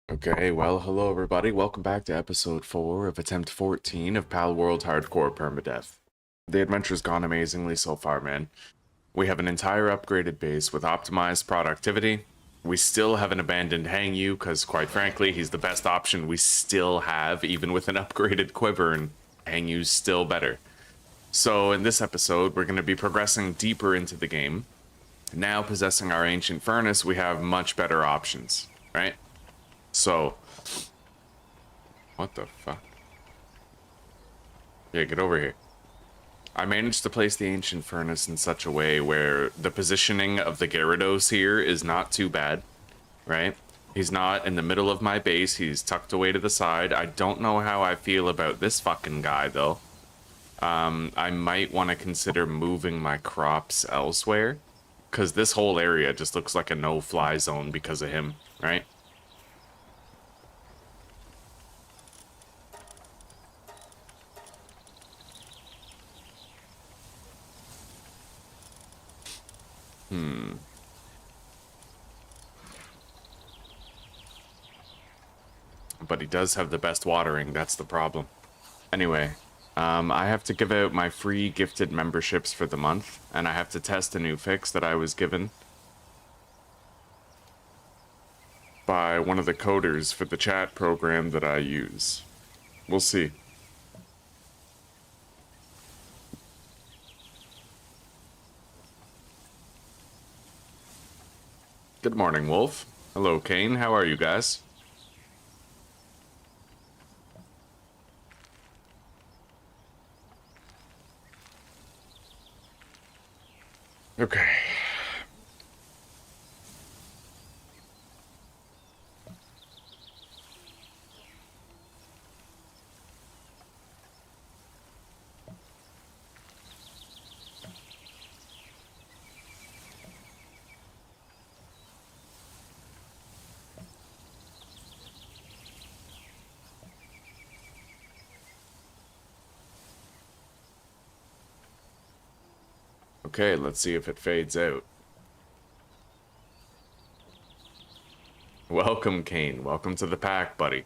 Okay, well, hello everybody. Welcome back to episode 4 of attempt 14 of Palworld Hardcore Permadeath. The adventure's gone amazingly so far, man. We have an entire upgraded base with optimized productivity. We still have an abandoned Hangyu, because quite frankly, he's the best option we still have, even with an upgraded quiver, and Hangyu's still better. So in this episode, we're going to be progressing deeper into the game. Now possessing our ancient furnace, we have much better options, right? So, what the fuck? Yeah, get over here. I managed to place the ancient furnace in such a way where the positioning of the Gyarados here is not too bad, right? He's not in the middle of my base, he's tucked away to the side. I don't know how I feel about this fucking guy, though. I might want to consider moving my crops elsewhere, because this whole area just looks like a no-fly zone because of him, right? But he does have the best watering, that's the problem. Anyway, I have to give out my free gifted memberships for the month, and I have to test a new fix that I was given by one of the coders for the chat program that I use. We'll see. Good morning, Wolf. Hello, Kane. How are you guys? Okay. Okay, let's see if it fades out. Welcome, Kane. Welcome to the pack, buddy.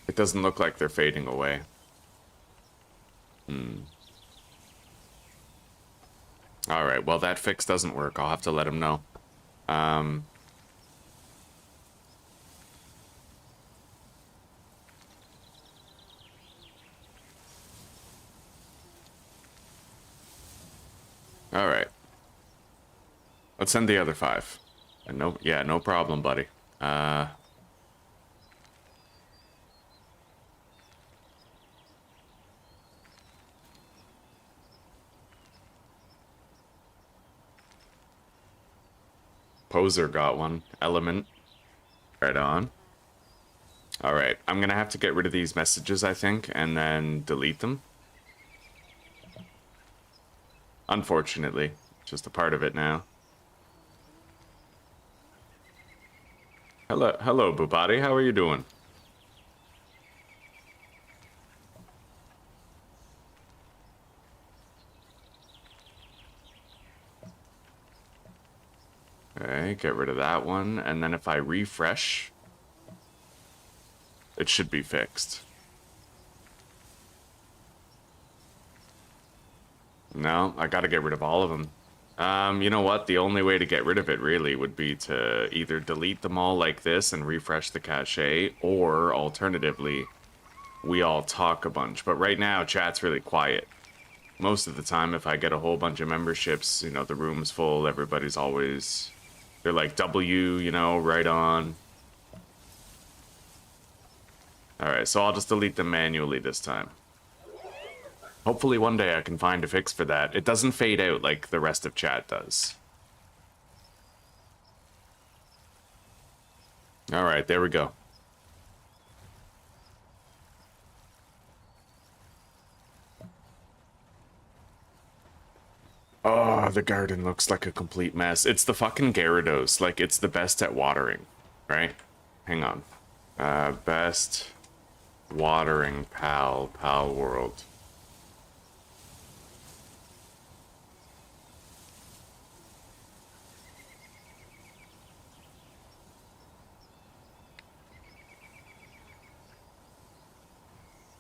It doesn't look like they're fading away. Alright, well that fix doesn't work. I'll have to let him know. Alright. Let's send the other 5. And no problem, buddy. Poser got one. Element. Right on. Alright, I'm gonna have to get rid of these messages, I think, and then delete them. Unfortunately. Just a part of it now. Hello, Bubati. How are you doing? Okay, get rid of that one, and then if I refresh, it should be fixed. No, I gotta get rid of all of them. You know what? The only way to get rid of it really would be to either delete them all like this and refresh the cache, or alternatively, we all talk a bunch. But right now, chat's really quiet. Most of the time, if I get a whole bunch of memberships, you know, the room's full, everybody's always... They're like, W, you know, right on. Alright, so I'll just delete them manually this time. Hopefully one day I can find a fix for that. It doesn't fade out like the rest of chat does. Alright, there we go. Oh, the garden looks like a complete mess. It's the fucking Gyarados. Like, it's the best at watering, right? Hang on. Best watering Palworld.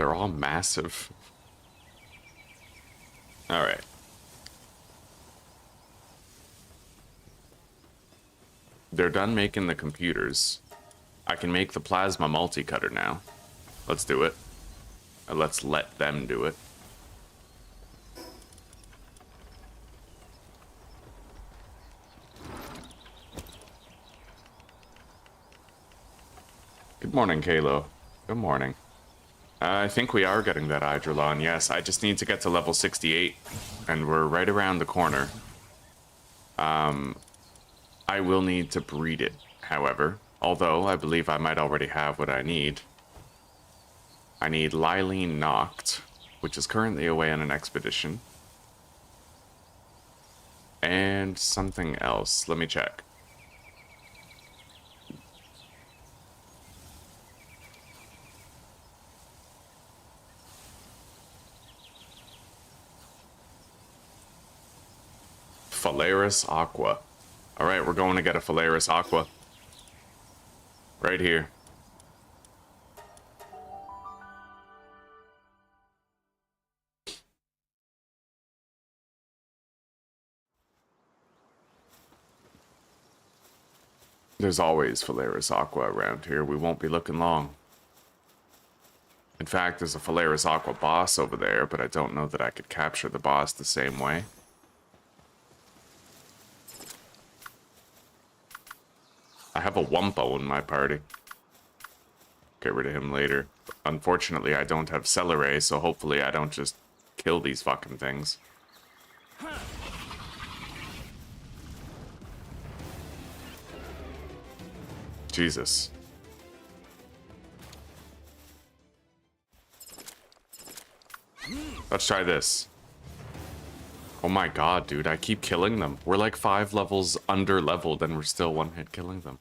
They're all massive. Alright. They're done making the computers. I can make the plasma multi-cutter now. Let's do it. Let's let them do it. Good morning, Kalo. Good morning. I think we are getting that Eidrolon, yes. I just need to get to level 68, and we're right around the corner. I will need to breed it, however, although I believe I might already have what I need. I need Lylene Noct, which is currently away on an expedition. And something else. Let me check. Phalaris Aqua. Alright, we're going to get a Phalaris Aqua. Right here. There's always Phalaris Aqua around here. We won't be looking long. In fact, there's a Phalaris Aqua boss over there, but I don't know that I could capture the boss the same way. I have a Wumpo in my party. Get rid of him later. Unfortunately, I don't have Celeray, so hopefully I don't just kill these fucking things. Jesus. Let's try this. Oh my god, dude, I keep killing them. We're like 5 levels under-leveled and we're still one-hit killing them.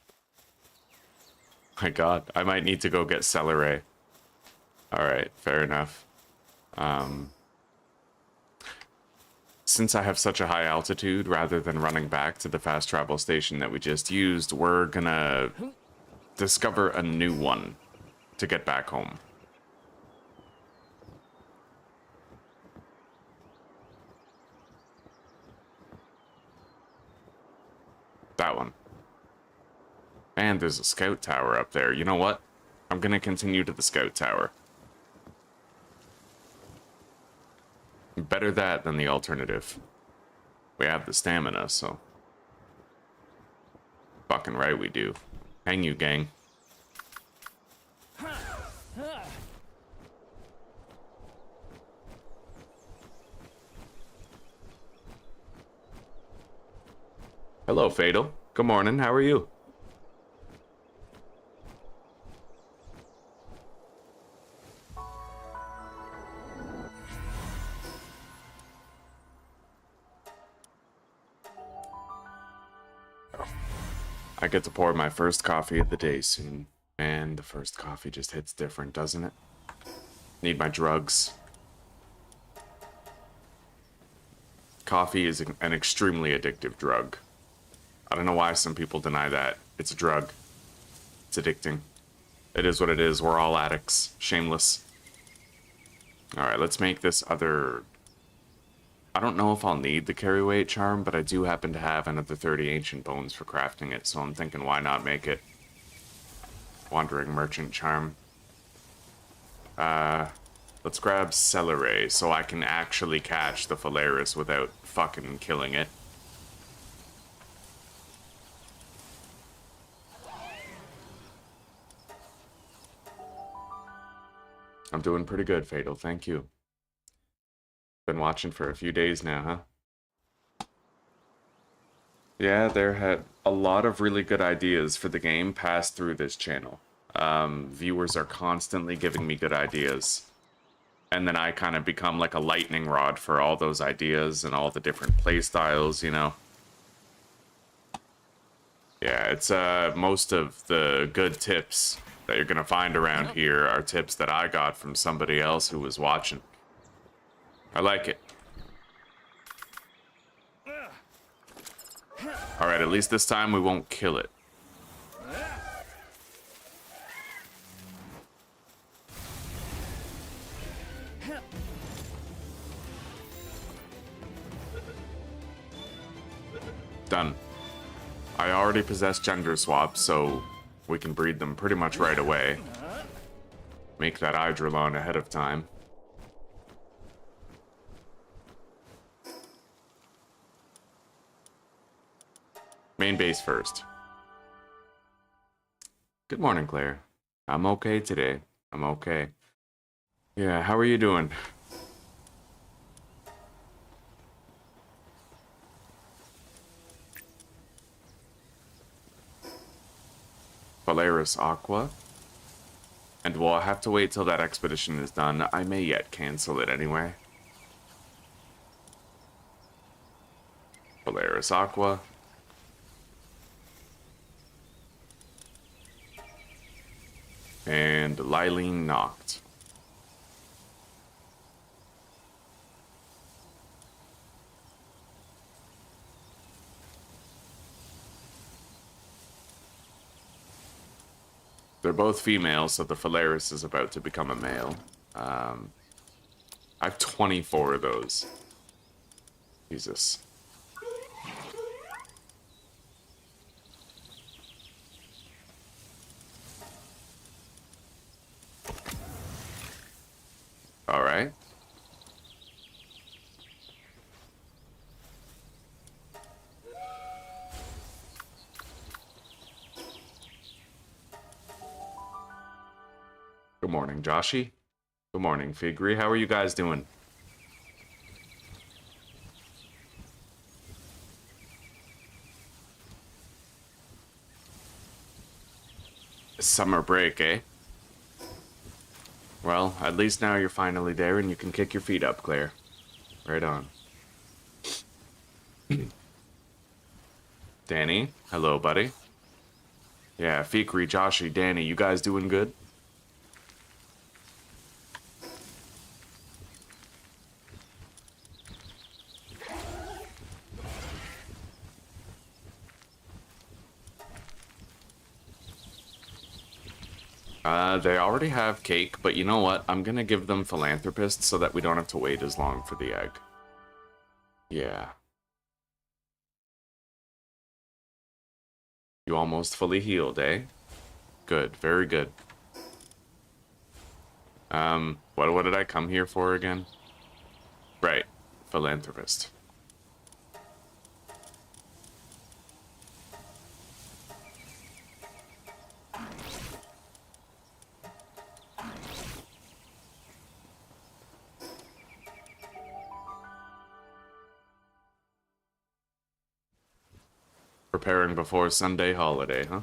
My god, I might need to go get Celeray. Alright, fair enough. Since I have such a high altitude, rather than running back to the fast travel station that we just used, we're gonna discover a new one to get back home. That one. And there's a scout tower up there. You know what? I'm gonna continue to the scout tower. Better that than the alternative. We have the stamina, so... Fucking right we do. Hangyu gang. Hello, Fatal. Good morning, how are you? I get to pour my first coffee of the day soon. And the first coffee just hits different, doesn't it? Need my drugs. Coffee is an extremely addictive drug. I don't know why some people deny that. It's a drug. It's addicting. It is what it is. We're all addicts. Shameless. Alright, let's make this other... I don't know if I'll need the carry weight charm, but I do happen to have another 30 ancient bones for crafting it, so I'm thinking why not make it. Wandering merchant charm. Let's grab Celeray so I can actually catch the Phalaris without fucking killing it. I'm doing pretty good, Fatal. Thank you. Been watching for a few days now, huh? Yeah, there had a lot of really good ideas for the game pass through this channel. Viewers are constantly giving me good ideas. And then I kind of become like a lightning rod for all those ideas and all the different play styles, you know? Yeah, it's most of the good tips that you're gonna find around here are tips that I got from somebody else who was watching. I like it. Alright, at least this time we won't kill it. Done. I already possess gender swaps, so we can breed them pretty much right away. Make that Eidrolon ahead of time. Main base first. Good morning, Claire. I'm okay today. I'm okay. Yeah, how are you doing? Polaris Aqua. And we'll have to wait till that expedition is done. I may yet cancel it anyway. Polaris Aqua. And Lylene Noct. They're both female, so the Polaris is about to become a male. I have 24 of those. Jesus. All right. Good morning, Joshi. Good morning, Figri. How are you guys doing? Summer break, eh? Well, at least now you're finally there and you can kick your feet up, Claire. Right on. Danny, hello, buddy. Yeah, Fikri, Joshi, Danny, you guys doing good? They already have cake, but you know what? I'm gonna give them philanthropist so that we don't have to wait as long for the egg. Yeah. You almost fully healed, eh? Good, very good. What did I come here for again? Right, philanthropist. Preparing before Sunday holiday, huh?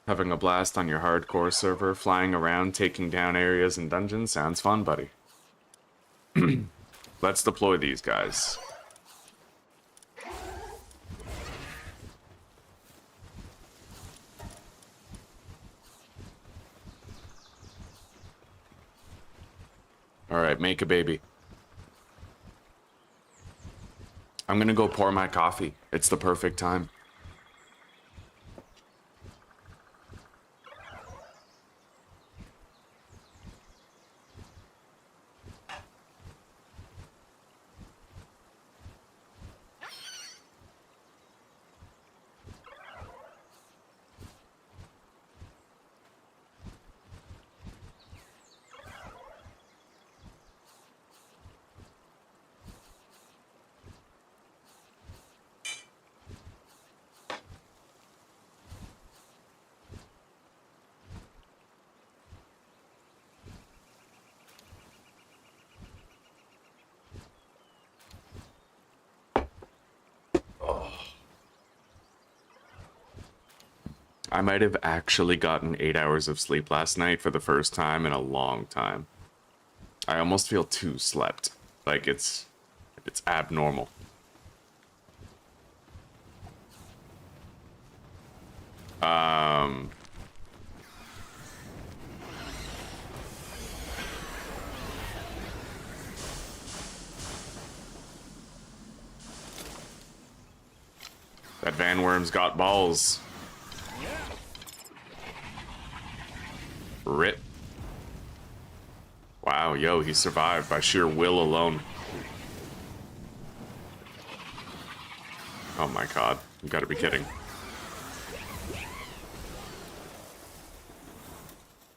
Having a blast on your hardcore server, flying around, taking down areas and dungeons. Sounds fun, buddy. Let's deploy these guys. Alright, make a baby. I'm gonna go pour my coffee. It's the perfect time. I might have actually gotten 8 hours of sleep last night for the first time in a long time. I almost feel too slept. Like it's abnormal. That Van Worm's got balls. Rip. Wow, yo, he survived by sheer will alone. Oh my god. You gotta be kidding.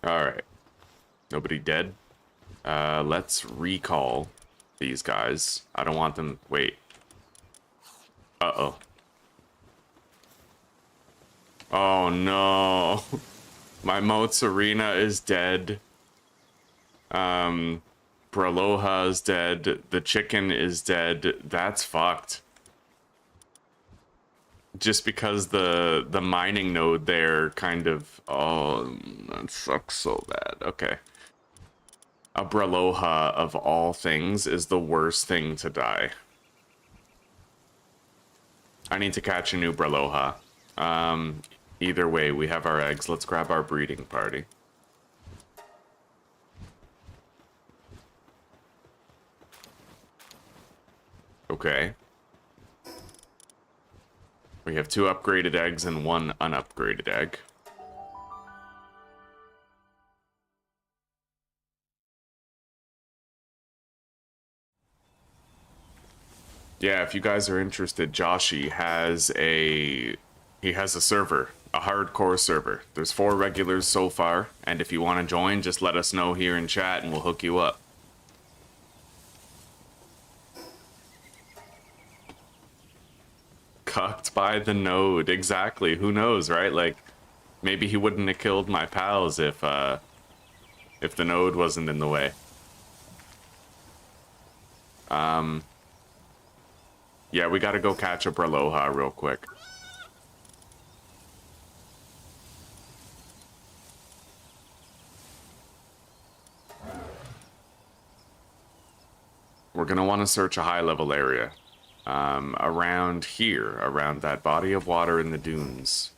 Alright. Nobody dead? Let's recall these guys. I don't want them... Wait. Uh-oh. Oh no. My Moat's Arena is dead. Braloha is dead. The chicken is dead. That's fucked. Just because the mining node there kind of... Oh, that sucks so bad. Okay. A Braloha, of all things, is the worst thing to die. I need to catch a new Braloha. Either way, we have our eggs. Let's grab our breeding party. Okay. We have 2 upgraded eggs and 1 unupgraded egg. Yeah, if you guys are interested, Joshi has a server, a hardcore server. There's 4 regulars so far, and if you want to join, just let us know here in chat and we'll hook you up. Cucked by the node, exactly. Who knows, right? Like, maybe he wouldn't have killed my pals if the node wasn't in the way. Yeah, we gotta go catch a Braloha real quick. We're gonna want to search a high-level area. Around here, around that body of water in the dunes.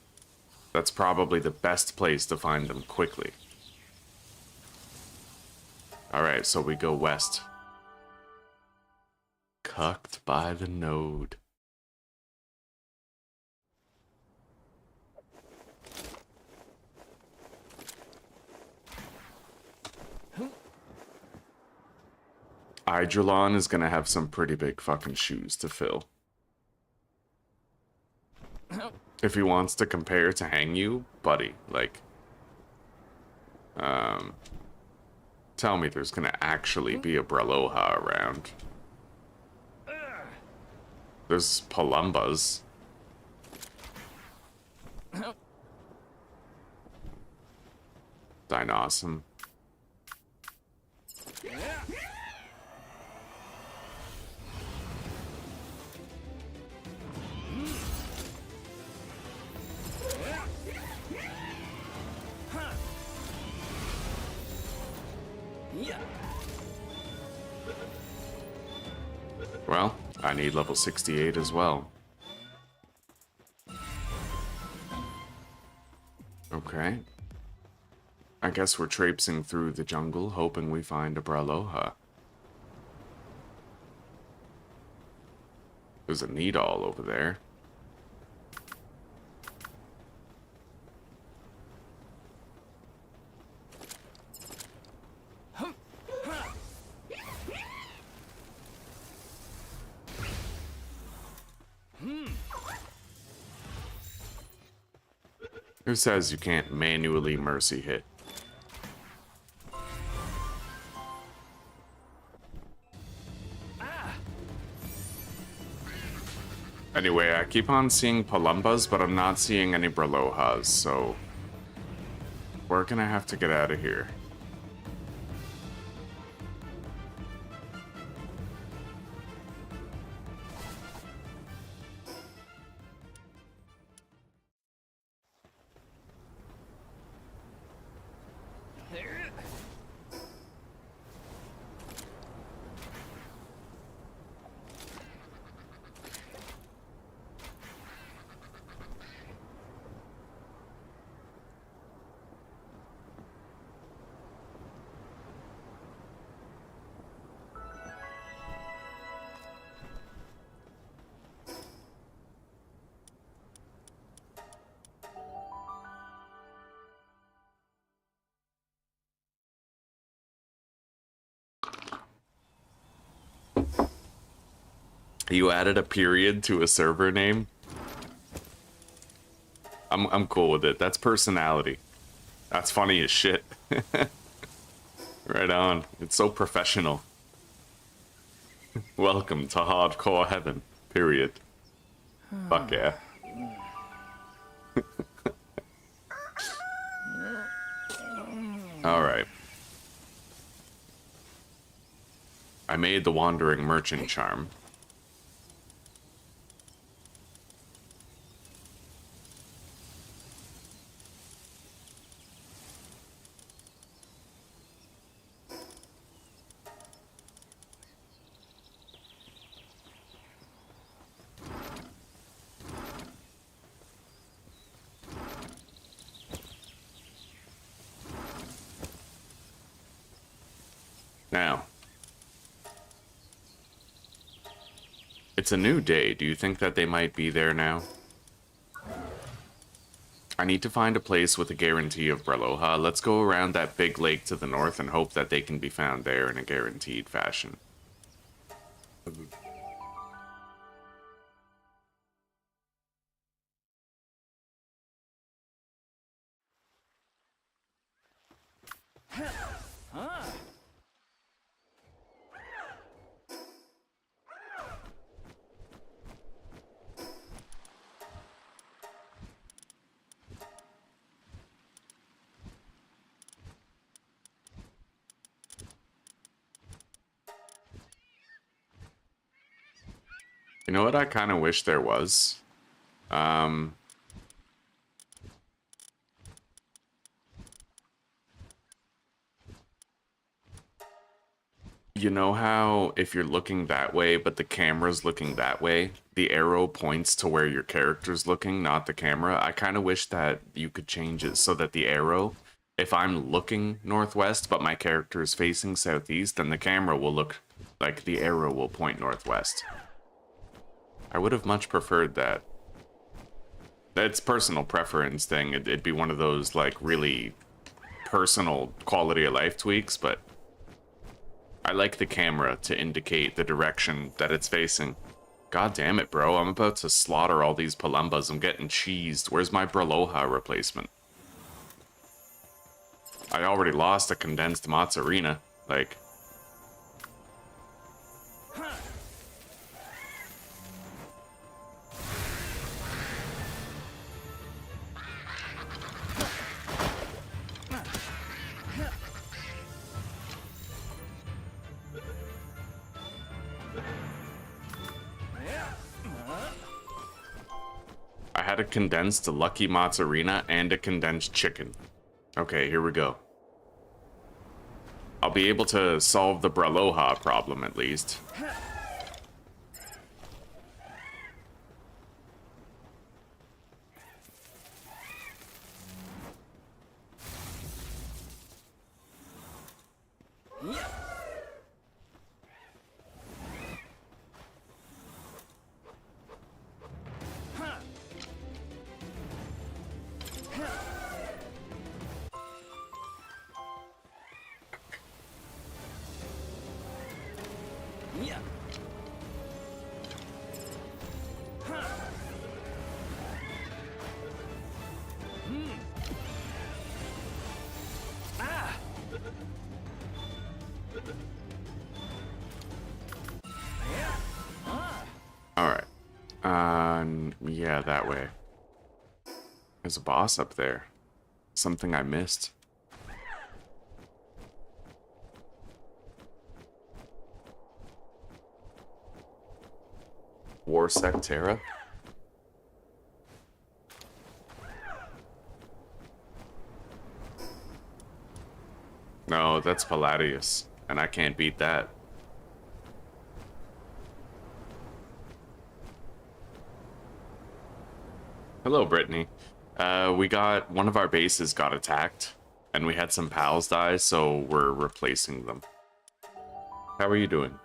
That's probably the best place to find them quickly. Alright, so we go west. Cucked by the node. Eidrolon is gonna have some pretty big fucking shoes to fill. If he wants to compare to Hangyu, buddy, like... tell me there's gonna actually be a Braloha around. There's Palumbas. Dinossum. Well, I need level 68 as well. Okay. I guess we're traipsing through the jungle, hoping we find a Braloha. There's a Needle over there. Who says you can't manually mercy hit? Anyway, I keep on seeing Palumbas, but I'm not seeing any Bralohas, so... we're gonna have to get out of here. You added a period to a server name? I'm cool with it. That's personality. That's funny as shit. Right on. It's so professional. Welcome to hardcore heaven. Period. Fuck yeah. Alright. I made the Wandering Merchant charm. Now, it's a new day. Do you think that they might be there now? I need to find a place with a guarantee of Breloha. Let's go around that big lake to the north and hope that they can be found there in a guaranteed fashion. You know what I kind of wish there was? You know how if you're looking that way, but the camera's looking that way, the arrow points to where your character's looking, not the camera? I kind of wish that you could change it so that the arrow, if I'm looking northwest, but my character is facing southeast, then the camera will look like the arrow will point northwest. I would have much preferred that. It's personal preference thing. It'd be one of those, like, really personal quality of life tweaks, but I like the camera to indicate the direction that it's facing. God damn it, bro. I'm about to slaughter all these Palumbas. I'm getting cheesed. Where's my Breloha replacement? I already lost a condensed Mozzarina. Like... I had a condensed Lucky Mozzarina and a condensed chicken. Okay, here we go. I'll be able to solve the Breloha problem at least. Alright. Yeah, that way. There's a boss up there. Something I missed. War Sectera? No, that's Palladius, and I can't beat that. Hello, Brittany. We got... one of our bases got attacked, and we had some pals die, so we're replacing them. How are you doing?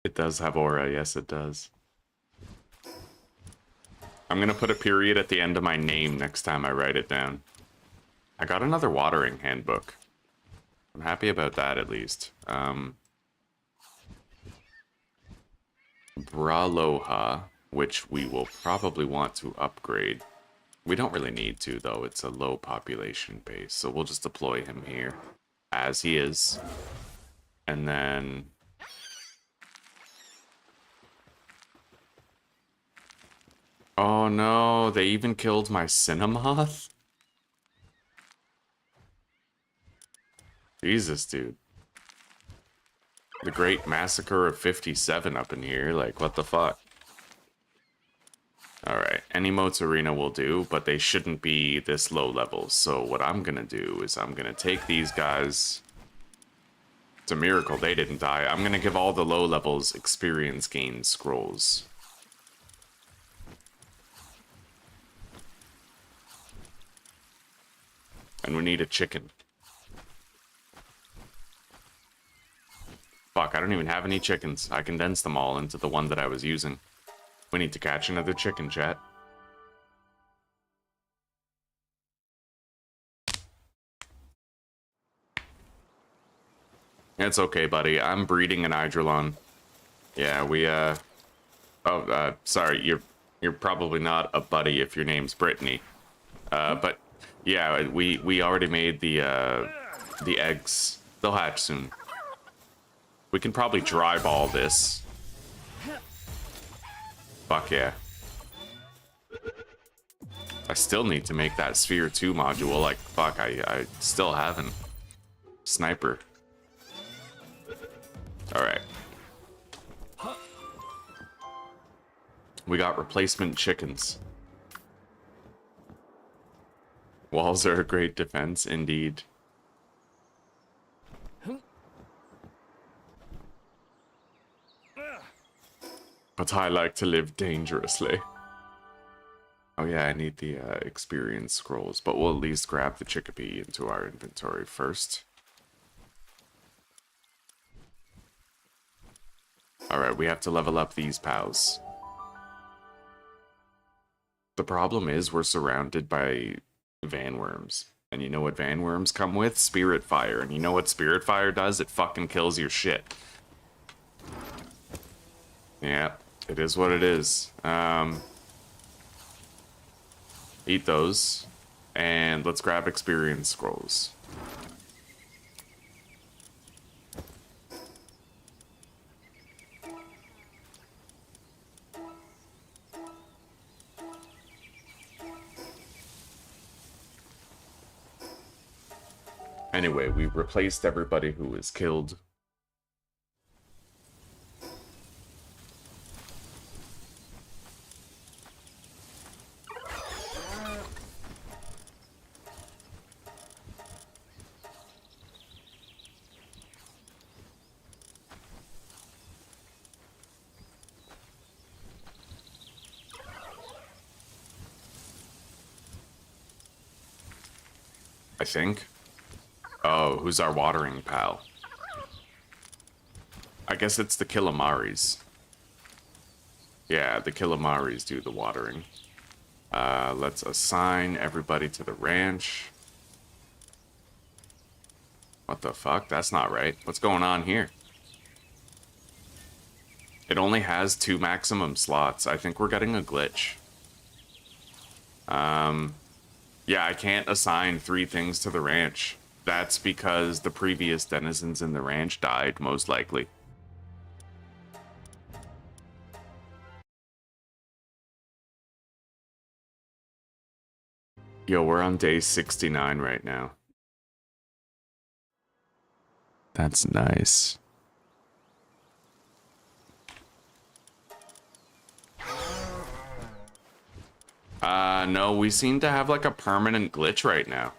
It does have aura, yes it does. I'm gonna put a period at the end of my name next time I write it down. I got another watering handbook. I'm happy about that at least. Breloha. which we will probably want to upgrade. We don't really need to, though. It's a low population base, so we'll just deploy him here as he is. And then... Oh no, they even killed my Cinemoth? Jesus, dude. The Great Massacre of 57 up in here, like, what the fuck? Alright, any Moats Arena will do, but they shouldn't be this low level. So what I'm gonna do is I'm gonna take these guys... It's a miracle they didn't die. I'm gonna give all the low levels experience gain scrolls. And we need a chicken. Fuck, I don't even have any chickens. I condensed them all into the one that I was using. We need to catch another chicken, chat. It's okay, buddy. I'm breeding an Eidrolon. Yeah, we, sorry, you're probably not a buddy if your name's Brittany. But, yeah, we already made the eggs. They'll hatch soon. We can probably dry ball this. Fuck yeah. I still need to make that Sphere 2 module. Like, fuck, I still haven't. Sniper. Alright. We got replacement chickens. Walls are a great defense, indeed. But I like to live dangerously. Oh yeah, I need the experience scrolls, but we'll at least grab the Chickapee into our inventory first. Alright, we have to level up these pals. The problem is we're surrounded by vanworms. And you know what vanworms come with? Spirit fire. And you know what spirit fire does? It fucking kills your shit. Yeah, it is what it is. Eat those. And let's grab experience scrolls. Anyway, we replaced everybody who was killed. I think. Oh, who's our watering pal? I guess it's the Kilamaris. Yeah, the Kilamaris do the watering. Let's assign everybody to the ranch. What the fuck? That's not right. What's going on here? It only has 2 maximum slots. I think we're getting a glitch. Yeah, I can't assign 3 things to the ranch. That's because the previous denizens in the ranch died, most likely. Yo, we're on day 69 right now. That's nice. No, we seem to have like a permanent glitch right now.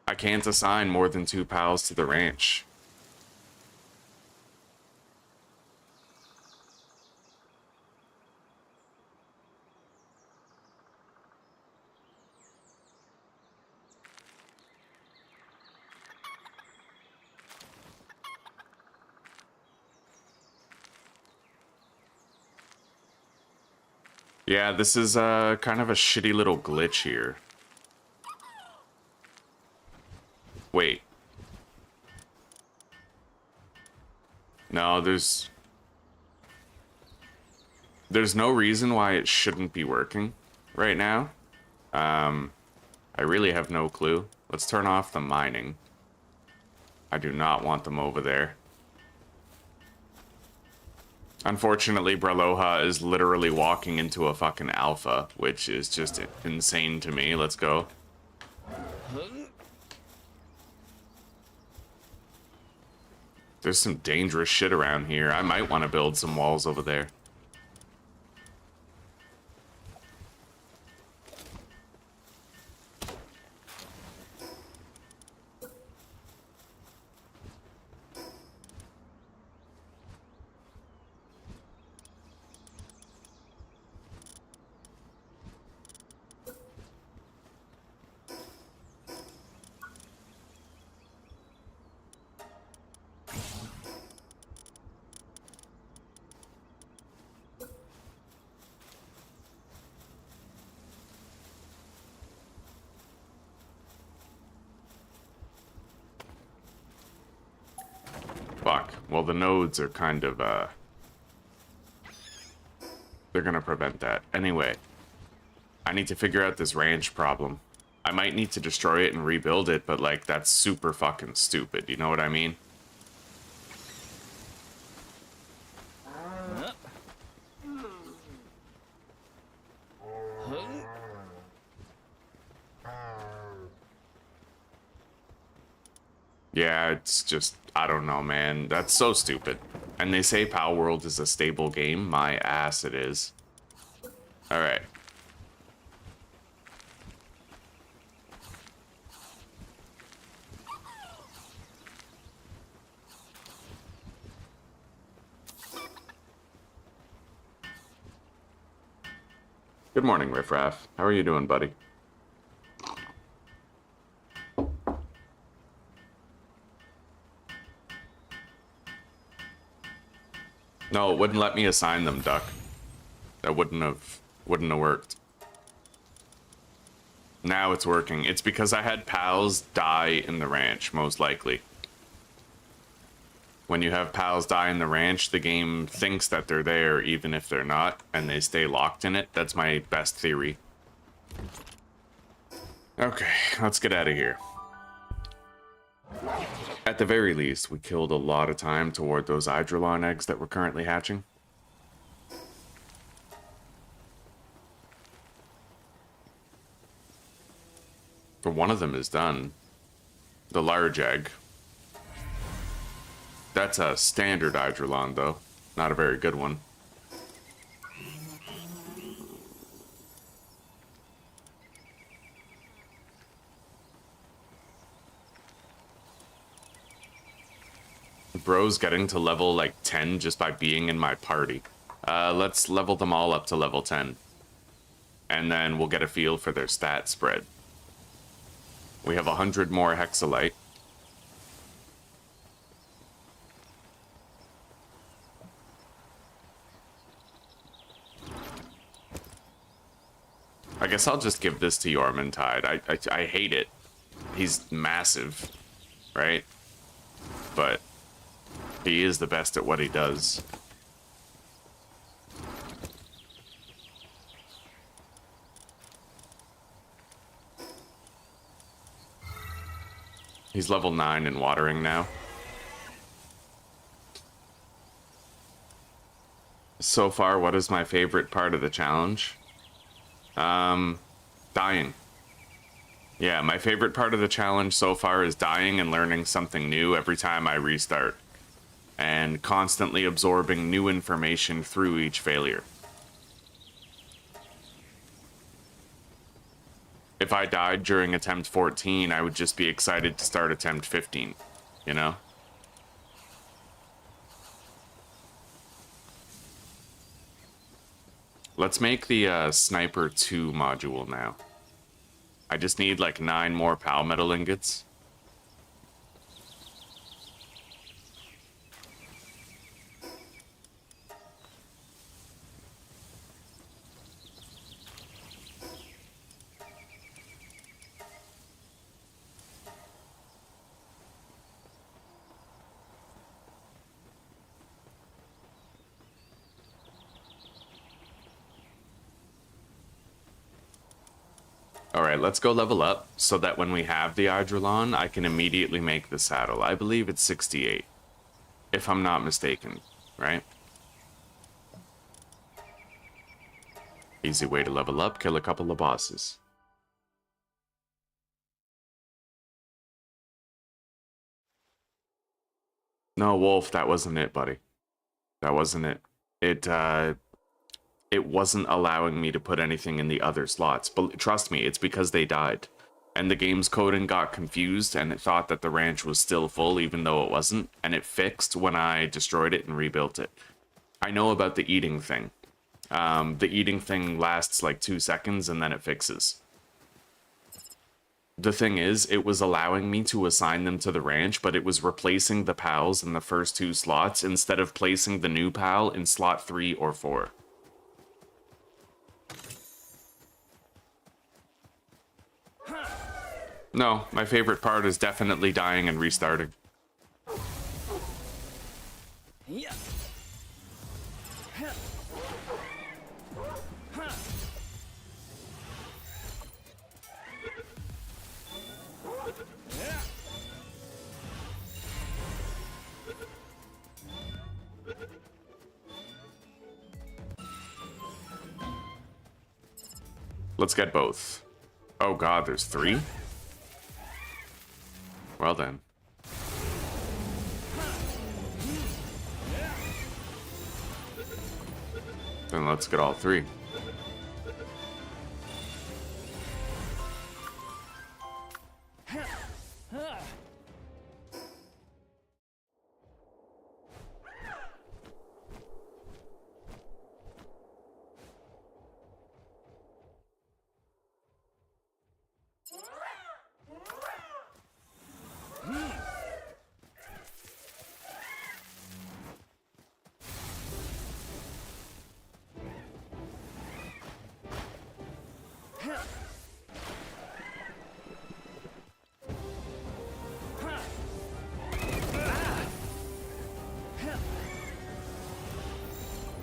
I can't assign more than 2 pals to the ranch. Yeah, this is kind of a shitty little glitch here. Wait. No, there's... There's no reason why it shouldn't be working right now. I really have no clue. Let's turn off the mining. I do not want them over there. Unfortunately, Braloha is literally walking into a fucking alpha, which is just insane to me. Let's go. There's some dangerous shit around here. I might want to build some walls over there. Fuck. Well, the nodes are kind of, they're gonna prevent that. Anyway, I need to figure out this ranch problem. I might need to destroy it and rebuild it, but, like, that's super fucking stupid. You know what I mean? Yeah, it's just, I don't know, man. That's so stupid. And they say Palworld is a stable game. My ass it is. Alright. Good morning, Riffraff. How are you doing, buddy? No, it wouldn't let me assign them, Duck. That wouldn't have worked. Now it's working. It's because I had pals die in the ranch, most likely. When you have pals die in the ranch, the game thinks that they're there even if they're not, and they stay locked in it. That's my best theory. Okay, let's get out of here. At the very least, we killed a lot of time toward those Eidrolon eggs that were currently hatching. For one of them is done. The large egg. That's a standard Eidrolon, though. Not a very good one. Bro's getting to level, like, 10 just by being in my party. Let's level them all up to level 10. And then we'll get a feel for their stat spread. We have 100 more Hexalite. I guess I'll just give this to Yormantide. I hate it. He's massive, right? But he is the best at what he does. He's level 9 in watering now. So far, what is my favorite part of the challenge? Dying. Yeah, my favorite part of the challenge so far is dying and learning something new every time I restart. And constantly absorbing new information through each failure. If I died during attempt 14, I would just be excited to start attempt 15, you know? Let's make the Sniper 2 module now. I just need like 9 more Pal Metal ingots. Alright, let's go level up so that when we have the Eidrolon, I can immediately make the saddle. I believe it's 68, if I'm not mistaken, right? Easy way to level up, kill a couple of bosses. No, Wolf, that wasn't it, buddy. That wasn't it. It wasn't allowing me to put anything in the other slots. But trust me, it's because they died. And the game's coding got confused, and it thought that the ranch was still full, even though it wasn't. And it fixed when I destroyed it and rebuilt it. I know about the eating thing. The eating thing lasts like 2 seconds, and then it fixes. The thing is, it was allowing me to assign them to the ranch, but it was replacing the pals in the first 2 slots instead of placing the new pal in slot 3 or 4. No, my favorite part is definitely dying and restarting. Let's get both. Oh god, there's 3? Well then. Then let's get all 3.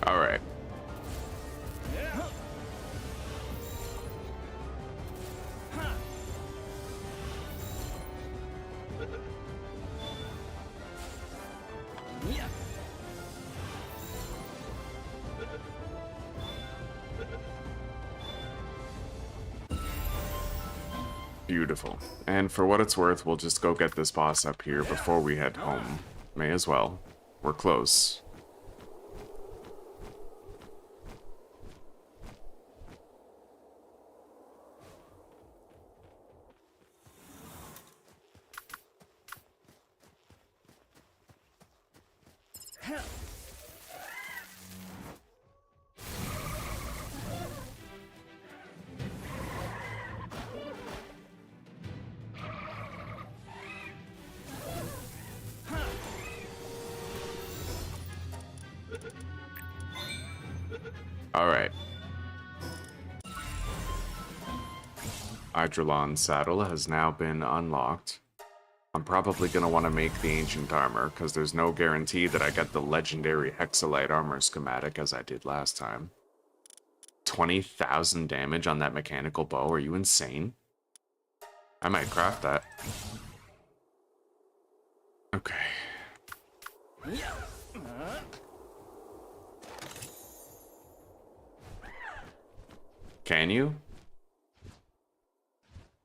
Alright. Beautiful. And for what it's worth, we'll just go get this boss up here before we head home. May as well. We're close. Alright. Eidrolon saddle has now been unlocked. I'm probably going to want to make the ancient armor, because there's no guarantee that I get the legendary hexalite armor schematic as I did last time. 20,000 damage on that mechanical bow, are you insane? I might craft that. Okay. Can you?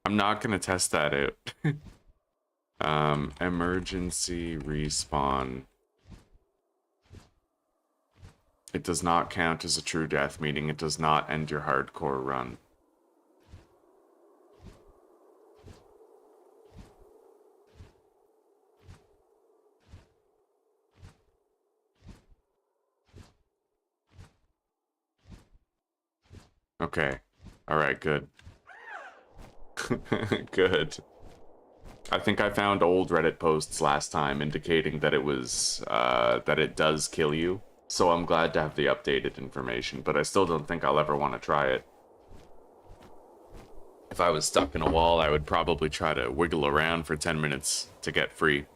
I'm not gonna test that out. Emergency respawn. It does not count as a true death, meaning it does not end your hardcore run. Okay. Alright, good. Good. I think I found old Reddit posts last time indicating that it was, that it does kill you. So I'm glad to have the updated information, but I still don't think I'll ever want to try it. If I was stuck in a wall, I would probably try to wiggle around for 10 minutes to get free.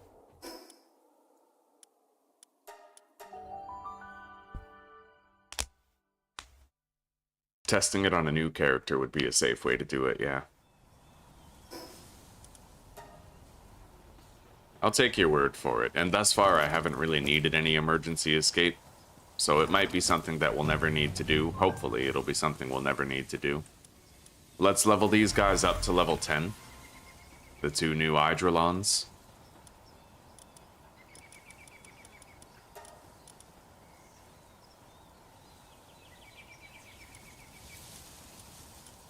Testing it on a new character would be a safe way to do it, yeah. I'll take your word for it. And thus far, I haven't really needed any emergency escape. So it might be something that we'll never need to do. Hopefully, it'll be something we'll never need to do. Let's level these guys up to level 10. The 2 new Eidrolons.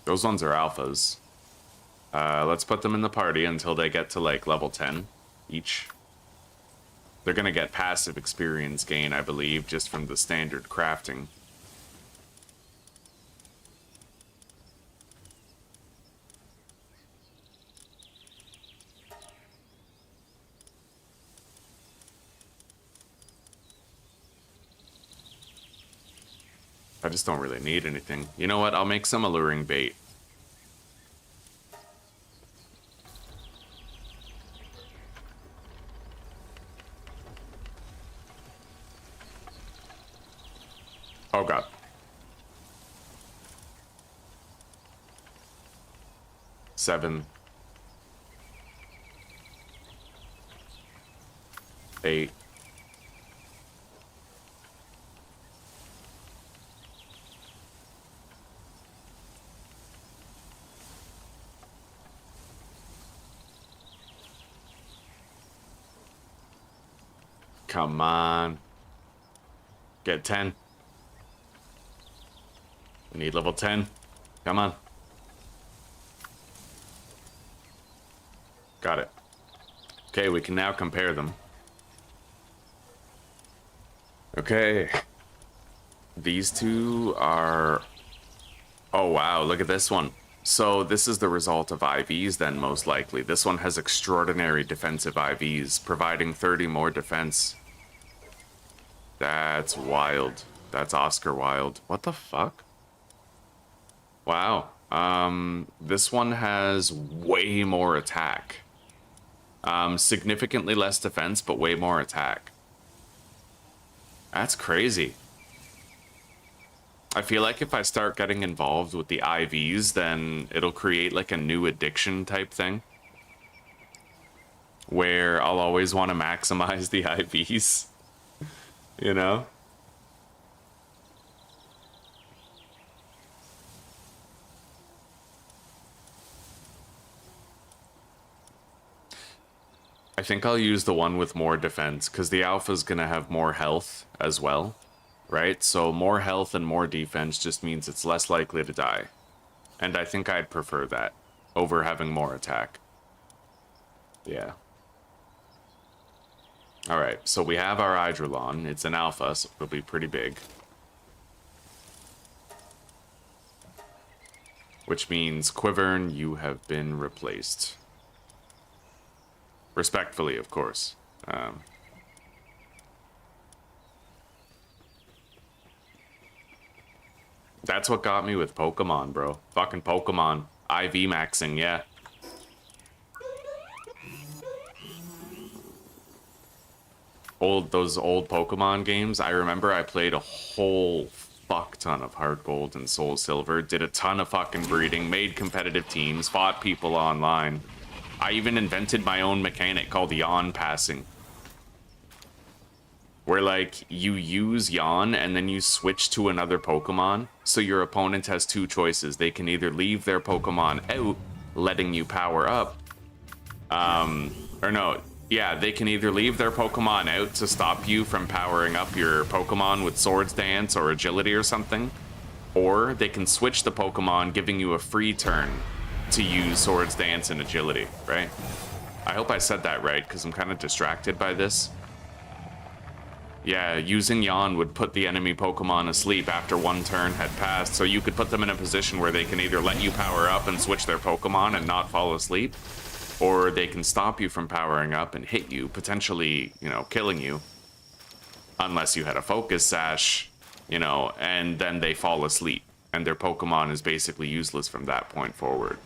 Those ones are alphas. Let's put them in the party until they get to, like, level 10 each. They're gonna get passive experience gain, I believe, just from the standard crafting. I just don't really need anything. You know what? I'll make some alluring bait. Oh god. Seven. 8. Come on. Get 10. We need level 10. Come on. Got it. Okay, we can now compare them. Okay. These two are... Oh, wow, look at this one. So this is the result of IVs then, most likely. This one has extraordinary defensive IVs, providing 30 more defense. That's wild. That's Oscar wild. What the fuck? Wow. This one has way more attack. Significantly less defense, but way more attack. That's crazy. I feel like if I start getting involved with the IVs, then it'll create like a new addiction type thing. Where I'll always want to maximize the IVs. You know? I think I'll use the one with more defense, because the alpha's gonna have more health as well, right? So more health and more defense just means it's less likely to die. And I think I'd prefer that over having more attack. Yeah. Alright, so we have our Eidrolon. It's an alpha, so it'll be pretty big. Which means, Quivern, you have been replaced. Respectfully, of course. That's what got me with Pokemon, bro. Fucking Pokemon. IV maxing, yeah. Those old Pokemon games, I remember I played a whole fuck ton of Heart Gold and Soul Silver, did a ton of fucking breeding, made competitive teams, fought people online. I even invented my own mechanic called Yawn Passing. Where, like, you use Yawn and then you switch to another Pokemon, so your opponent has two choices. They can either leave their Pokemon out, letting you power up, they can either leave their Pokemon out to stop you from powering up your Pokemon with Swords Dance or Agility or something, or they can switch the Pokemon, giving you a free turn to use Swords Dance and Agility, right? I hope I said that right, because I'm kind of distracted by this. Yeah, using Yawn would put the enemy Pokemon asleep after one turn had passed, so you could put them in a position where they can either let you power up and switch their Pokemon and not fall asleep, or they can stop you from powering up and hit you, potentially, killing you. Unless you had a Focus Sash, and then they fall asleep, and their Pokemon is basically useless from that point forward.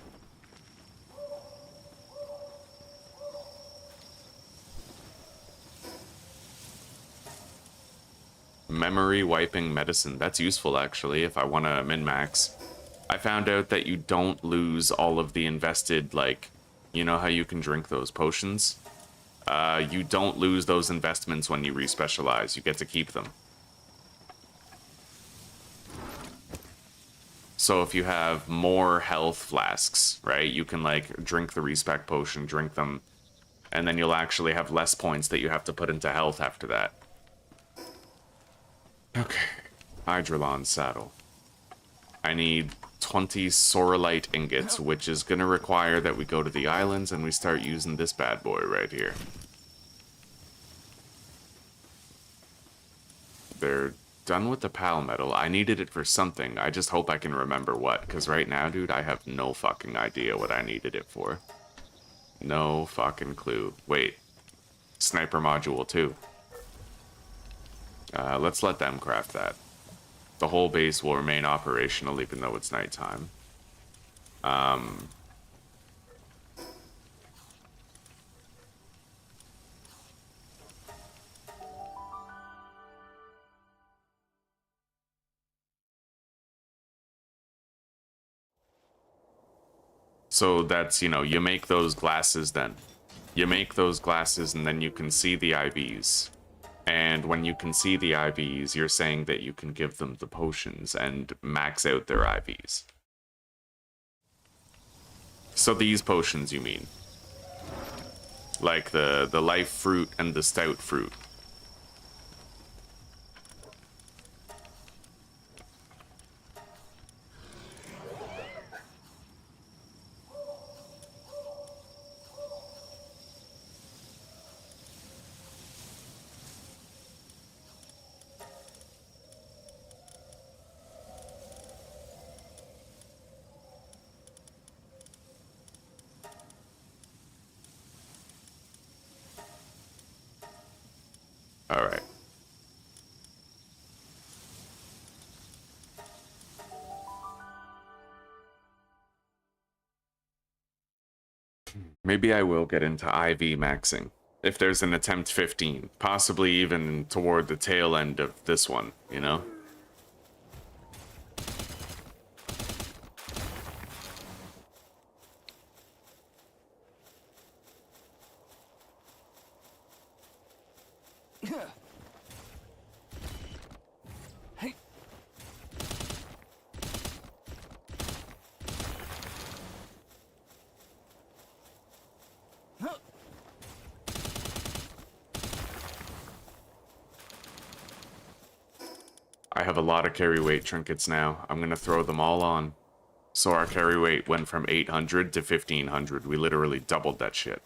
Memory wiping medicine. That's useful, actually, if I want to min-max. I found out that you don't lose all of the invested, like, you know how you can drink those potions? You don't lose those investments when you respecialize. You get to keep them. So if you have more health flasks, right, you can, like, drink the respec potion, drink them, and then you'll actually have less points that you have to put into health after that. Okay. Eidrolon saddle. I need 20 Sorolite ingots, which is going to require that we go to the islands and we start using this bad boy right here. They're done with the Pal Metal. I needed it for something. I just hope I can remember what, because right now, dude, I have no fucking idea what I needed it for. No fucking clue. Wait. Sniper module, too. Let's let them craft that. The whole base will remain operational even though it's nighttime. So that's, you know, you make those glasses then. You make those glasses and then you can see the IVs. And when you can see the IVs, you're saying that you can give them the potions and max out their IVs. So these potions, you mean? Like the life fruit and the stout fruit. All right. Maybe I will get into IV maxing. If there's an attempt 15, possibly even toward the tail end of this one, you know? I have a lot of carry weight trinkets now. I'm gonna throw them all on. So our carry weight went from 800 to 1500. We literally doubled that shit.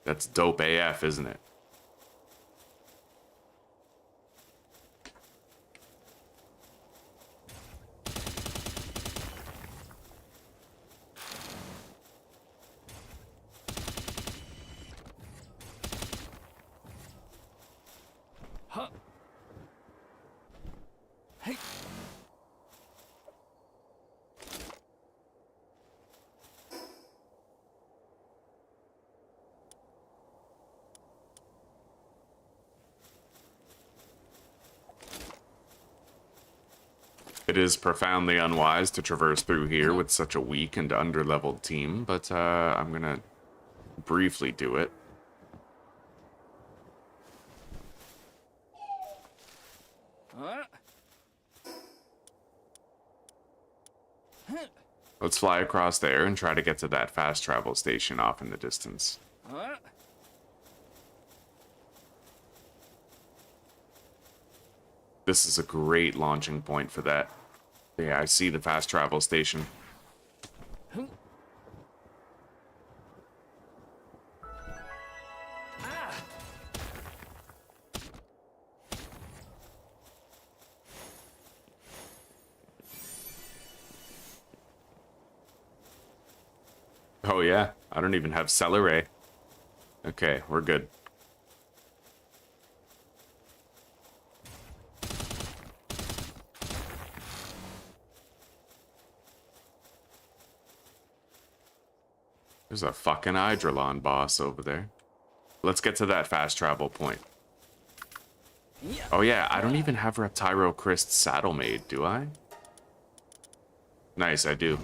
That's dope AF, isn't it? It is profoundly unwise to traverse through here with such a weak and underleveled team, but I'm gonna briefly do it. Let's fly across there and try to get to that fast travel station off in the distance. This is a great launching point for that. Yeah, I see the fast travel station. Oh yeah, I don't even have Celeray. Okay, we're good. There's a fucking Eidrolon boss over there. Let's get to that fast travel point. Oh yeah, I don't even have Reptyro Christ's saddle made, do I? Nice, I do.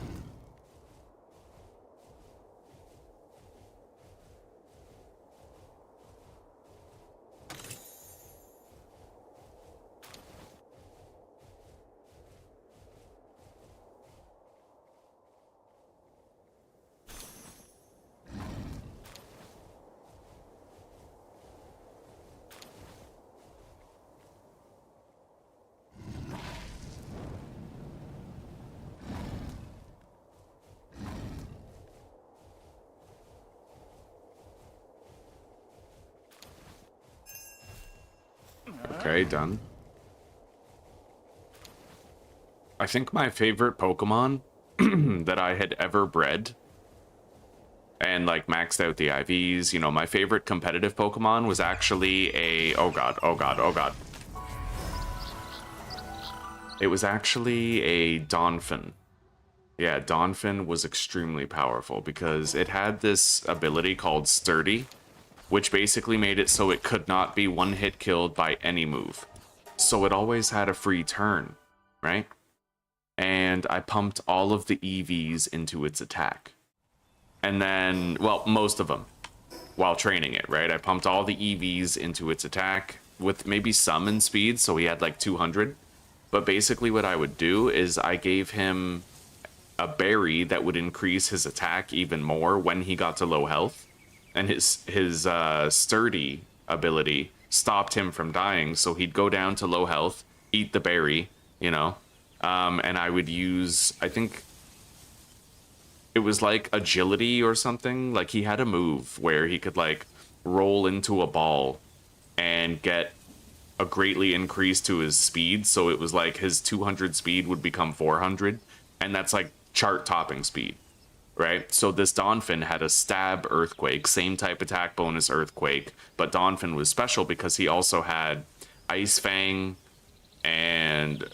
Okay, done. I think my favorite Pokemon that I had ever bred and like maxed out the IVs, you know, my favorite competitive Pokemon was actually a, oh god, oh god, oh god. It was actually a Donphin. Yeah, Donphin was extremely powerful because it had this ability called Sturdy, which basically made it so it could not be one-hit killed by any move. So it always had a free turn, right? And I pumped all of the EVs into its attack. And then, well, most of them, while training it, right? I pumped all the EVs into its attack with maybe some in speed, so he had like 200. But basically what I would do is I gave him a berry that would increase his attack even more when he got to low health. And his sturdy ability stopped him from dying, so he'd go down to low health, eat the berry, you know, and I would use, I think it was like agility or something. Like he had a move where he could like roll into a ball and get a greatly increase to his speed. So it was like his 200 speed would become 400, and that's like chart topping speed, right? So this Donphin had a stab earthquake, same type attack bonus earthquake, but Donphin was special because he also had Ice Fang, and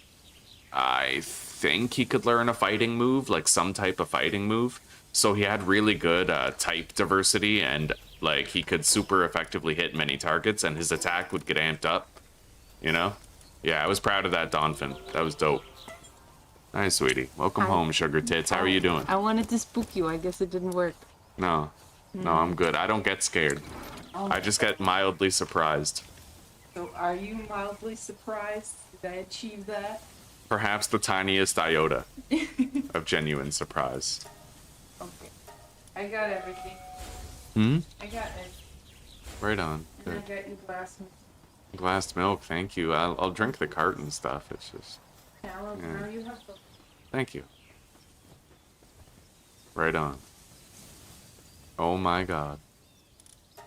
I think he could learn a fighting move, like some type of fighting move. So he had really good type diversity, and like he could super effectively hit many targets, and his attack would get amped up, you know? Yeah, I was proud of that Donphin. That was dope. Hi, sweetie. Welcome home, Sugar Tits. How are you doing? I wanted to spook you. I guess it didn't work. No. No, I'm good. I don't get scared. I just get mildly surprised. So are you mildly surprised? Did I achieve that? Perhaps the tiniest iota of genuine surprise. Okay. I got everything. Hmm? I got it. Right on. And Good. I got you glass milk. Glass milk, thank you. I'll drink the carton stuff. It's just... Now, Yeah. now you have the... Thank you. Right on. Oh my god.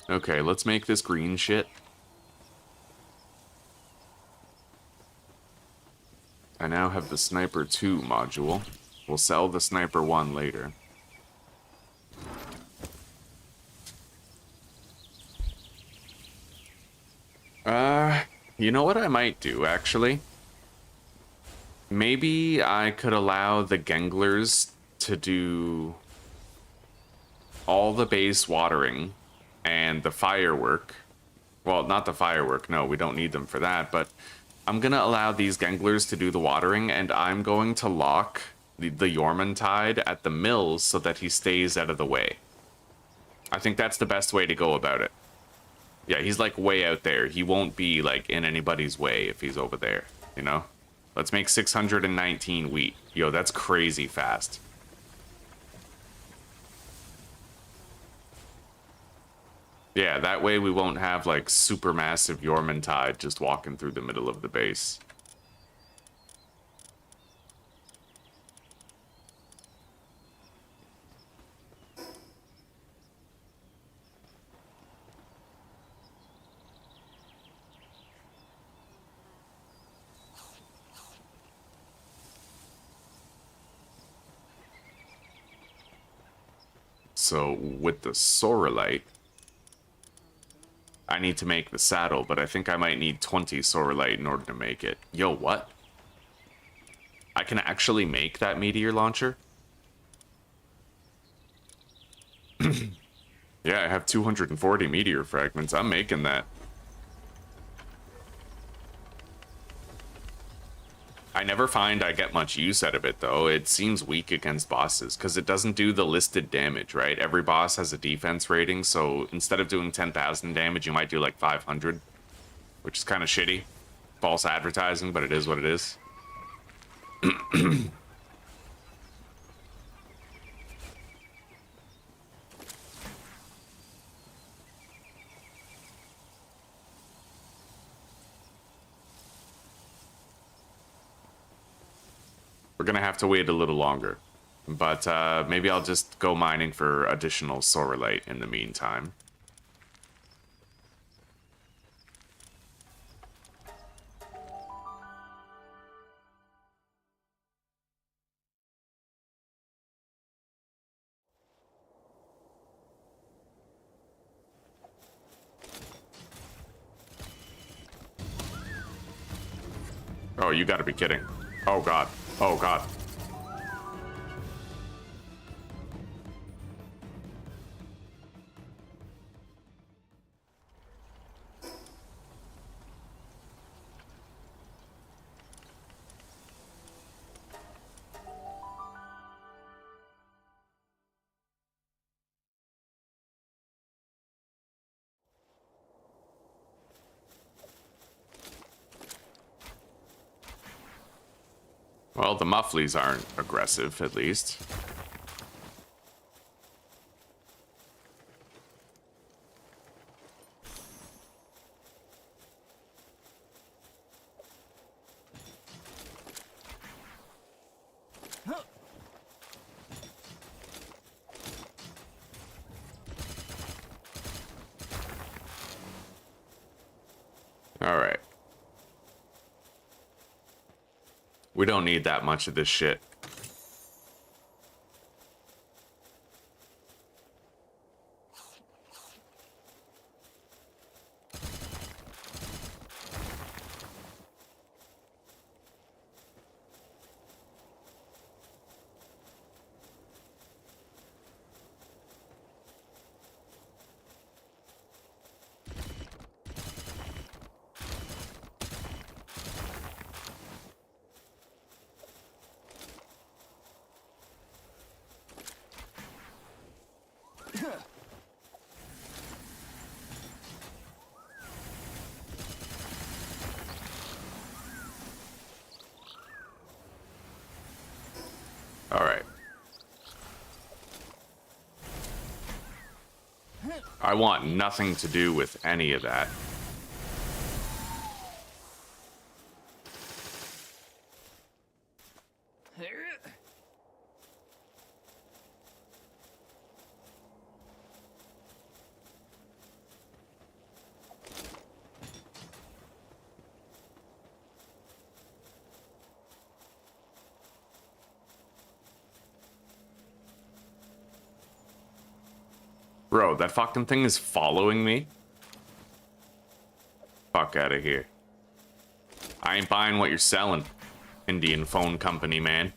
Okay, let's make this green shit. I now have the Sniper 2 module. We'll sell the Sniper 1 later. You know what I might do, actually? Maybe I could allow the Genglers to do all the base watering and the firework. Well, not the firework, no, we don't need them for that, but I'm gonna allow these Genglers to do the watering, and I'm going to lock the Yormantide at the mills so that he stays out of the way. I think that's the best way to go about it. Yeah, he's like way out there. He won't be like in anybody's way if he's over there, you know? Let's make 619 wheat. Yo, that's crazy fast. Yeah, that way we won't have like super massive Yormantide just walking through the middle of the base. So with the Sorelite, I need to make the saddle, but I think I might need 20 Sorelite in order to make it. Yo, what? I can actually make that meteor launcher? Yeah, I have 240 meteor fragments. I'm making that. I never find I get much use out of it, though. It seems weak against bosses, because it doesn't do the listed damage, right? Every boss has a defense rating, so instead of doing 10,000 damage, you might do like 500, which is kind of shitty. False advertising, but it is what it is. We're gonna have to wait a little longer, but maybe I'll just go mining for additional Sorelite in the meantime. Oh, you gotta be kidding. Oh god. Oh god. Well, the mufflies aren't aggressive, at least. Alright. We don't need that much of this shit. Alright. I want nothing to do with any of that. Bro, that fucking thing is following me? Fuck out of here. I ain't buying what you're selling, Indian phone company, man.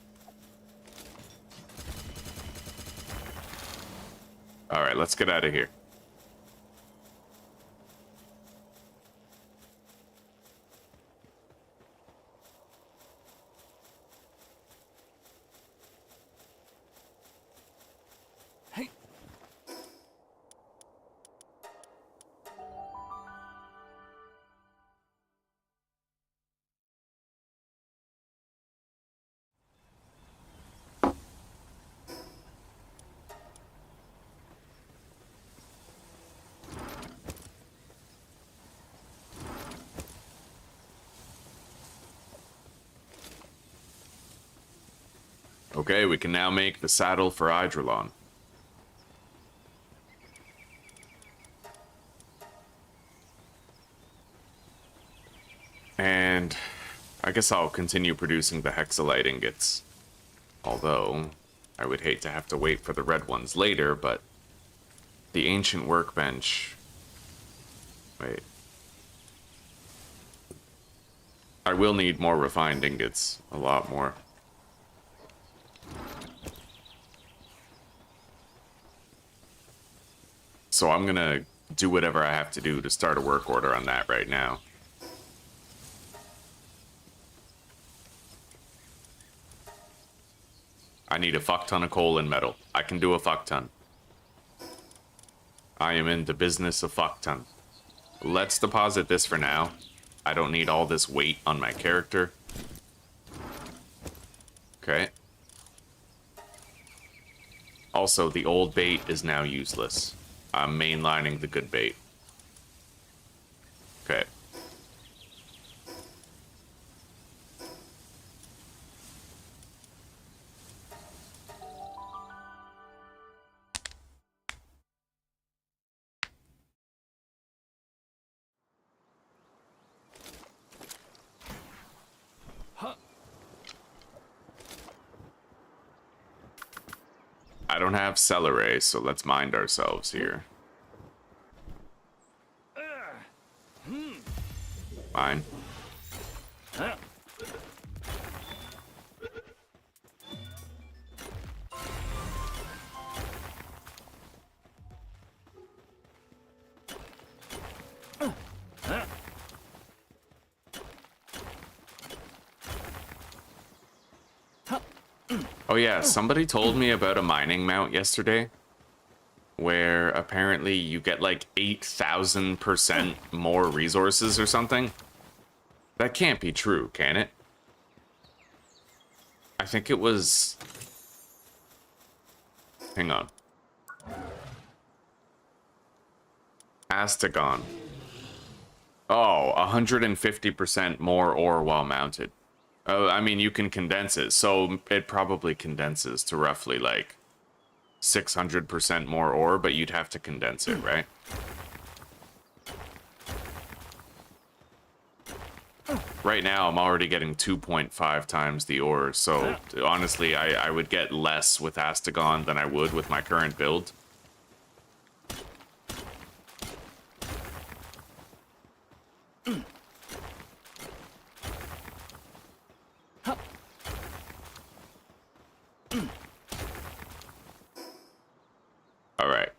Alright, let's get out of here. Okay, we can now make the saddle for Eidrolon. And I guess I'll continue producing the hexalite ingots. Although, I would hate to have to wait for the red ones later, but the ancient workbench... Wait. I will need more refined ingots. A lot more. So I'm gonna do whatever I have to do to start a work order on that right now. I need a fuck ton of coal and metal. I can do a fuck ton. I am in the business of fuck ton. Let's deposit this for now. I don't need all this weight on my character. Okay. Also, the old bait is now useless. I'm mainlining the good bait. Okay. I don't have celery, so let's mind ourselves here. Fine. Oh yeah, somebody told me about a mining mount yesterday where apparently you get like 8,000% more resources or something. That can't be true, can it? I think it was... Hang on. Astagon. Oh, 150% more ore while mounted. Oh, I mean, you can condense it, so it probably condenses to roughly like 600% more ore, but you'd have to condense it, right? Right now, I'm already getting 2.5 times the ore, so honestly, I would get less with Astagon than I would with my current build. All right.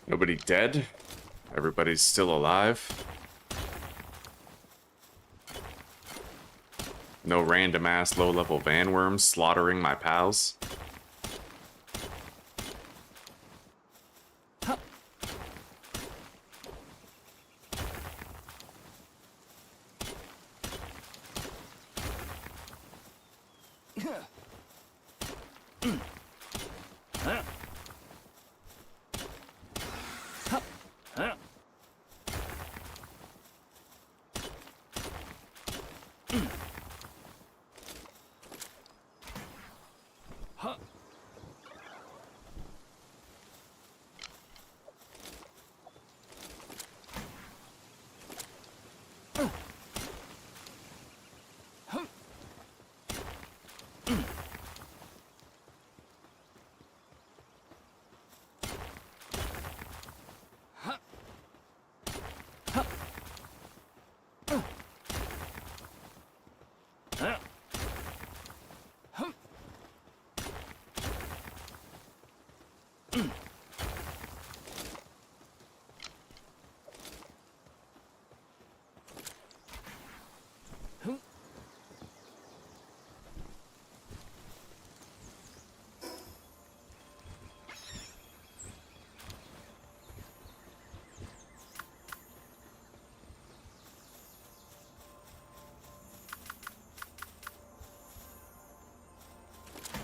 Nobody dead? Everybody's still alive? No random ass low level vanworms slaughtering my pals?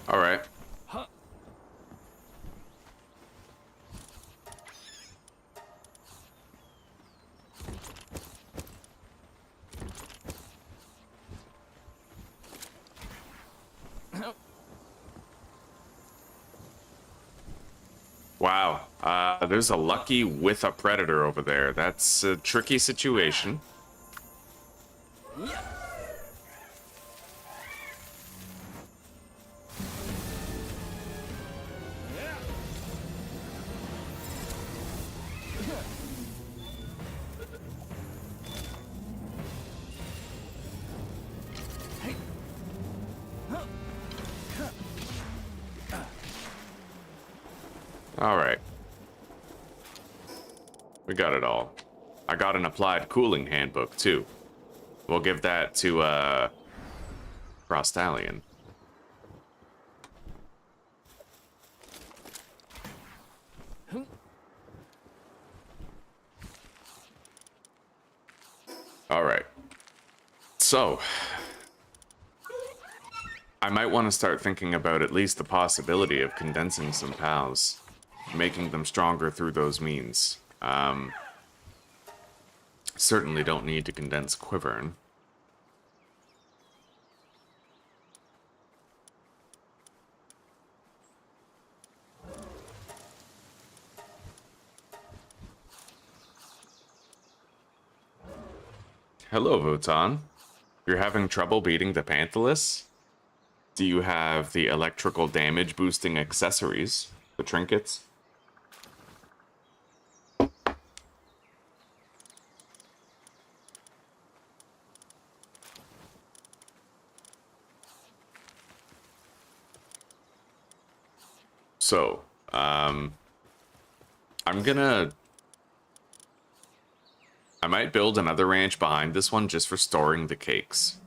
All right. Wow. There's a lucky with a predator over there. That's a tricky situation. All right. We got it all. I got an applied cooling handbook, too. We'll give that to, Frostallion. All right. So, I might want to start thinking about at least the possibility of condensing some pals, making them stronger through those means. Certainly don't need to condense Quivern. Hello, Votan. You're having trouble beating the Panthalus? Do you have the electrical damage boosting accessories? The trinkets? So, I might build another ranch behind this one just for storing the cakes.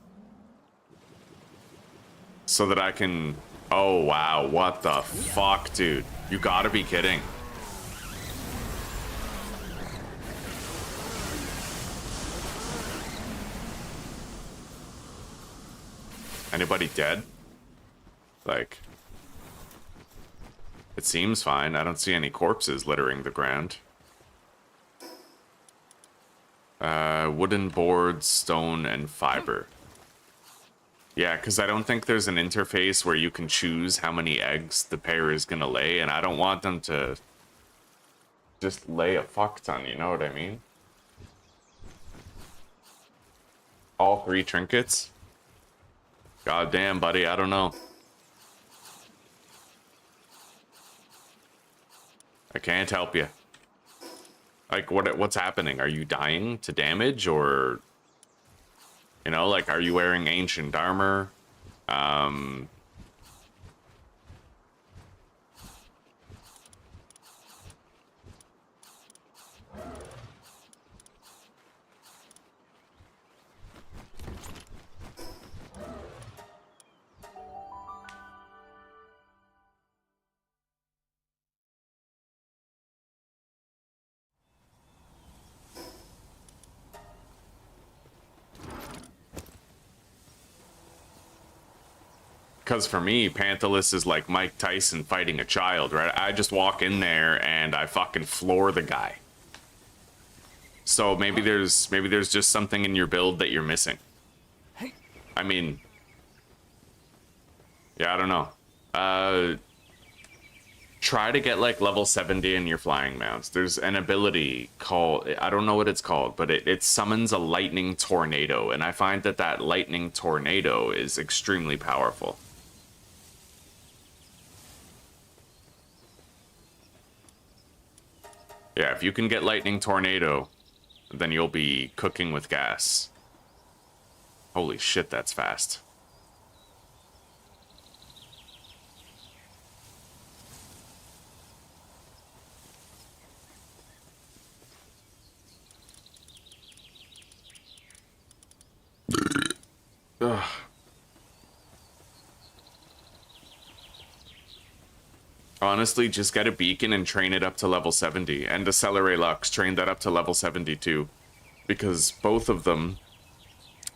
So that I can... Oh, wow. What the fuck, dude? You gotta be kidding. Anybody dead? Like... It seems fine. I don't see any corpses littering the ground. Wooden boards, stone, and fiber. Yeah, because I don't think there's an interface where you can choose how many eggs the pair is going to lay, and I don't want them to just lay a fuck ton, you know what I mean? All 3 trinkets? God damn, buddy, I don't know. I can't help you. Like, what's happening? Are you dying to damage, or... You know, like, are you wearing ancient armor? Because for me, Panthalus is like Mike Tyson fighting a child, right? I just walk in there and I fucking floor the guy. So maybe there's just something in your build that you're missing. I mean, yeah, I don't know. Try to get like level 70 in your flying mounts. There's an ability called, I don't know what it's called, but it summons a lightning tornado, and I find that lightning tornado is extremely powerful. Yeah, if you can get lightning tornado, then you'll be cooking with gas. Holy shit, that's fast. Ugh. Honestly, just get a beacon and train it up to level 70. And the Celery Lux, train that up to level 72. Because both of them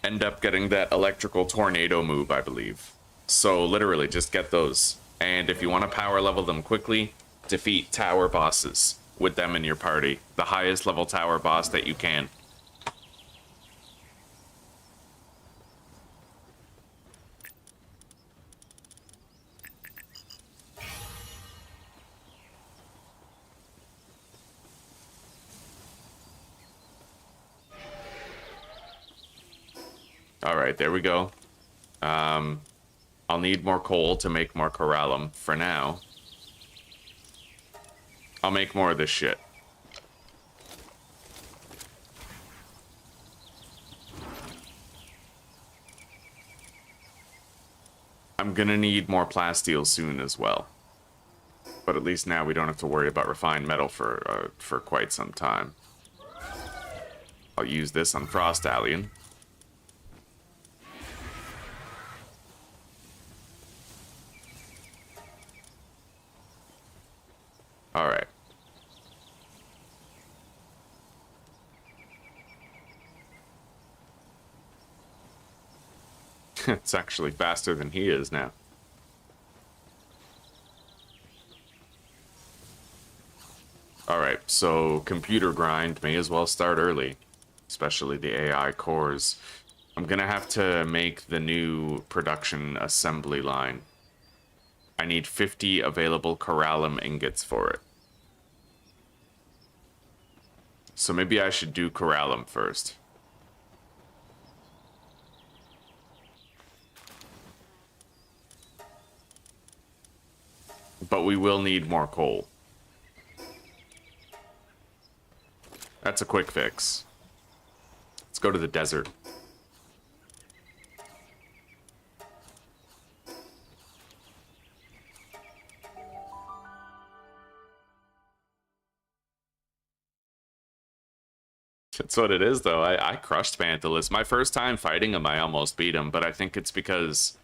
end up getting that electrical tornado move, I believe. So literally, just get those. And if you want to power level them quickly, defeat tower bosses with them in your party. The highest level tower boss that you can. Alright, there we go. I'll need more coal to make more corallum. For now, I'll make more of this shit. I'm gonna need more plasteel soon as well. But at least now we don't have to worry about refined metal for quite some time. I'll use this on Frost Alien. Alright. It's actually faster than he is now. Alright, so computer grind may as well start early. Especially the AI cores. I'm gonna have to make the new production assembly line. I need 50 available corallum ingots for it. So maybe I should do corallum first. but we will need more coal. That's a quick fix. Let's go to the desert. That's what it is, though. I crushed Panthalus. My first time fighting him, I almost beat him, but I think it's because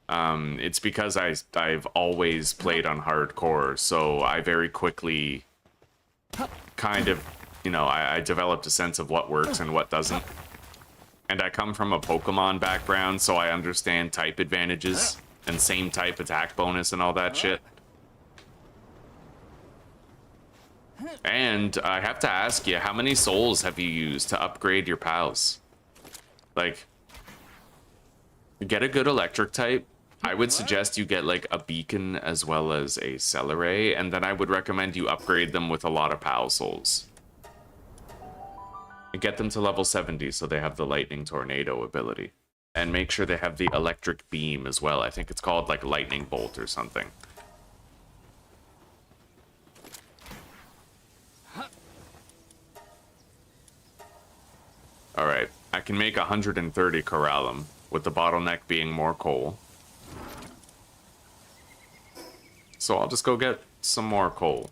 I've always played on hardcore, so I very quickly kind of, you know, I developed a sense of what works and what doesn't. And I come from a Pokemon background, so I understand type advantages and same type attack bonus and all that shit. And I have to ask you, how many souls have you used to upgrade your pals? Like, get a good electric type. I would suggest you get like a beacon as well as a Celeray, and then I would recommend you upgrade them with a lot of pal souls. And get them to level 70 so they have the lightning tornado ability. And make sure they have the electric beam as well. I think it's called like lightning bolt or something. Alright, I can make 130 Corallum, with the bottleneck being more coal. So I'll just go get some more coal.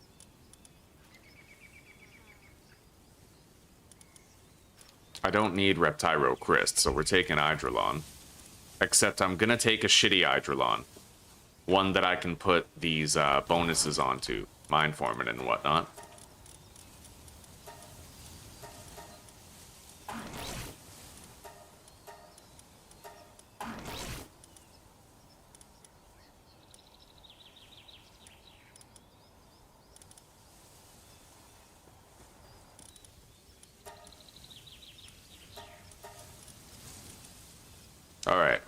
I don't need Reptyro Crest, so we're taking Eidrolon. Except I'm gonna take a shitty Eidrolon. One that I can put these bonuses onto, Mind Forming and whatnot. All right.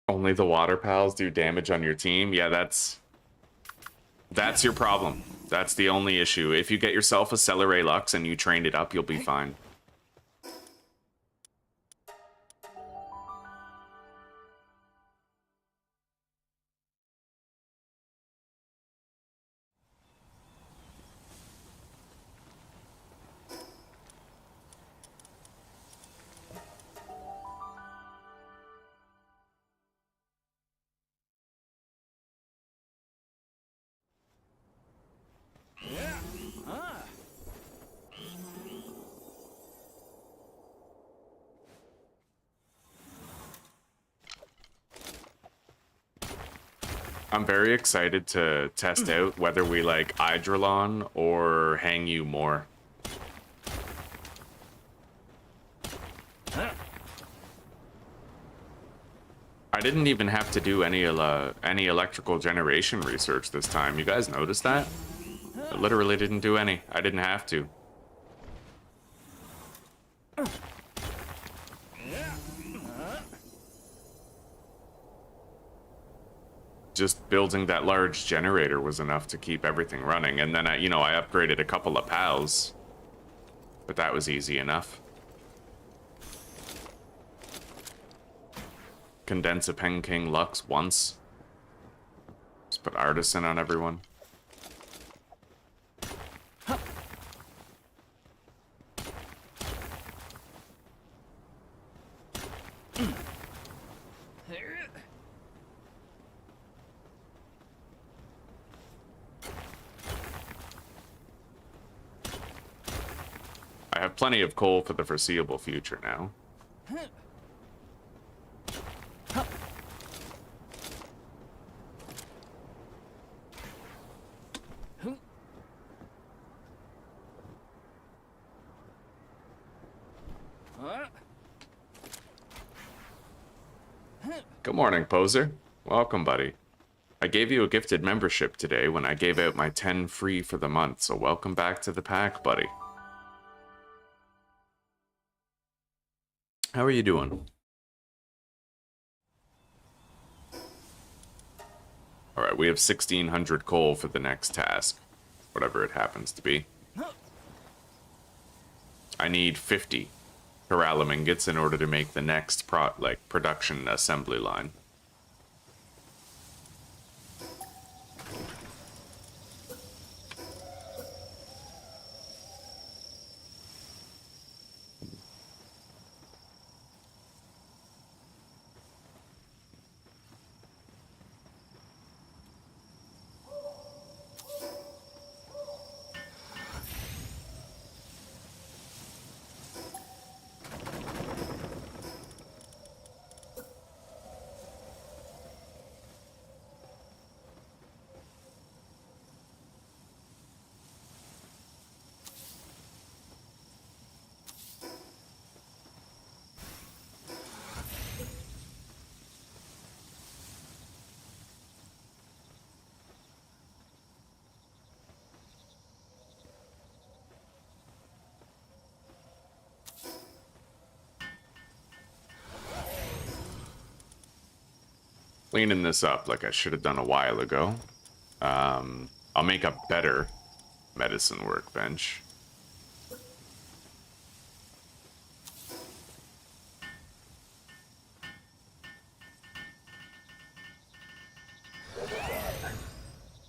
Only the water pals do damage on your team? Yeah, that's your problem. That's the only issue. If you get yourself a Celeray Lux and you train it up, you'll be fine. I'm very excited to test out whether we like Eidrolon or Hangyu more. I didn't even have to do any electrical generation research this time. You guys noticed that? I literally didn't do any. I didn't have to. Just building that large generator was enough to keep everything running, and then I upgraded a couple of pals, but that was easy enough. Condense a Pen King Lux once. Just put Artisan on everyone. I have plenty of coal for the foreseeable future now. Good morning, Poser. Welcome, buddy. I gave you a gifted membership today when I gave out my 10 free for the month, so welcome back to the pack, buddy. How are you doing? Alright, we have 1,600 coal for the next task. Whatever it happens to be. I need 50. corrallum ingots in order to make the next production assembly line. Cleaning this up like I should have done a while ago. I'll make a better medicine workbench.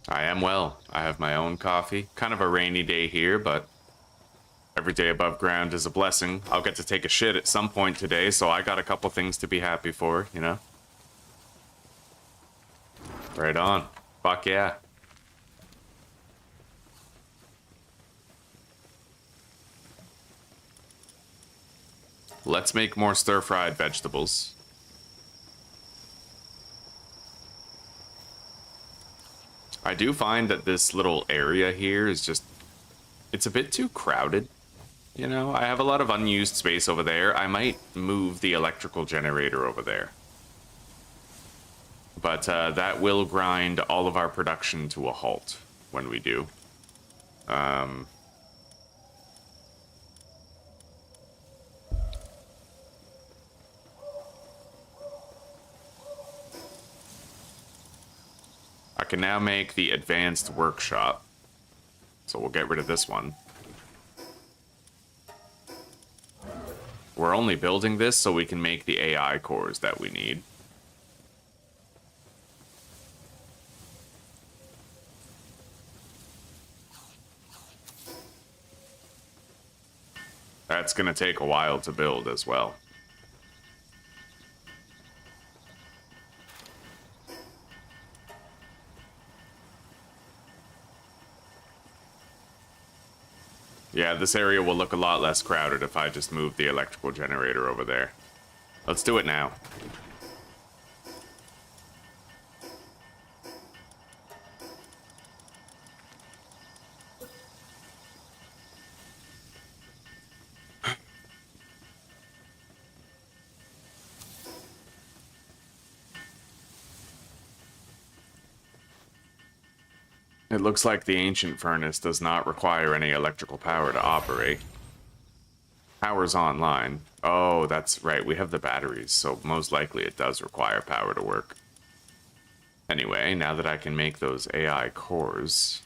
I am well. I have my own coffee. Kind of a rainy day here, but every day above ground is a blessing. I'll get to take a shit at some point today, so I got a couple things to be happy for, you know? Right on. Fuck yeah. Let's make more stir-fried vegetables. I do find that this little area here is just... it's a bit too crowded. You know, I have a lot of unused space over there. I might move the electrical generator over there. But that will grind all of our production to a halt when we do. I can now make the advanced workshop. So we'll get rid of this one. We're only building this so we can make the AI cores that we need. That's going to take a while to build as well. Yeah, this area will look a lot less crowded if I just move the electrical generator over there. Let's do it now. It looks like the ancient furnace does not require any electrical power to operate. Power's online. Oh, that's right, we have the batteries, so most likely it does require power to work. Anyway, now that I can make those AI cores...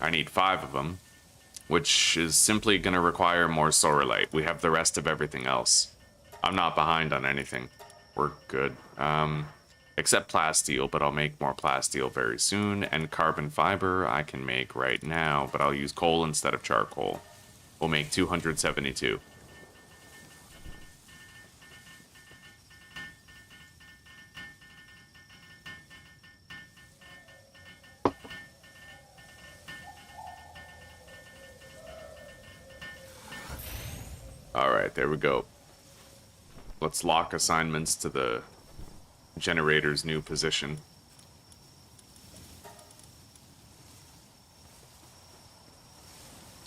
I need 5 of them, which is simply going to require more sorelite. We have the rest of everything else. I'm not behind on anything. We're good. Except plasteel, but I'll make more plasteel very soon. And carbon fiber I can make right now, but I'll use coal instead of charcoal. We'll make 272. Alright, there we go. Let's lock assignments to the generator's new position.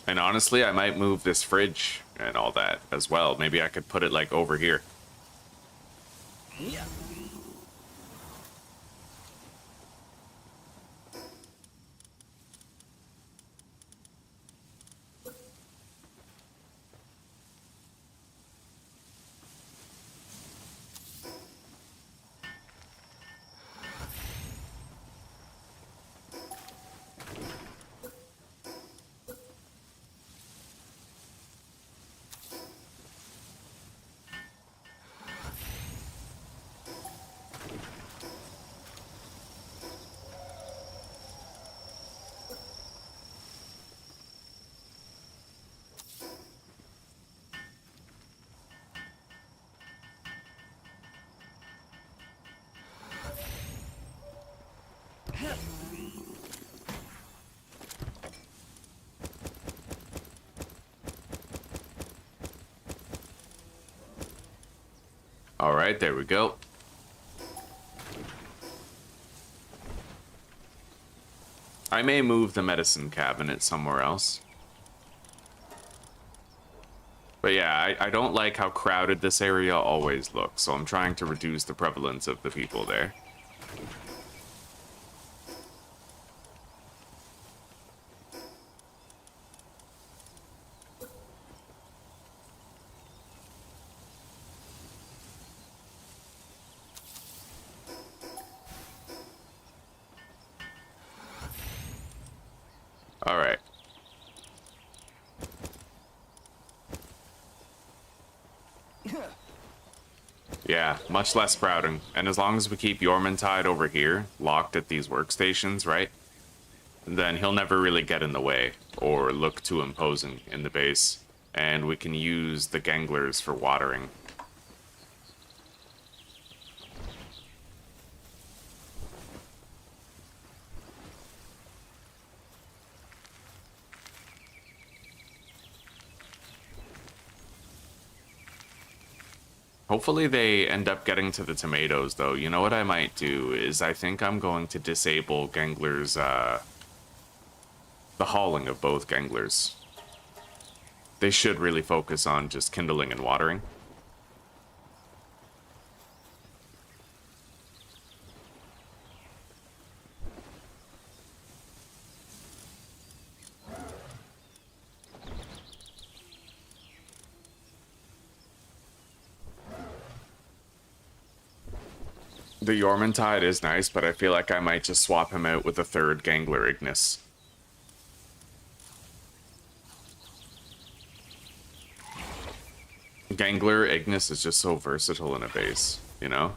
And honestly, I might move this fridge and all that as well. Maybe I could put it like over here. Yeah. Alright, there we go. I may move the medicine cabinet somewhere else. But yeah, I don't like how crowded this area always looks, so I'm trying to reduce the prevalence of the people there. Alright. Yeah, much less crowding. And as long as we keep Yormantide over here, locked at these workstations, right? Then he'll never really get in the way, or look too imposing in the base. And we can use the Ganglers for watering. Hopefully they end up getting to the tomatoes, though. You know what I might do is I think I'm going to disable Gangler's, the hauling of both Ganglers. They should really focus on just kindling and watering. The Yormantide is nice, but I feel like I might just swap him out with a third Gangler Ignis. Gangler Ignis is just so versatile in a base, you know?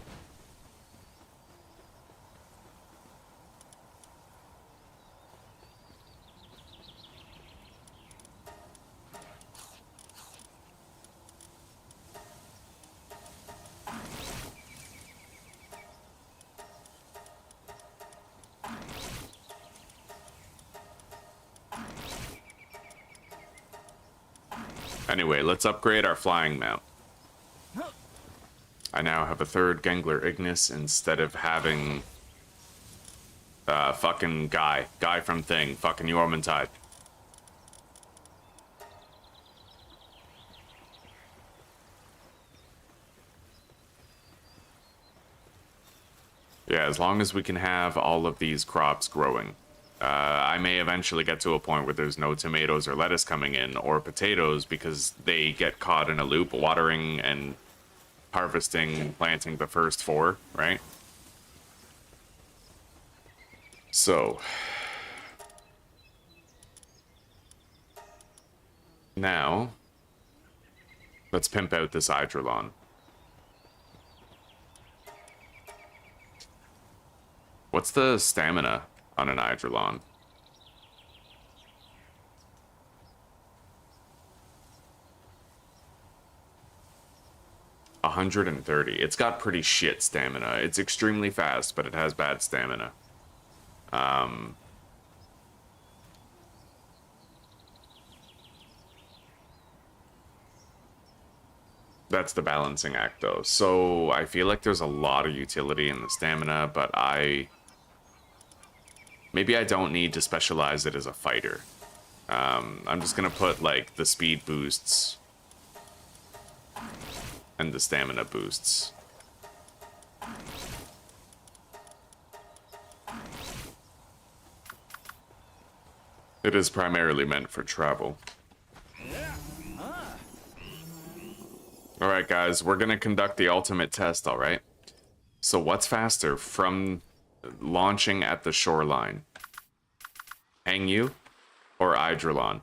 Anyway, let's upgrade our flying mount. I now have a third Gangler Ignis instead of having fucking guy from Thing, fucking Yormantide. Yeah, as long as we can have all of these crops growing. I may eventually get to a point where there's no tomatoes or lettuce coming in, or potatoes, because they get caught in a loop, watering and harvesting, planting the first 4, right? So, now, let's pimp out this Eidrolon. What's the stamina on an Eidrolon? $130. It's got pretty shit stamina. It's extremely fast, but it has bad stamina. That's the balancing act, though. So I feel like there's a lot of utility in the stamina, but maybe I don't need to specialize it as a fighter. I'm just gonna put, like, the speed boosts and the stamina boosts. It is primarily meant for travel. Alright guys, we're gonna conduct the ultimate test, alright? So what's faster from launching at the shoreline? Hangyu or Eidrolon?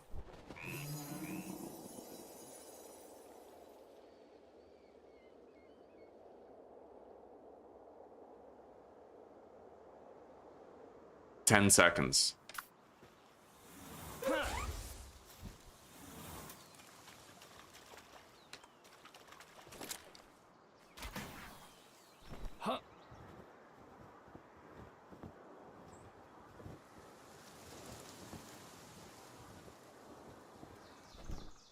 Ten seconds. Huh.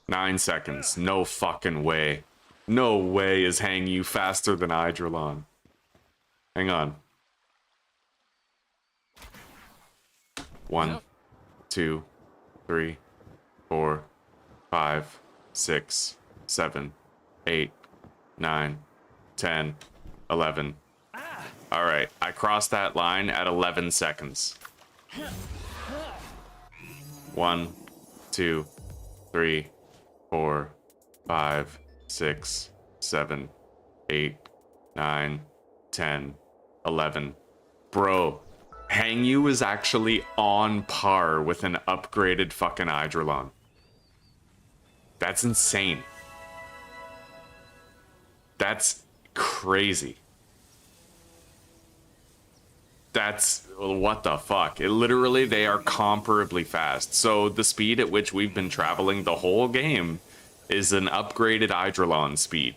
9 seconds. No fucking way. No way is Hangyu faster than Eidrolon. Hang on. 1, Yep. 2, 3, 4, 5, 6, 7, 8, 9, 10, 11. Alright, I crossed that line at 11 seconds. 1, 2, 3, 4, 5, 6, 7, 8, 9, 10, 11. Bro, Hangyu is actually on par with an upgraded fucking Eidrolon. That's insane. That's crazy. That's what the fuck. It literally, they are comparably fast. So the speed at which we've been traveling the whole game is an upgraded Eidrolon speed.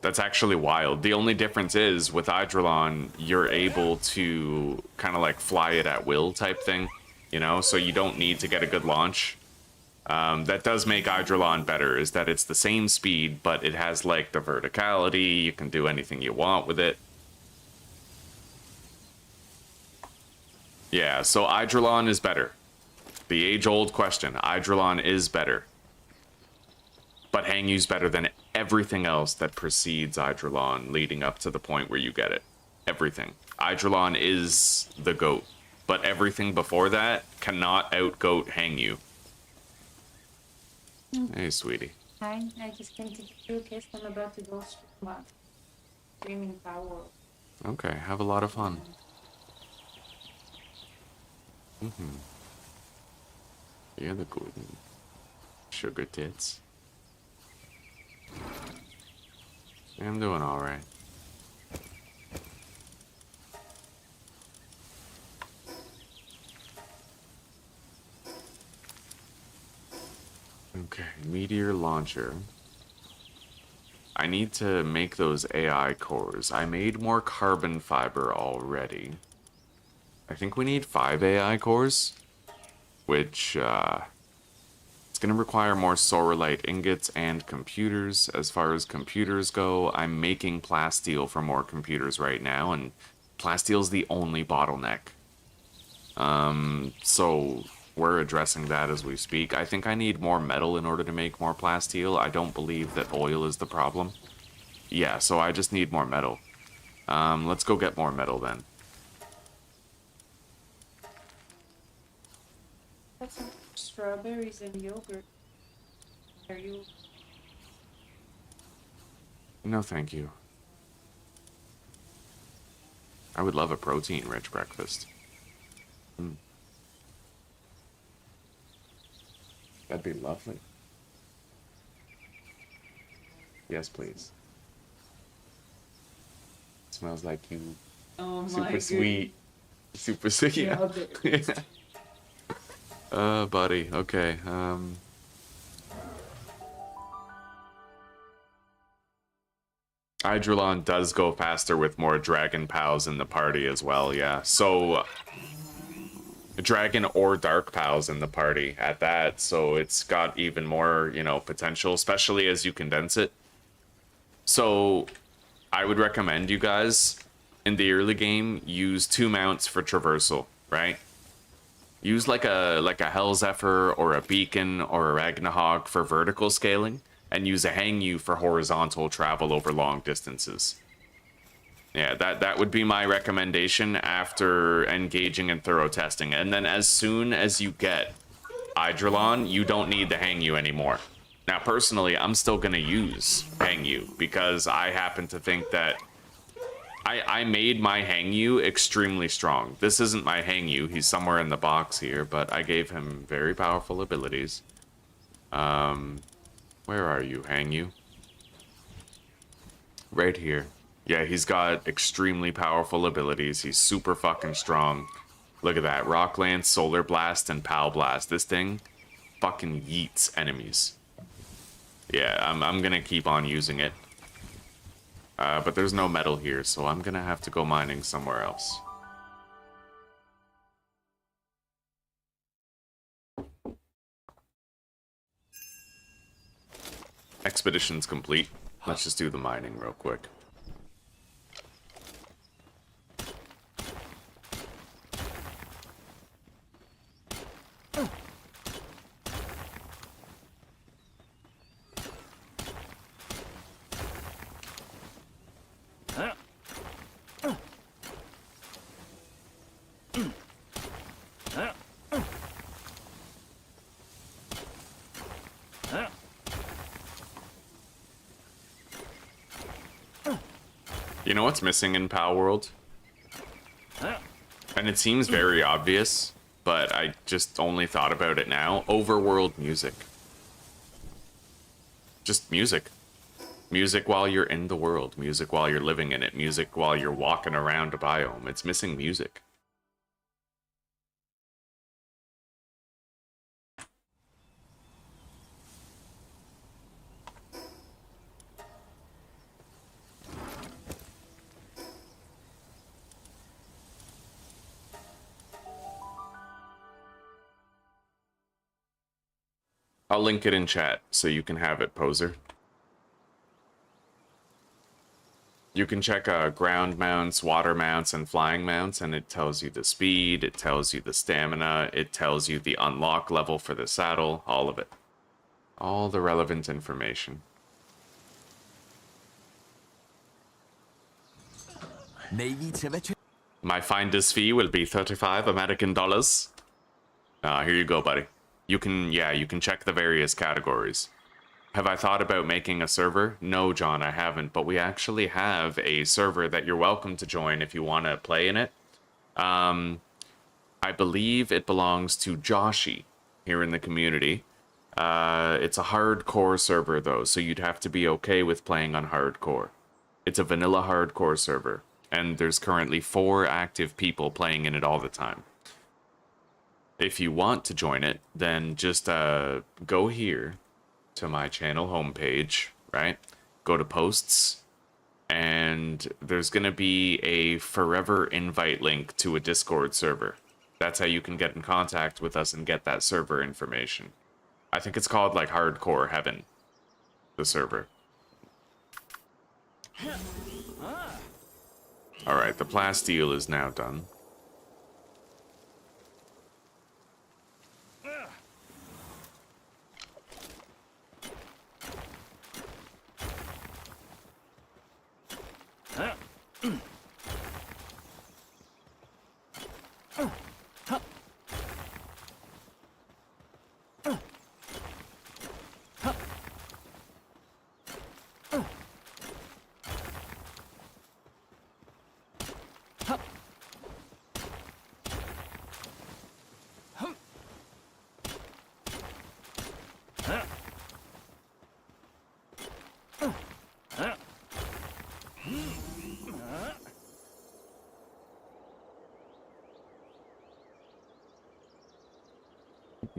That's actually wild. The only difference is with Eidrolon, you're able to kind of like fly it at will type thing, you know, so you don't need to get a good launch. That does make Eidrolon better, is that it's the same speed, but it has like the verticality. You can do anything you want with it. Yeah, so Eidrolon is better. The age-old question, Eidrolon is better. But Hangyu's better than everything else that precedes Eidrolon leading up to the point where you get it. Everything. Eidrolon is the GOAT. But everything before that cannot out-GOAT Hangyu. Hey, sweetie. Hi, I just came to give you a kiss. I'm about to go streaming Palworld. Okay, have a lot of fun. You're the good sugar tits. I'm doing alright. Okay, meteor launcher. I need to make those AI cores. I made more carbon fiber already. I think we need 5 AI cores, which it's going to require more Sorolite ingots and computers. As far as computers go, I'm making plasteel for more computers right now, and plasteel's the only bottleneck. So we're addressing that as we speak. I think I need more metal in order to make more plasteel. I don't believe that oil is the problem. Yeah, so I just need more metal. Let's go get more metal then. Got some strawberries and yogurt. Are you? No, thank you. I would love a protein-rich breakfast. That'd be lovely. Yes, please. Smells like you. Oh my Super sweet. Super sweet. Yeah. Buddy. Okay. Eidrolon does go faster with more dragon pals in the party as well, yeah. So, dragon or dark pals in the party at that, so it's got even more, you know, potential, especially as you condense it. So, I would recommend you guys, in the early game, use 2 mounts for traversal, right? Use like a Hell Zephyr or a Beacon or a Ragnahawk for vertical scaling, and use a Hangyu for horizontal travel over long distances. Yeah, that would be my recommendation after engaging in thorough testing. And then as soon as you get Eidrolon, you don't need the Hangyu anymore. Now, personally, I'm still going to use Hangyu because I happen to think that I made my Hangyu extremely strong. This isn't my Hangyu. He's somewhere in the box here, but I gave him very powerful abilities. Where are you, Hangyu? Right here. Yeah, he's got extremely powerful abilities. He's super fucking strong. Look at that. Rock Lance, Solar Blast, and Pal Blast. This thing fucking yeets enemies. Yeah, I'm gonna keep on using it. But there's no metal here, so I'm gonna have to go mining somewhere else. expedition's complete. Let's just do the mining real quick. You know what's missing in Palworld? And it seems very obvious, but I just only thought about it now. Overworld music. Just music. Music while you're in the world. Music while you're living in it. Music while you're walking around a biome. It's missing music. I'll link it in chat so you can have it, poser. You can check ground mounts, water mounts, and flying mounts, and it tells you the speed, it tells you the stamina, it tells you the unlock level for the saddle, all of it. All the relevant information. My finder's fee will be 35 American dollars. Here you go, buddy. You can check the various categories. Have I thought about making a server? No, John, I haven't, but we actually have a server that you're welcome to join if you want to play in it. I believe it belongs to Joshi here in the community. It's a hardcore server, though, so you'd have to be okay with playing on hardcore. It's a vanilla hardcore server, and there's currently 4 active people playing in it all the time. If you want to join it, then just go here to my channel homepage, right? Go to posts, and there's going to be a forever invite link to a Discord server. That's how you can get in contact with us and get that server information. I think it's called like Hardcore Heaven, the server. Alright, the plasteel is now done.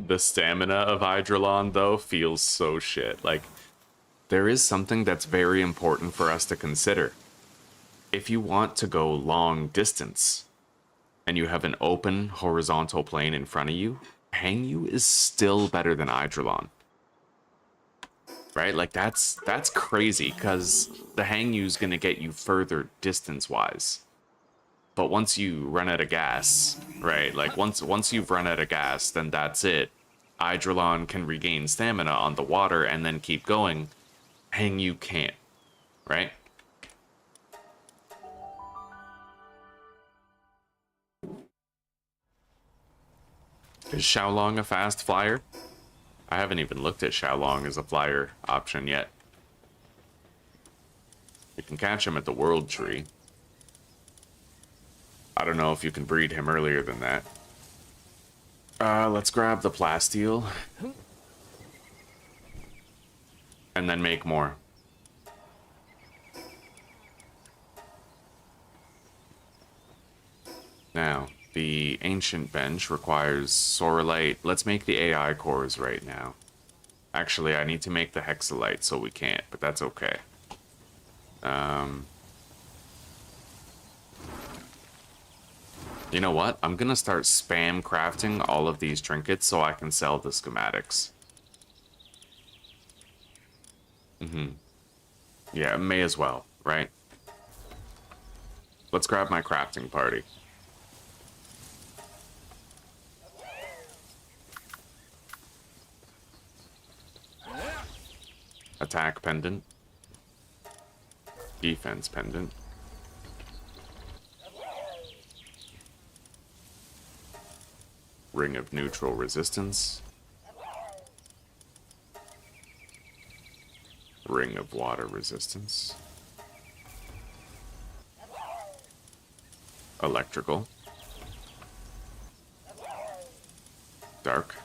The stamina of Eidrolon, though, feels so shit. Like, there is something that's very important for us to consider. If you want to go long distance, and you have an open horizontal plane in front of you, Hangyu is still better than Eidrolon. Right? Like, that's crazy, because the Hangyu's gonna get you further distance-wise. But once you run out of gas, right? Like, once you've run out of gas, then that's it. Eidrolon can regain stamina on the water and then keep going. Hangyu can't, right? Is Xiaolong a fast flyer? I haven't even looked at Xiaolong as a flyer option yet. You can catch him at the World Tree. I don't know if you can breed him earlier than that. Let's grab the plasteel. And then make more. Now, the ancient bench requires sorelite. Let's make the AI cores right now. Actually, I need to make the hexalite, so we can't, but that's okay. You know what? I'm gonna start spam crafting all of these trinkets so I can sell the schematics. Yeah, may as well, right? Let's grab my crafting party. Attack pendant. Defense pendant. Ring of neutral resistance. Ring of water resistance. Electrical. Dark.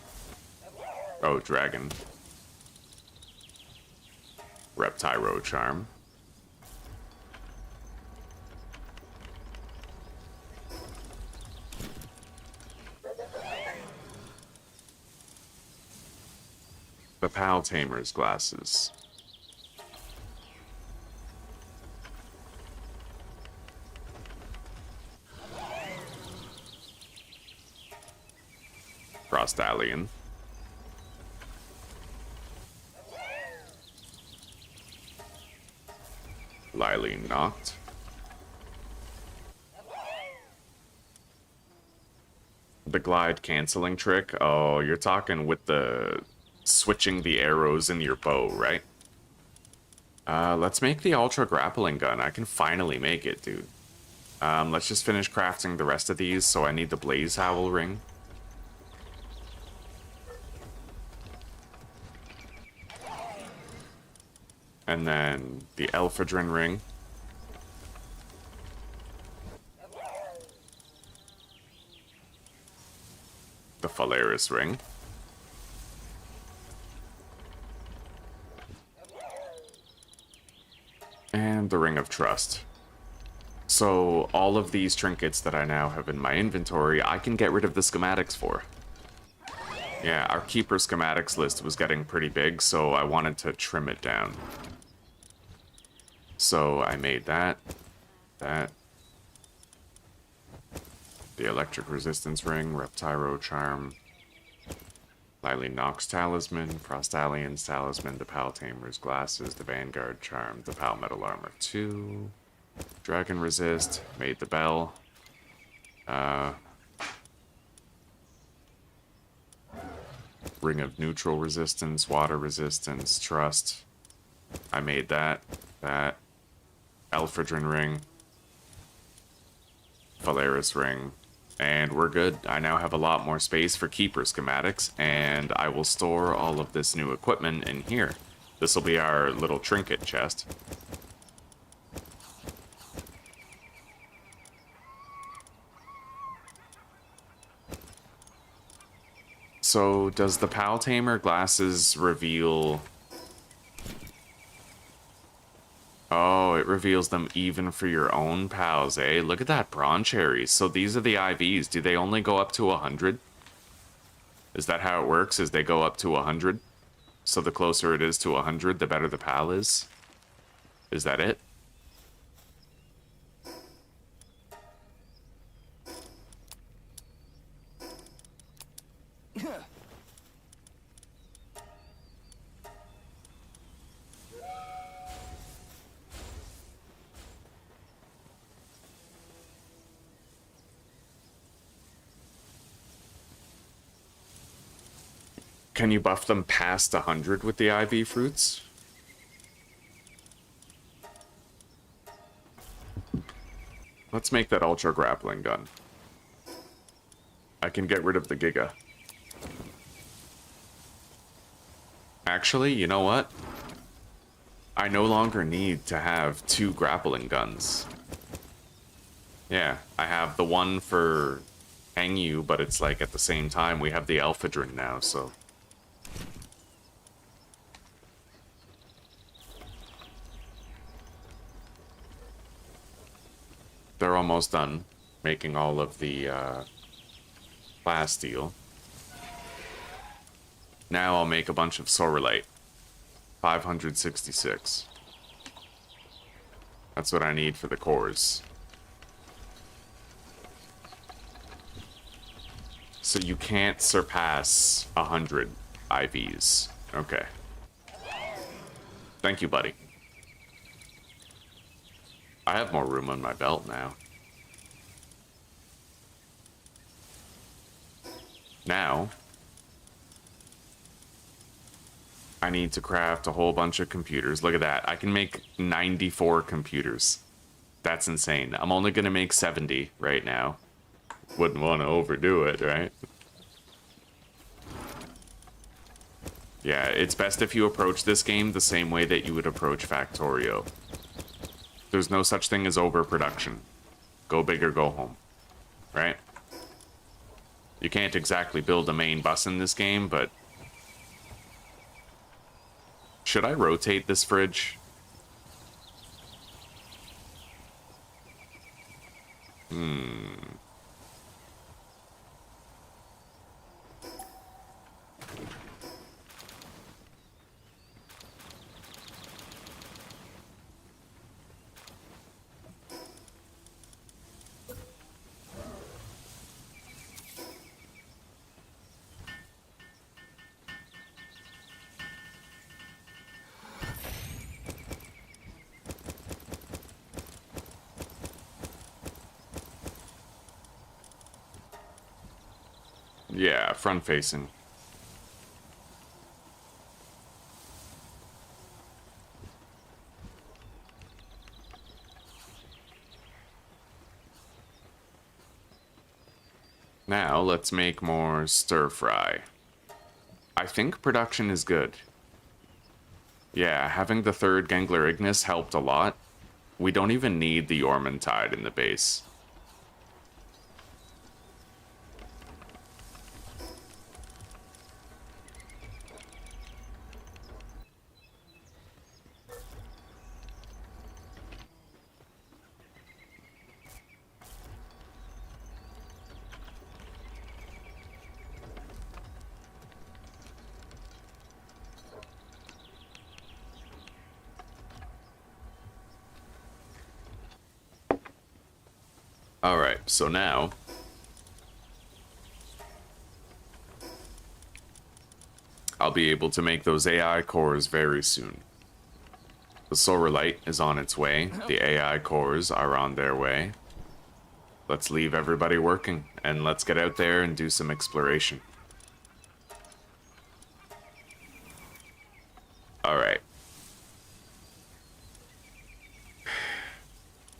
Oh, dragon. Reptyro charm. The Pal Tamer's glasses. Frostallion. Lily Noct. The glide canceling trick. Oh, you're talking with the switching the arrows in your bow, right? Let's make the ultra grappling gun. I can finally make it, dude. Let's just finish crafting the rest of these. So I need the Blaze Howl ring. And then the Elphadrin ring. The Phalaris ring. And the Ring of Trust. So all of these trinkets that I now have in my inventory, I can get rid of the schematics for. Yeah, our keeper schematics list was getting pretty big, so I wanted to trim it down. So I made that, the electric resistance ring, Reptyro charm, Lily Nox talisman, Frostallion's talisman, the Pal Tamer's glasses, the Vanguard charm, the Pal metal armor 2, dragon resist, made the bell, ring of neutral resistance, water resistance, trust. I made that. Elphadrin ring. Phalaris ring. And we're good. I now have a lot more space for keeper schematics, and I will store all of this new equipment in here. This will be our little trinket chest. So, does the Pal Tamer glasses reveal... Oh, it reveals them even for your own pals, eh? Look at that, bronze cherries. So these are the IVs. Do they only go up to 100? Is that how it works? Is they go up to 100? So the closer it is to 100, the better the pal is? Is that it? Can you buff them past 100 with the IV fruits? Let's make that ultra grappling gun. I can get rid of the Giga. Actually, you know what? I no longer need to have 2 grappling guns. Yeah, I have the one for Hangyu, but it's like at the same time we have the Elphadrin now, so... They're almost done making all of the glass steel. Now I'll make a bunch of Sorelite. 566. That's what I need for the cores. So you can't surpass 100 IVs. Okay. Thank you, buddy. I have more room on my belt now. Now, I need to craft a whole bunch of computers. Look at that. I can make 94 computers. That's insane. I'm only going to make 70 right now. Wouldn't want to overdo it, right? Yeah, it's best if you approach this game the same way that you would approach Factorio. There's no such thing as overproduction. Go big or go home, right? You can't exactly build a main bus in this game, but... Should I rotate this fridge? Yeah, front facing. Now, let's make more stir fry. I think production is good. Yeah, having the third Gangler Ignis helped a lot. We don't even need the Ormantide in the base. Alright, so now... I'll be able to make those AI cores very soon. The Solar Light is on its way. The AI cores are on their way. Let's leave everybody working, and let's get out there and do some exploration. Alright.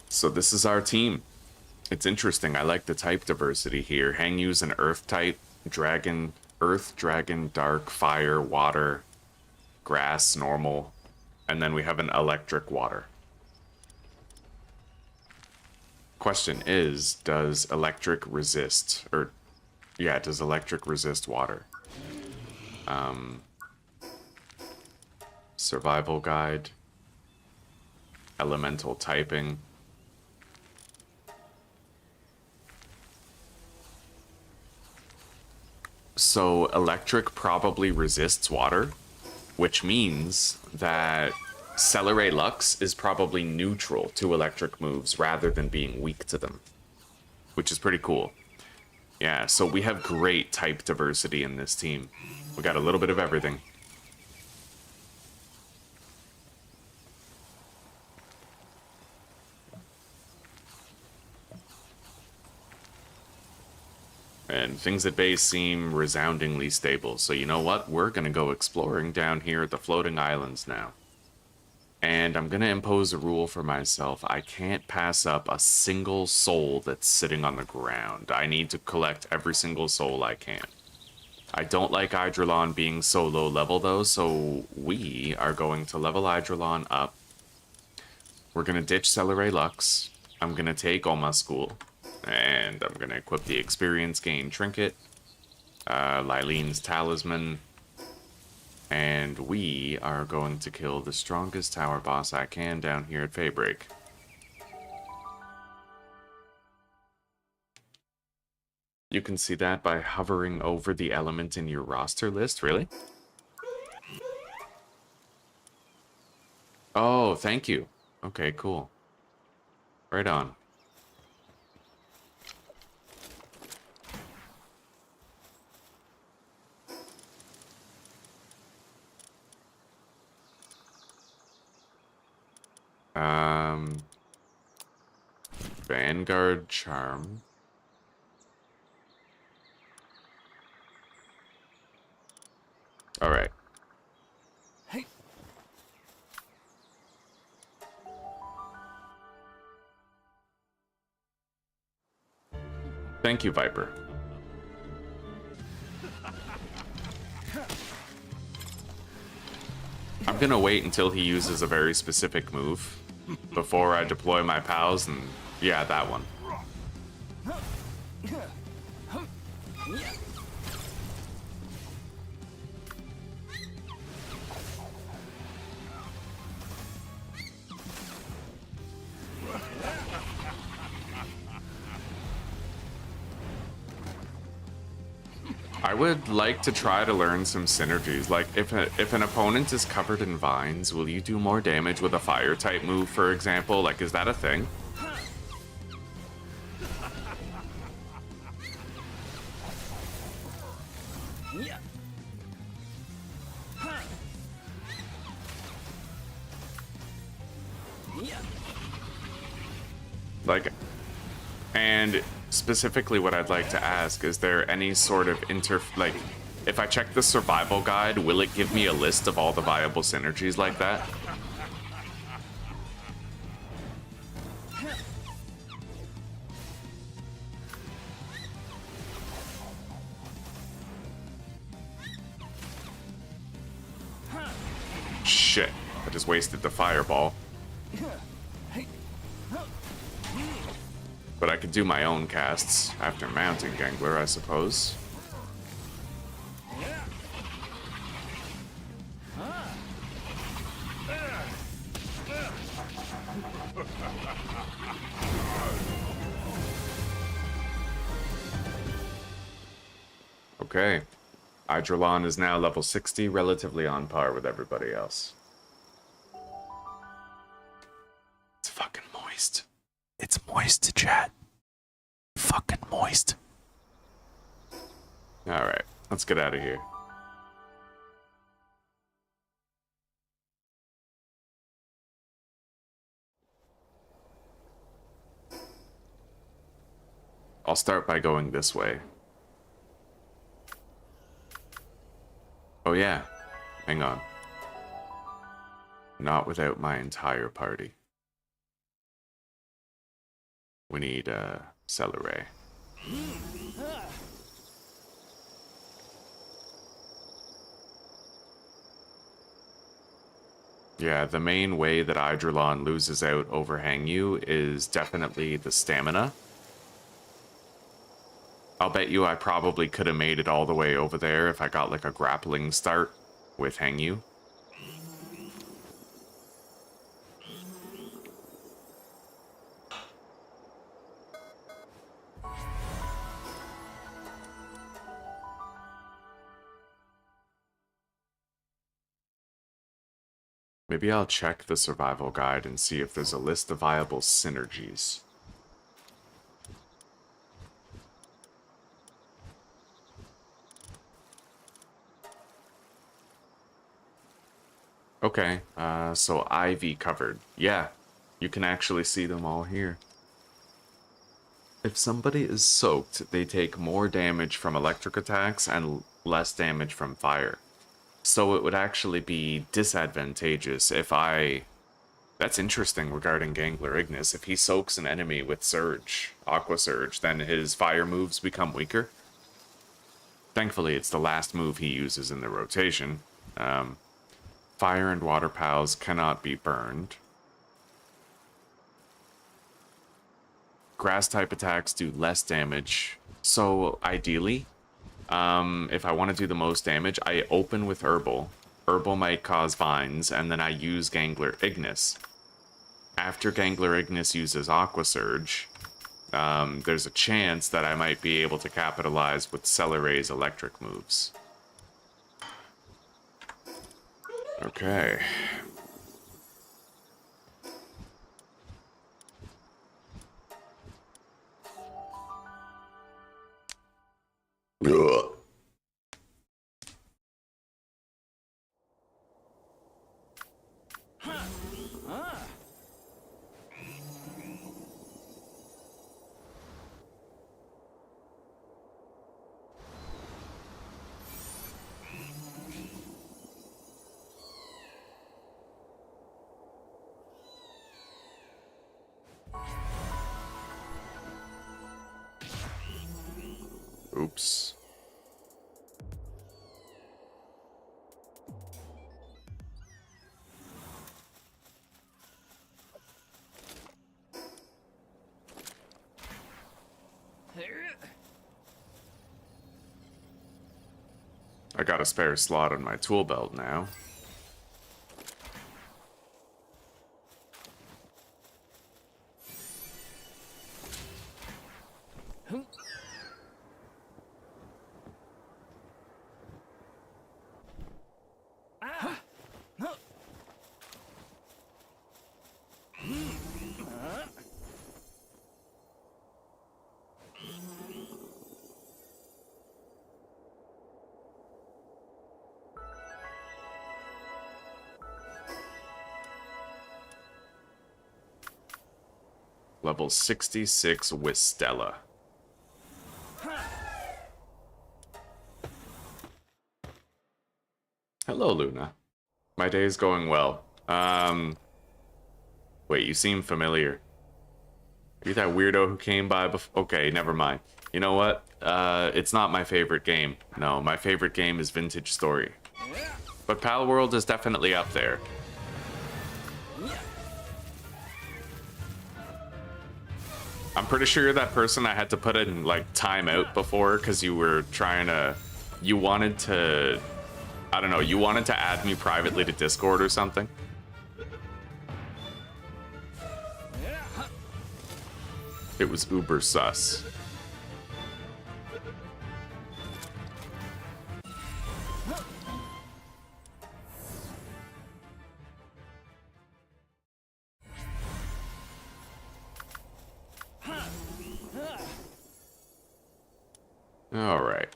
So this is our team. It's interesting. I like the type diversity here. Hangyu's an earth type, dragon, earth, dragon, dark, fire, water, grass, normal, and then we have an electric water. Question is, does electric resist, or yeah, does electric resist water? Survival guide, elemental typing. So electric probably resists water, which means that Celeray Lux is probably neutral to electric moves rather than being weak to them, which is pretty cool. Yeah, so we have great type diversity in this team. We got a little bit of everything. And things at base seem resoundingly stable. So you know what? We're going to go exploring down here at the floating islands now. And I'm going to impose a rule for myself. I can't pass up a single soul that's sitting on the ground. I need to collect every single soul I can. I don't like Eidrolon being so low level though, so we are going to level Eidrolon up. We're going to ditch Celeray Lux. I'm going to take Oma School. And I'm going to equip the experience gain trinket, Lyleen's talisman, and we are going to kill the strongest tower boss I can down here at Faybreak. You can see that by hovering over the element in your roster list, really? Oh, thank you. Okay, cool. Right on. Vanguard Charm. Alright. Hey. Thank you, Viper. I'm gonna wait until he uses a very specific move before I deploy my pals, and yeah, that one. I would like to try to learn some synergies. Like, if an opponent is covered in vines, will you do more damage with a fire type move, for example? Like, is that a thing? Yeah. Yeah. Like, and specifically what I'd like to ask, is there any sort of like, if I check the survival guide, will it give me a list of all the viable synergies like that? Shit, I just wasted the fireball. But I could do my own casts after mounting Gangler, I suppose. Okay. Eidrolon is now level 60, relatively on par with everybody else. It's fucking moist. It's moist, chat. Fucking moist. Alright, let's get out of here. I'll start by going this way. Oh yeah, hang on. Not without my entire party. We need Celeray. Yeah, the main way that Eidrolon loses out over Hangyu is definitely the stamina. I'll bet you I probably could have made it all the way over there if I got like a grappling start with Hangyu. Maybe I'll check the survival guide and see if there's a list of viable synergies. Okay, so Ivy covered. Yeah, you can actually see them all here. If somebody is soaked, they take more damage from electric attacks and less damage from fire. So it would actually be disadvantageous if I... That's interesting regarding Gangler Ignis. If he soaks an enemy with Surge, Aqua Surge, then his fire moves become weaker. Thankfully, it's the last move he uses in the rotation. Fire and water pals cannot be burned. Grass type attacks do less damage. So ideally, if I want to do the most damage, I open with Herbal. Herbal might cause vines, and then I use Gangler Ignis. After Gangler Ignis uses Aqua Surge, there's a chance that I might be able to capitalize with Celeray's electric moves. Okay. Ugh. troops. I got a spare slot on my tool belt now. Level 66 with Stella. Hello, Luna. My day's going well. Wait, you seem familiar. Are you that weirdo who came by before? Okay, never mind. You know what? It's not my favorite game. No, my favorite game is Vintage Story. But Palworld is definitely up there. I'm pretty sure you're that person I had to put in, like, timeout before because you were trying to... You wanted to... I don't know, you wanted to add me privately to Discord or something? It was uber sus. All right.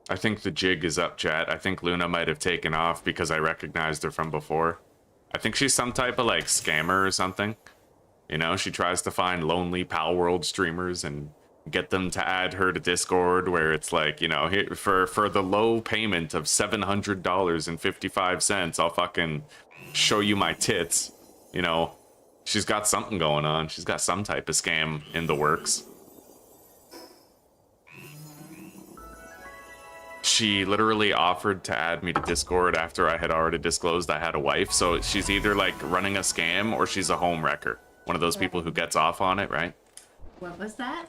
I think the jig is up, chat. I think Luna might have taken off because I recognized her from before. I think she's some type of, like, scammer or something. You know, she tries to find lonely Palworld streamers and get them to add her to Discord, where it's like, you know, for the low payment of $700.55, I'll fucking show you my tits. You know, she's got something going on. She's got some type of scam in the works. She literally offered to add me to Discord after I had already disclosed I had a wife. So she's either like running a scam or she's a home wrecker. One of those people who gets off on it, right? What was that?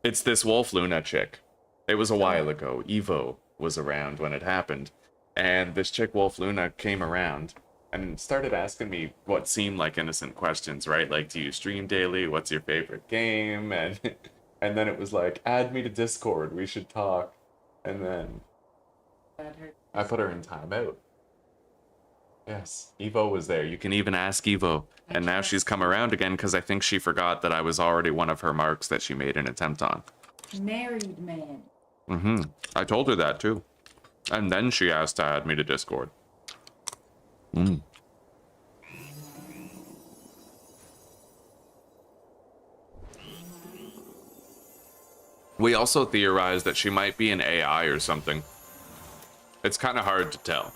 It's this Wolf Luna chick. It was a while ago. Evo was around when it happened. And this chick Wolf Luna came around and started asking me what seemed like innocent questions, right? Like, do you stream daily? What's your favorite game? And then it was like, add me to Discord, we should talk. And then I put her in timeout. Yes, Evo was there. You can even ask Evo. And now she's come around again because I think she forgot that I was already one of her marks that she made an attempt on. Married man. Mm-hmm. I told her that too. And then she asked to add me to Discord. Mm. We also theorized that she might be an AI or something. It's kind of hard to tell.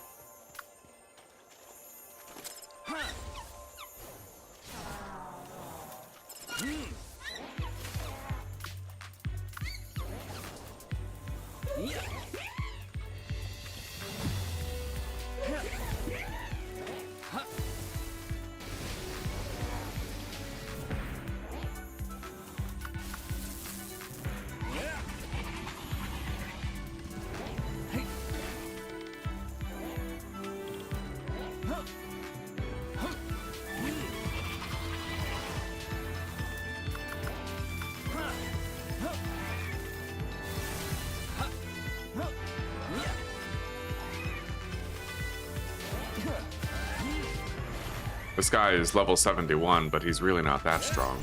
This guy is level 71, but he's really not that strong.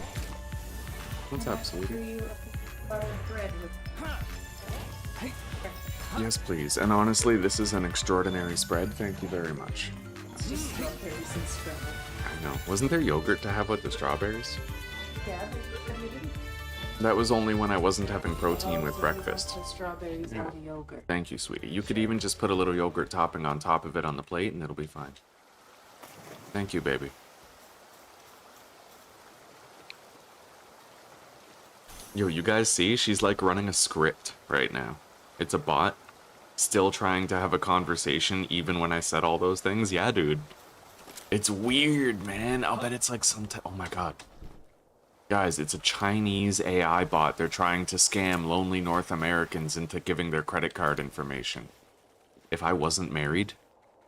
What's up, sweetie? Yes, please. And honestly, this is an extraordinary spread. Thank you very much. It's just strawberries and scrambled. I know. Wasn't there yogurt to have with the strawberries? Yeah, but we didn't. That was only when I wasn't having protein with So breakfast. The strawberries or the yogurt. Thank you, sweetie. You could even just put a little yogurt topping on top of it on the plate and it'll be fine. Thank you, baby. Yo, you guys see? She's like running a script right now. It's a bot. Still trying to have a conversation even when I said all those things. Yeah, dude. It's weird, man. I'll bet it's like some oh my god. Guys, it's a Chinese AI bot. They're trying to scam lonely North Americans into giving their credit card information. If I wasn't married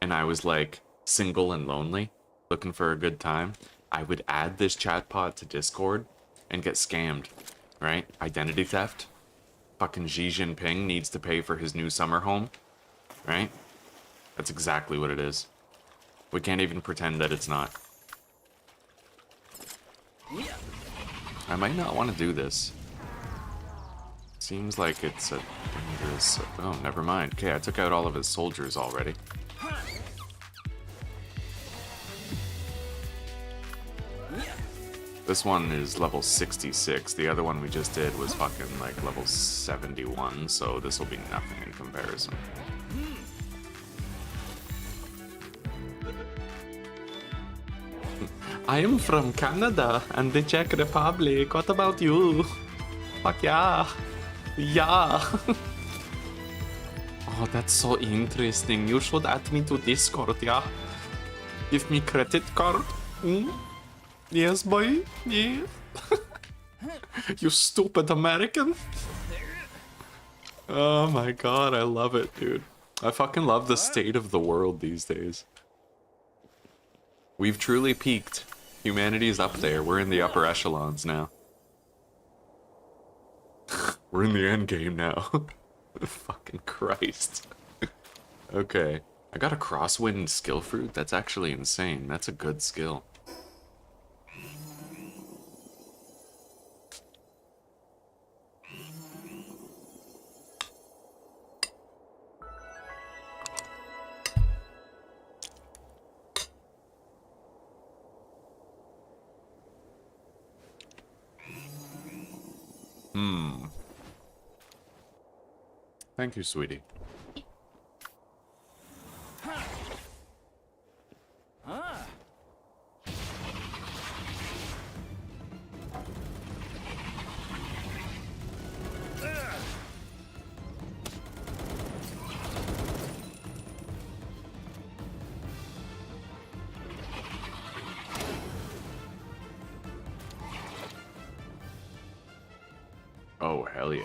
and I was like single and lonely, looking for a good time, I would add this chatbot to Discord and get scammed, right? Identity theft. Fucking Xi Jinping needs to pay for his new summer home, right? That's exactly what it is. We can't even pretend that it's not. I might not want to do this. Seems like it's a dangerous... Oh, never mind. Okay, I took out all of his soldiers already. This one is level 66. The other one we just did was fucking like level 71, so this will be nothing in comparison. I am from Canada and the Czech Republic. What about you? Fuck yeah. Yeah. Oh, that's so interesting. You should add me to Discord, yeah? Give me credit card. Mm? Yes, boy. Yeah. You stupid American. Oh my god, I love it, dude. I fucking love the state of the world these days. We've truly peaked. Humanity's up there. We're in the upper echelons now. We're in the end game now. Fucking Christ. Okay. I got a crosswind skill fruit? That's actually insane. That's a good skill. Thank you, sweetie. Oh, hell yeah.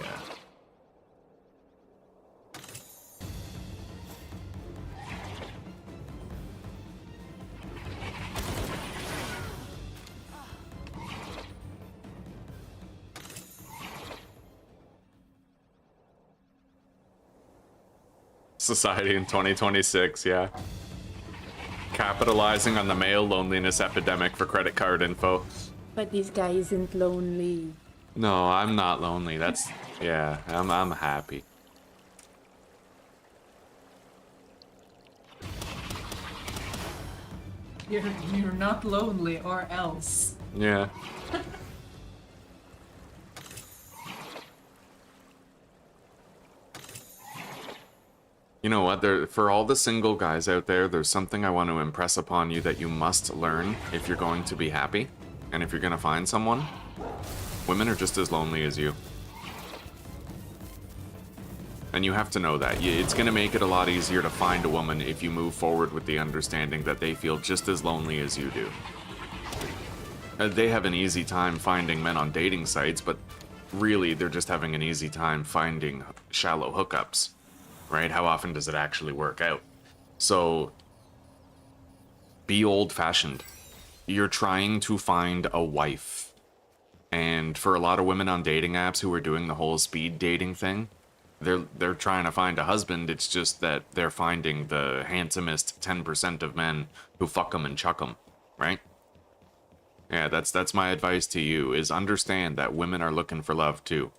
Society in 2026, yeah. Capitalizing on the male loneliness epidemic for credit card info. But this guy isn't lonely. No, I'm not lonely. That's yeah, I'm happy. You're not lonely or else. Yeah. You know what? For all the single guys out there, there's something I want to impress upon you that you must learn if you're going to be happy, and if you're going to find someone. Women are just as lonely as you. And you have to know that. It's going to make it a lot easier to find a woman if you move forward with the understanding that they feel just as lonely as you do. They have an easy time finding men on dating sites, but really they're just having an easy time finding shallow hookups. Right? How often does it actually work out? So, be old-fashioned. You're trying to find a wife. And for a lot of women on dating apps who are doing the whole speed dating thing, they're trying to find a husband. It's just that they're finding the handsomest 10% of men who fuck them and chuck them, right? Yeah, that's my advice to you, is understand that women are looking for love too.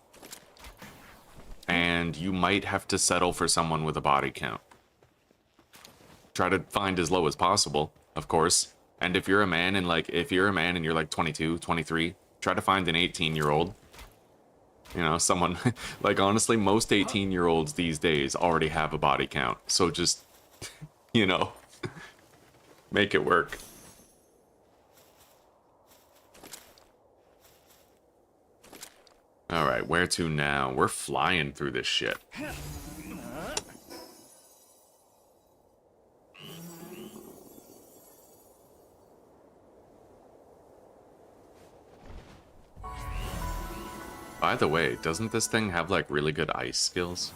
And you might have to settle for someone with a body count. Try to find as low as possible, of course. And if you're a man and you're like 22, 23, try to find an 18-year-old. You know, someone like honestly, most 18-year-olds these days already have a body count. So just, you know, make it work. All right, where to now? We're flying through this shit. By the way, doesn't this thing have like really good ice skills?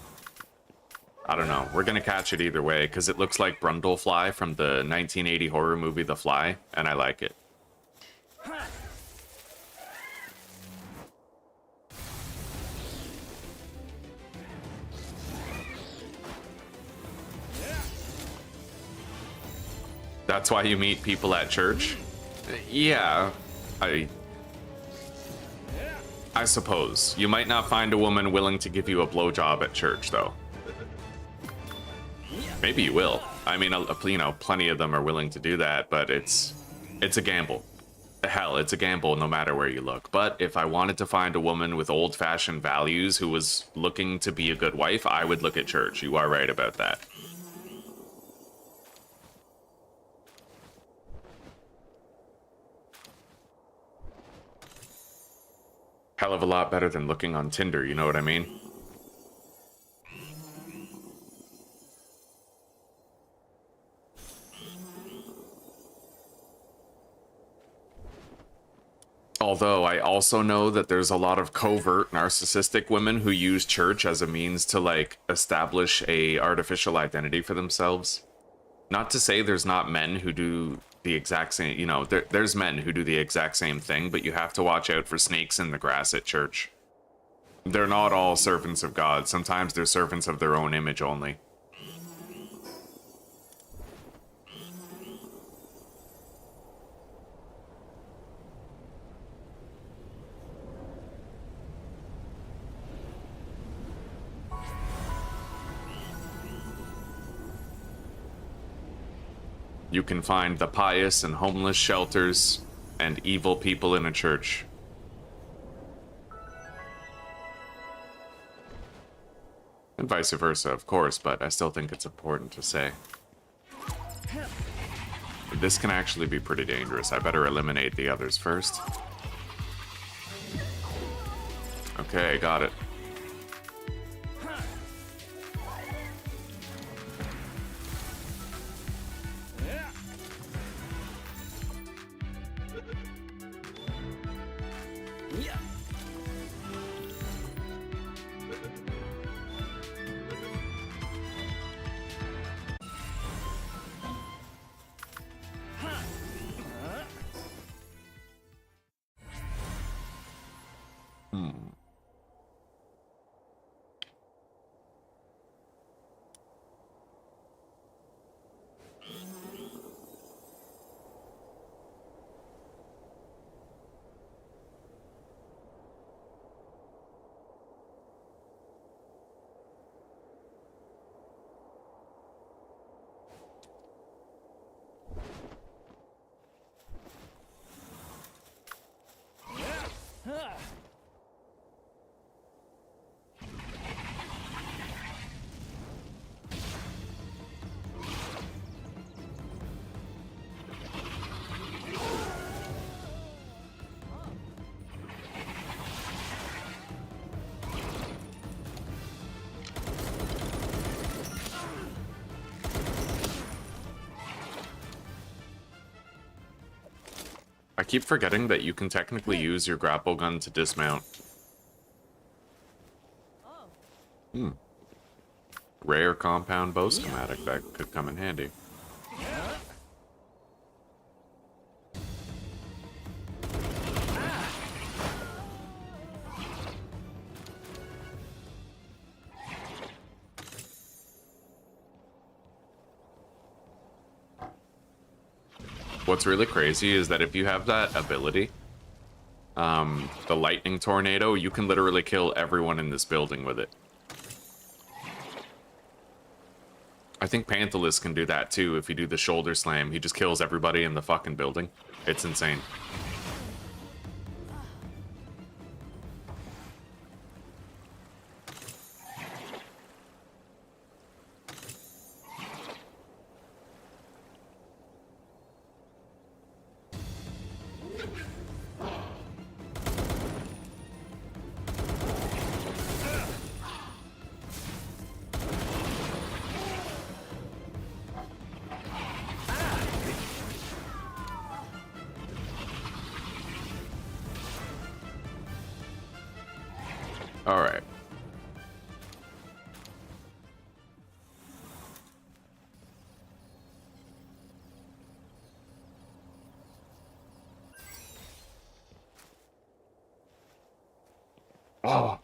I don't know. We're gonna catch it either way because it looks like Brundlefly from the 1980 horror movie The Fly, and I like it. That's why you meet people at church? Yeah, I suppose. You might not find a woman willing to give you a blowjob at church, though. Maybe you will. I mean, you know, plenty of them are willing to do that, but it's a gamble. Hell, it's a gamble no matter where you look. But if I wanted to find a woman with old-fashioned values who was looking to be a good wife, I would look at church. You are right about that. Hell of a lot better than looking on Tinder, you know what I mean? Although I also know that there's a lot of covert narcissistic women who use church as a means to like establish a artificial identity for themselves. Not to say there's not men who do the exact same, you know, there's men who do the exact same thing, but you have to watch out for snakes in the grass at church. They're not all servants of God. Sometimes they're servants of their own image only. You can find the pious and homeless shelters and evil people in a church. And vice versa, of course, but I still think it's important to say. This can actually be pretty dangerous. I better eliminate the others first. Okay, got it. I keep forgetting that you can technically use your grapple gun to dismount. Rare compound bow schematic, that could come in handy. What's really crazy is that if you have that ability, the lightning tornado, you can literally kill everyone in this building with it. I think Panthalus can do that too if you do the shoulder slam. He just kills everybody in the fucking building. It's insane. All right. Oh,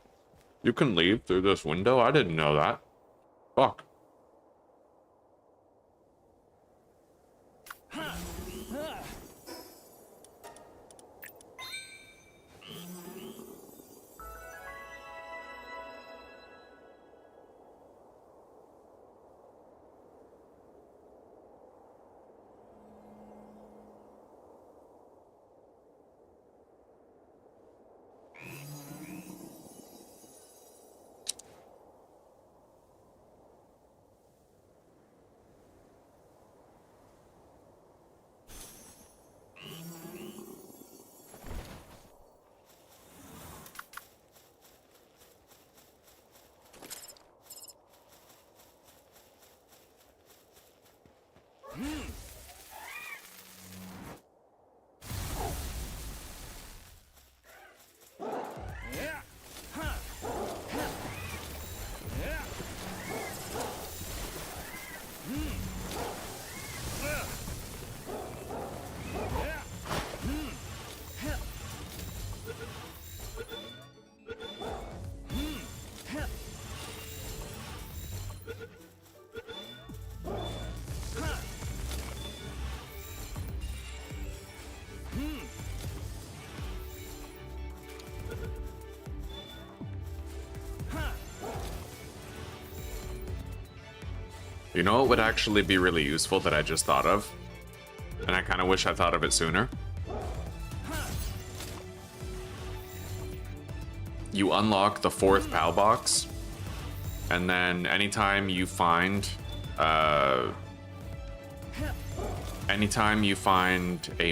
you can leave through this window? I didn't know that. Fuck. You know what would actually be really useful that I just thought of? And I kind of wish I thought of it sooner. You unlock the 4th Palbox, and then anytime you find a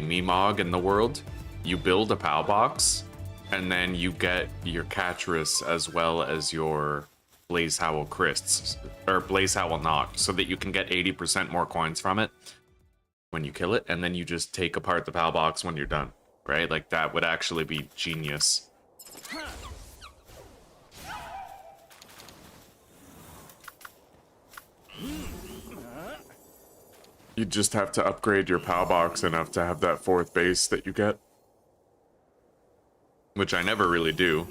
Memog in the world, you build a Palbox, and then you get your Catris as well as your Blaze Howl Crysts, or Blaze Howl Knock, so that you can get 80% more coins from it when you kill it, and then you just take apart the Palbox when you're done, right? Like, that would actually be genius. You just have to upgrade your Palbox enough to have that 4th base that you get. Which I never really do.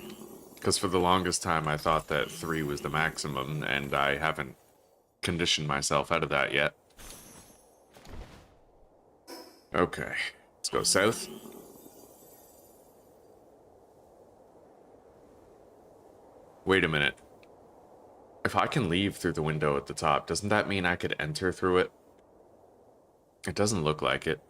Because for the longest time I thought that 3 was the maximum, and I haven't conditioned myself out of that yet. Okay, let's go south. Wait a minute. If I can leave through the window at the top, doesn't that mean I could enter through it? It doesn't look like it.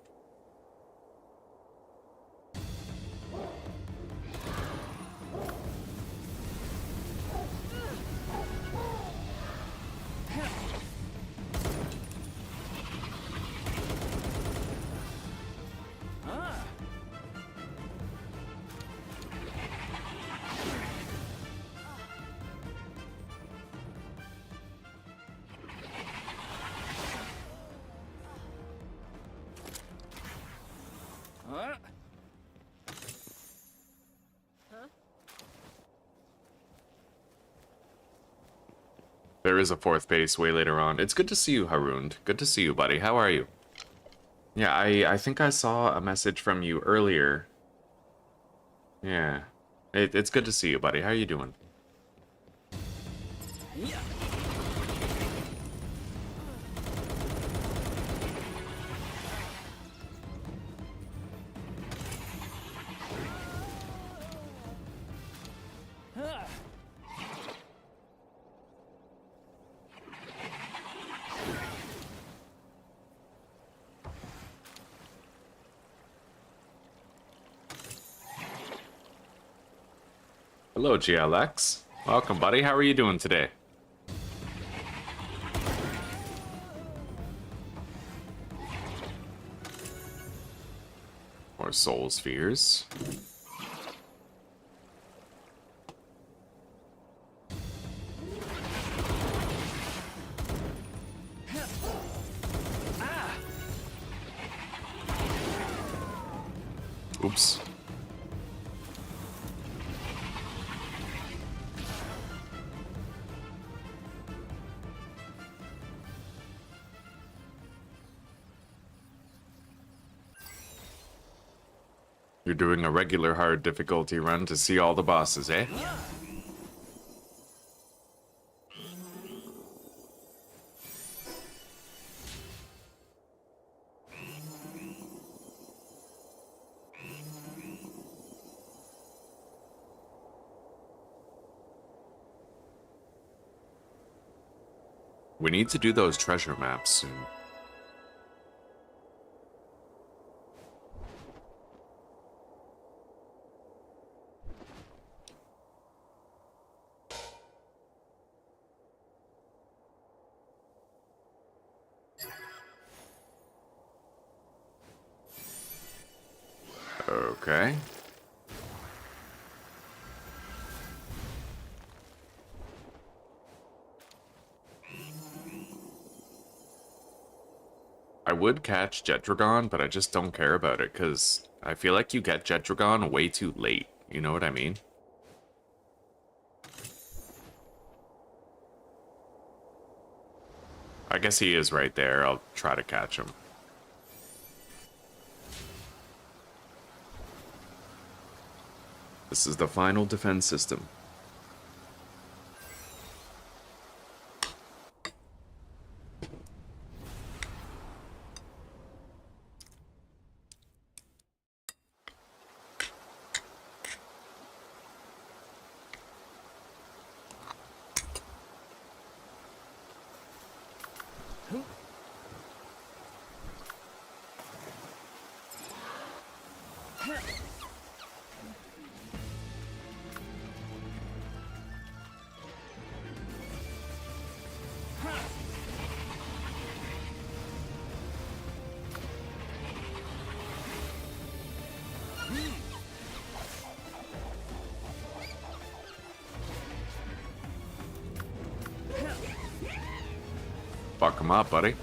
There is a 4th base way later on. It's good to see you, Haroon. Good to see you, buddy. How are you? Yeah, I think I saw a message from you earlier. Yeah. It's good to see you, buddy. How are you doing? Yeah. Hello, GLX. Welcome, buddy. How are you doing today? More soul spheres. Oops. You're doing a regular hard difficulty run to see all the bosses, eh? We need to do those treasure maps soon. Okay. I would catch Jetragon, but I just don't care about it, because I feel like you get Jetragon way too late. You know what I mean? I guess he is right there. I'll try to catch him. This is the final defense system. Fuck him up, buddy.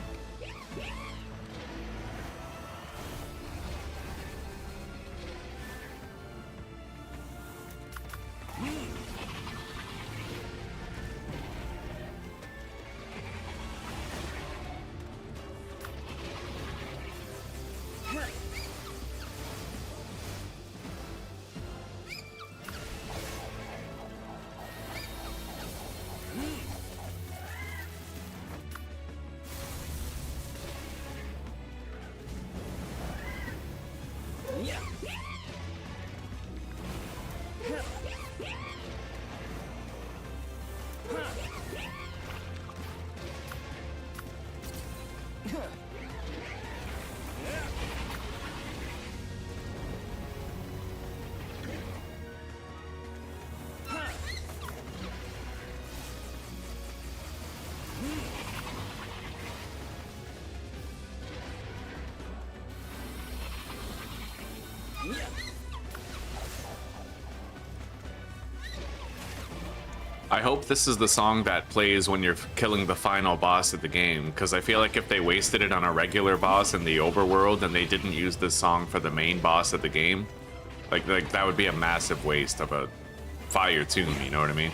I hope this is the song that plays when you're killing the final boss of the game, because I feel like if they wasted it on a regular boss in the overworld and they didn't use this song for the main boss of the game, like that would be a massive waste of a fire tune, you know what I mean?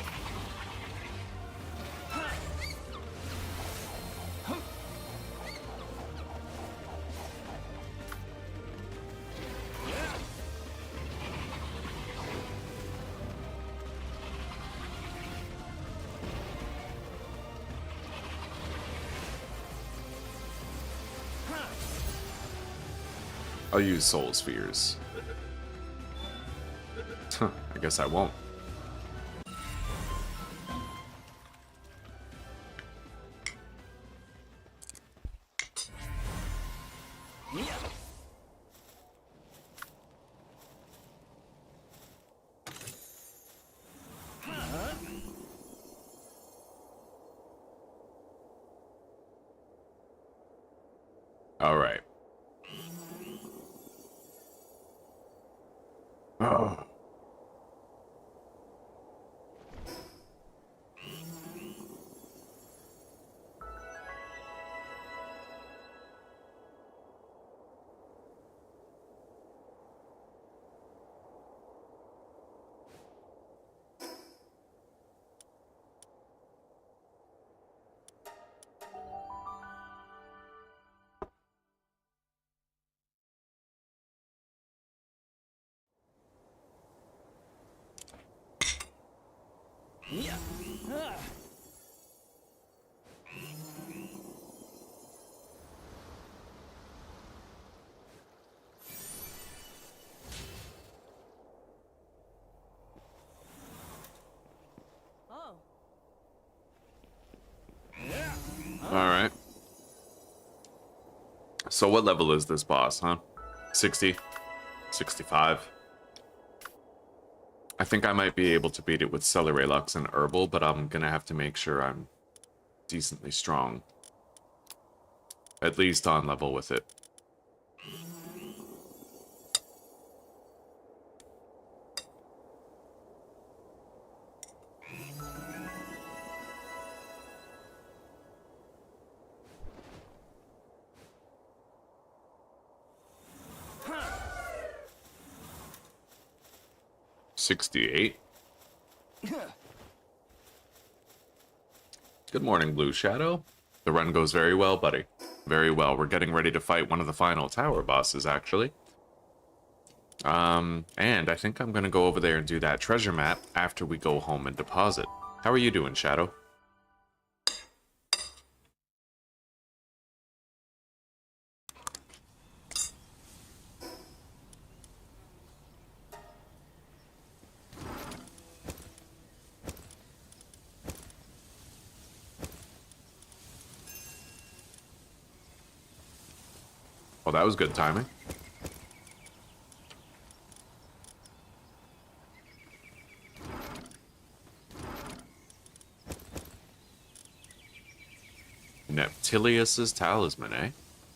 I'll use soul spheres. I guess I won't. All right. Oh. Yeah. Ah. Oh. Yeah. All right. So what level is this boss, huh? 60? 65? I think I might be able to beat it with Celerelux and Herbal, but I'm gonna have to make sure I'm decently strong. At least on level with it. Huh. 68. Good morning, Blue Shadow. The run goes very well, buddy. Very well. We're getting ready to fight one of the final tower bosses, actually. And I think I'm gonna go over there and do that treasure map after we go home and deposit. How are you doing, Shadow? Well, that was good timing. Neptilius's talisman, eh?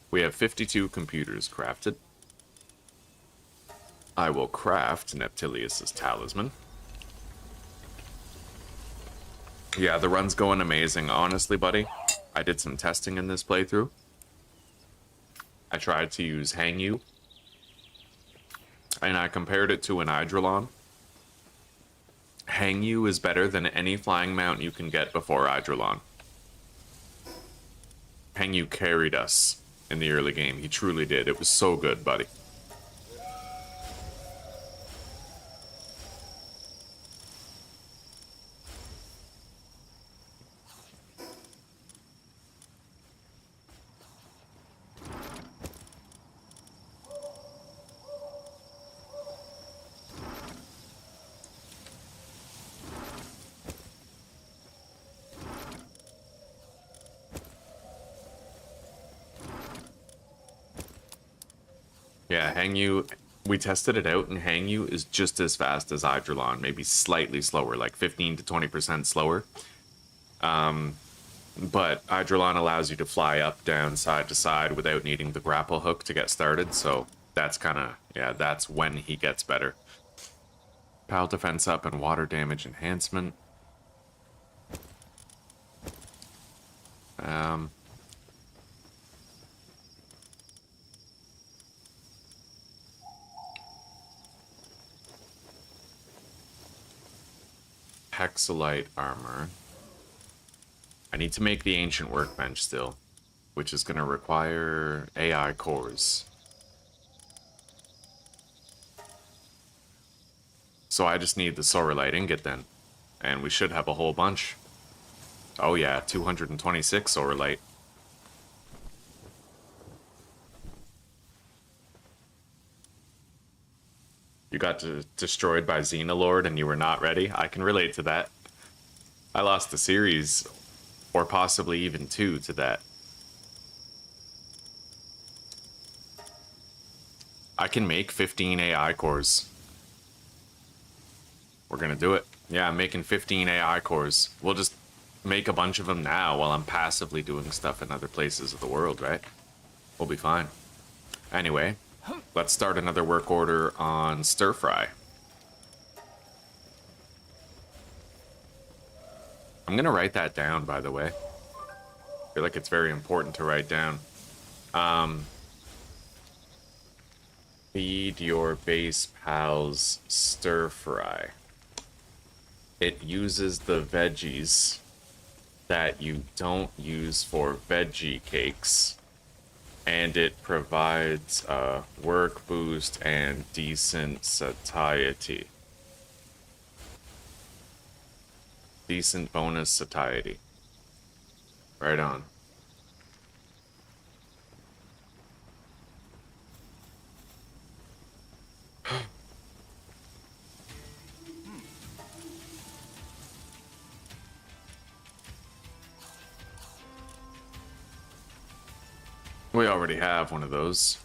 We have 52 computers crafted. I will craft Neptilius's talisman. Yeah, the run's going amazing. Honestly, buddy, I did some testing in this playthrough. I tried to use Hangyu, and I compared it to an Eidrolon. Hangyu is better than any flying mount you can get before Eidrolon. Hangyu carried us in the early game. He truly did. It was so good, buddy. Yeah, Hangyu, we tested it out, and Hangyu is just as fast as Eidrolon, maybe slightly slower, like 15 to 20% slower. But Eidrolon allows you to fly up, down, side to side without needing the grapple hook to get started, so that's kind of, yeah, that's when he gets better. Pal defense up and water damage enhancement. Hexalite armor. I need to make the ancient workbench still, which is going to require AI cores. So I just need the Sorelite ingot then, and we should have a whole bunch. Oh yeah, 226 Sorelite. You got destroyed by Xenolord and you were not ready? I can relate to that. I lost a series, or possibly even two, to that. I can make 15 AI cores. We're gonna do it. Yeah, I'm making 15 AI cores. We'll just make a bunch of them now while I'm passively doing stuff in other places of the world, right? We'll be fine. Anyway, let's start another work order on stir fry. I'm gonna write that down, by the way. I feel like it's very important to write down. Feed your base pals stir fry. It uses the veggies that you don't use for veggie cakes, and it provides a work boost and decent satiety. Decent bonus satiety. Right on. We already have one of those.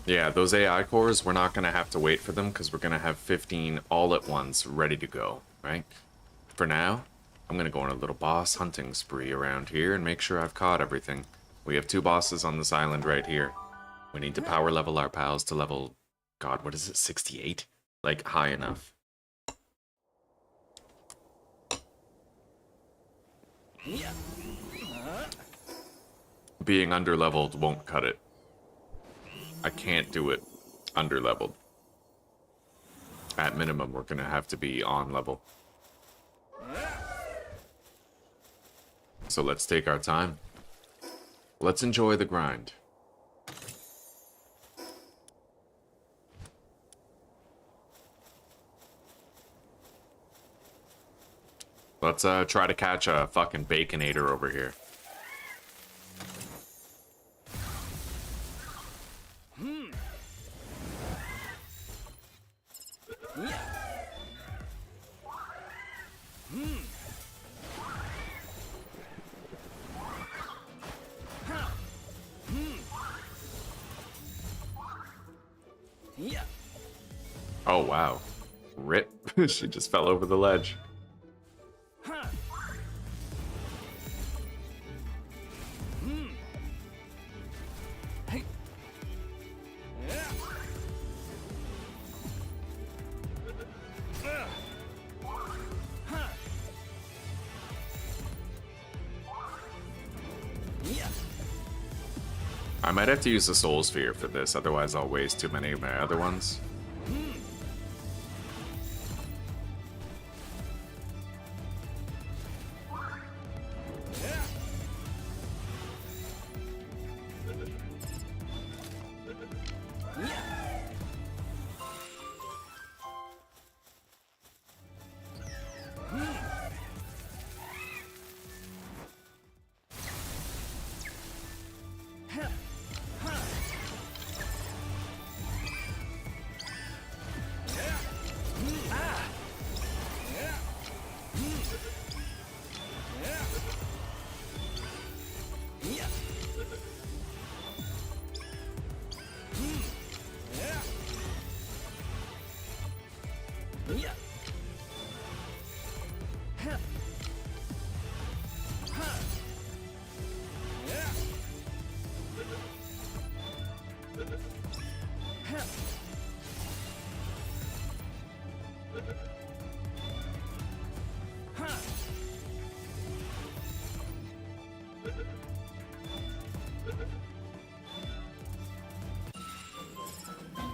Yeah, those AI cores, we're not going to have to wait for them because we're going to have 15 all at once ready to go, right? For now, I'm going to go on a little boss hunting spree around here and make sure I've caught everything. We have 2 bosses on this island right here. We need to power level our pals to level... God, what is it, 68? Like, high enough. Being underleveled won't cut it. I can't do it underleveled. At minimum, we're gonna have to be on level. So let's take our time. Let's enjoy the grind. Let's try to catch a fucking baconator over here. Oh wow. Rip. She just fell over the ledge. I might have to use the Soul Sphere for this, otherwise I'll waste too many of my other ones.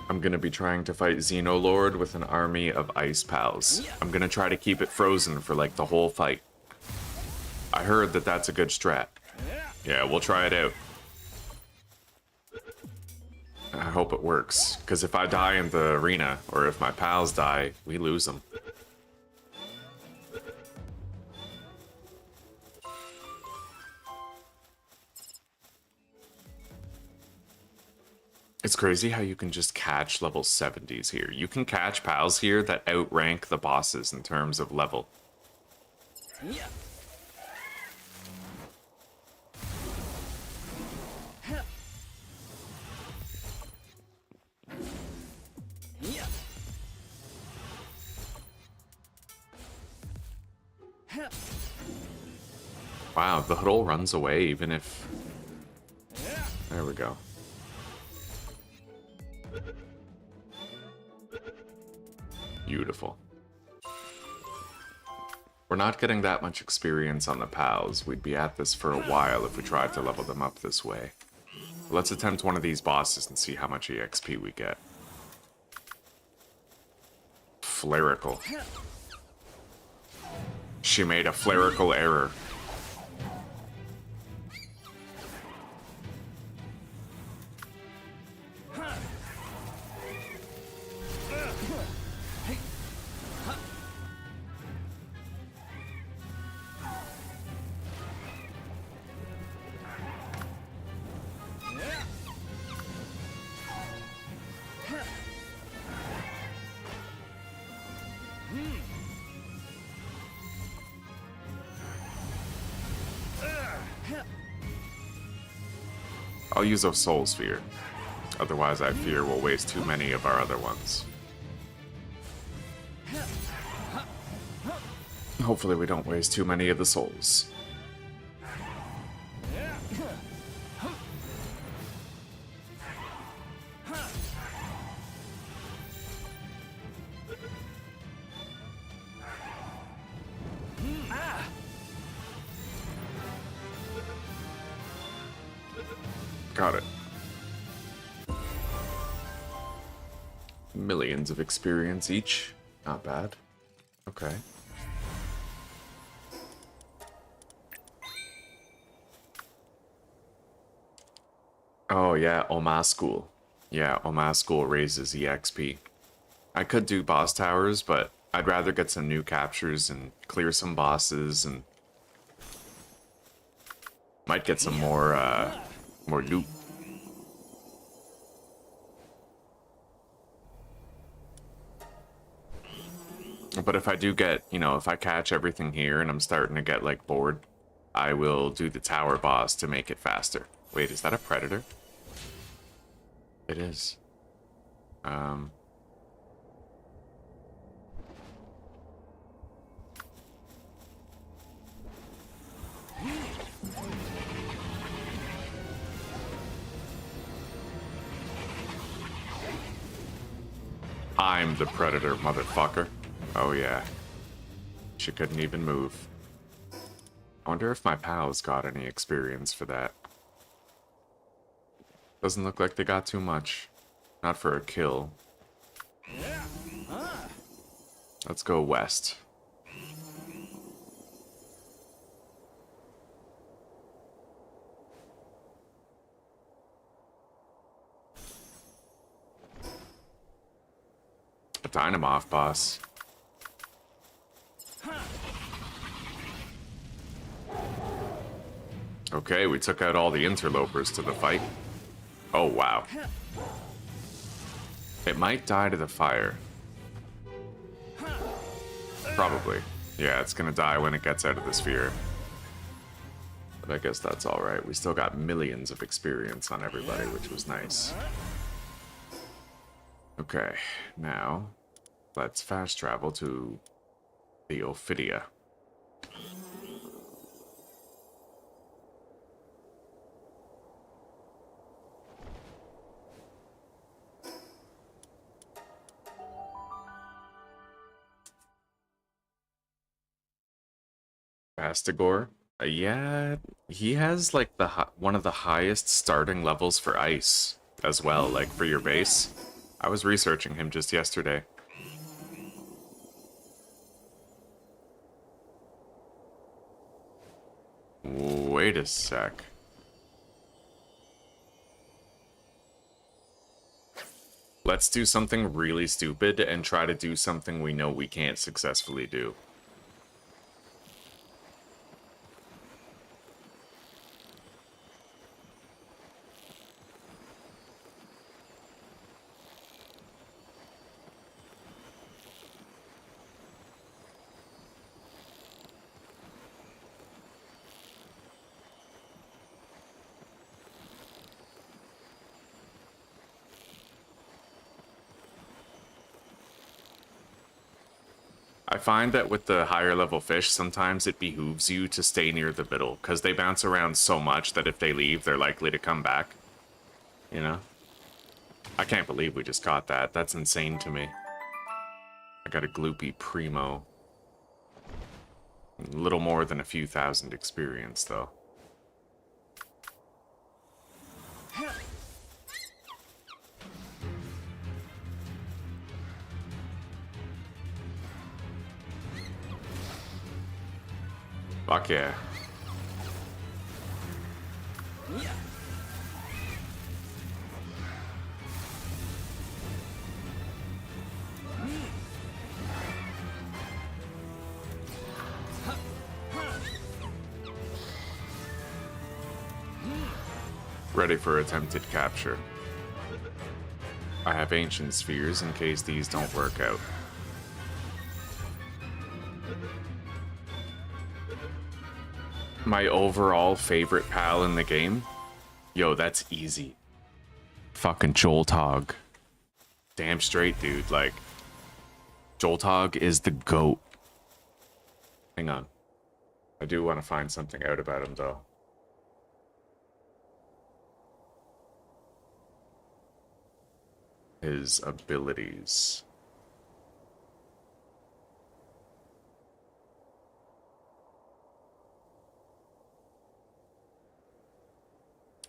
I'm gonna be trying to fight Xenolord with an army of ice pals. I'm gonna try to keep it frozen for like the whole fight. I heard that that's a good strat. Yeah, we'll try it out. I hope it works, because if I die in the arena, or if my pals die, we lose them. It's crazy how you can just catch level 70s here. You can catch pals here that outrank the bosses in terms of level. Wow, the huddle runs away even if... There we go. Beautiful. We're not getting that much experience on the pals. We'd be at this for a while if we tried to level them up this way. Let's attempt one of these bosses and see how much EXP we get. Flerical. She made a flerical error. I'll use a soul sphere. Otherwise, I fear we'll waste too many of our other ones. Hopefully we don't waste too many of the souls. Got it. Millions of experience each. Not bad. Okay. Oh yeah, Oma School. Yeah, Oma School raises EXP. I could do boss towers, but I'd rather get some new captures and clear some bosses and might get some more loot. But if I do get, you know, if I catch everything here and I'm starting to get, like, bored, I will do the tower boss to make it faster. Wait, is that a predator? It is. I'm the predator, motherfucker. Oh yeah. She couldn't even move. I wonder if my pals got any experience for that. Doesn't look like they got too much. Not for a kill. Let's go west. A Dynamoth boss. Okay, we took out all the interlopers to the fight. Oh, wow. It might die to the fire. Probably. Yeah, it's gonna die when it gets out of the sphere. But I guess that's alright. We still got millions of experience on everybody, which was nice. Okay, now let's fast travel to the Ophidia. Astigore? Yeah, he has like the one of the highest starting levels for ice as well, like for your base. I was researching him just yesterday. Wait a sec. Let's do something really stupid and try to do something we know we can't successfully do. I find that with the higher level fish, sometimes it behooves you to stay near the middle, because they bounce around so much that if they leave, they're likely to come back. You know? I can't believe we just caught that. That's insane to me. I got a gloopy primo. A little more than a few thousand experience, though. Fuck yeah. Ready for attempted capture. I have ancient spheres in case these don't work out. My overall favorite pal in the game? Yo, that's easy. Fucking Joltog. Damn straight, dude. Like, Joltog is the GOAT. Hang on. I do want to find something out about him, though. His abilities.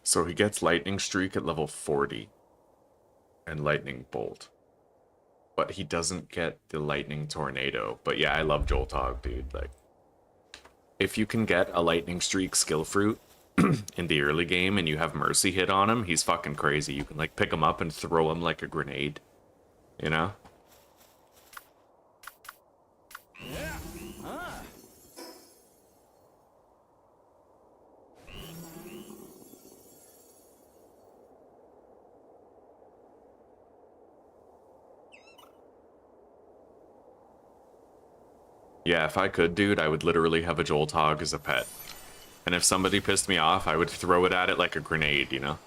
So he gets Lightning Streak at level 40 and Lightning Bolt. But he doesn't get the Lightning Tornado. But yeah, I love Joltog, dude. Like, if you can get a Lightning Streak skill fruit in the early game and you have Mercy hit on him, he's fucking crazy. You can like pick him up and throw him like a grenade. You know? Yeah, if I could, dude, I would literally have a Joltog as a pet. And if somebody pissed me off, I would throw it at it like a grenade, you know?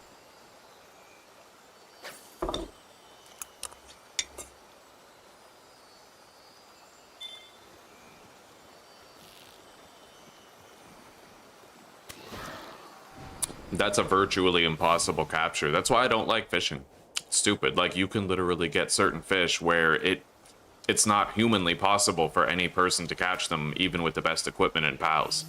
That's a virtually impossible capture. That's why I don't like fishing. It's stupid. Like, you can literally get certain fish where it's not humanly possible for any person to catch them, even with the best equipment and pals.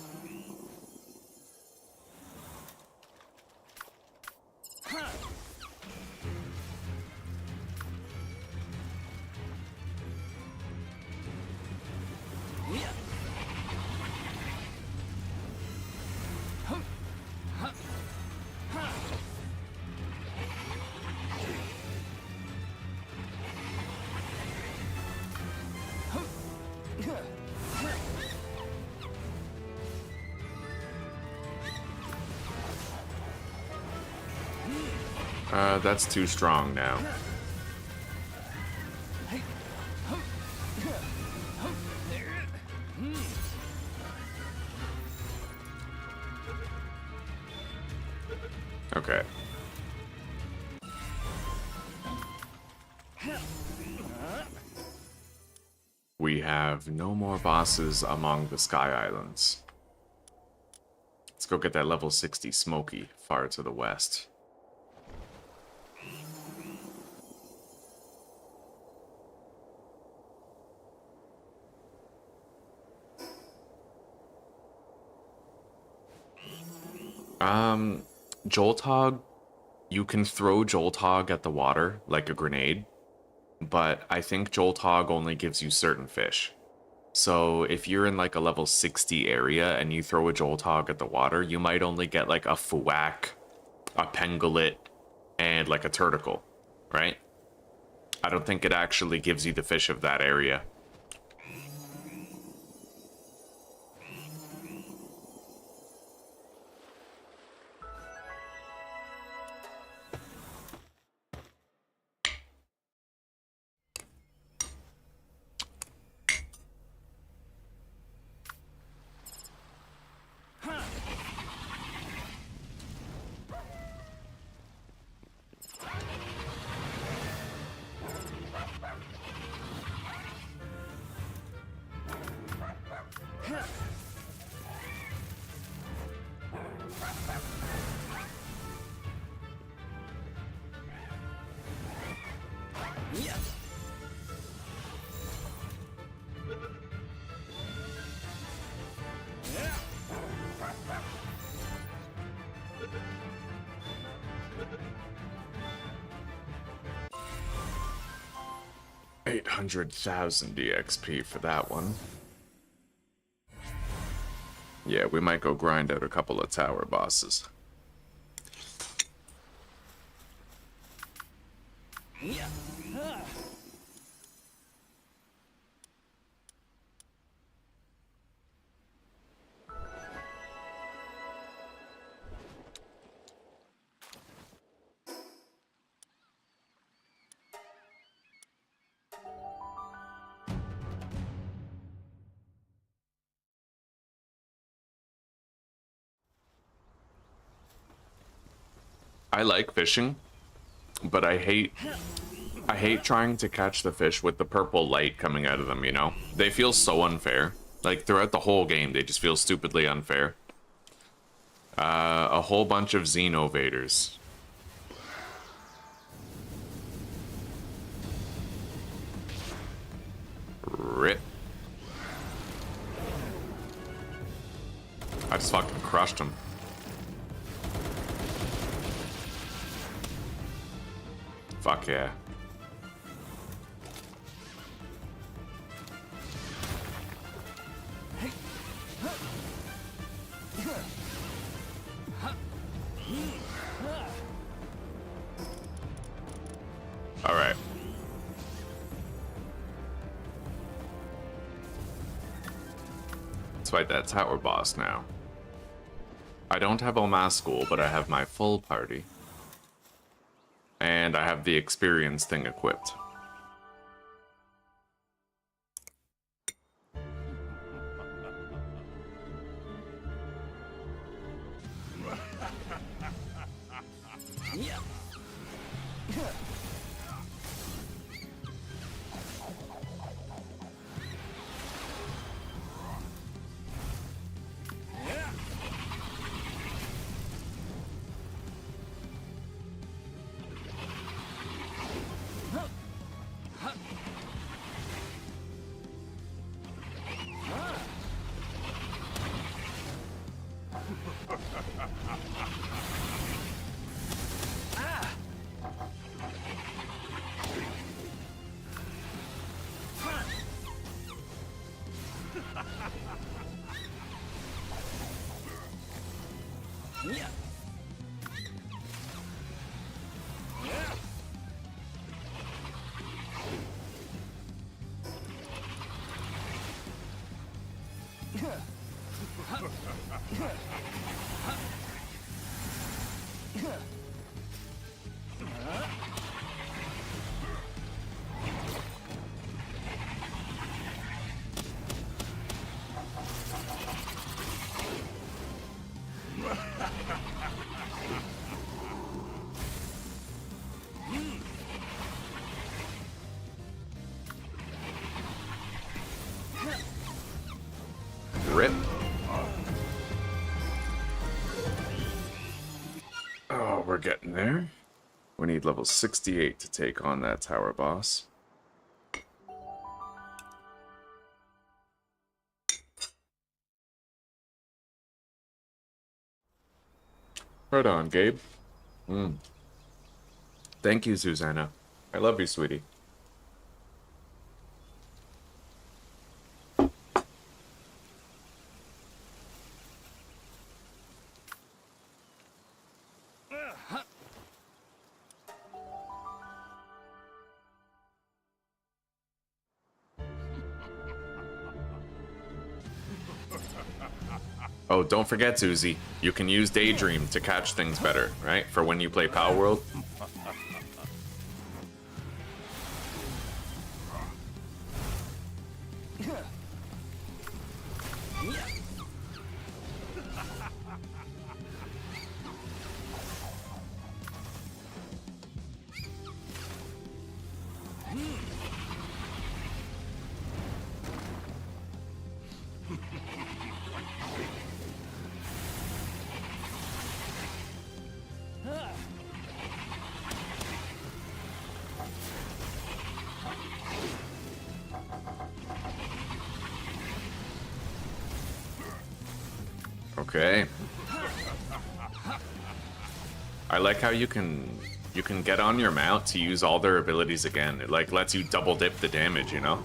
That's too strong now. Okay. We have no more bosses among the Sky Islands. Let's go get that level 60 Smoky far to the west. Joltog, you can throw Joltog at the water like a grenade, but I think Joltog only gives you certain fish. So if you're in like a level 60 area and you throw a Joltog at the water, you might only get like a Fuwak, a Pengulet, and like a Turticle, right? I don't think it actually gives you the fish of that area. Yeah. 800,000 EXP for that one. Yeah, we might go grind out a couple of tower bosses. Yeah. I like fishing, but I hate trying to catch the fish with the purple light coming out of them, you know? They feel so unfair. Like, throughout the whole game, they just feel stupidly unfair. A whole bunch of Xenovaders. Rip. I just fucking crushed him. Fuck yeah. All right. Let's fight that tower boss now. I don't have Omascool, but I have my full party. And I have the experience thing equipped. Yeah. Yeah. Rip. Oh, we're getting there. We need level 68 to take on that tower boss. Right on, Gabe. Thank you, Susanna. I love you, sweetie. Oh, don't forget, Susie. You can use Daydream to catch things better, right? For when you play Palworld. Okay. I like how you can get on your mount to use all their abilities again. It like lets you double dip the damage, you know?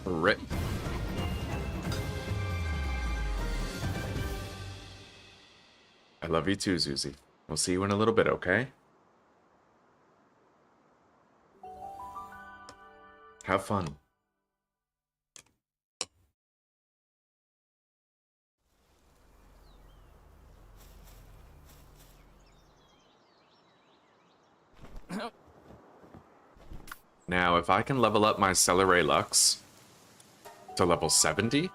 Rip. I love you too, Zuzi. We'll see you in a little bit, okay? Have fun. Now, if I can level up my Celeray Lux to level 70,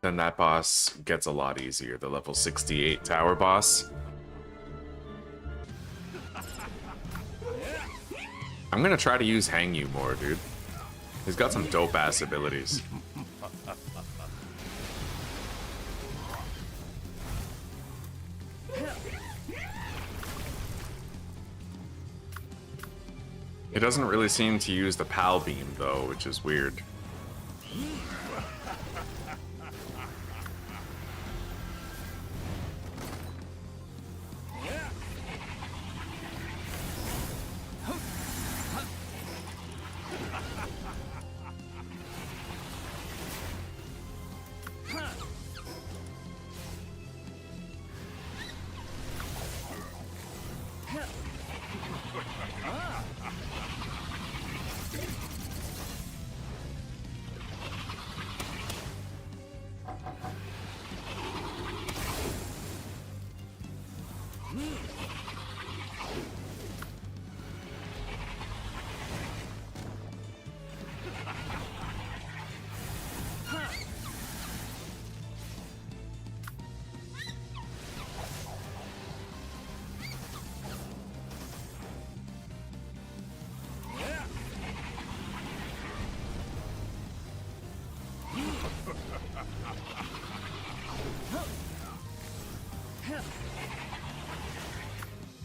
then that boss gets a lot easier. The level 68 tower boss. I'm gonna try to use Hangyu more, dude. He's got some dope-ass abilities. He doesn't really seem to use the Pal Beam, though, which is weird.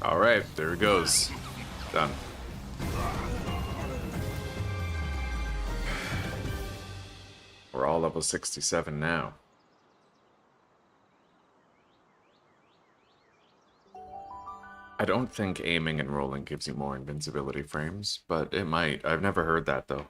Alright, there it goes. Done. We're all level 67 now. I don't think aiming and rolling gives you more invincibility frames, but it might. I've never heard that, though.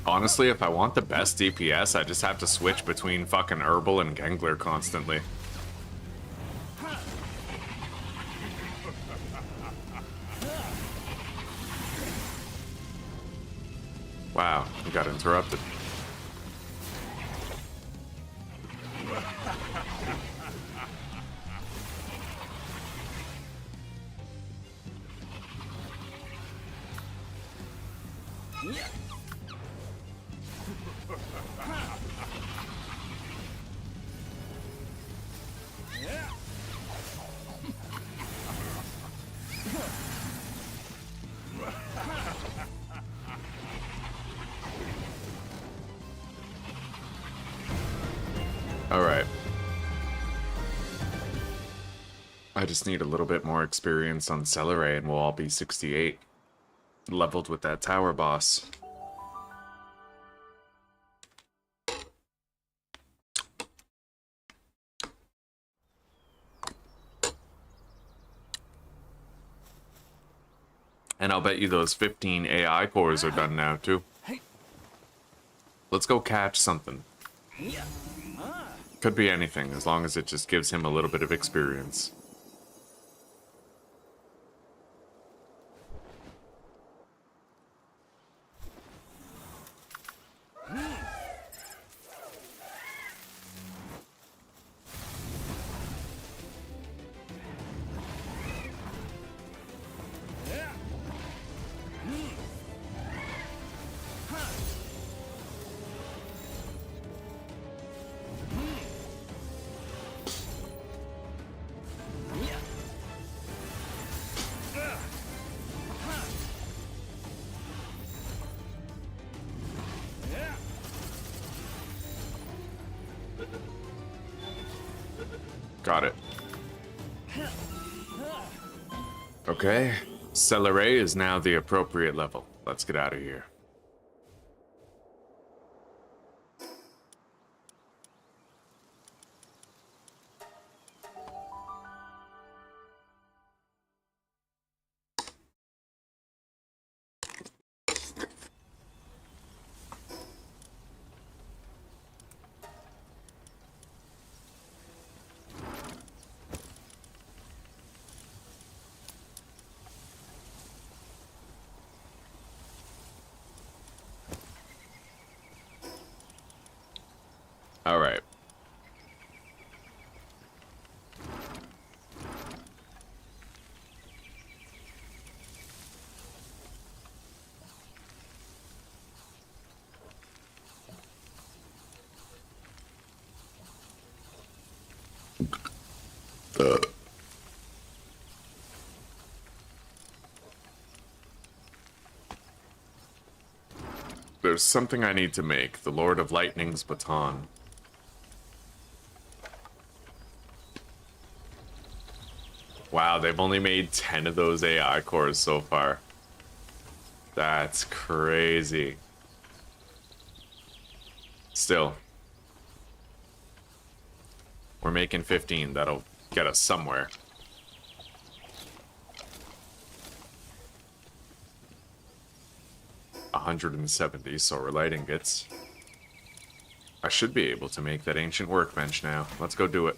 Honestly, if I want the best DPS, I just have to switch between fucking Herbal and Gengler constantly. Wow, he got interrupted. Alright. I just need a little bit more experience on Celeray and we'll all be 68. Leveled with that tower boss. And I'll bet you those 15 AI cores are done now, too. Let's go catch something. Could be anything, as long as it just gives him a little bit of experience. Got it. Okay. Celeray is now the appropriate level. Let's get out of here. All right. There's something I need to make. The Lord of Lightning's baton. Wow, they've only made 10 of those AI cores so far. That's crazy. Still. We're making 15. That'll get us somewhere. $170 silver light ingots. I should be able to make that ancient workbench now. Let's go do it.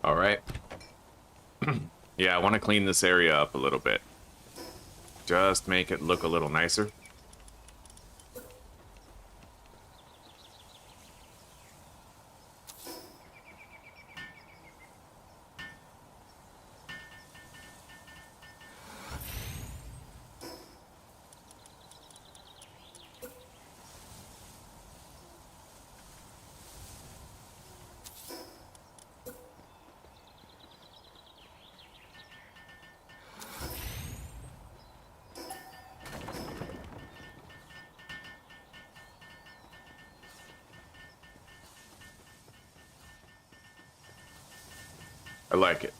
All right. Yeah, I want to clean this area up a little bit. Just make it look a little nicer. I like it.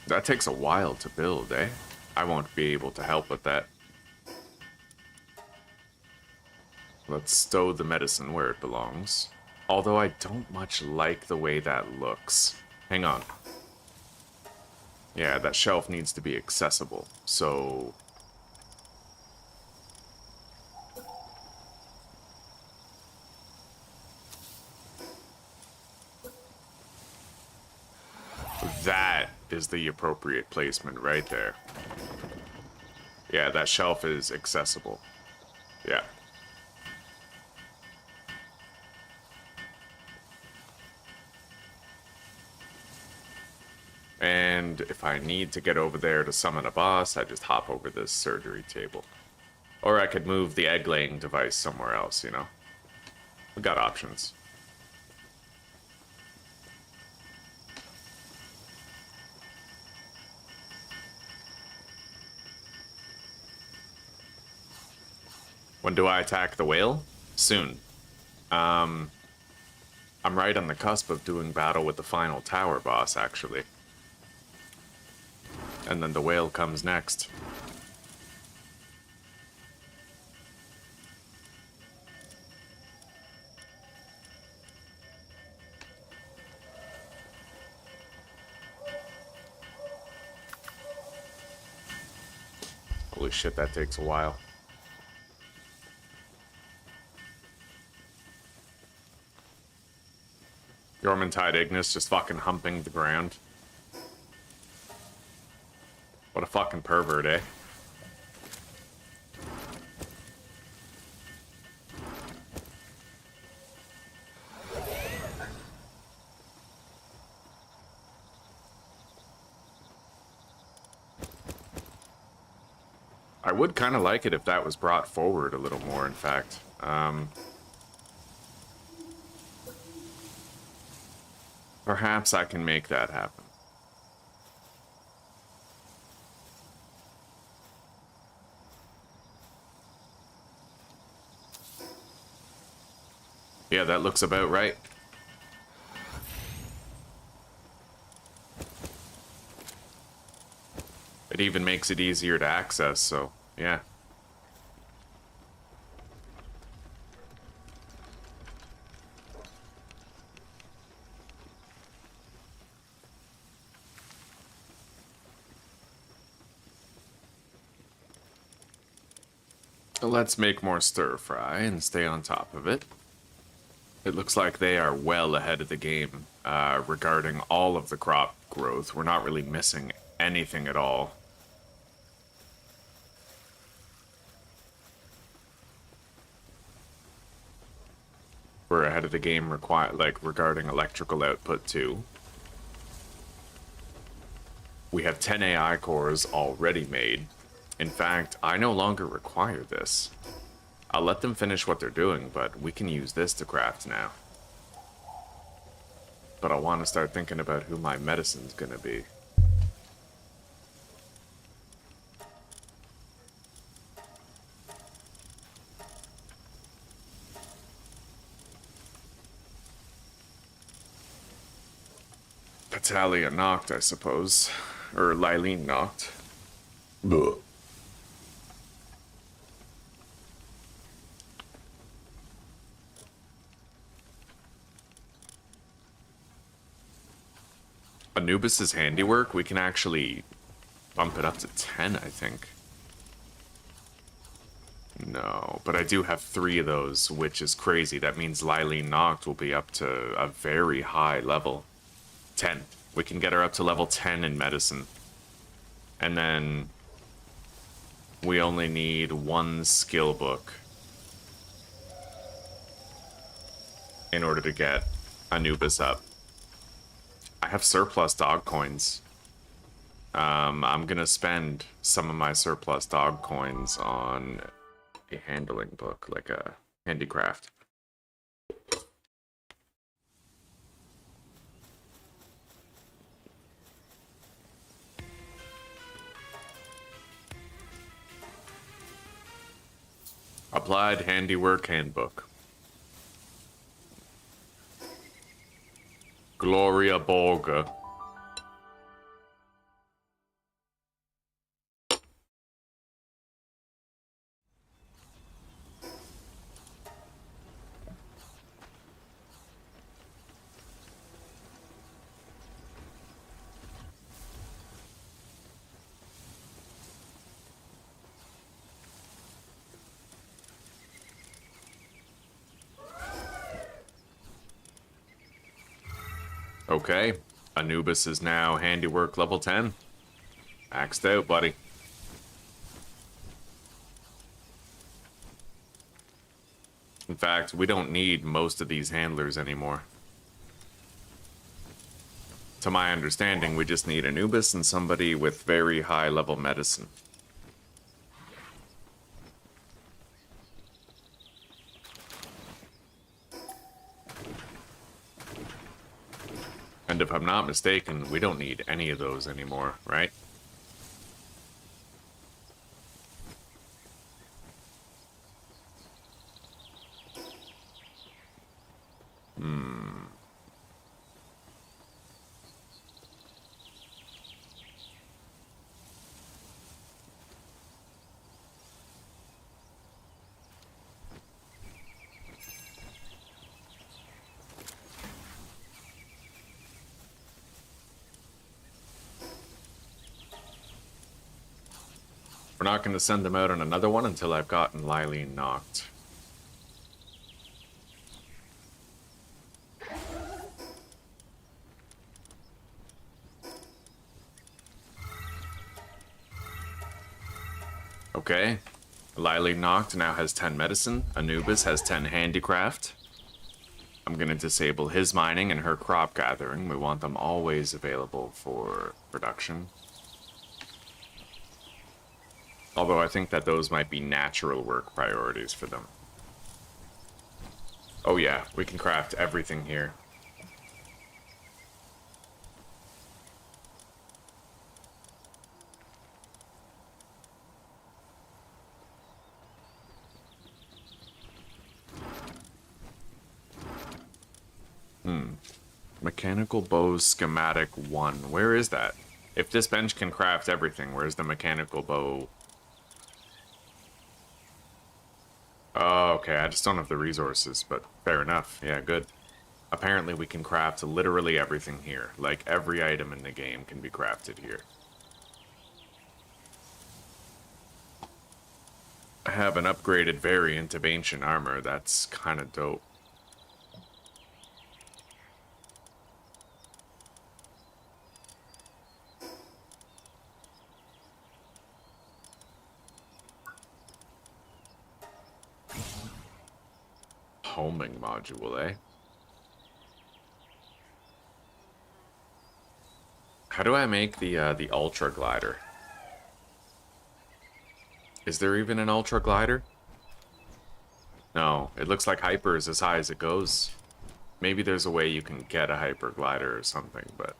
That takes a while to build, eh? I won't be able to help with that. Let's stow the medicine where it belongs. Although I don't much like the way that looks. Hang on. Yeah, that shelf needs to be accessible, so... That is the appropriate placement right there. Yeah, that shelf is accessible. Yeah. And if I need to get over there to summon a boss, I just hop over this surgery table. Or I could move the egg-laying device somewhere else, you know? We got options. When do I attack the whale? Soon. I'm right on the cusp of doing battle with the final tower boss, actually. And then the whale comes next. Holy shit, that takes a while. Yormantide Ignis just fucking humping the ground. What a fucking pervert, eh? I would kind of like it if that was brought forward a little more, in fact. Perhaps I can make that happen. Yeah, that looks about right. It even makes it easier to access, so yeah. Let's make more stir fry and stay on top of it. It looks like they are well ahead of the game regarding all of the crop growth. We're not really missing anything at all. We're ahead of the game regarding electrical output too. We have 10 AI cores already made. In fact, I no longer require this. I'll let them finish what they're doing, but we can use this to craft now. But I want to start thinking about who my medicine's gonna be. Natalia knocked, I suppose. Or Lylene knocked. Blech. Anubis's handiwork, we can actually bump it up to 10, I think. No, but I do have 3 of those, which is crazy. That means Lylene Noct will be up to a very high level. 10. We can get her up to level 10 in medicine. And then we only need 1 skill book in order to get Anubis up. I have surplus dog coins. I'm gonna spend some of my surplus dog coins on a handling book, like a handicraft. Applied Handiwork Handbook. Gloria Borga. Okay. Anubis is now handiwork level 10. Maxed out, buddy. In fact, we don't need most of these handlers anymore. To my understanding, we just need Anubis and somebody with very high level medicine. And if I'm not mistaken, we don't need any of those anymore, right? We're not going to send them out on another one until I've gotten Lylene knocked. Okay. Lylene knocked now has 10 medicine. Anubis has 10 handicraft. I'm going to disable his mining and her crop gathering. We want them always available for production. Although I think that those might be natural work priorities for them. Oh yeah, we can craft everything here. Mechanical bow schematic 1. Where is that? If this bench can craft everything, where's the mechanical bow? Oh, okay, I just don't have the resources, but fair enough. Yeah, good. Apparently we can craft literally everything here. Like, every item in the game can be crafted here. I have an upgraded variant of ancient armor. That's kind of dope. Homing module, eh? How do I make the ultra glider? Is there even an ultra glider? No, it looks like hyper is as high as it goes. Maybe there's a way you can get a hyper glider or something, but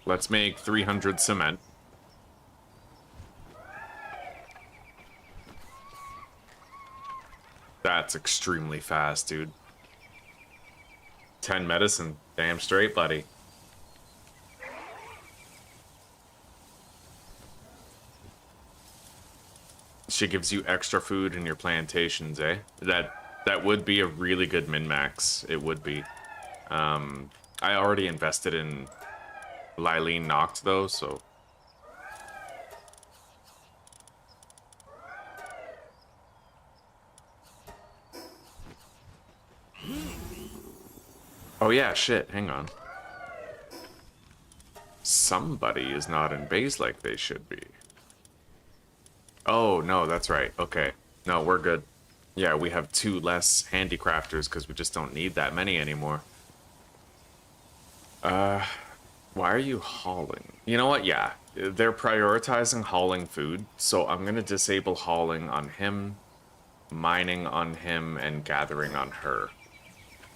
let's make 300 cement. That's extremely fast, dude. 10 medicine. Damn straight, buddy. She gives you extra food in your plantations, eh? That would be a really good min-max. It would be. I already invested in Lylene knocked, though, so... Oh yeah, shit, hang on. Somebody is not in base like they should be. Oh, no, that's right. Okay. No, we're good. Yeah, we have 2 less handicrafters because we just don't need that many anymore. Why are you hauling? You know what? Yeah, they're prioritizing hauling food, so I'm gonna disable hauling on him, mining on him, and gathering on her.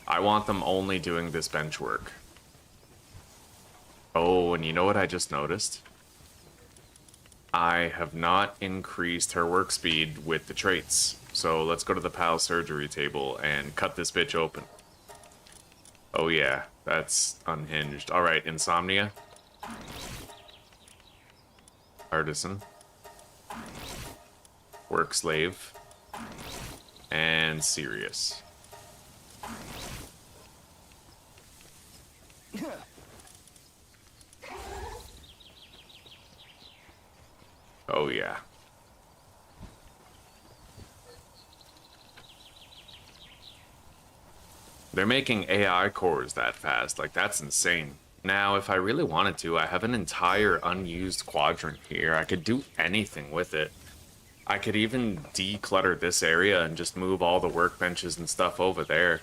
I want them only doing this bench work. Oh, and you know what I just noticed? I have not increased her work speed with the traits. So let's go to the PAL surgery table and cut this bitch open. Oh yeah, that's unhinged. Alright, insomnia. Artisan. Work slave. And serious. Oh yeah. They're making AI cores that fast, like that's insane. Now, if I really wanted to, I have an entire unused quadrant here. I could do anything with it. I could even declutter this area and just move all the workbenches and stuff over there.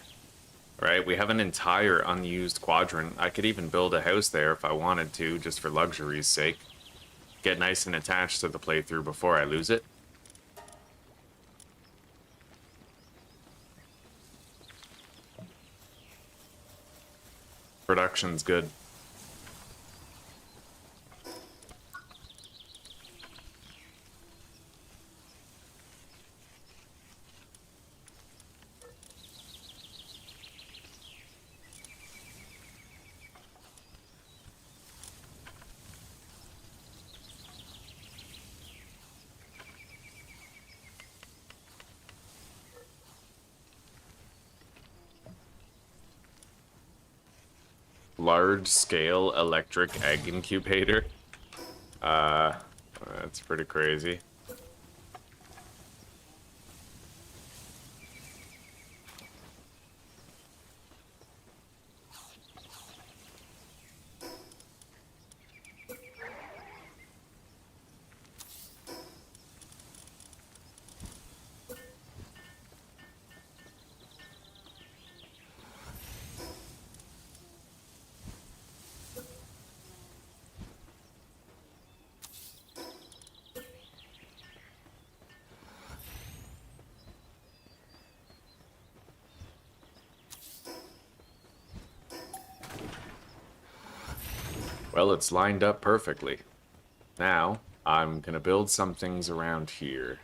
Right? We have an entire unused quadrant. I could even build a house there if I wanted to, just for luxury's sake. Get nice and attached to the playthrough before I lose it. Production's good. Large-scale electric egg incubator. That's pretty crazy. Well, it's lined up perfectly. Now, I'm gonna build some things around here.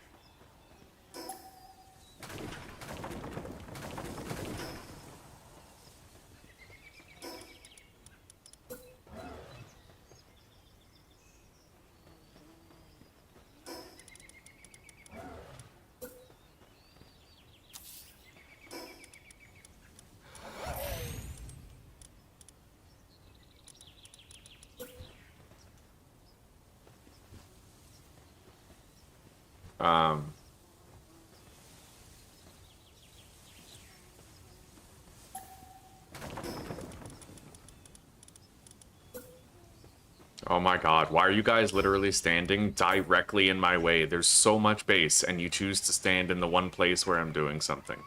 Oh my god, why are you guys literally standing directly in my way? There's so much base, and you choose to stand in the one place where I'm doing something.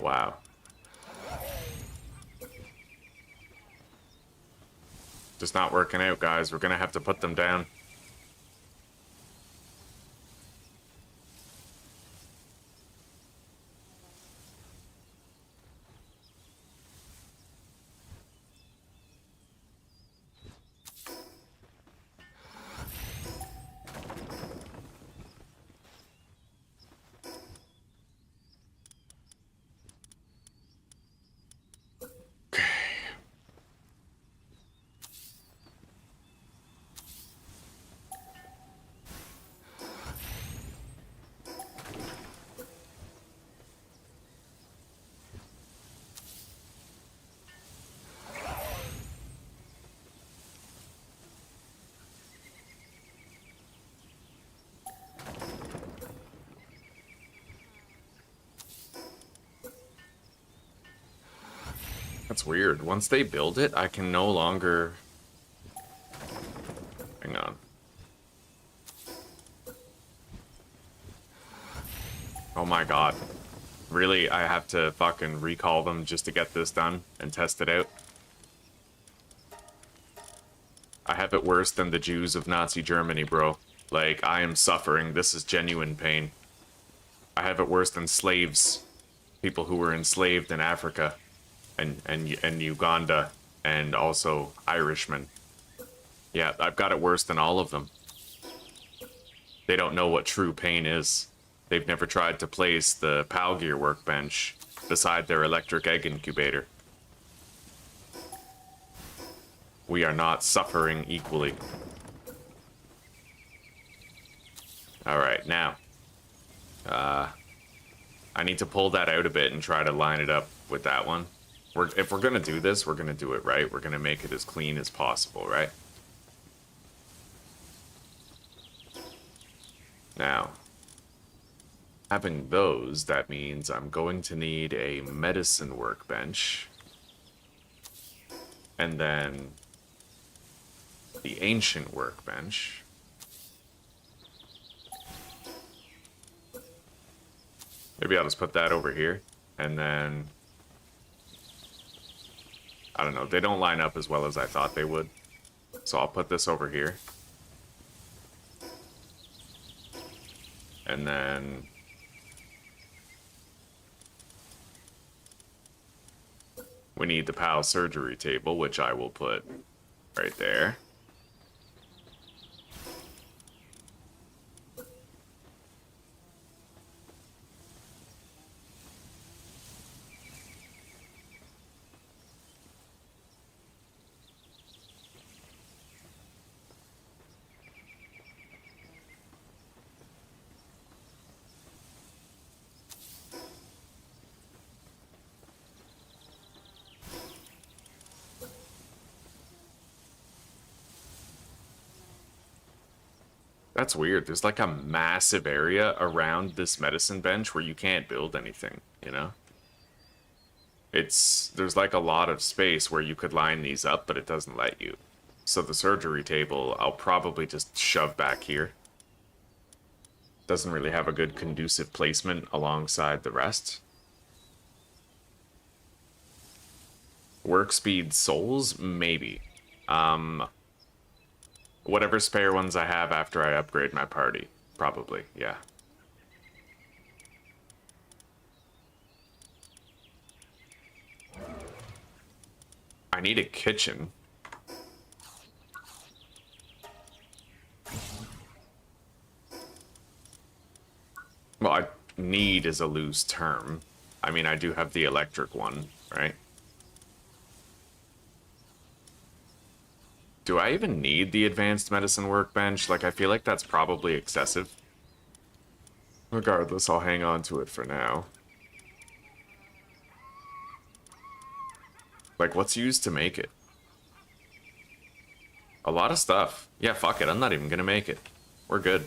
Wow. Just not working out, guys. We're gonna have to put them down. That's weird. Once they build it, I can no longer... Hang on. Oh my god. Really, I have to fucking recall them just to get this done and test it out? I have it worse than the Jews of Nazi Germany, bro. Like, I am suffering. This is genuine pain. I have it worse than slaves. People who were enslaved in Africa. And Uganda, and also Irishmen. Yeah, I've got it worse than all of them. They don't know what true pain is. They've never tried to place the Palgear workbench beside their electric egg incubator. We are not suffering equally. Alright, now. I need to pull that out a bit and try to line it up with that one. If we're gonna do this, we're gonna do it right. We're gonna make it as clean as possible, right? Now, having those, that means I'm going to need a medicine workbench. And then the ancient workbench. Maybe I'll just put that over here. And then, I don't know, they don't line up as well as I thought they would. So I'll put this over here. And then we need the PAL surgery table, which I will put right there. That's weird. There's like a massive area around this medicine bench where you can't build anything, you know? There's like a lot of space where you could line these up, but it doesn't let you. So the surgery table, I'll probably just shove back here. Doesn't really have a good conducive placement alongside the rest. Work speed souls? Maybe. Whatever spare ones I have after I upgrade my party. Probably, yeah. I need a kitchen. Well, need is a loose term. I mean, I do have the electric one, right? Do I even need the advanced medicine workbench? Like, I feel like that's probably excessive. Regardless, I'll hang on to it for now. Like, what's used to make it? A lot of stuff. Yeah, fuck it. I'm not even gonna make it. We're good.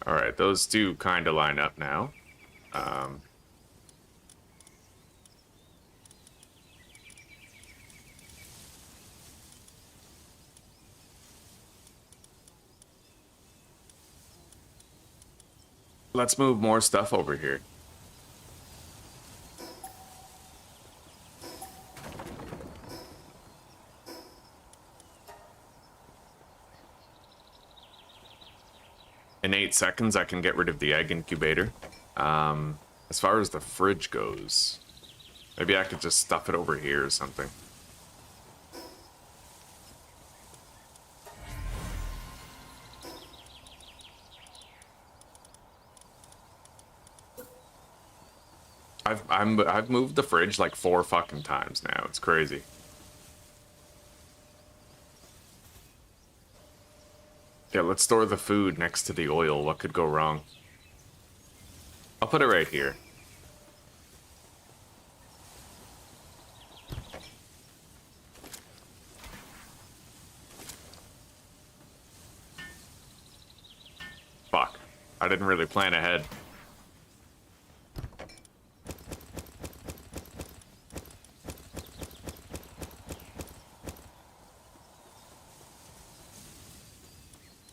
Alright, those do kind of line up now. Let's move more stuff over here. In 8 seconds, I can get rid of the egg incubator. As far as the fridge goes, maybe I could just stuff it over here or something. I've moved the fridge like 4 fucking times now. It's crazy. Yeah, let's store the food next to the oil. What could go wrong? I'll put it right here. Fuck. I didn't really plan ahead.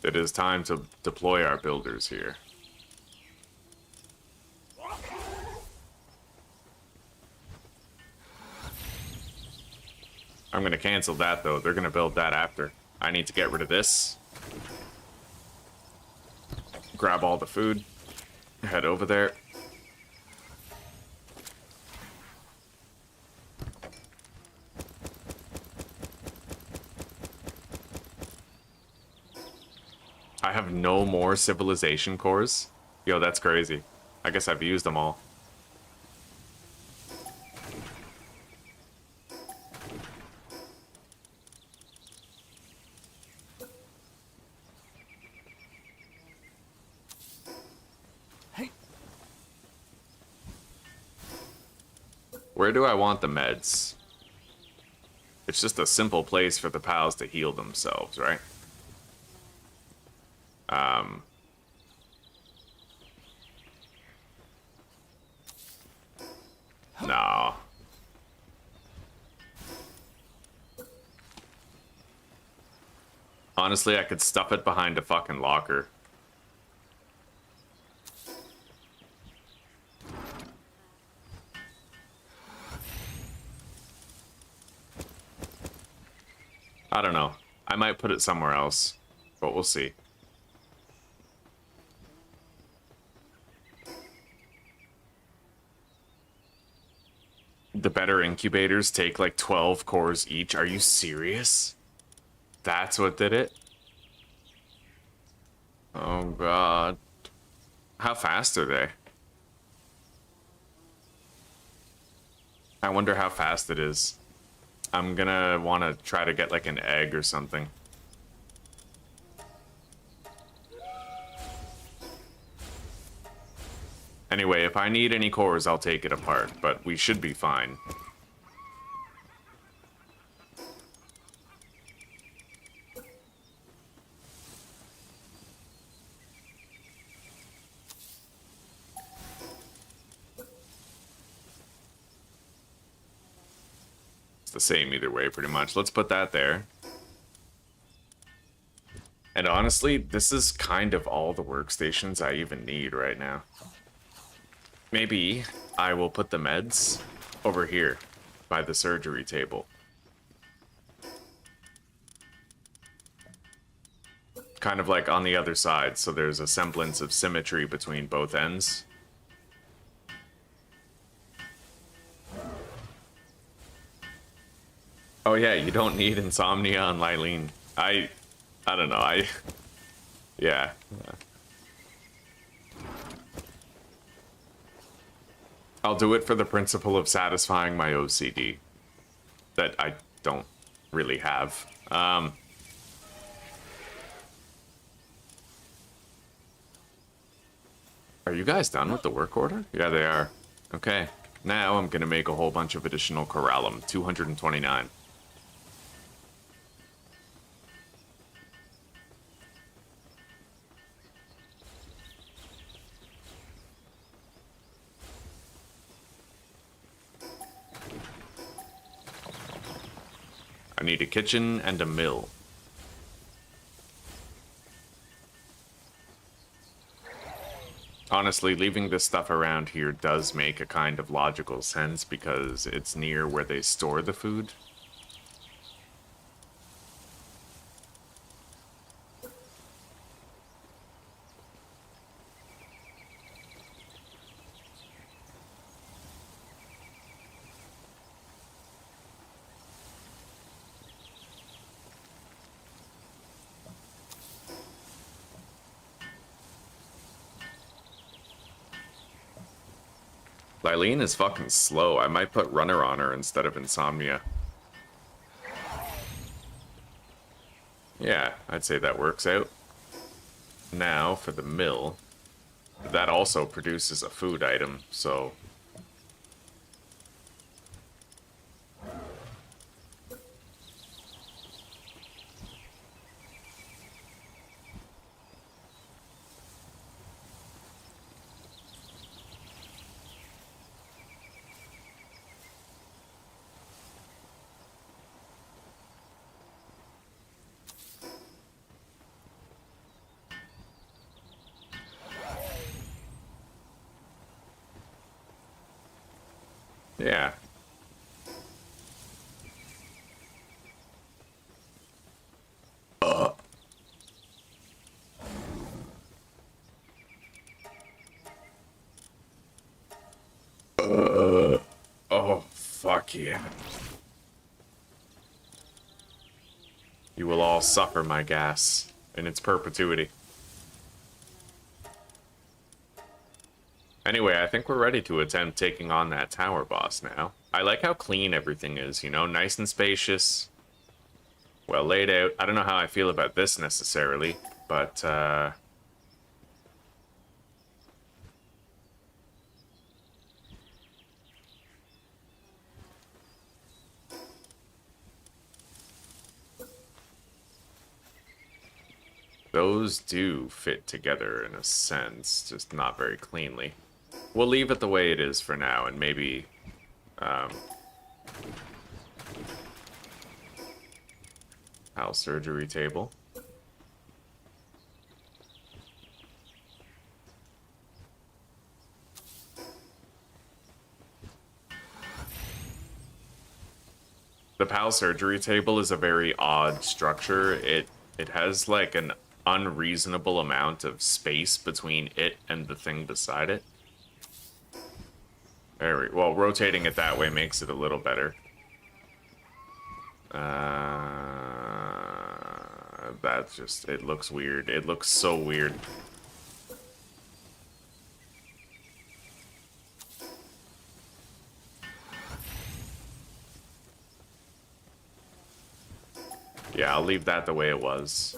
it is time to deploy our builders here. I'm gonna cancel that though. They're gonna build that after. I need to get rid of this. Grab all the food. Head over there. I have no more civilization cores. Yo, that's crazy. I guess I've used them all. Where do I want the meds? It's just a simple place for the pals to heal themselves, right? No. Honestly, I could stuff it behind a fucking locker. I don't know. I might put it somewhere else, but we'll see. The better incubators take like 12 cores each. Are you serious? That's what did it? Oh god. How fast are they? I wonder how fast it is. I'm gonna want to try to get like an egg or something. Anyway, if I need any cores, I'll take it apart, but we should be fine. It's the same either way, pretty much. Let's put that there. And honestly, this is kind of all the workstations I even need right now. Maybe I will put the meds over here by the surgery table. Kind of like on the other side, so there's a semblance of symmetry between both ends. Oh yeah, you don't need insomnia on Lylene. I don't know, yeah. I'll do it for the principle of satisfying my OCD. That I don't really have. Are you guys done with the work order? Yeah, they are. Okay. Now I'm gonna make a whole bunch of additional corallum. 229. I need a kitchen and a mill. Honestly, leaving this stuff around here does make a kind of logical sense because it's near where they store the food. Lylene is fucking slow. I might put runner on her instead of insomnia. Yeah, I'd say that works out. Now for the mill. That also produces a food item, so... Yeah. Oh, fuck yeah. You will all suffer my gas in its perpetuity. Anyway, I think we're ready to attempt taking on that tower boss now. I like how clean everything is, you know, nice and spacious. Well laid out. I don't know how I feel about this necessarily, but those do fit together in a sense, just not very cleanly. We'll leave it the way it is for now, and maybe surgery table. The PAL surgery table is a very odd structure. It has like an unreasonable amount of space between it and the thing beside it. Well, rotating it that way makes it a little better. That's just, it looks weird. It looks so weird. Yeah, I'll leave that the way it was.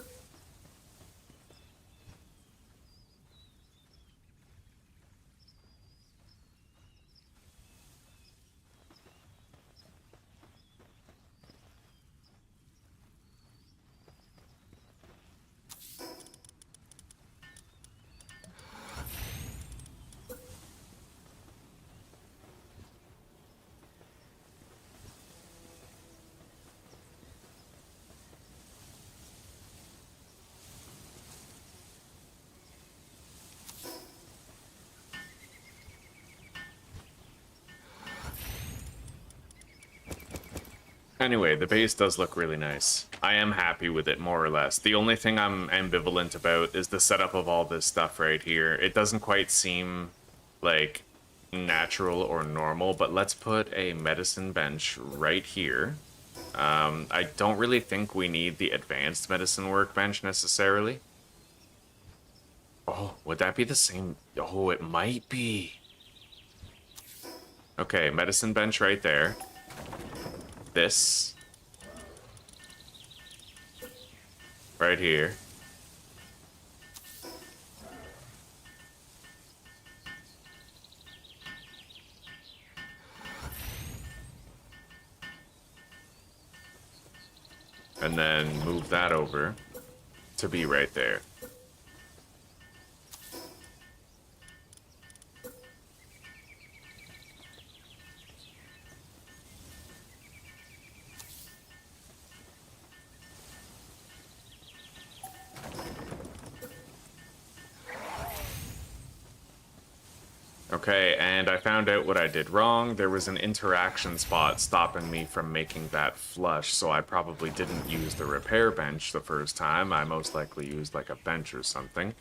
Anyway, the base does look really nice. I am happy with it, more or less. The only thing I'm ambivalent about is the setup of all this stuff right here. It doesn't quite seem, like, natural or normal, but let's put a medicine bench right here. I don't really think we need the advanced medicine workbench, necessarily. Oh, would that be the same? Oh, it might be. Okay, medicine bench right there. This right here. And then move that over to be right there. Okay, and I found out what I did wrong. There was an interaction spot stopping me from making that flush, so I probably didn't use the repair bench the first time. I most likely used like a bench or something.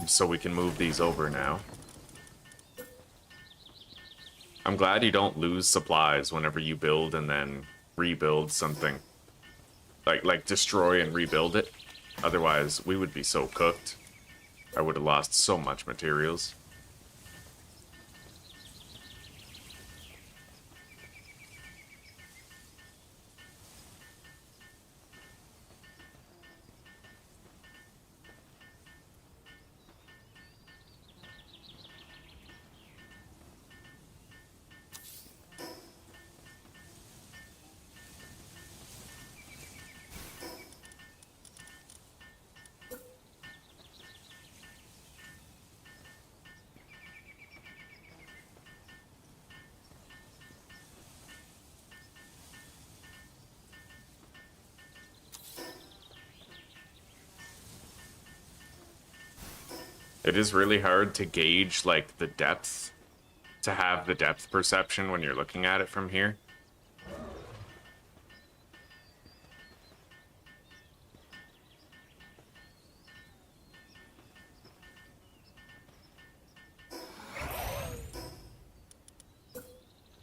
So we can move these over now. I'm glad you don't lose supplies whenever you build and then rebuild something. Like destroy and rebuild it. Otherwise, we would be so cooked. I would have lost so much materials. It is really hard to gauge, like, the depth to have the depth perception when you're looking at it from here.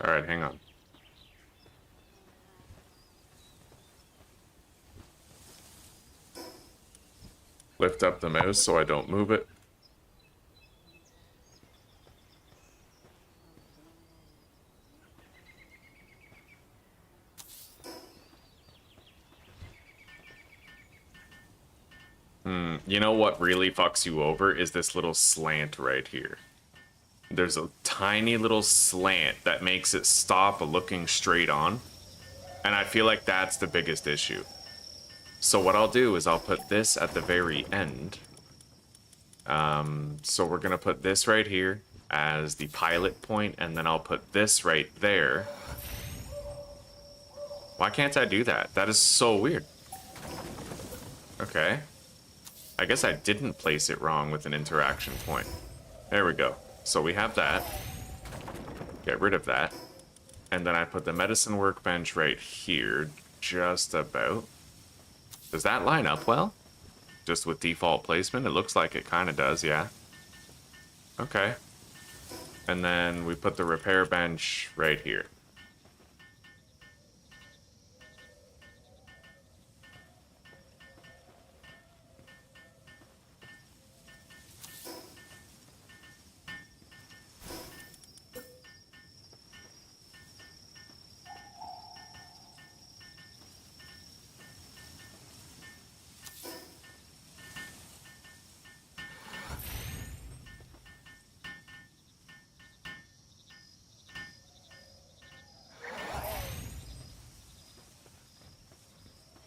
Alright, hang on. Lift up the mouse so I don't move it. You know what really fucks you over is this little slant right here. There's a tiny little slant that makes it stop looking straight on. And I feel like that's the biggest issue. So what I'll do is I'll put this at the very end. So we're gonna put this right here as the pilot point, and then I'll put this right there. Why can't I do that? That is so weird. Okay. I guess I didn't place it wrong with an interaction point. There we go. So we have that. Get rid of that. And then I put the medicine workbench right here, just about. Does that line up well? Just with default placement? It looks like it kind of does, yeah. Okay. And then we put the repair bench right here.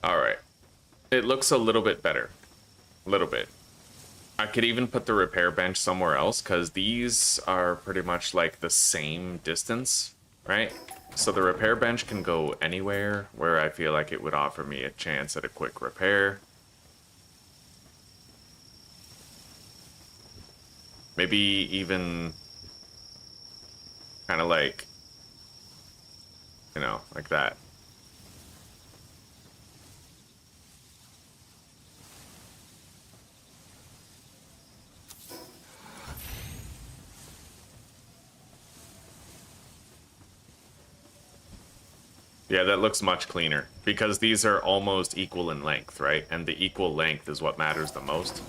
Alright. It looks a little bit better. A little bit. I could even put the repair bench somewhere else, because these are pretty much like the same distance, right? So the repair bench can go anywhere where I feel like it would offer me a chance at a quick repair. Maybe even kind of like, you know, like that. Yeah, that looks much cleaner, because these are almost equal in length, right? And the equal length is what matters the most.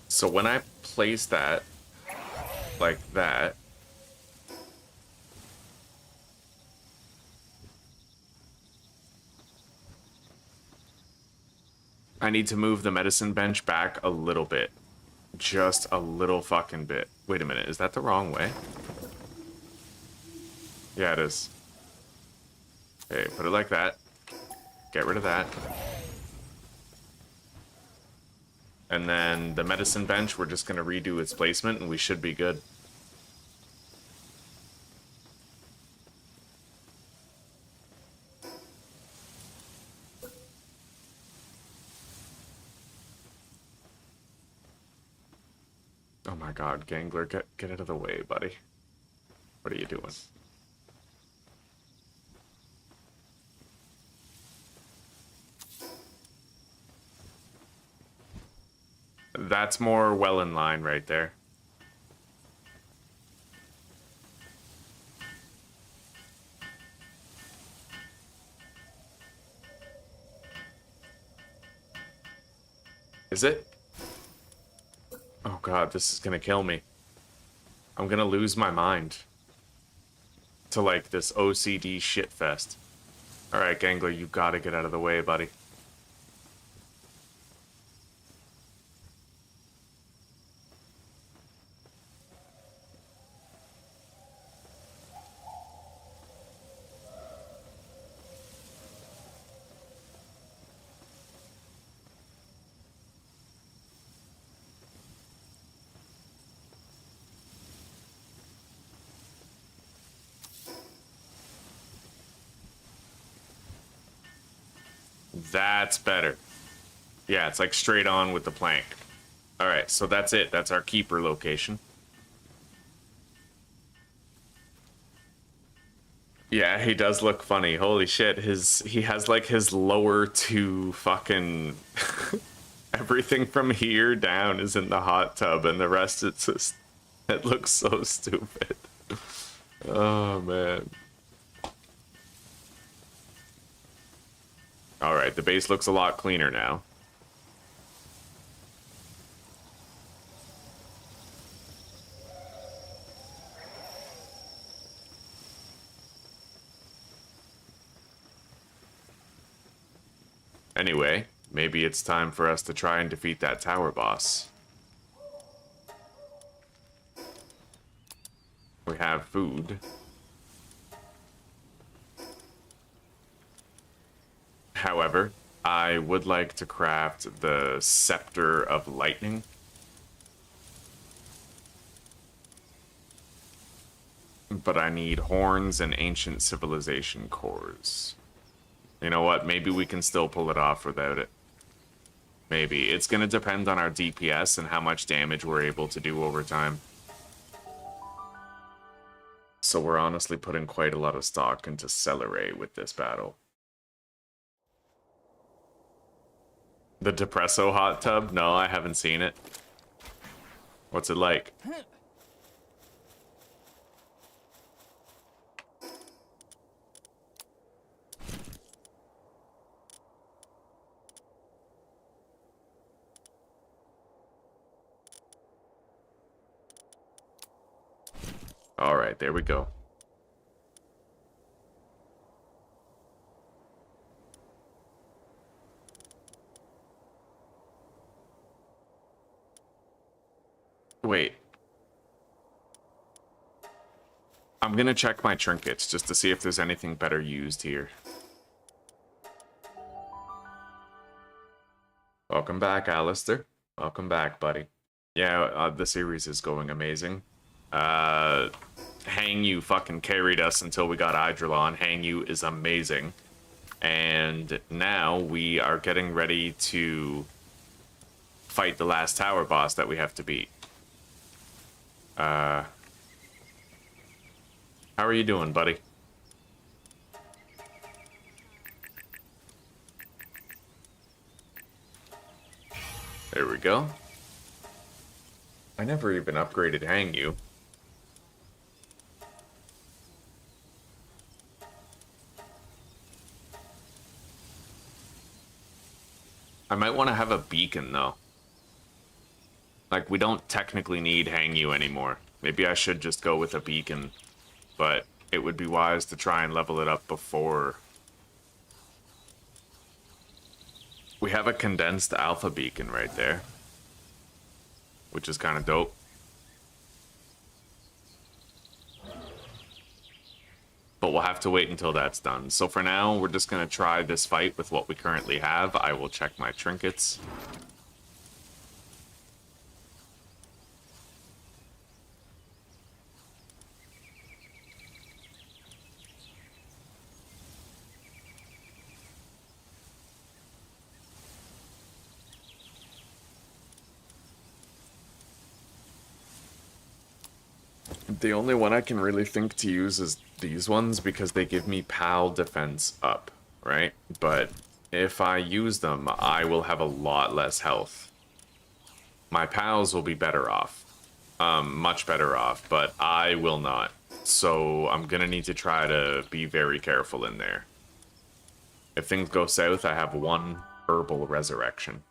So when I place that like that, I need to move the medicine bench back a little bit. Just a little fucking bit. Wait a minute, is that the wrong way? Yeah, it is. Okay, put it like that. Get rid of that. And then the medicine bench, we're just going to redo its placement and we should be good. Oh my god, Gangler, get out of the way, buddy. What are you doing? That's more well in line right there. Is it? Oh god, this is gonna kill me. I'm gonna lose my mind to like this OCD shitfest. Alright, Gangler, you gotta get out of the way, buddy. That's better. Yeah, it's like straight on with the plank. Alright, so that's it. That's our keeper location. Yeah, he does look funny. Holy shit, he has like his lower two fucking everything from here down is in the hot tub and the rest it's just it looks so stupid. Oh man. Alright, the base looks a lot cleaner now. Anyway, maybe it's time for us to try and defeat that tower boss. We have food. However, I would like to craft the Scepter of Lightning. But I need horns and ancient civilization cores. You know what? Maybe we can still pull it off without it. Maybe. It's going to depend on our DPS and how much damage we're able to do over time. So we're honestly putting quite a lot of stock into Celeray with this battle. The Depresso hot tub? No, I haven't seen it. What's it like? Alright, there we go. Wait. I'm gonna check my trinkets just to see if there's anything better used here. Welcome back, Alistair. Welcome back, buddy. Yeah, the series is going amazing. Hangyu fucking carried us until we got Eidrolon. Hangyu is amazing. And now we are getting ready to fight the last tower boss that we have to beat. How are you doing, buddy? There we go. I never even upgraded Hangyu. I might want to have a beacon, though. Like, we don't technically need Hangyu anymore. Maybe I should just go with a beacon. But it would be wise to try and level it up before. We have a condensed alpha beacon right there. Which is kind of dope. But we'll have to wait until that's done. So for now, we're just going to try this fight with what we currently have. I will check my trinkets. The only one I can really think to use is these ones because they give me PAL defense up, right? But if I use them, I will have a lot less health. My pals will be better off. Much better off, but I will not. So I'm gonna need to try to be very careful in there. If things go south, I have one herbal resurrection.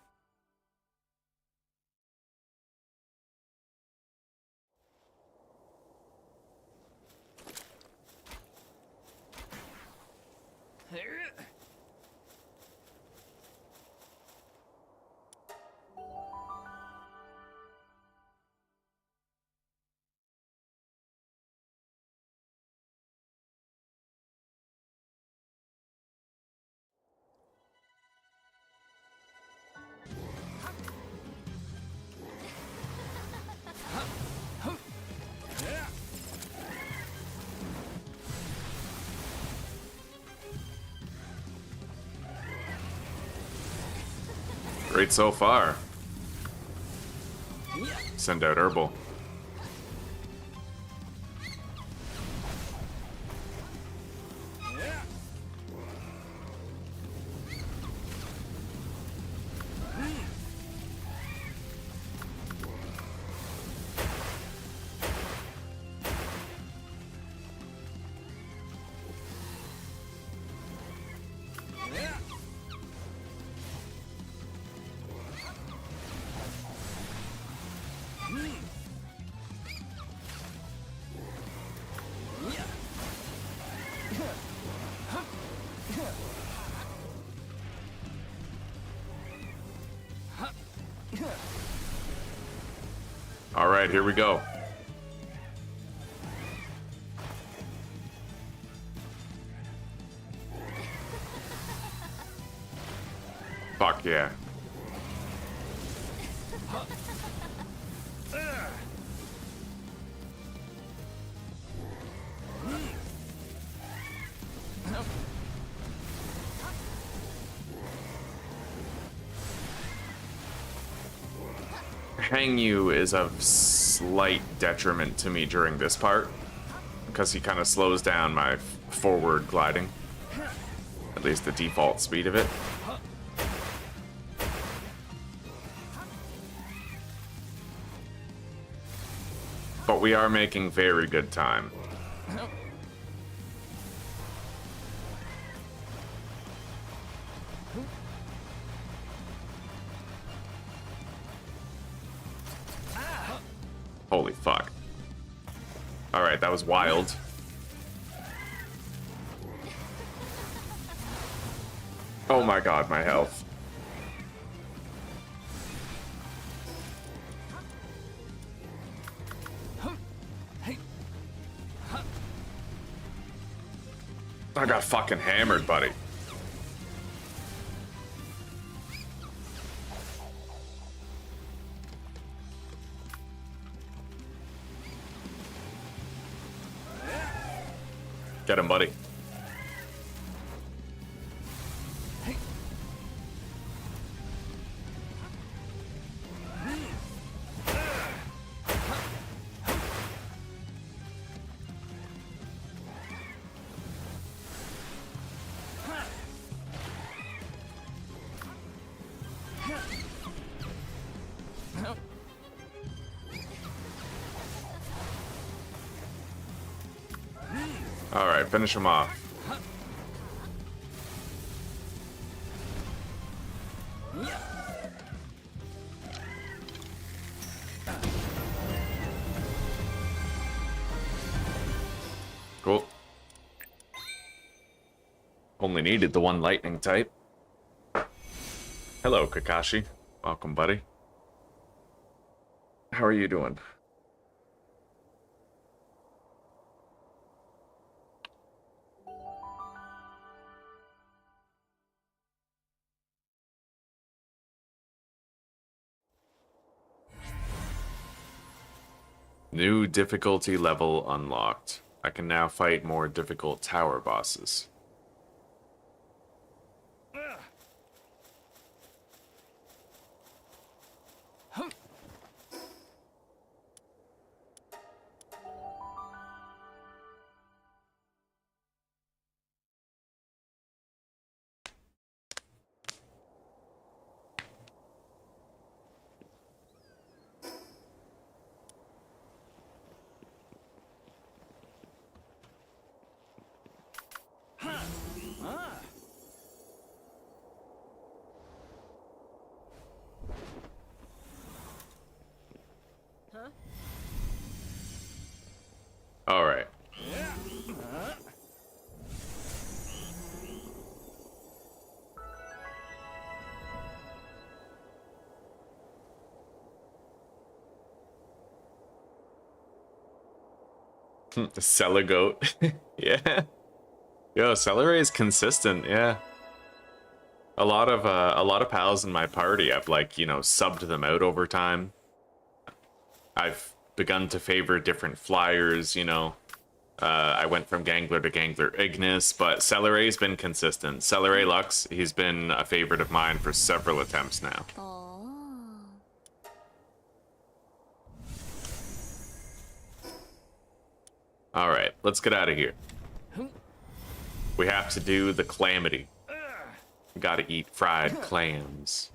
Great so far. Send out Herbal. All right, here we go. Fuck yeah. Hangyu is of slight detriment to me during this part, because he kind of slows down my forward gliding. At least the default speed of it. But we are making very good time. Holy fuck. Alright, that was wild. Oh my god, my health. I got fucking hammered, buddy. Get him, buddy. Alright, finish him off. Cool. Only needed the one lightning type. Hello, Kakashi. Welcome, buddy. How are you doing? New difficulty level unlocked. I can now fight more difficult tower bosses. All right. Celegoat. Yeah. Yo, Celery is consistent, yeah. A lot of pals in my party, I've like, you know, subbed them out over time. I've begun to favor different flyers, you know. I went from Gangler to Gangler Ignis, but Celery's been consistent. Celery Lux, he's been a favorite of mine for several attempts now. Alright, let's get out of here. We have to do the Calamity. We gotta eat fried clams.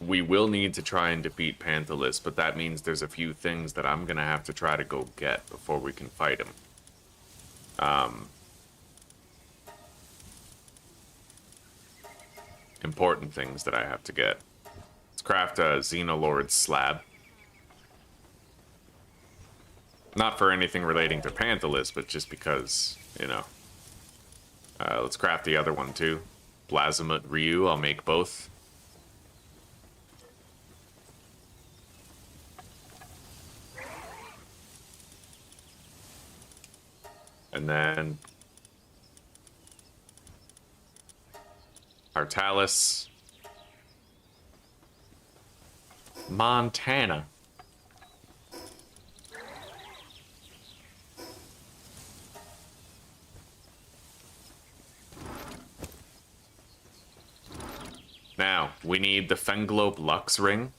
We will need to try and defeat Panthalus, but that means there's a few things that I'm gonna have to try to go get before we can fight him. Important things that I have to get. Let's craft a Xenoloord slab. Not for anything relating to Panthalus, but just because, you know. Let's craft the other one too. Blasmut Ryu, I'll make both. And then Artalis. Montana. Now, we need the Fenglobe Lux Ring.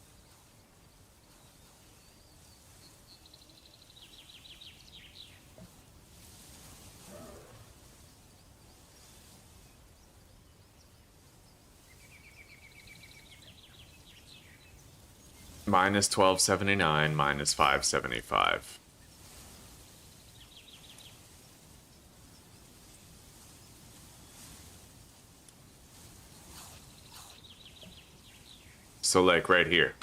Minus 1279, minus 575. So, like, right here.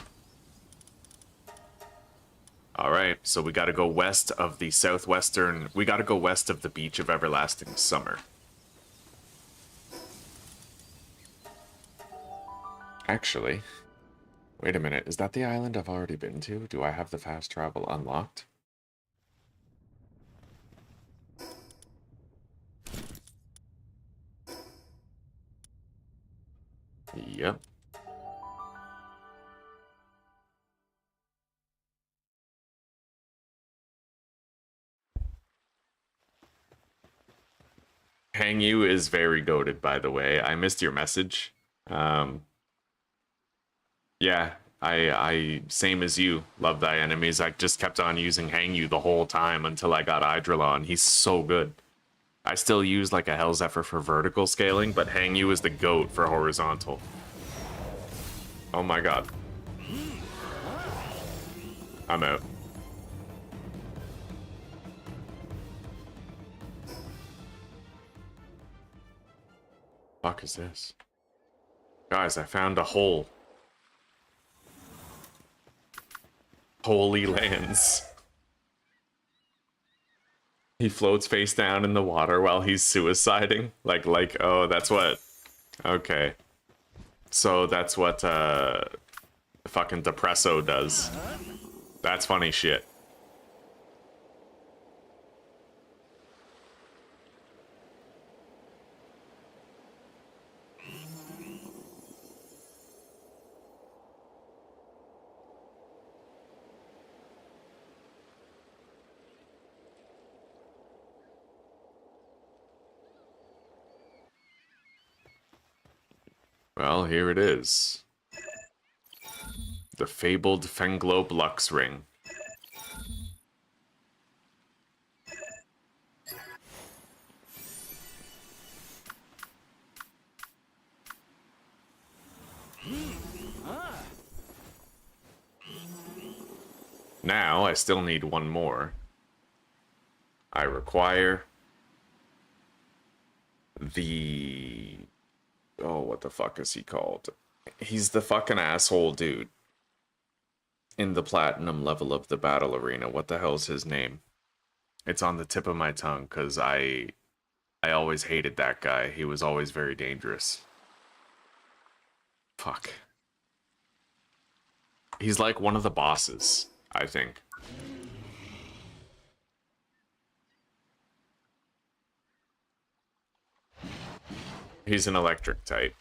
Alright, so we gotta go west of the southwestern... We gotta go west of the Beach of Everlasting Summer. Actually... Wait a minute, is that the island I've already been to? Do I have the fast travel unlocked? Yep. Hangyu is very goated, by the way. I missed your message. Yeah, I same as you. Love thy enemies. I just kept on using Hangyu the whole time until I got Eidrolon. He's so good. I still use like a Hell Zephyr for vertical scaling, but Hangyu is the GOAT for horizontal. Oh my god. I'm out. Fuck is this? Guys, I found a hole. Holy lands. He floats face down in the water while he's suiciding. Like, oh, that's what... Okay. So that's what, fucking Depresso does. That's funny shit. Well, here it is. The fabled Fenglobe Lux Ring. Now, I still need one more. I require the... Oh, what the fuck is he called? He's the fucking asshole dude in the platinum level of the battle arena. What the hell's his name? It's on the tip of my tongue, because I always hated that guy. He was always very dangerous. Fuck. He's like one of the bosses, I think. He's an electric type.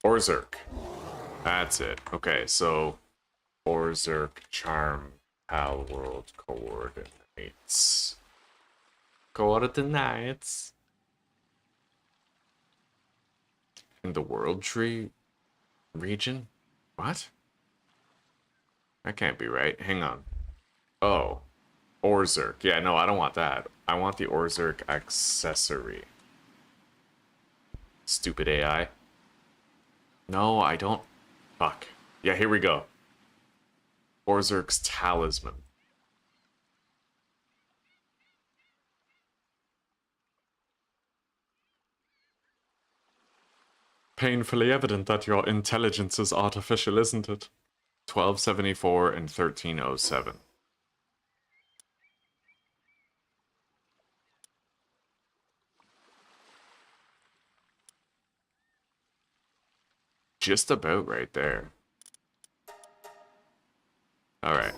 Orzerk. That's it. Okay, so Orzerk, Charm, Palworld, Coordinates. Coordinates. In the World Tree region? What? That can't be right. Hang on. Oh. Orzerk. Yeah, no, I don't want that. I want the Orzerk accessory. Stupid AI. No, I don't. Fuck. Yeah, here we go. Orzerk's Talisman. Painfully evident that your intelligence is artificial, isn't it? 1274 and 1307. Just about right there. Alright.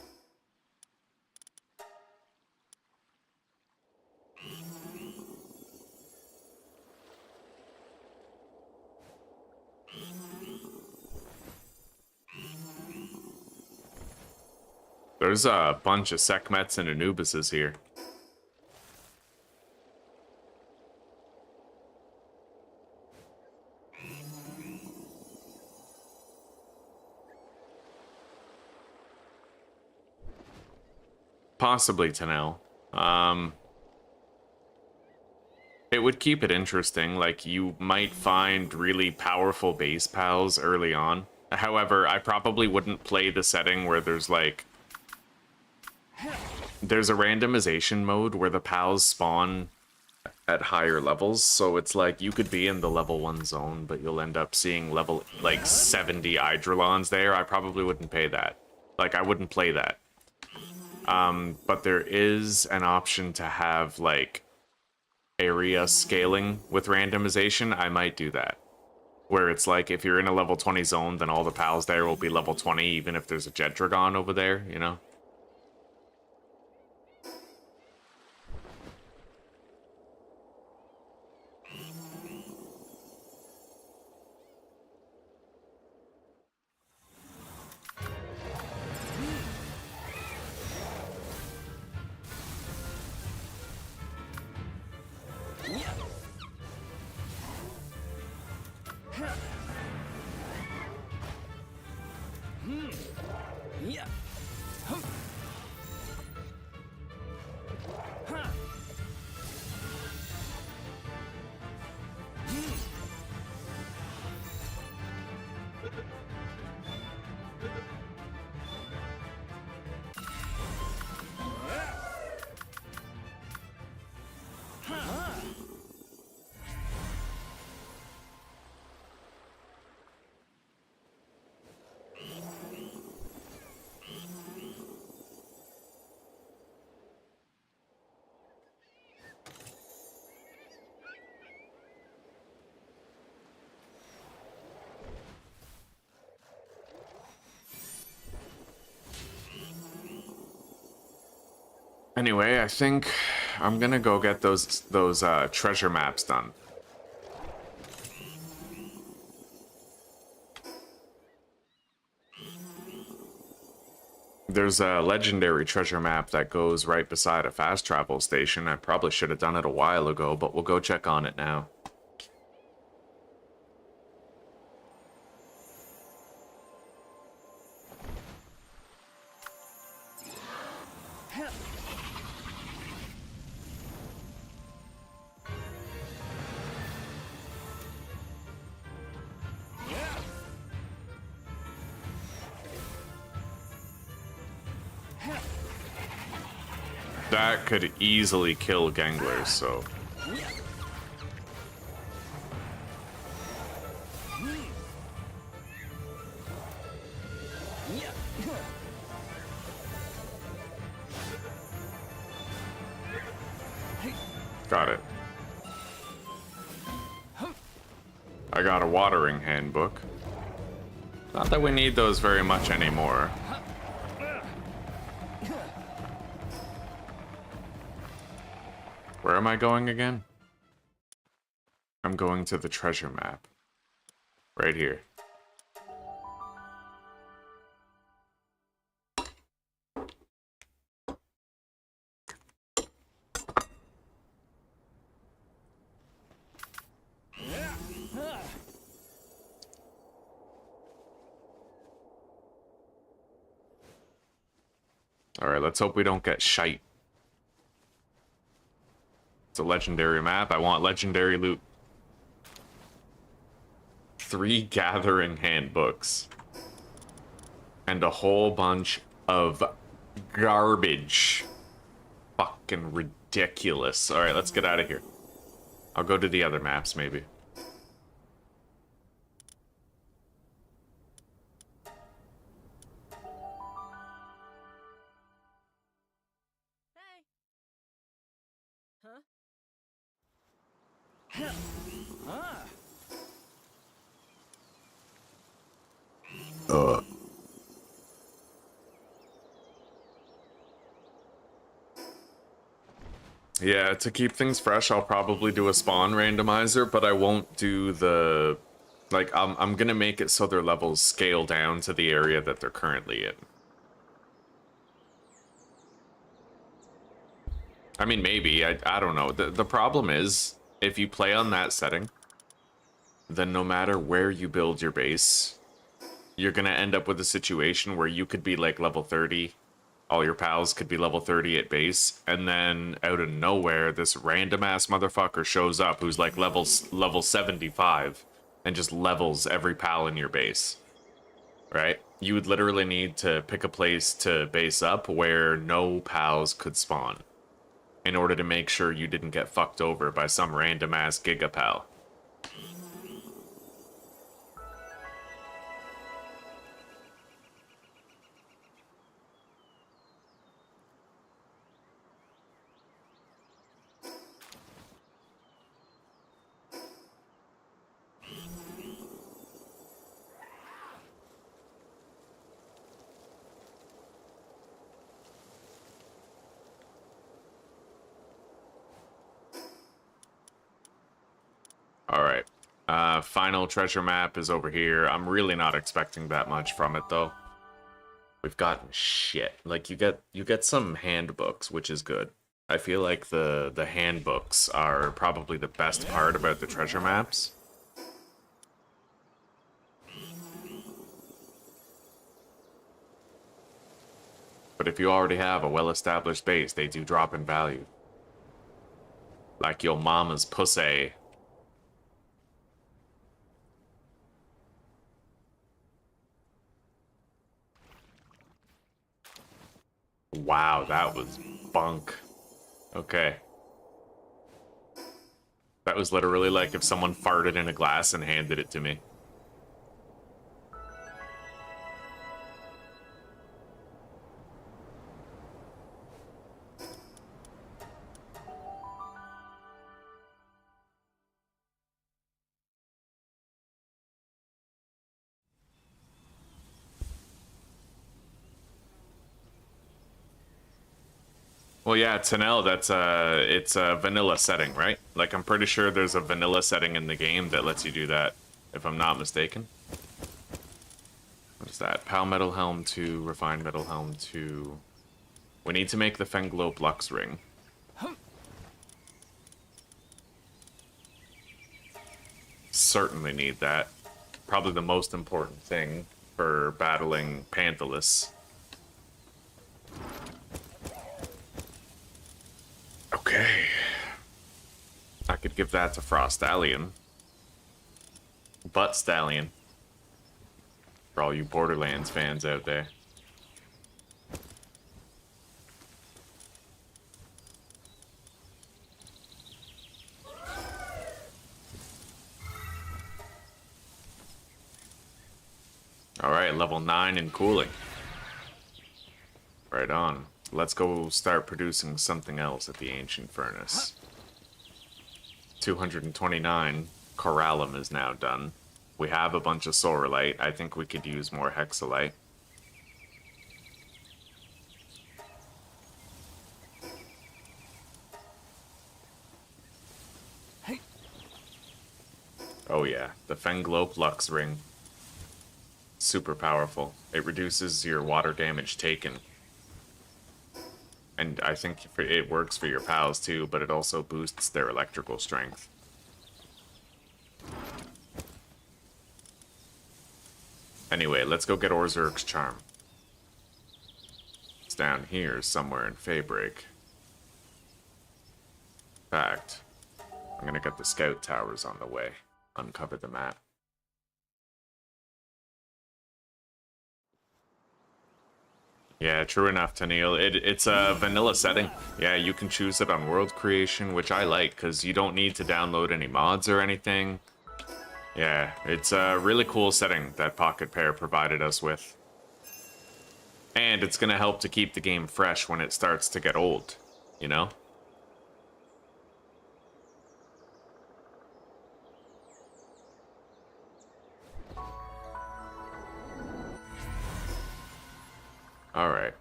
There's a bunch of Sekhmets and Anubises here. Possibly Tanel. It would keep it interesting. Like, you might find really powerful base pals early on. However, I probably wouldn't play the setting where there's like... There's a randomization mode where the pals spawn at higher levels, so it's like you could be in the level 1 zone, but you'll end up seeing level, like, 70 Eidrolons there. I probably wouldn't pay that. Like, I wouldn't play that. But there is an option to have, like, area scaling with randomization. I might do that. Where it's like, if you're in a level 20 zone, then all the pals there will be level 20, even if there's a Jet Dragon over there, you know? Anyway, I think I'm gonna go get those treasure maps done. There's a legendary treasure map that goes right beside a fast travel station. I probably should have done it a while ago, but we'll go check on it now. That could easily kill Ganglers, so... Got it. I got a watering handbook. Not that we need those very much anymore. Where am I going again? I'm going to the treasure map. Right here. Alright, let's hope we don't get shite. It's a legendary map. I want legendary loot. 3 gathering handbooks. And a whole bunch of garbage. Fucking ridiculous. Alright, let's get out of here. I'll go to the other maps, maybe. Yeah, to keep things fresh, I'll probably do a spawn randomizer, but I won't do the... Like, I'm gonna make it so their levels scale down to the area that they're currently in. I mean, maybe. I don't know. The problem is, if you play on that setting, then no matter where you build your base, you're gonna end up with a situation where you could be, like, level 30, all your pals could be level 30 at base, and then out of nowhere, this random-ass motherfucker shows up who's, like, level 75, and just levels every pal in your base, right? You would literally need to pick a place to base up where no pals could spawn, in order to make sure you didn't get fucked over by some random-ass gigapal. Alright. Final treasure map is over here. I'm really not expecting that much from it, though. We've gotten shit. Like, you get some handbooks, which is good. I feel like the handbooks are probably the best part about the treasure maps. But if you already have a well-established base, they do drop in value. Like your mama's pussy. Wow, that was bunk. Okay. That was literally like if someone farted in a glass and handed it to me. Well, yeah, Tanel, it's a vanilla setting, right? Like, I'm pretty sure there's a vanilla setting in the game that lets you do that, if I'm not mistaken. What is that? Pal Metal Helm 2, Refined Metal Helm 2. We need to make the Fenglope Lux Ring. Certainly need that. Probably the most important thing for battling Panthalus. Okay. I could give that to Frost Stallion. Butt Stallion. For all you Borderlands fans out there. Alright, level 9 in cooling. Right on. Let's go start producing something else at the Ancient Furnace. 229. Corallum is now done. We have a bunch of Sorolite. I think we could use more Hexalite. Oh yeah, the Fenglope Lux Ring. Super powerful. It reduces your water damage taken. And I think it works for your pals too, but it also boosts their electrical strength. Anyway, let's go get Orzurk's charm. It's down here somewhere in Faybreak. In fact, I'm gonna get the scout towers on the way. Uncover the map. Yeah, true enough, Tennille. It's a vanilla setting. Yeah, you can choose it on world creation, which I like, because you don't need to download any mods or anything. Yeah, it's a really cool setting that Pocket Pair provided us with. And it's going to help to keep the game fresh when it starts to get old, you know? Alright.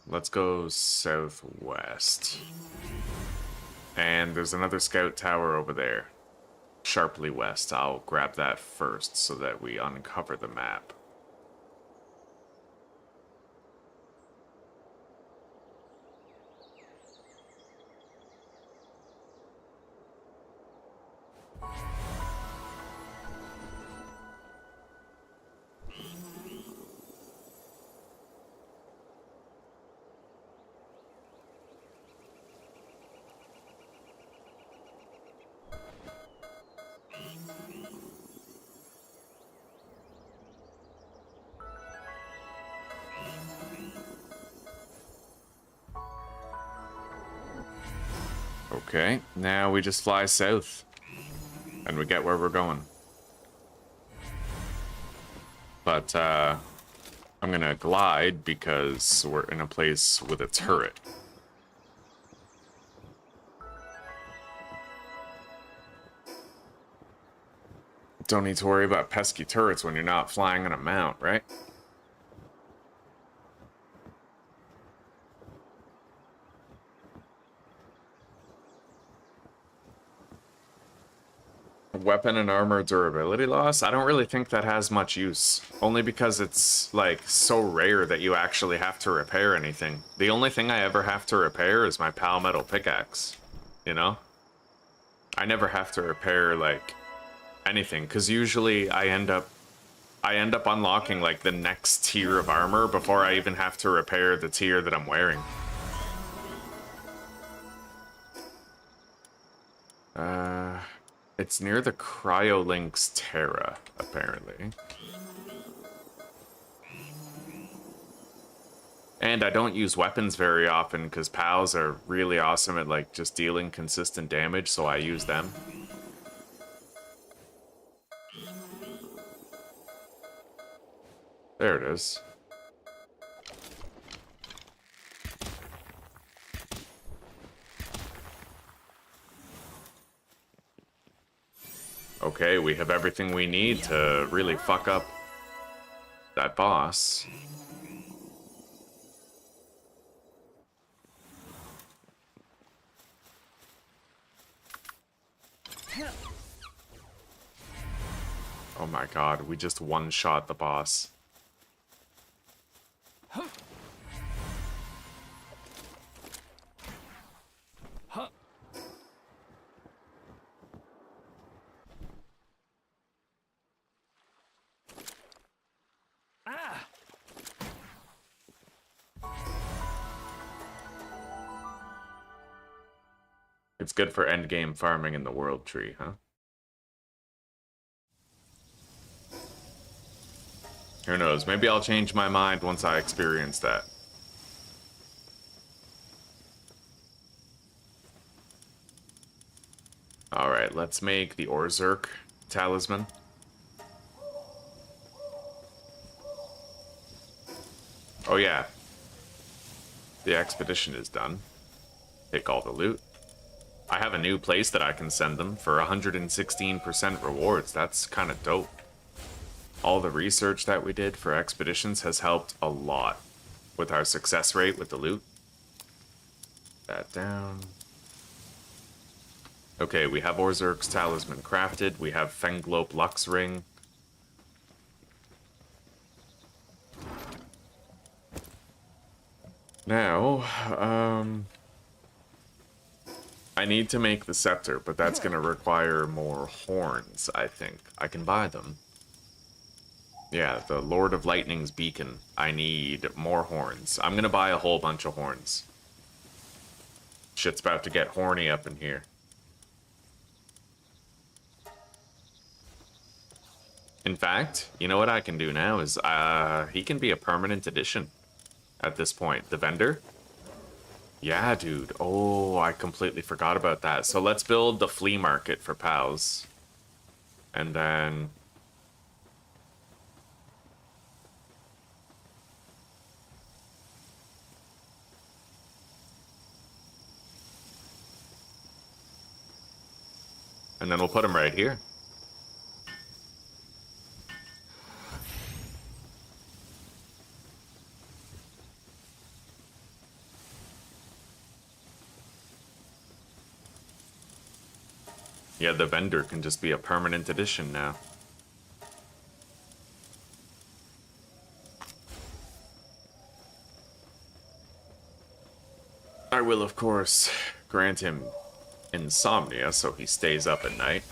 Let's go southwest. And there's another scout tower over there. Sharply west. I'll grab that first so that we uncover the map. Okay, now we just fly south. And we get where we're going. But, I'm gonna glide because we're in a place with a turret. Don't need to worry about pesky turrets when you're not flying on a mount, right? Weapon and armor durability loss? I don't really think that has much use. Only because it's, like, so rare that you actually have to repair anything. The only thing I ever have to repair is my Palmetal pickaxe. You know? I never have to repair, like, anything. Because usually I end up unlocking, like, the next tier of armor before I even have to repair the tier that I'm wearing. It's near the Cryolinks Terra, apparently. And I don't use weapons very often because pals are really awesome at like just dealing consistent damage, so I use them. There it is. Okay, we have everything we need to really fuck up that boss. Oh my god, we just one-shot the boss. It's good for endgame farming in the world tree, huh? Who knows? Maybe I'll change my mind once I experience that. Alright, let's make the Orzurk talisman. Oh yeah. The expedition is done. Take all the loot. I have a new place that I can send them for 116% rewards. That's kind of dope. All the research that we did for expeditions has helped a lot with our success rate with the loot. That down. Okay, we have Orzerk's Talisman crafted. We have Fenglope Lux Ring. Now, I need to make the scepter, but that's going to require more horns, I think. I can buy them. Yeah, the Lord of Lightning's beacon. I need more horns. I'm going to buy a whole bunch of horns. Shit's about to get horny up in here. In fact, you know what I can do now is, he can be a permanent addition at this point. The vendor? Yeah, dude. Oh, I completely forgot about that. So let's build the flea market for pals. And then... and then we'll put him right here. Yeah, the vendor can just be a permanent addition now. I will, of course, grant him insomnia so he stays up at night.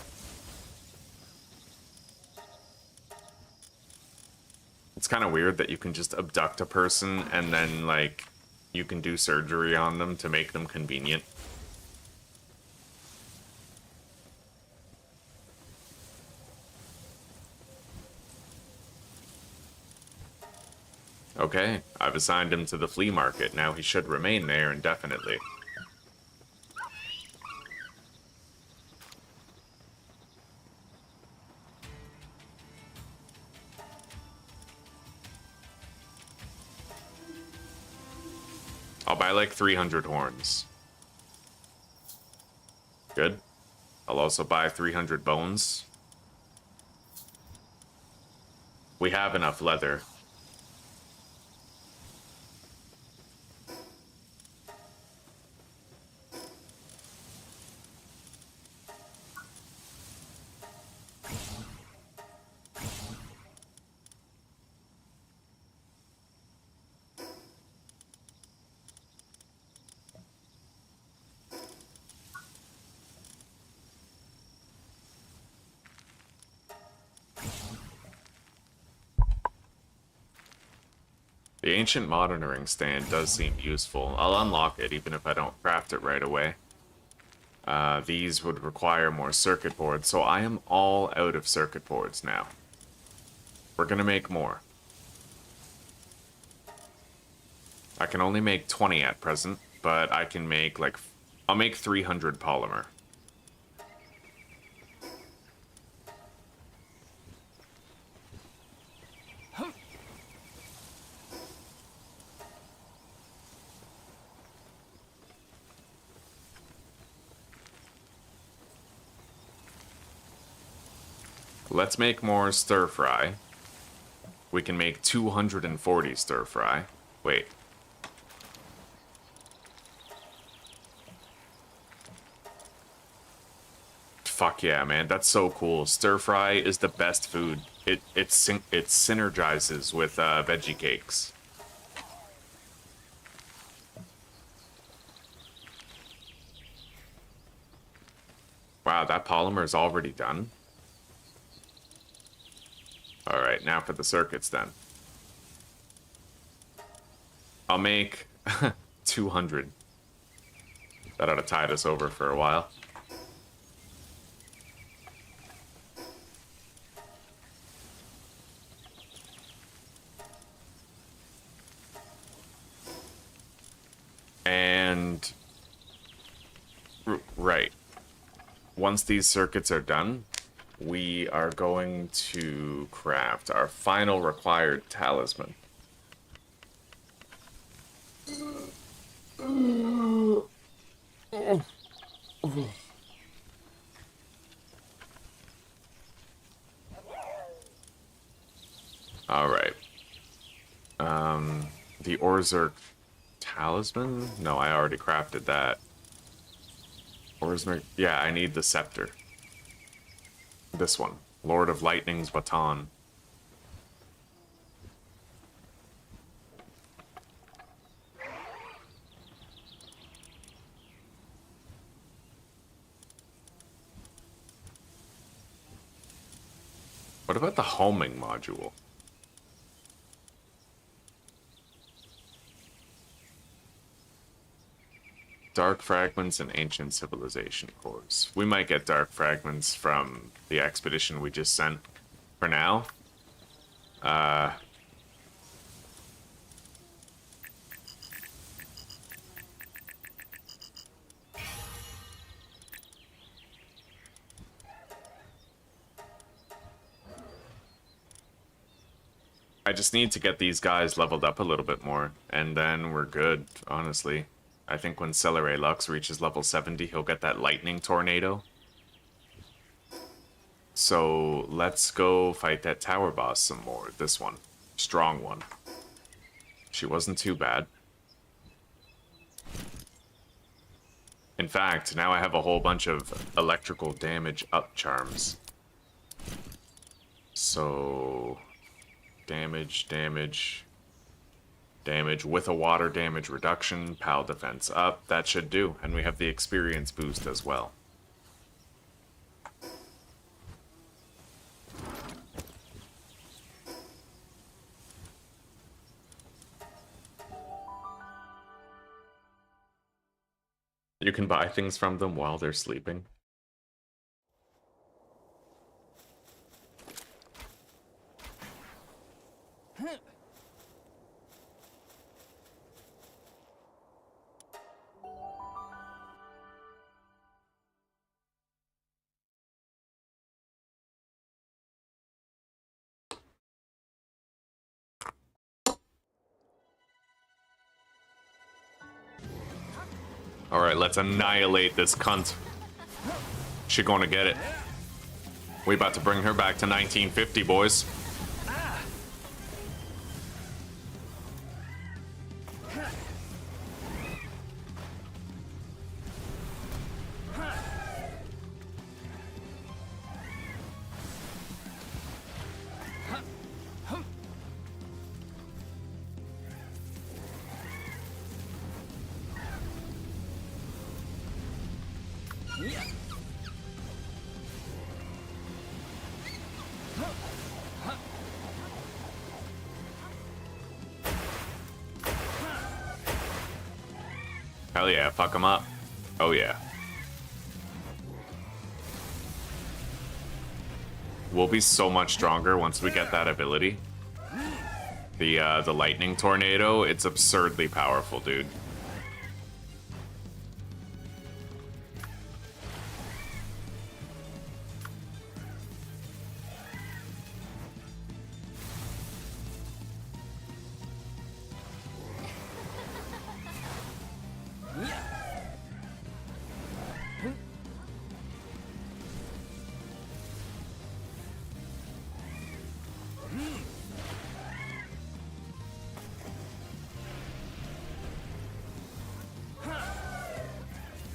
It's kind of weird that you can just abduct a person and then, like, you can do surgery on them to make them convenient. Okay, I've assigned him to the flea market. Now he should remain there indefinitely. I'll buy like 300 horns. Good. I'll also buy 300 bones. We have enough leather. The ancient monitoring stand does seem useful. I'll unlock it even if I don't craft it right away. These would require more circuit boards, so I am all out of circuit boards now. We're gonna make more. I can only make 20 at present, but I can make like... I'll make 300 polymer. Let's make more stir fry. We can make 240 stir fry. Wait. Fuck yeah, man. That's so cool. Stir fry is the best food. It synergizes with veggie cakes. Wow, that polymer is already done. Alright, now for the circuits then. I'll make 200. That ought to tide us over for a while. And... right. Once these circuits are done, we are going to craft our final required talisman. Alright. The Orzerk talisman? No, I already crafted that. Or is there... Yeah, I need the scepter. This one. Lord of Lightning's baton. What about the homing module? Dark fragments and ancient civilization cores. We might get dark fragments from the expedition we just sent. For now, I just need to get these guys leveled up a little bit more, and then we're good, honestly. I think when Celeray Lux reaches level 70, he'll get that lightning tornado. So let's go fight that tower boss some more. This one. Strong one. She wasn't too bad. In fact, now I have a whole bunch of electrical damage up charms. So... damage with a water damage reduction, PAL defense up, that should do, and we have the experience boost as well. You can buy things from them while they're sleeping. Alright, let's annihilate this cunt. She gonna get it. We about to bring her back to 1950, boys. Hell yeah, fuck him up. Oh yeah. We'll be so much stronger once we get that ability. The lightning tornado, it's absurdly powerful, dude.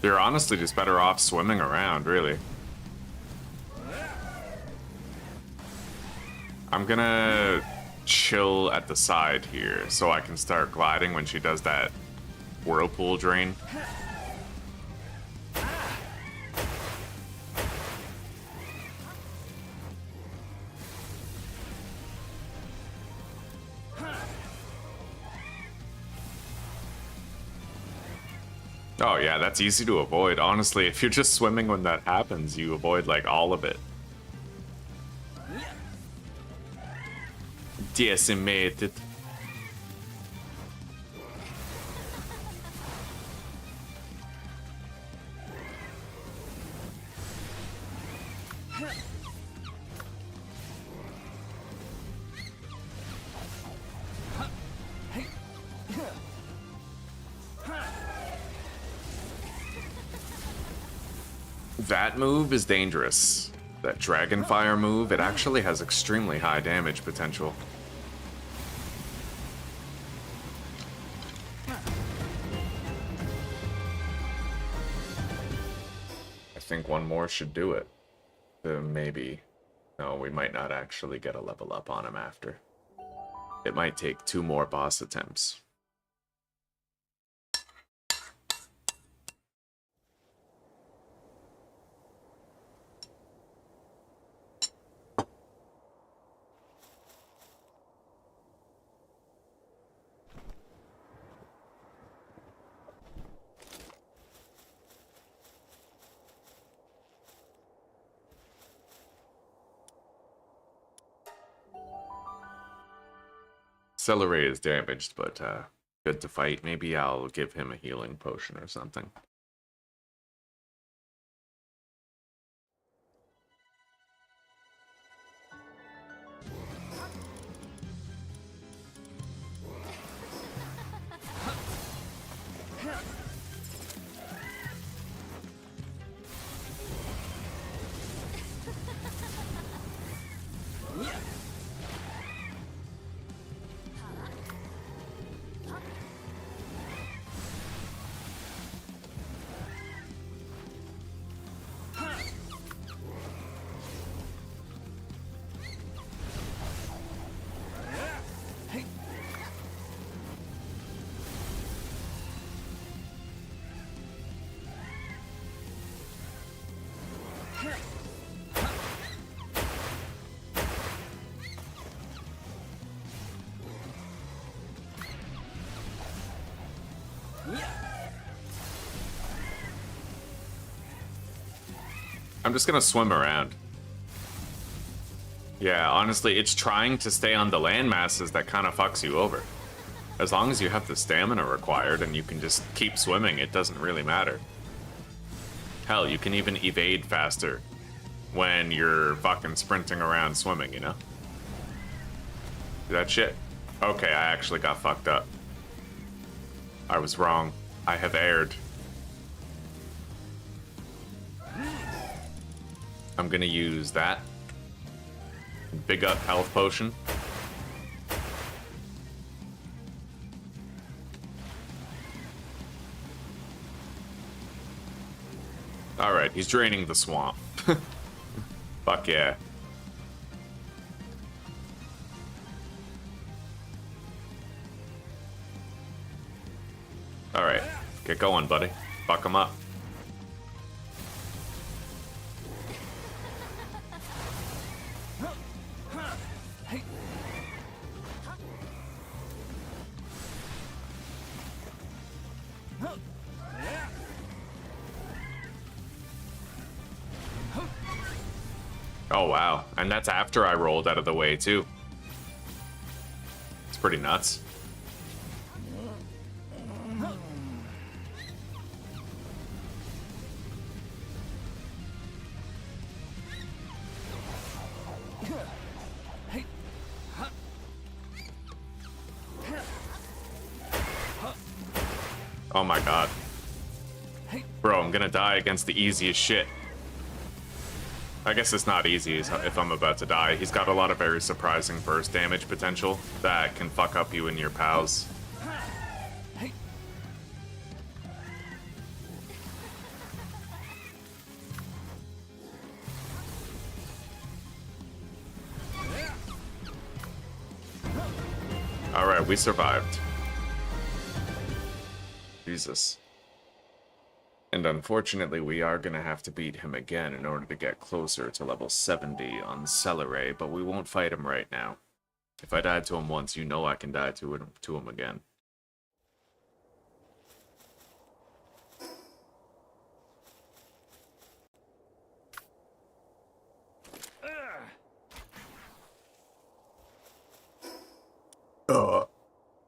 You're honestly just better off swimming around, really. I'm gonna chill at the side here so I can start gliding when she does that whirlpool drain. Oh yeah, that's easy to avoid. Honestly, if you're just swimming when that happens, you avoid like all of it. Decimated. That move is dangerous. That Dragonfire move, it actually has extremely high damage potential. think one more should do it. Maybe. No, we might not actually get a level up on him after. It might take 2 more boss attempts. Celery is damaged, but good to fight. Maybe I'll give him a healing potion or something. I'm just gonna swim around. Yeah, honestly, it's trying to stay on the land masses that kind of fucks you over. As long as you have the stamina required and you can just keep swimming, it doesn't really matter. Hell, you can even evade faster when you're fucking sprinting around swimming, you know? That shit. Okay, I actually got fucked up. I was wrong. I have erred. I'm gonna use that. Big up health potion. Alright, he's draining the swamp. Fuck yeah. Alright, get going, buddy. Fuck him up. Oh wow, and that's after I rolled out of the way too. It's pretty nuts. Oh my god. Bro, I'm gonna die against the easiest shit. I guess it's not easy if I'm about to die. He's got a lot of very surprising burst damage potential that can fuck up you and your pals. Alright, we survived. Jesus. And unfortunately, we are going to have to beat him again in order to get closer to level 70 on Celery, but we won't fight him right now. If I died to him once, you know I can die to him again.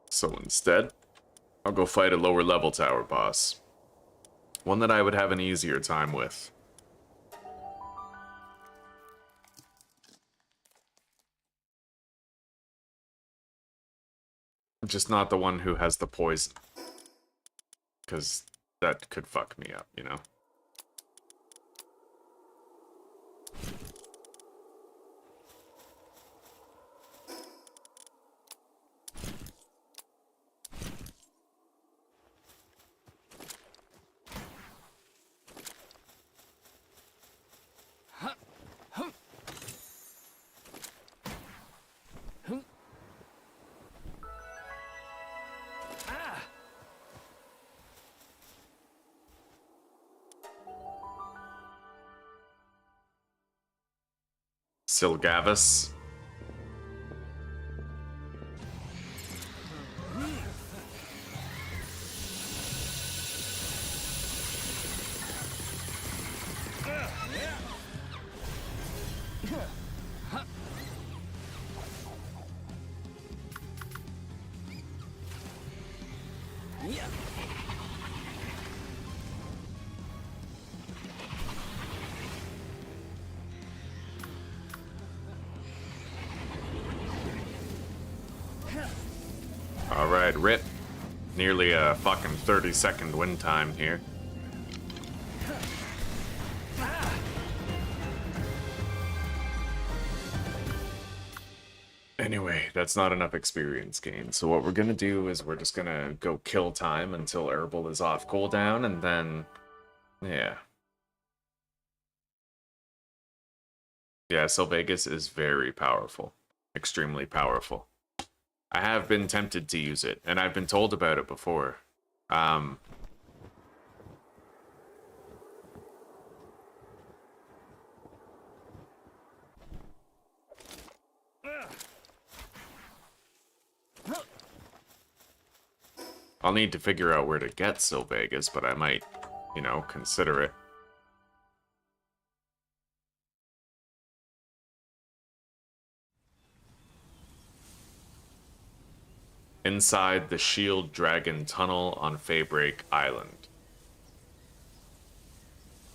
So instead, I'll go fight a lower level tower boss. One that I would have an easier time with. Just not the one who has the poison. Because that could fuck me up, you know? Silgavus. Alright, rip. Nearly a fucking 30-second win time here. Anyway, that's not enough experience gain. So what we're gonna do is we're just gonna go kill time until Herbal is off cooldown, and then... yeah. Yeah, Sylvegus is very powerful. Extremely powerful. I have been tempted to use it, and I've been told about it before. I'll need to figure out where to get Sylvegus, but I might, you know, consider it. Inside the Shield Dragon Tunnel on Faybreak Island.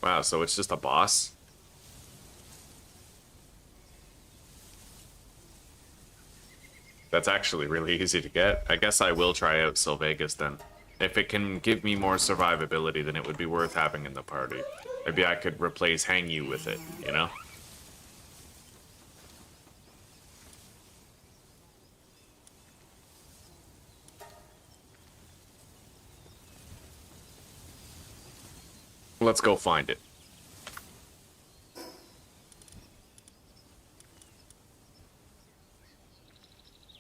Wow, so it's just a boss? That's actually really easy to get. I guess I will try out Sylvegus then. If it can give me more survivability, then it would be worth having in the party. Maybe I could replace Hangyu with it, you know? Let's go find it.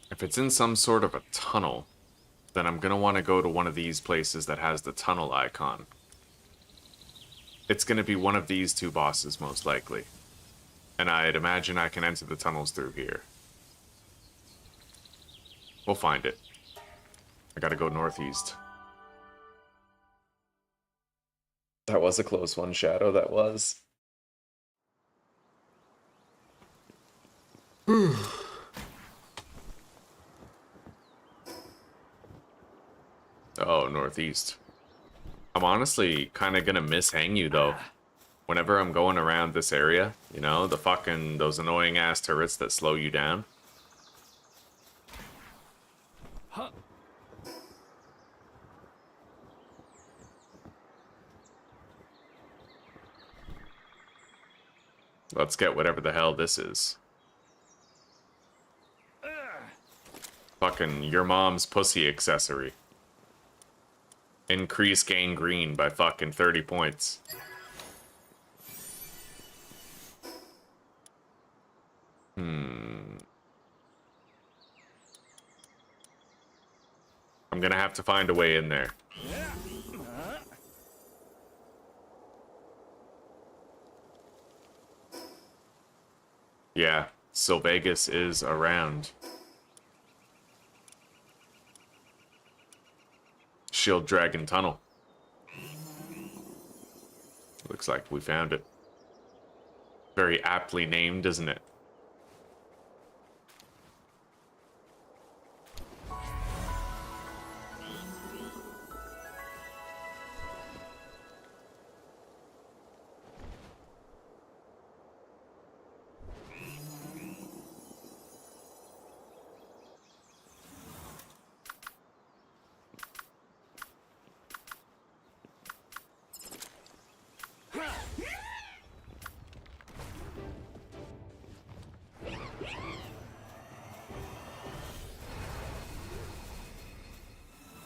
If it's in some sort of a tunnel, then I'm gonna want to go to one of these places that has the tunnel icon. It's gonna be one of these two bosses, most likely. And I'd imagine I can enter the tunnels through here. We'll find it. I gotta go northeast. That was a close one, Shadow, that was. Oh, northeast. I'm honestly kind of gonna miss Hangyu, though. Whenever I'm going around this area, you know, the fucking, those annoying ass turrets that slow you down. Let's get whatever the hell this is. Fucking your mom's pussy accessory. Increase gangrene by fucking 30 points. I'm gonna have to find a way in there. Yeah, Sylvegus is around. Shield Dragon Tunnel. Looks like we found it. Very aptly named, isn't it?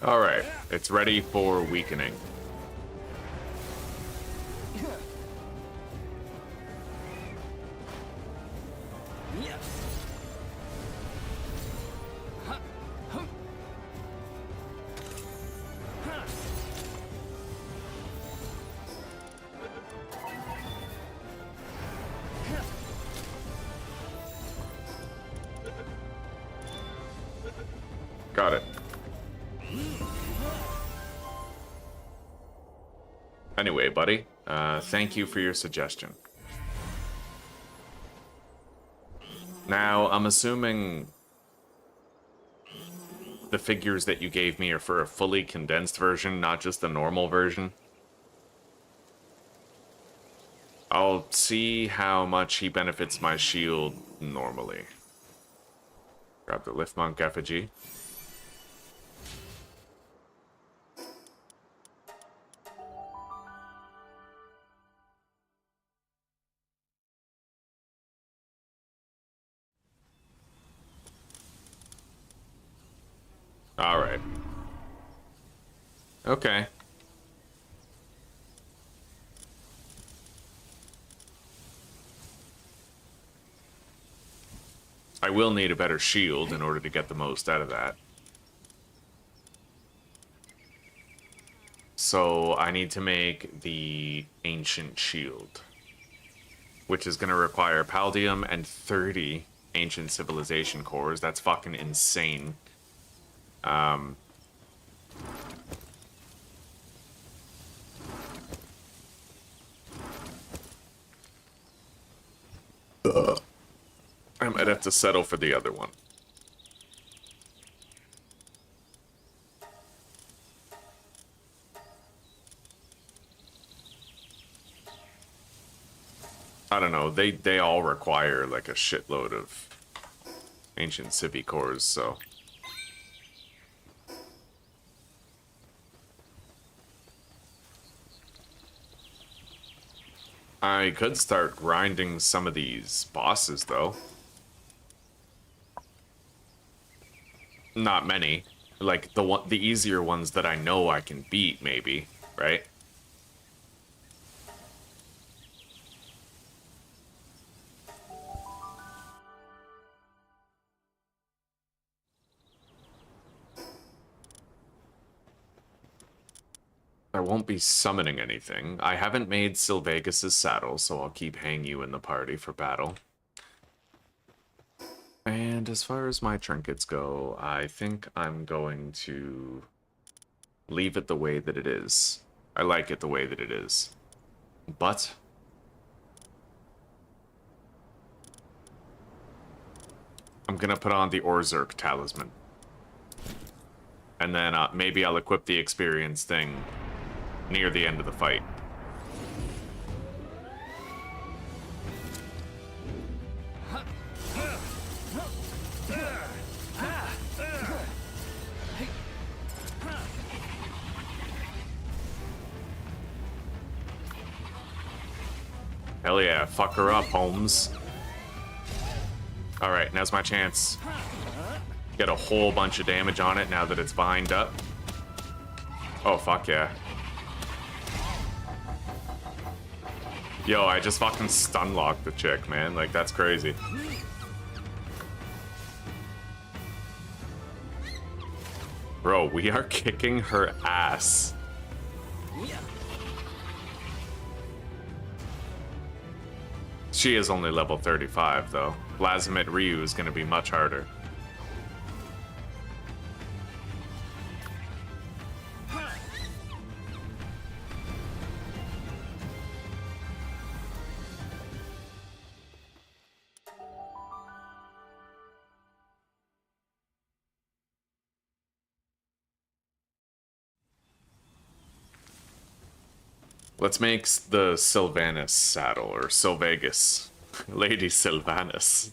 Alright, it's ready for weakening. Anyway, buddy, thank you for your suggestion. Now, I'm assuming the figures that you gave me are for a fully condensed version, not just the normal version. I'll see how much he benefits my shield normally. Grab the Lift Monk effigy. Alright. Okay. I will need a better shield in order to get the most out of that. So I need to make the Ancient Shield, which is going to require Paldium and 30 Ancient Civilization cores. That's fucking insane. I might have to settle for the other one. I don't know, they all require like a shitload of Ancient Civi cores, so... I could start grinding some of these bosses, though. Not many. Like, the easier ones that I know I can beat, maybe, right? I won't be summoning anything. I haven't made Sylvegus' saddle, so I'll keep Hangyu in the party for battle. And as far as my trinkets go, I think I'm going to leave it the way that it is. I like it the way that it is. But I'm gonna put on the Orzurk talisman. And then maybe I'll equip the experience thing near the end of the fight. Hell yeah, fuck her up, Holmes. Alright, now's my chance. Get a whole bunch of damage on it now that it's vined up. Oh, fuck yeah. Yo, I just fucking stun-locked the chick, man. Like, that's crazy. Bro, we are kicking her ass. She is only level 35, though. Lazimit Ryu is going to be much harder. Let's make the Sylvanus saddle, or Sylvegus. Lady Sylvanus.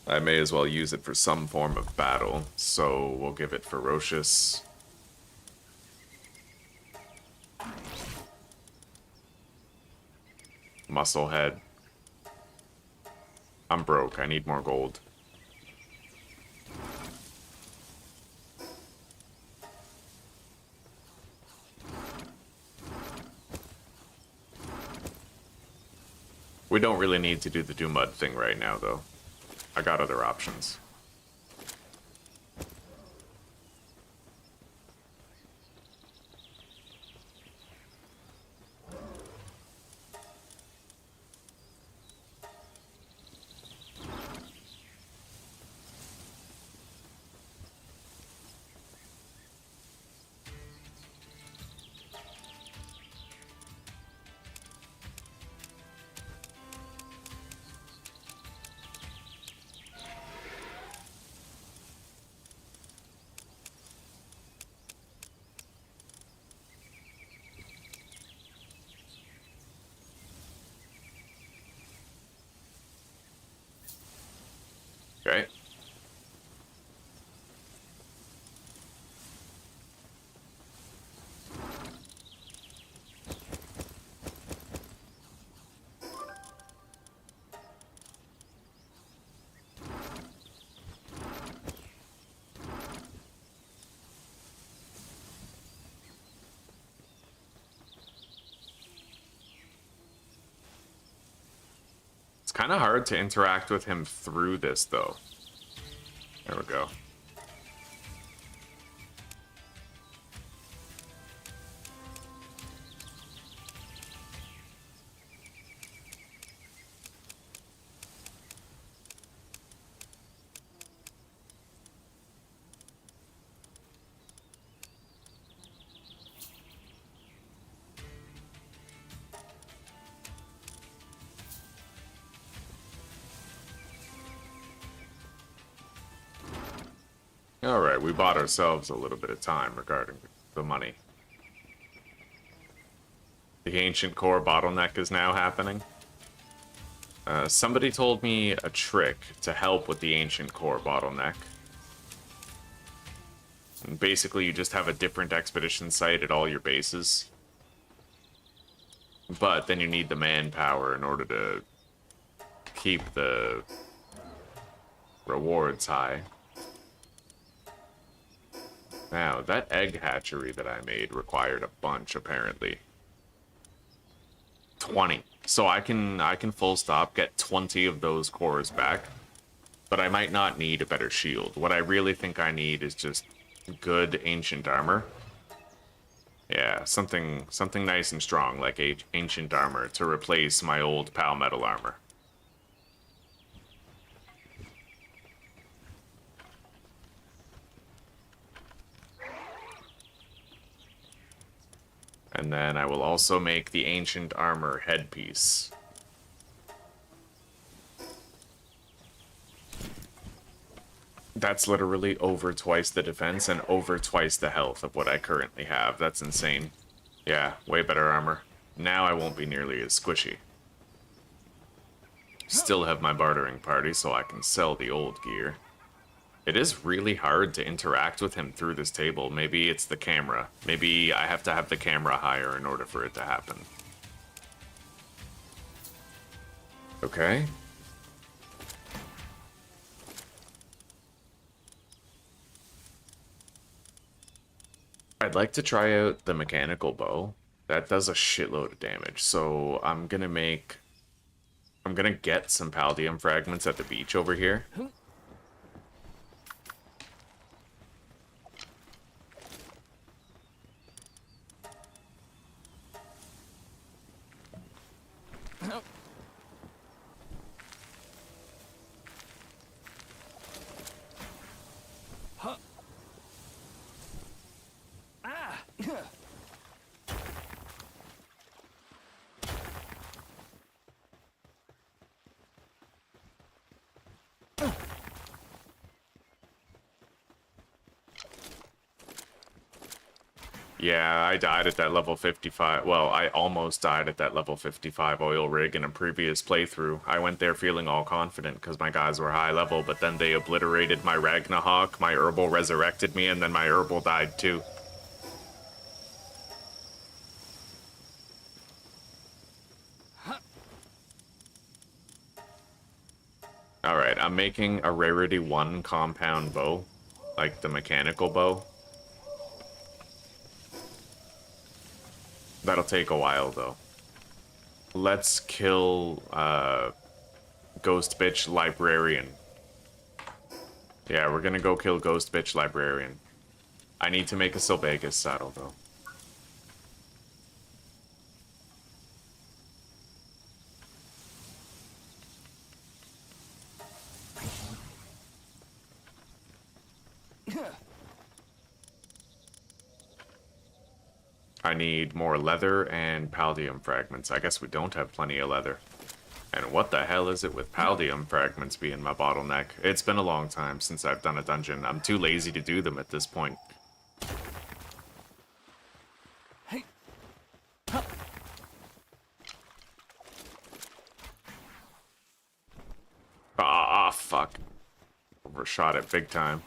I may as well use it for some form of battle, so we'll give it Ferocious. Musclehead. I'm broke, I need more gold. We don't really need to do the Doomud thing right now, though. I got other options. Okay. It's kind of hard to interact with him through this, though. There we go. Alright, we bought ourselves a little bit of time regarding the money. The ancient core bottleneck is now happening. Somebody told me a trick to help with the ancient core bottleneck. And basically, you just have a different expedition site at all your bases. But then you need the manpower in order to keep the rewards high. Now, that egg hatchery that I made required a bunch, apparently. 20. So I can full stop get 20 of those cores back. But I might not need a better shield. What I really think I need is just good ancient armor. Yeah, something nice and strong like ancient armor to replace my old Pal metal armor. And then I will also make the ancient armor headpiece. That's literally over twice the defense and over twice the health of what I currently have. That's insane. Yeah, way better armor. Now I won't be nearly as squishy. Still have my bartering party so I can sell the old gear. It is really hard to interact with him through this table. Maybe it's the camera. Maybe I have to have the camera higher in order for it to happen. Okay. I'd like to try out the mechanical bow. That does a shitload of damage. So I'm gonna get some Paldium fragments at the beach over here. Yeah, I died at that level 55. Well, I almost died at that level 55 oil rig in a previous playthrough. I went there feeling all confident because my guys were high level, but then they obliterated my Ragnahawk, my herbal resurrected me, and then my herbal died too. Alright, I'm making a rarity 1 compound bow, like the mechanical bow. That'll take a while, though. Let's kill, Ghost Bitch Librarian. Yeah, we're gonna go kill Ghost Bitch Librarian. I need to make a Sylvagus saddle, though. I need more leather and Paldium fragments. I guess we don't have plenty of leather. And what the hell is it with Paldium fragments being my bottleneck? It's been a long time since I've done a dungeon. I'm too lazy to do them at this point. Ah, fuck. Overshot it big time.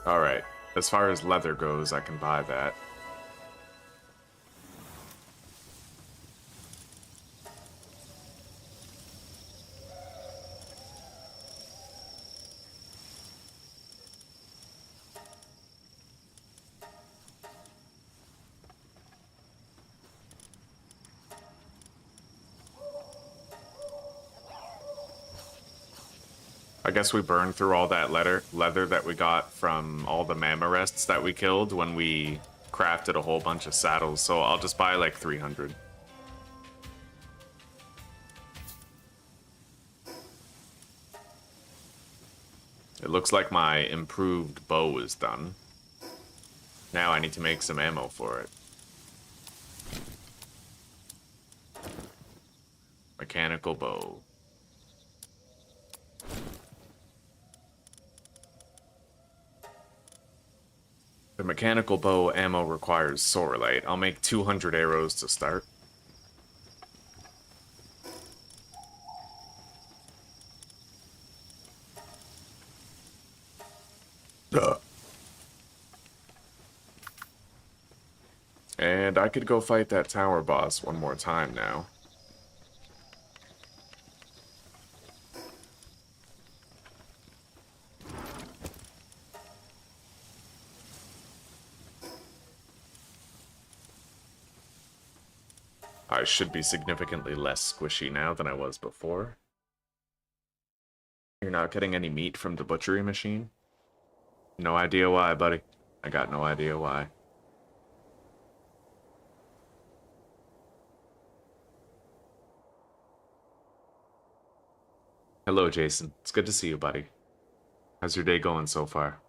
Alright, as far as leather goes, I can buy that. I guess we burned through all that leather that we got from all the Mammorests that we killed when we crafted a whole bunch of saddles, so I'll just buy like 300. It looks like my improved bow is done. Now I need to make some ammo for it. Mechanical bow. The mechanical bow ammo requires sorelite. I'll make 200 arrows to start. And I could go fight that tower boss one more time now. I should be significantly less squishy now than I was before. You're not getting any meat from the butchery machine? No idea why, buddy. I got no idea why. Hello, Jason. It's good to see you, buddy. How's your day going so far?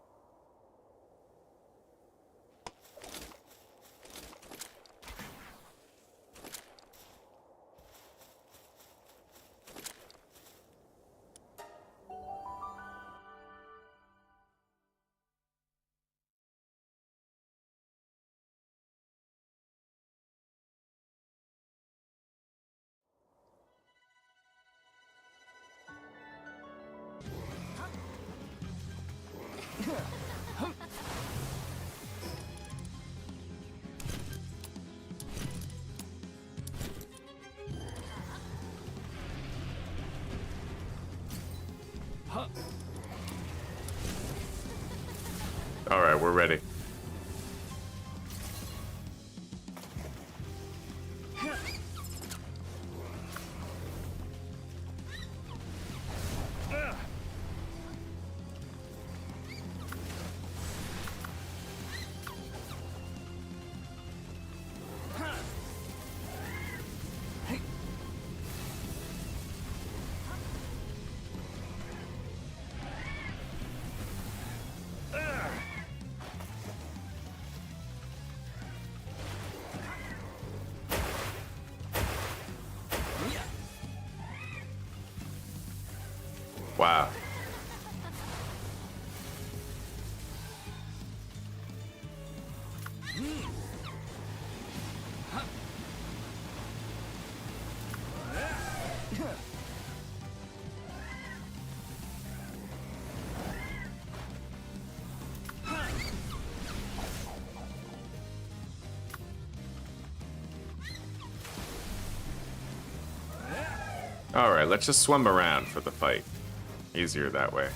Alright, we're ready. Wow. Alright, let's just swim around for the fight. Easier that way.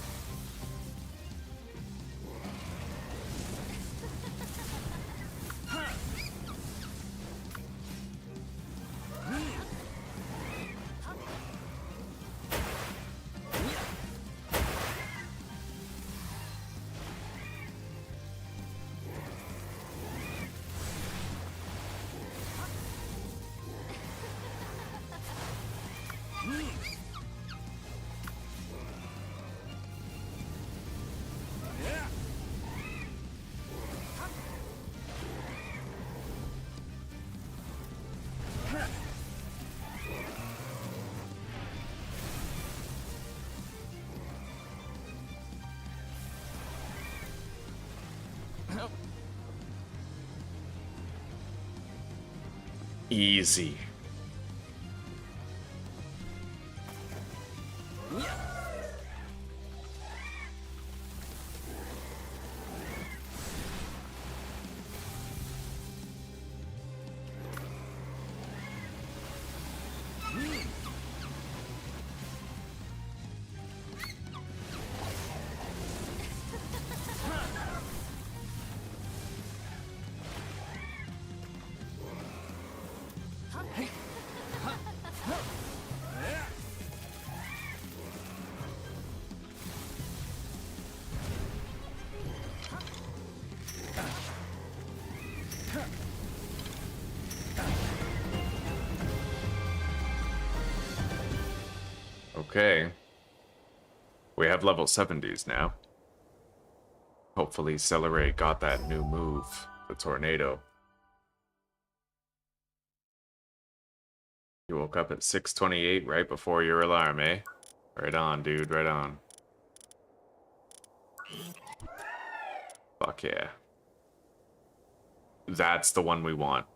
Easy. Okay. We have level 70s now. Hopefully Celerate got that new move, the tornado. You woke up at 6:28 right before your alarm, eh? Right on, dude, right on. Fuck yeah. That's the one we want.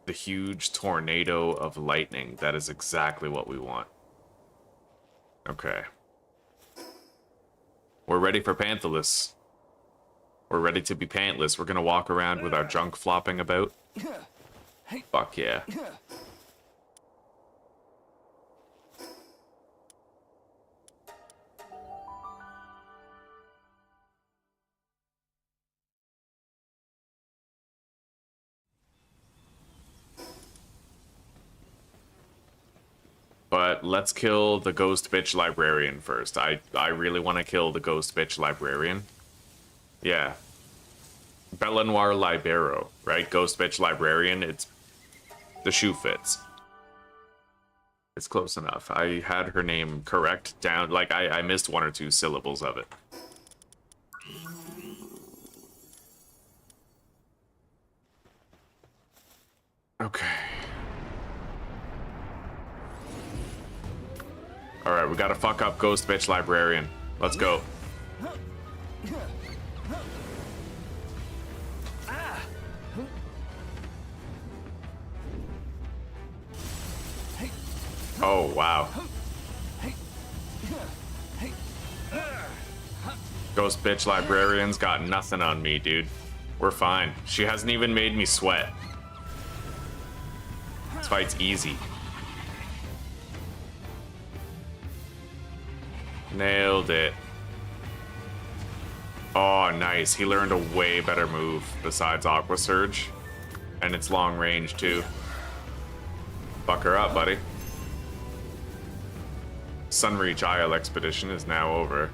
The huge tornado of lightning. That is exactly what we want. Okay. We're ready for Panthalus. We're ready to be pantless. We're gonna walk around with our junk flopping about. Fuck yeah. But let's kill the ghost bitch librarian first. I really want to kill the ghost bitch librarian. Yeah. Belenoir Libero, right? Ghost bitch librarian. It's the shoe fits. It's close enough. I had her name correct down. Like I missed 1 or 2 syllables of it. Okay. Alright, we gotta fuck up Ghost Bitch Librarian. Let's go. Oh, wow. Ghost Bitch Librarian's got nothing on me, dude. We're fine. She hasn't even made me sweat. This fight's easy. Nailed it. Oh, nice. He learned a way better move besides Aqua Surge. And it's long range, too. Fuck her up, buddy. Sunreach Isle expedition is now over.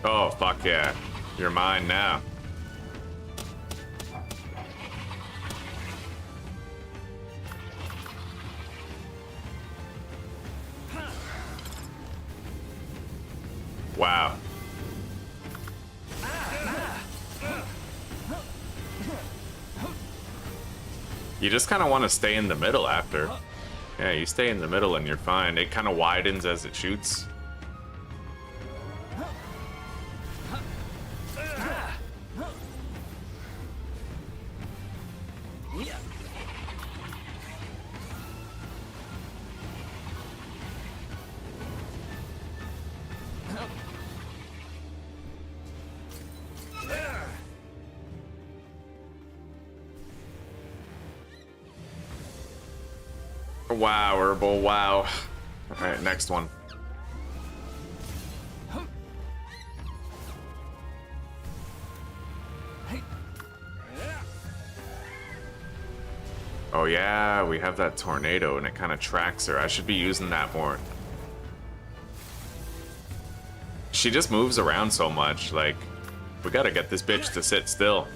Oh, fuck yeah. You're mine now. Wow. You just kind of want to stay in the middle after. Yeah, you stay in the middle and you're fine. It kind of widens as it shoots. Wow, Herbal, wow. Alright, next one. Oh yeah, we have that tornado and it kind of tracks her. I should be using that more. She just moves around so much, like, we gotta get this bitch to sit still.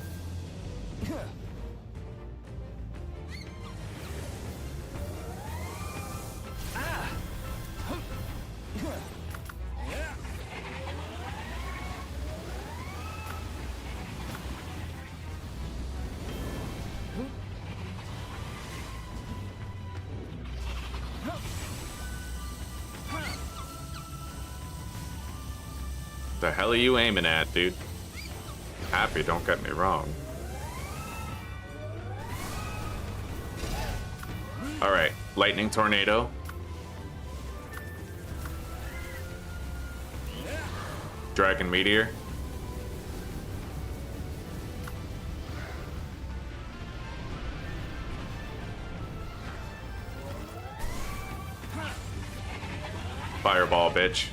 The hell are you aiming at, dude? Happy, don't get me wrong. Alright, lightning tornado. Dragon meteor. Fireball, bitch.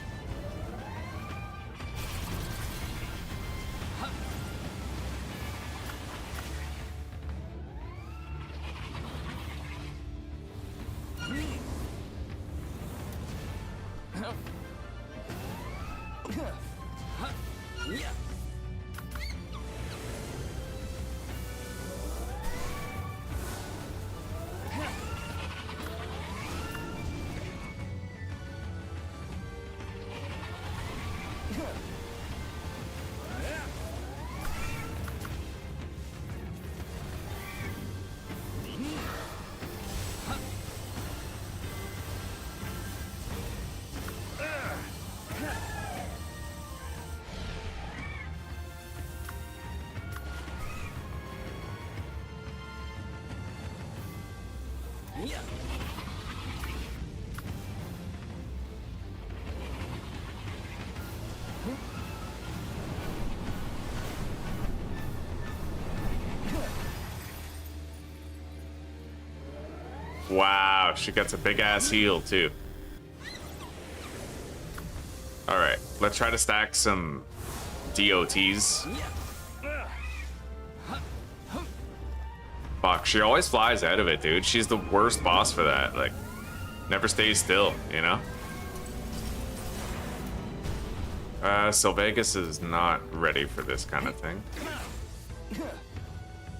Wow, she gets a big ass heal too. Alright, let's try to stack some DOTs. Fuck, she always flies out of it, dude. She's the worst boss for that. Like, never stays still, you know? Sylvegus is not ready for this kind of thing.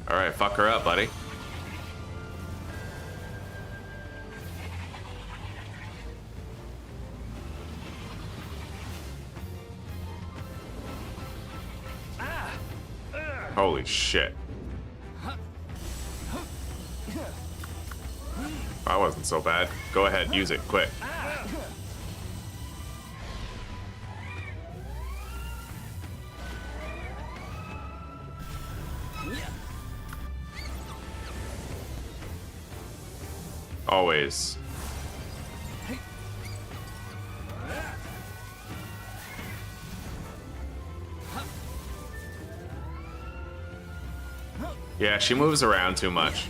Alright, fuck her up, buddy. Holy shit. That wasn't so bad. Go ahead, use it, quick. Always. Yeah, she moves around too much.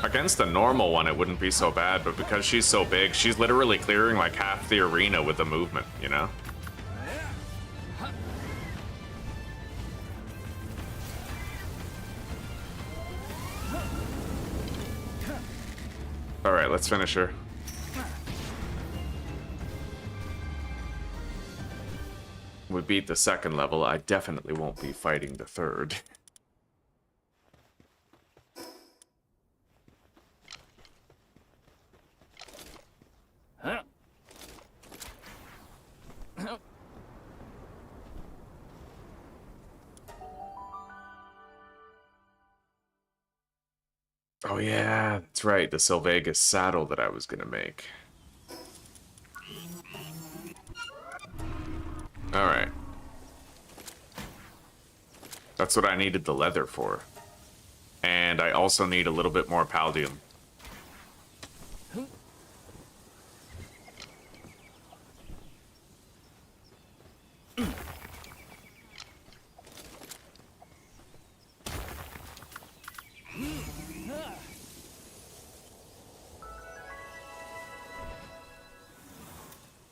Against a normal one, it wouldn't be so bad, but because she's so big, she's literally clearing like half the arena with the movement, you know? Alright, let's finish her. We beat the second level, I definitely won't be fighting the third. Oh yeah, that's right, the Sylvegus saddle that I was gonna make. Alright. That's what I needed the leather for. And I also need a little bit more paldium.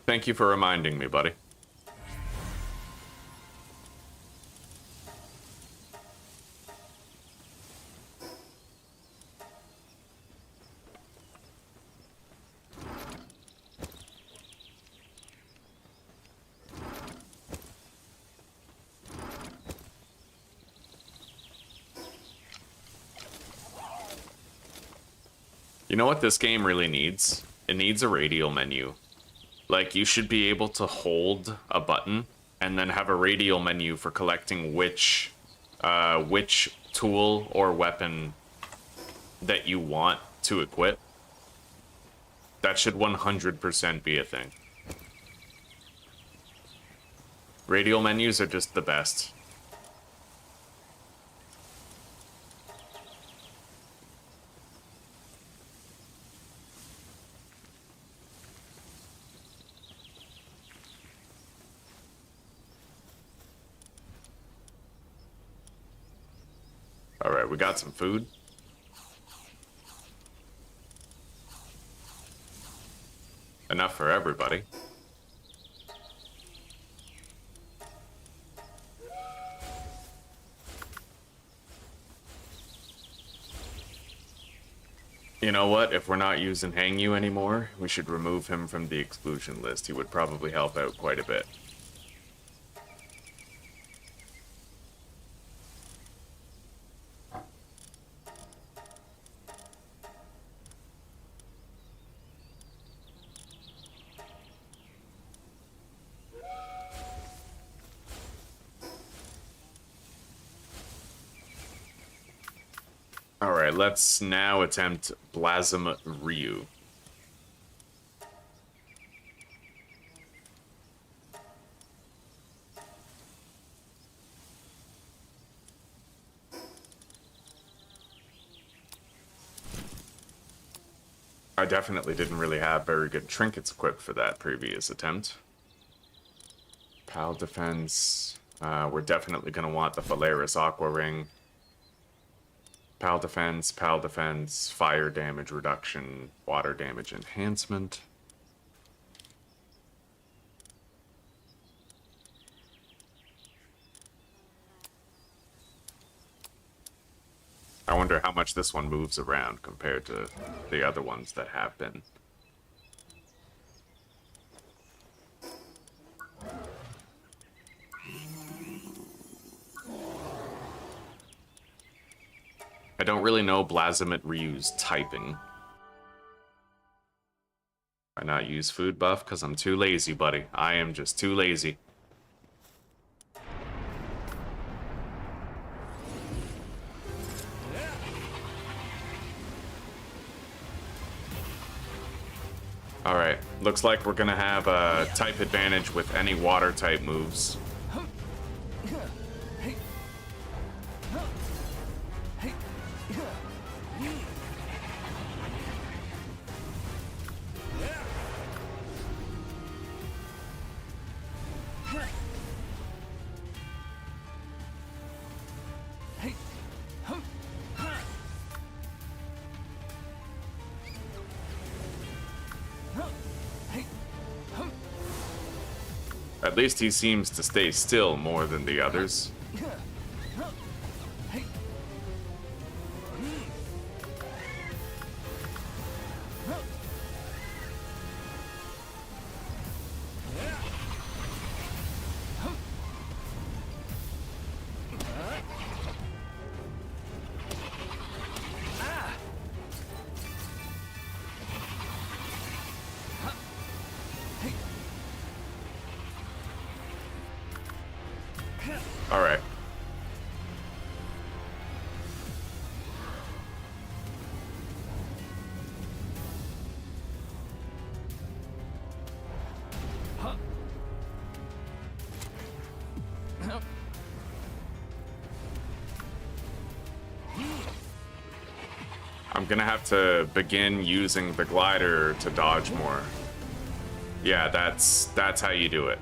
Thank you for reminding me, buddy. You know what this game really needs? It needs a radial menu. Like, you should be able to hold a button and then have a radial menu for collecting which tool or weapon that you want to equip. That should 100% be a thing. Radial menus are just the best. Alright, we got some food. Enough for everybody. You know what? If we're not using Hangyu anymore, we should remove him from the exclusion list. He would probably help out quite a bit. Alright, let's now attempt Blasm Ryu. I definitely didn't really have very good trinkets equipped for that previous attempt. Pal defense. We're definitely going to want the Phalaris Aqua Ring. Pal defense, fire damage reduction, water damage enhancement. I wonder how much this one moves around compared to the other ones that have been. I don't really know Blasm Ryu's typing. Why not use food buff? Because I'm too lazy, buddy. I am just too lazy. Alright, looks like we're gonna have a type advantage with any water type moves. At least he seems to stay still more than the others. All right. I'm gonna have to begin using the glider to dodge more. Yeah, that's how you do it.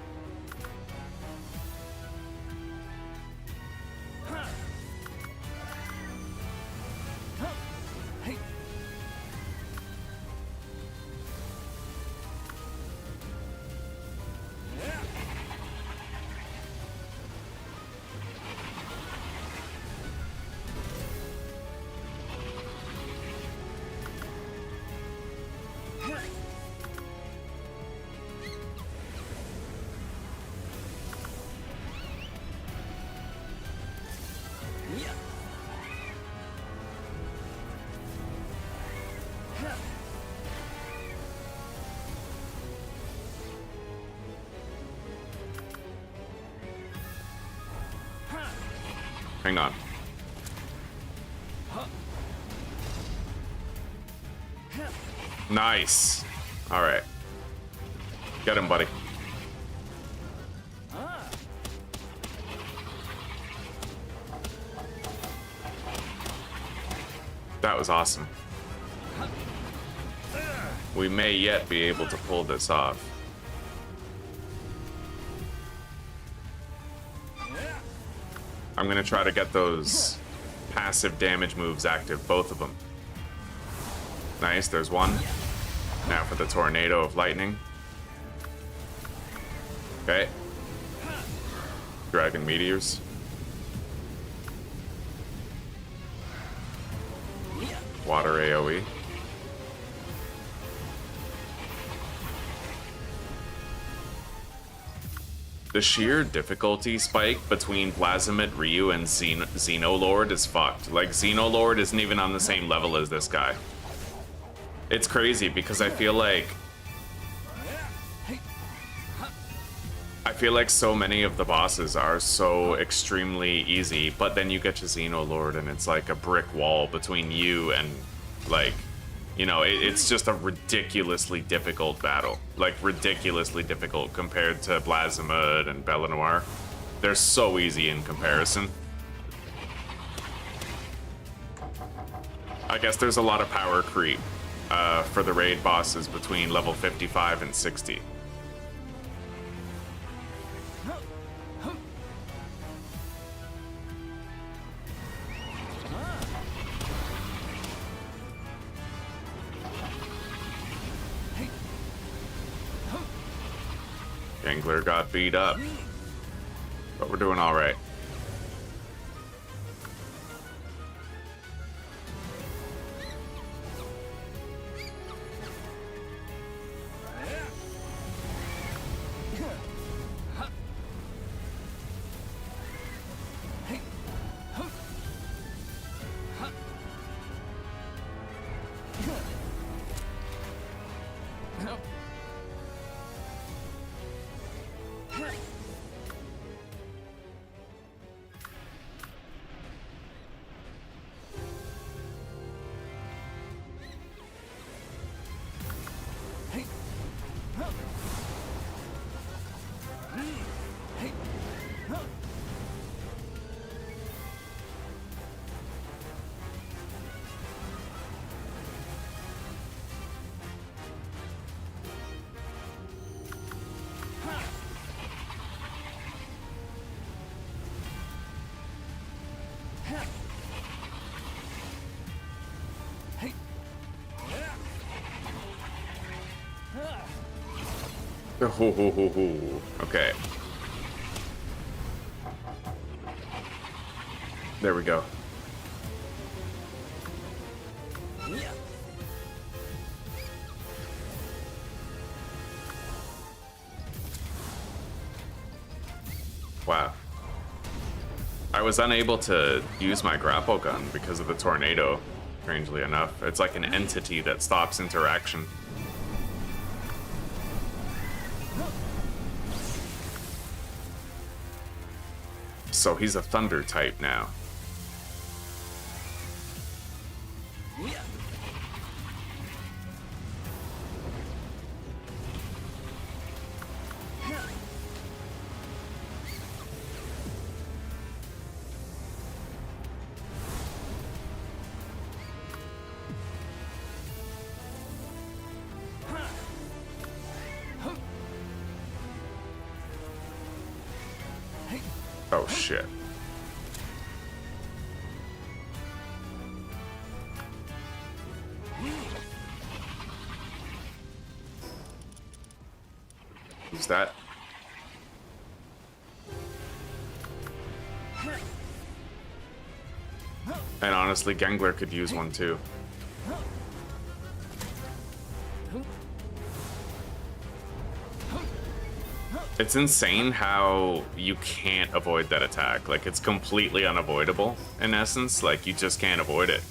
Hang on. Nice. All right. Get him, buddy. That was awesome. We may yet be able to pull this off. I'm gonna try to get those passive damage moves active, both of them. Nice, there's one. Now for the tornado of lightning. Okay. Dragon meteors. Water AoE. The sheer difficulty spike between Plasmid, Ryu, and Xenolord is fucked. Like, Xenolord isn't even on the same level as this guy. It's crazy because I feel like so many of the bosses are so extremely easy, but then you get to Xenolord and it's like a brick wall between you and, like, you know, it's just a ridiculously difficult battle. Like, ridiculously difficult compared to Plasmid and Bellenoir. They're so easy in comparison. I guess there's a lot of power creep for the raid bosses between level 55 and 60. Gangler got beat up, but we're doing all right. Okay. There we go. Wow. I was unable to use my grapple gun because of the tornado, strangely enough. It's like an entity that stops interaction. So he's a thunder type now. Oh shit. Who's that? And honestly, Gangler could use one too. It's insane how you can't avoid that attack. Like, it's completely unavoidable, in essence. Like, you just can't avoid it.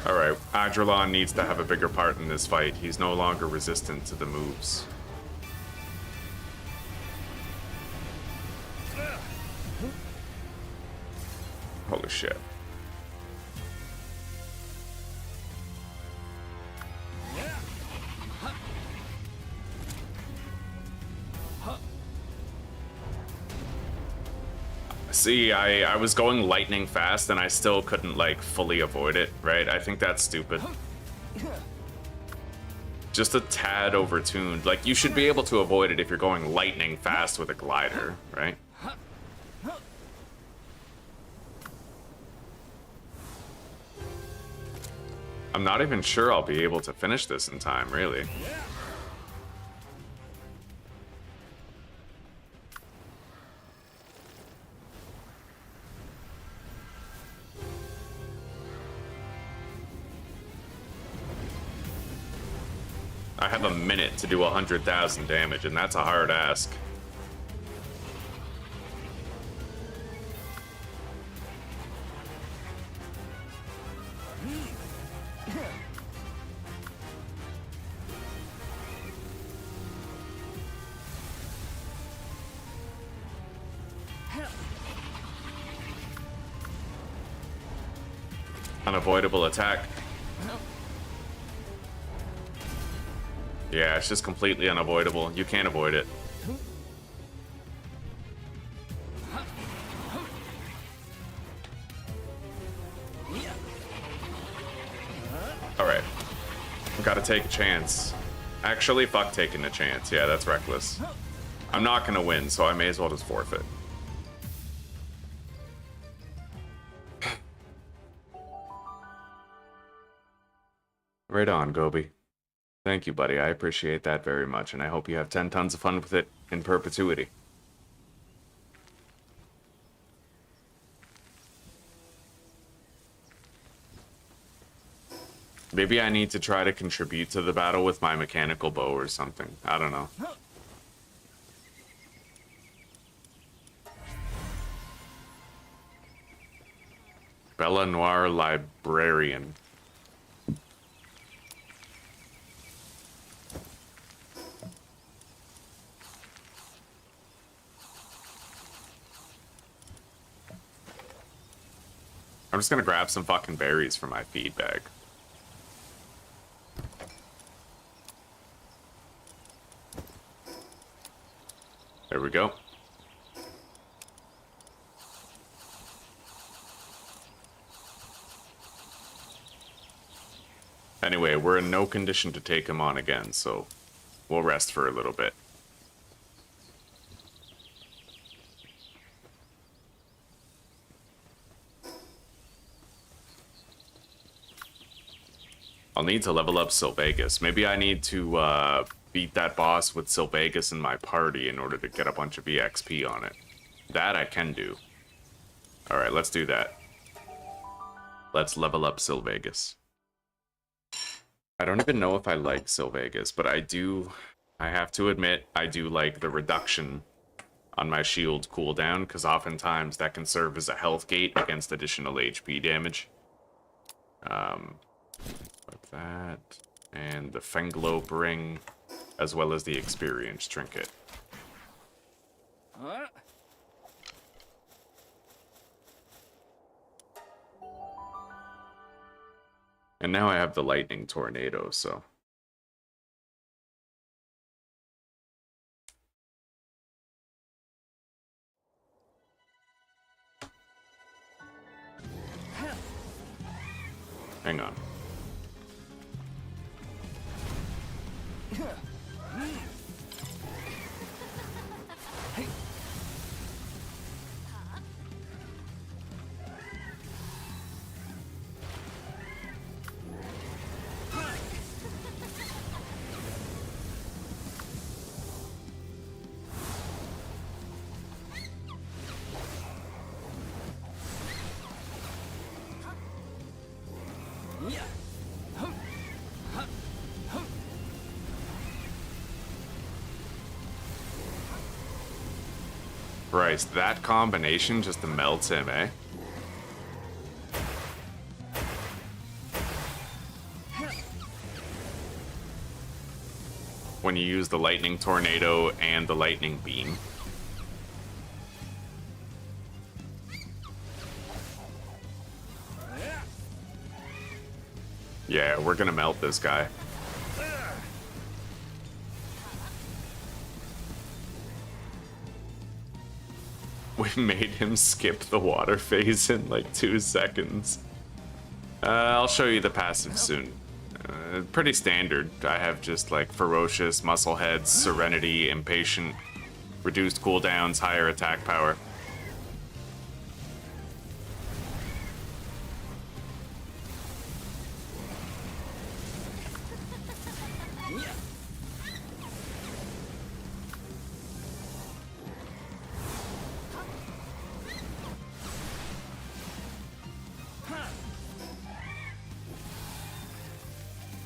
Alright, Eidrolon needs to have a bigger part in this fight. He's no longer resistant to the moves. Holy shit. See, I was going lightning fast and I still couldn't, like, fully avoid it, right? I think that's stupid. Just a tad overtuned. Like, you should be able to avoid it if you're going lightning fast with a glider, right? I'm not even sure I'll be able to finish this in time, really. I have a minute to do 100,000 damage, and that's a hard ask. Unavoidable attack. Yeah, it's just completely unavoidable. You can't avoid it. Alright. Gotta take a chance. Actually, fuck taking a chance. Yeah, that's reckless. I'm not gonna win, so I may as well just forfeit. Right on, Gobi. Thank you, buddy. I appreciate that very much, and I hope you have 10 tons of fun with it in perpetuity. Maybe I need to try to contribute to the battle with my mechanical bow or something. I don't know. Bella Noir Librarian. I'm just gonna grab some fucking berries for my feed bag. There we go. Anyway, we're in no condition to take him on again, so we'll rest for a little bit. I'll need to level up Sylvegas. Maybe I need to beat that boss with Sylvegas in my party in order to get a bunch of EXP on it. That I can do. Alright, let's do that. Let's level up Sylvegas. I don't even know if I like Sylvegas, but I have to admit, I do like the reduction on my shield cooldown, because oftentimes that can serve as a health gate against additional HP damage. Like that, and the Fenglope ring, as well as the experience trinket. And now I have the lightning tornado, so. Hang on. Christ, that combination just melts him, eh? when you use the lightning tornado and the lightning beam. Yeah, we're gonna melt this guy. We made him skip the water phase in like 2 seconds. I'll show you the passive soon. Pretty standard. I have just like ferocious, muscleheads, serenity, impatient, reduced cooldowns, higher attack power.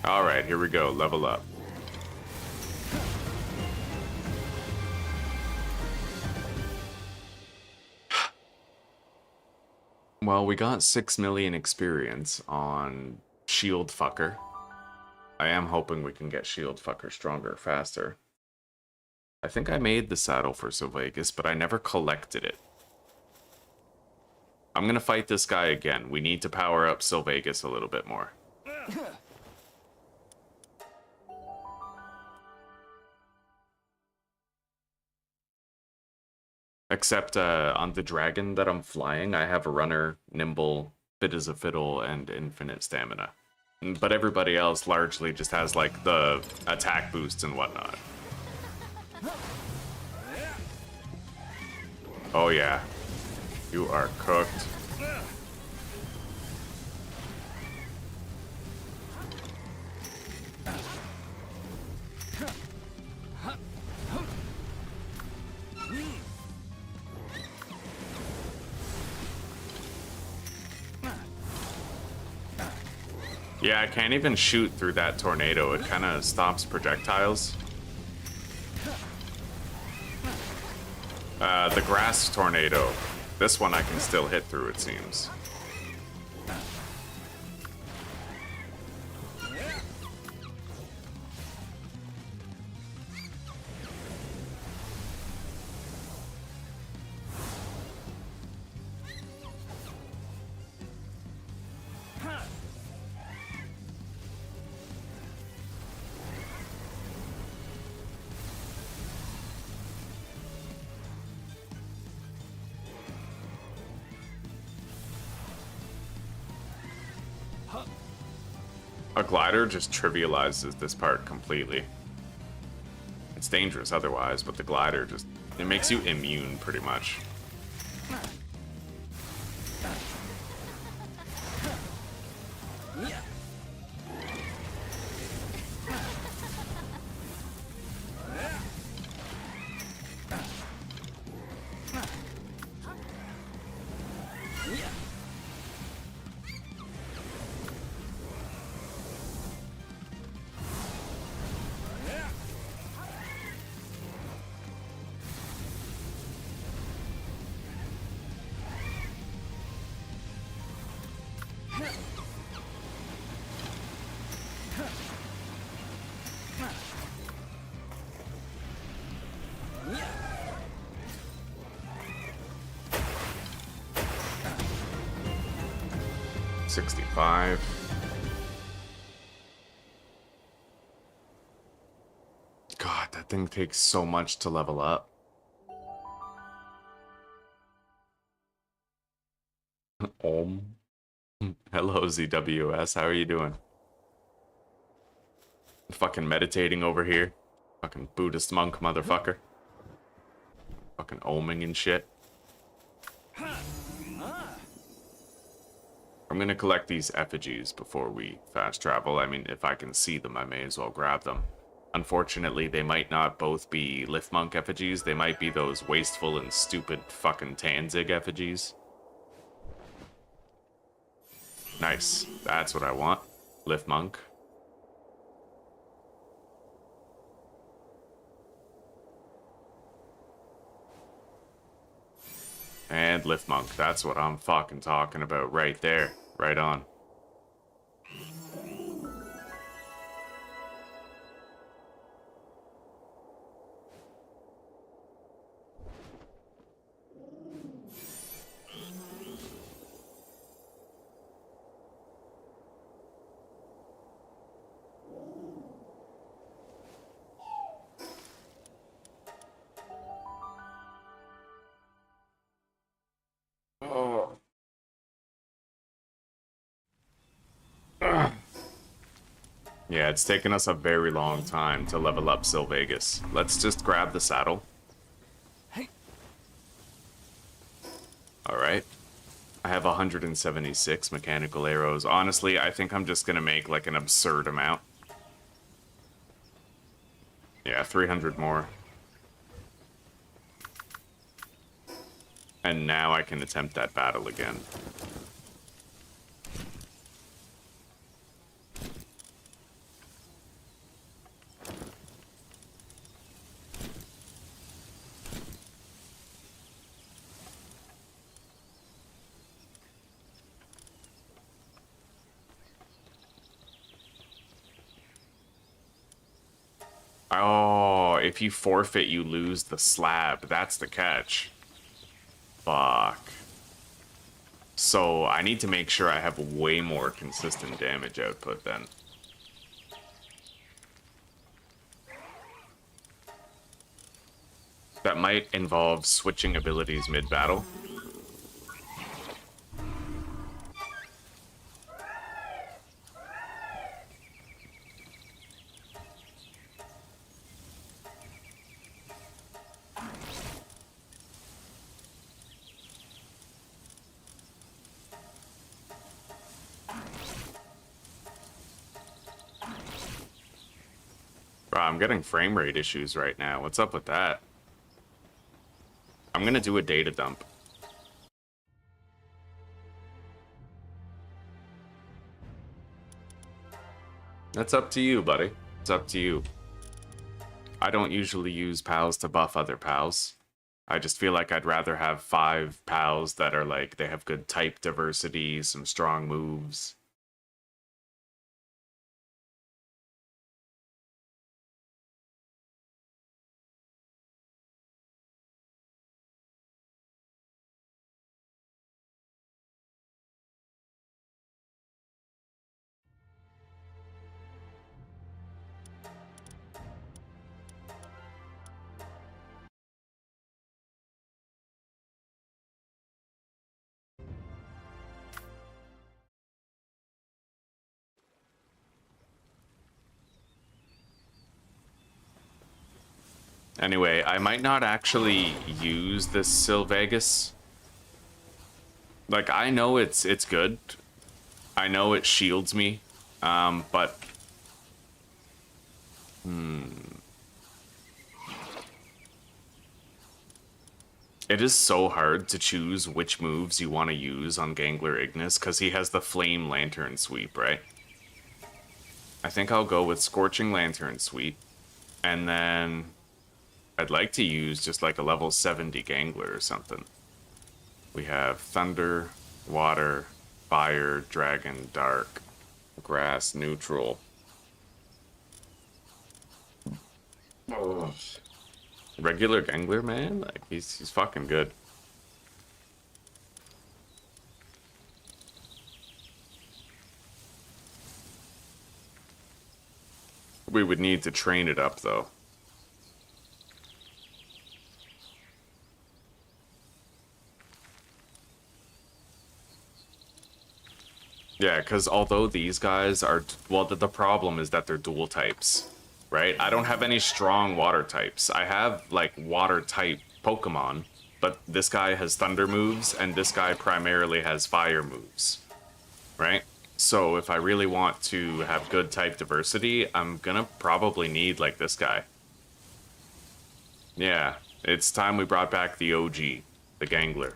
Alright, here we go. Level up. Well, we got 6 million experience on Shield Fucker. I am hoping we can get Shield Fucker stronger, faster. I think I made the saddle for Sylvegas, but I never collected it. I'm gonna fight this guy again. We need to power up Sylvegas a little bit more. Except on the dragon that I'm flying, I have a runner, nimble, fit as a fiddle, and infinite stamina. But everybody else largely just has like the attack boosts and whatnot. Oh yeah, you are cooked. Yeah, I can't even shoot through that tornado. It kind of stops projectiles. The grass tornado. This one I can still hit through, it seems. A glider just trivializes this part completely. It's dangerous otherwise, but the glider just, it makes you immune pretty much. $65. God, that thing takes so much to level up. Hello, ZWS. How are you doing? Fucking meditating over here. Fucking Buddhist monk motherfucker. Fucking oming and shit. I'm gonna collect these effigies before we fast travel. I mean, if I can see them, I may as well grab them. Unfortunately, they might not both be Lith Monk effigies. They might be those wasteful and stupid fucking Tanzig effigies. Nice. That's what I want. Lith Monk. And Lith Monk. That's what I'm fucking talking about right there. Right on. Yeah, it's taken us a very long time to level up Sylvegas. Let's just grab the saddle. Alright. I have 176 mechanical arrows. Honestly, I think I'm just gonna make like an absurd amount. Yeah, 300 more. And now I can attempt that battle again. Oh, if you forfeit, you lose the slab. That's the catch. Fuck. So I need to make sure I have way more consistent damage output then. That might involve switching abilities mid-battle. Bro, I'm getting frame rate issues right now. What's up with that? I'm gonna do a data dump. That's up to you, buddy. It's up to you. I don't usually use pals to buff other pals. I just feel like I'd rather have 5 pals that are like, they have good type diversity, some strong moves. Anyway, I might not actually use this Sylvegas. Like, I know it's good. I know it shields me, but... It is so hard to choose which moves you want to use on Gangler Ignis, because he has the Flame Lantern Sweep, right? I think I'll go with Scorching Lantern Sweep, and then I'd like to use just like a level 70 Gangler or something. We have Thunder, Water, Fire, Dragon, Dark, Grass, Neutral. Ugh. Regular Gangler, man? Like, he's fucking good. We would need to train it up, though. Yeah, because although these guys are... Well, the problem is that they're dual types, right? I don't have any strong water types. I have, like, water-type Pokemon, but this guy has thunder moves, and this guy primarily has fire moves, right? So if I really want to have good type diversity, I'm gonna probably need, like, this guy. Yeah, it's time we brought back the OG, the Gangler.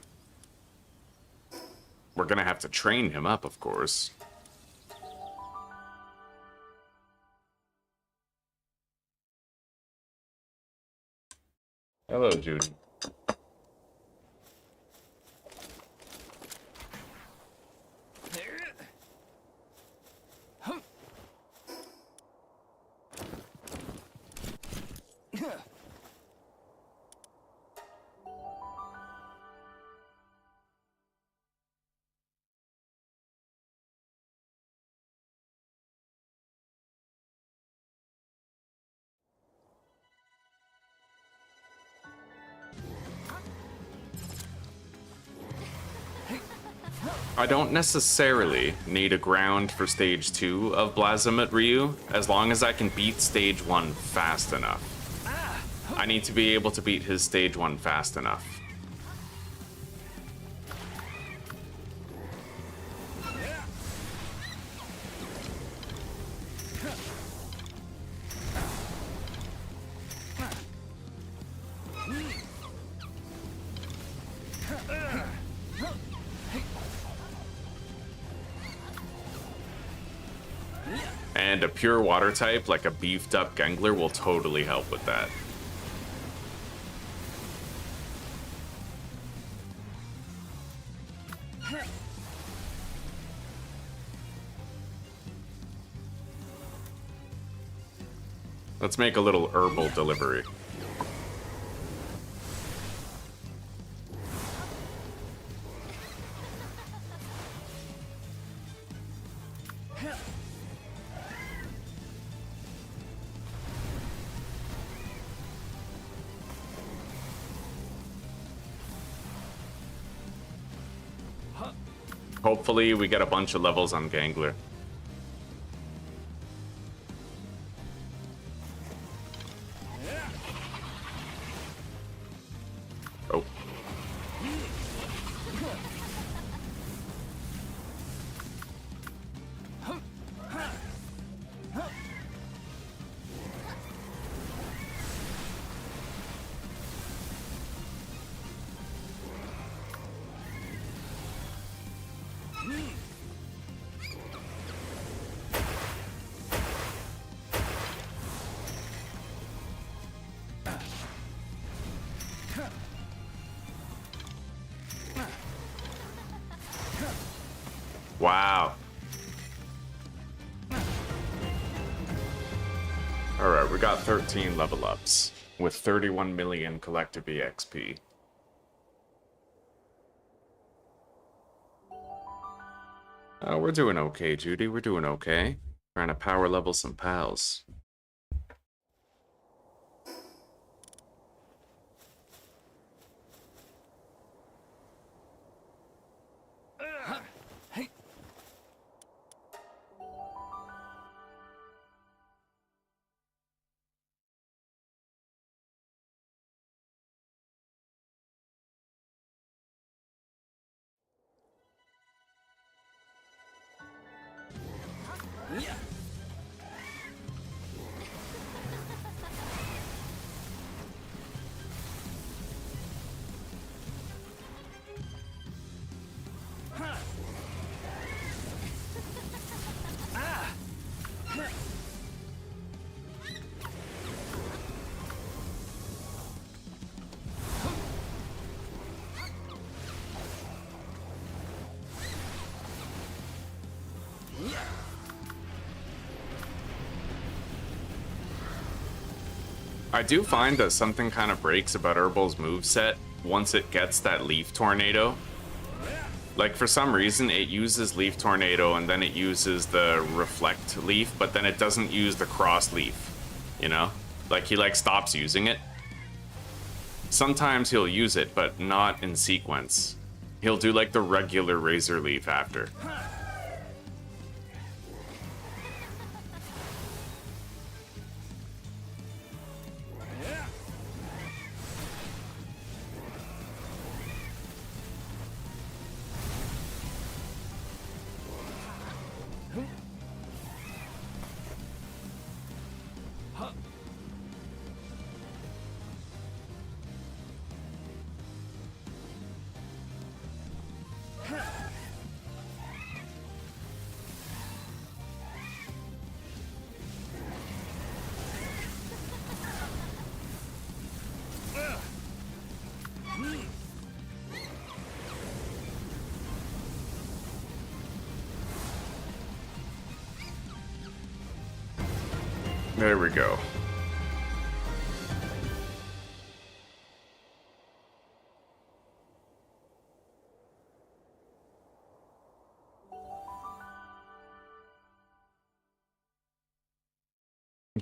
We're gonna have to train him up, of course. Hello, Judy. I don't necessarily need a ground for stage 2 of Blasphemous Ryu, as long as I can beat stage 1 fast enough. I need to be able to beat his stage 1 fast enough. And a pure water type, like a beefed up Gengler, will totally help with that. Let's make a little herbal delivery. Hopefully we get a bunch of levels on Gangler. Oh. Wow. Alright, we got 13 level ups with 31 million collective EXP. We're doing okay, Judy. We're doing okay. Trying to power level some pals. Yeah. I do find that something kind of breaks about Herbal's moveset once it gets that Leaf Tornado. Like, for some reason, it uses Leaf Tornado and then it uses the Reflect Leaf, but then it doesn't use the Cross Leaf, you know? Like, he, like, stops using it. Sometimes he'll use it, but not in sequence. He'll do, like, the regular Razor Leaf after. There we go.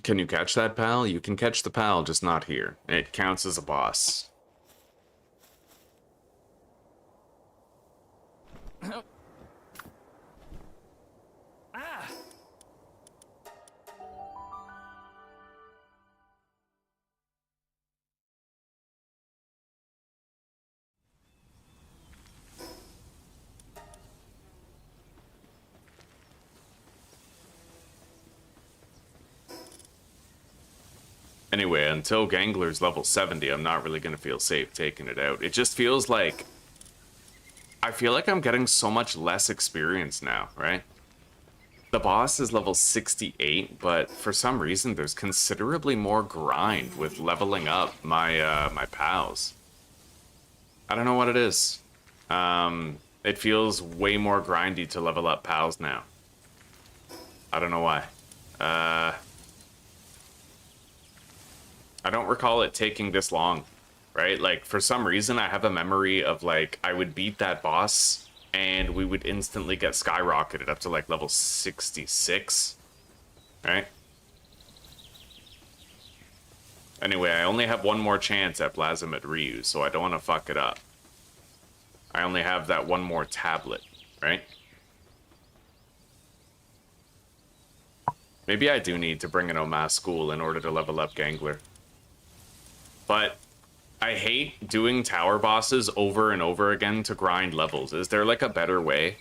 Can you catch that, pal? You can catch the pal, just not here. It counts as a boss. Anyway, until Gangler's level 70, I'm not really going to feel safe taking it out. It just feels like... I feel like I'm getting so much less experience now, right? The boss is level 68, but for some reason there's considerably more grind with leveling up my my pals. I don't know what it is. It feels way more grindy to level up pals now. I don't know why. I don't recall it taking this long, right? Like, for some reason, I have a memory of, like, I would beat that boss, and we would instantly get skyrocketed up to, like, level 66, right? Anyway, I only have one more chance at Blasphemous Ryu, so I don't want to fuck it up. I only have that one more tablet, right? Maybe I do need to bring an Omas School in order to level up Gangler. But I hate doing tower bosses over and over again to grind levels. Is there like a better way?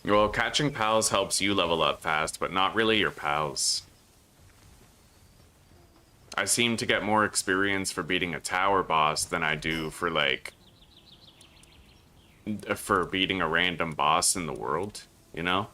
Well, catching pals helps you level up fast, but not really your pals. I seem to get more experience for beating a tower boss than I do for, like, for beating a random boss in the world, you know?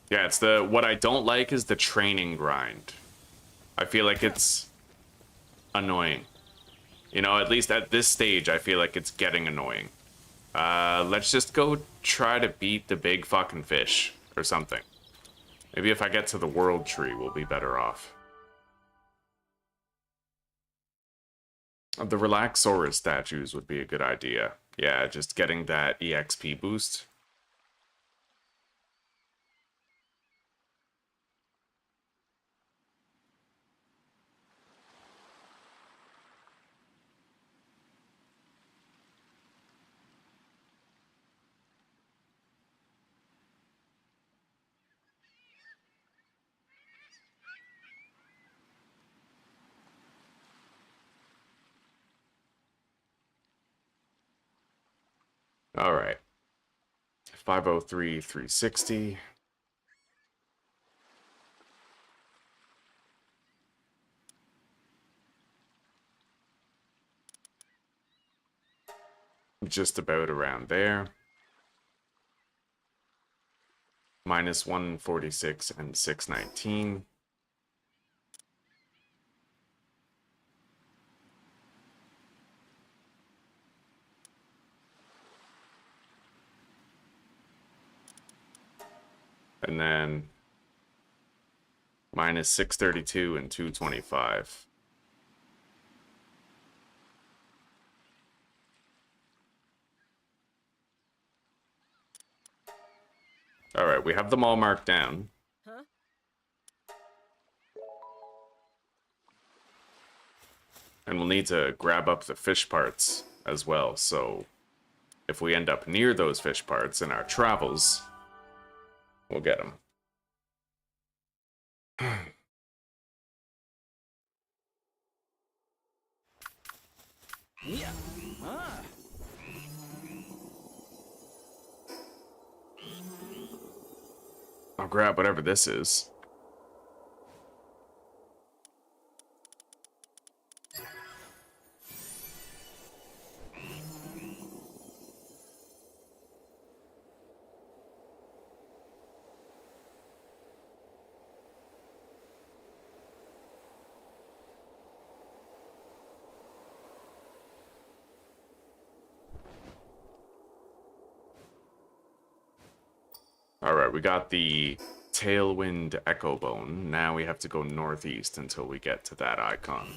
Yeah, it's what I don't like is the training grind. I feel like it's annoying. You know, at least at this stage, I feel like it's getting annoying. Let's just go try to beat the big fucking fish or something. Maybe if I get to the world tree, we'll be better off. The Relaxaurus statues would be a good idea. Yeah, just getting that EXP boost. All right. 503, 360. Just about around there. Minus 146 and 619. And then minus 632 and 225. All right, we have them all marked down. Huh? And we'll need to grab up the fish parts as well. So if we end up near those fish parts in our travels, we'll get them. Yeah. Ah. I'll grab whatever this is. Alright, we got the Tailwind Echo Bone. Now we have to go northeast until we get to that icon.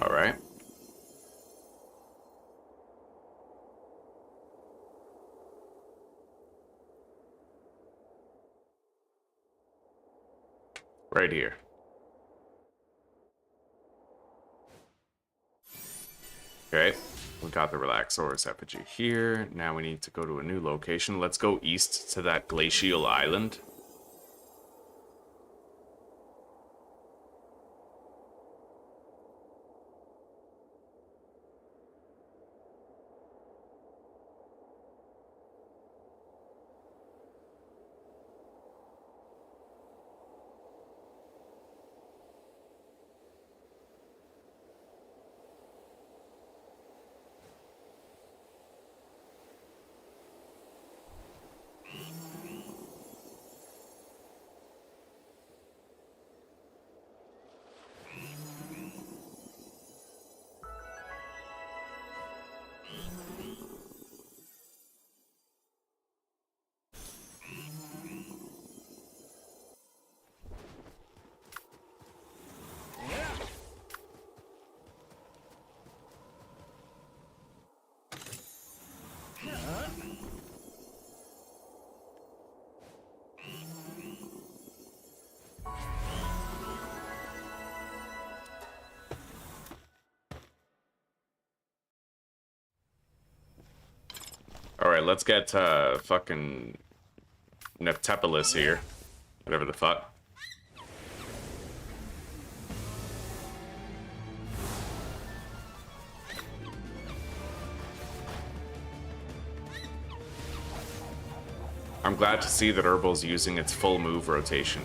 Alright. Right here. Okay, we got the Relaxaurus effigy here. Now we need to go to a new location. Let's go east to that glacial island. Alright, let's get fucking Neptepolis here. Whatever the fuck. I'm glad to see that Herbal's using its full move rotation.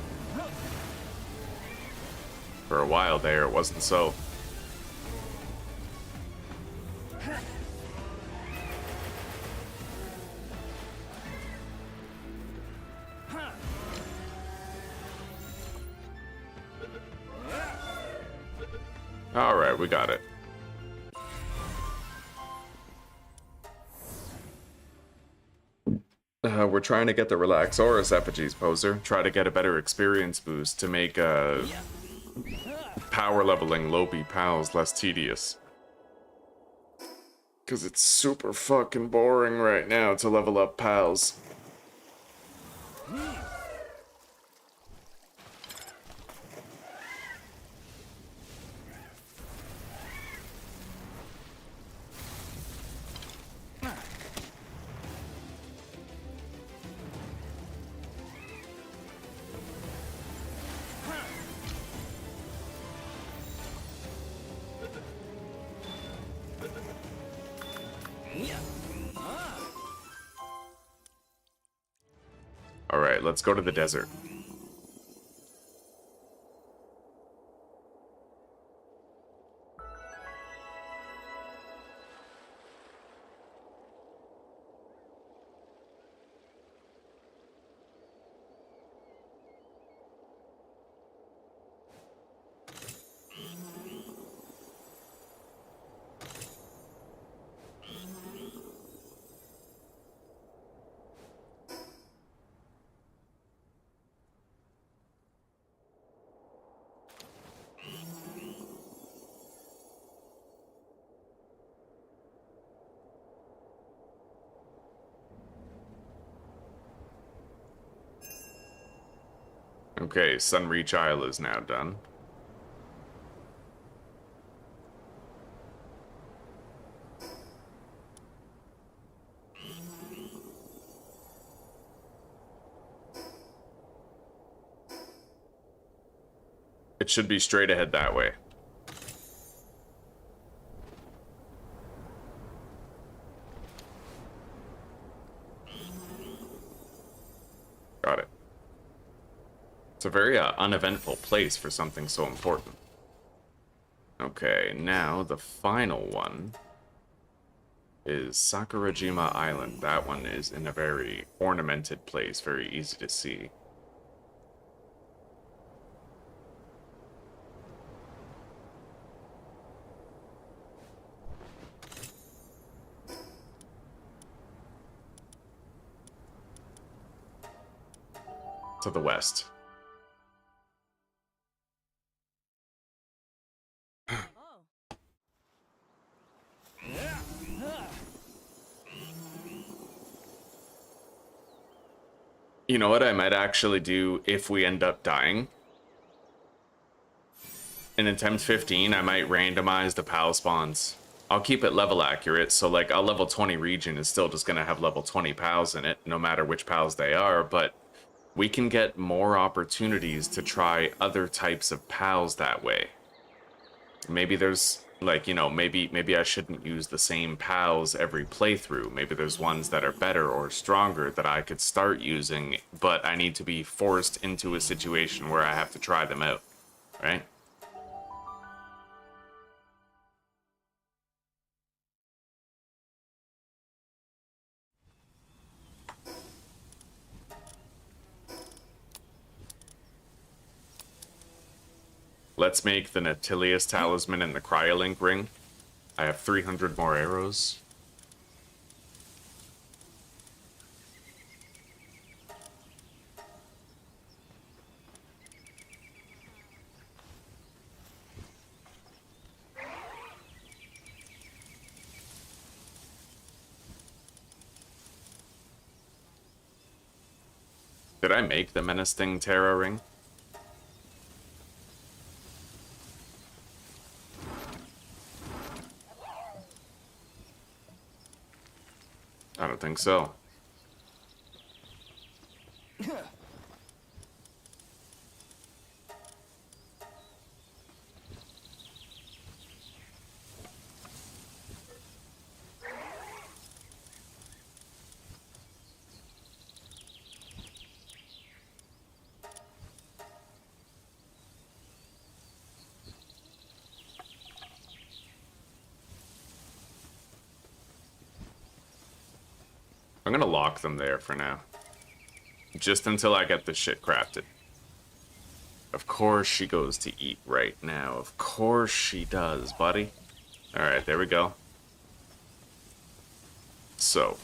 For a while there, it wasn't so. Alright, we got it. We're trying to get the Relaxaurus effigies, Poser. Try to get a better experience boost to make power leveling Lobi pals less tedious. Because it's super fucking boring right now to level up pals. Alright, let's go to the desert. Okay, Sunreach Isle is now done. should be straight ahead that way. Got it. It's a very uneventful place for something so important. Okay, now the final one is Sakurajima Island. That one is in a very ornamented place, very easy to see. To the west. You know what I might actually do if we end up dying? In attempt 15, I might randomize the PAL spawns. I'll keep it level accurate, so like a level 20 region is still just gonna have level 20 PALs in it, no matter which PALs they are, but we can get more opportunities to try other types of PALs that way. Maybe there's, like, you know, maybe I shouldn't use the same PALs every playthrough. Maybe there's ones that are better or stronger that I could start using, but I need to be forced into a situation where I have to try them out, right? Let's make the Natilius Talisman and the Cryolink Ring. I have 300 more arrows. Did I make the Menacing Terra Ring? I don't think so. I'm gonna lock them there for now. Just until I get this shit crafted. Of course she goes to eat right now. Of course she does, buddy. Alright, there we go. So,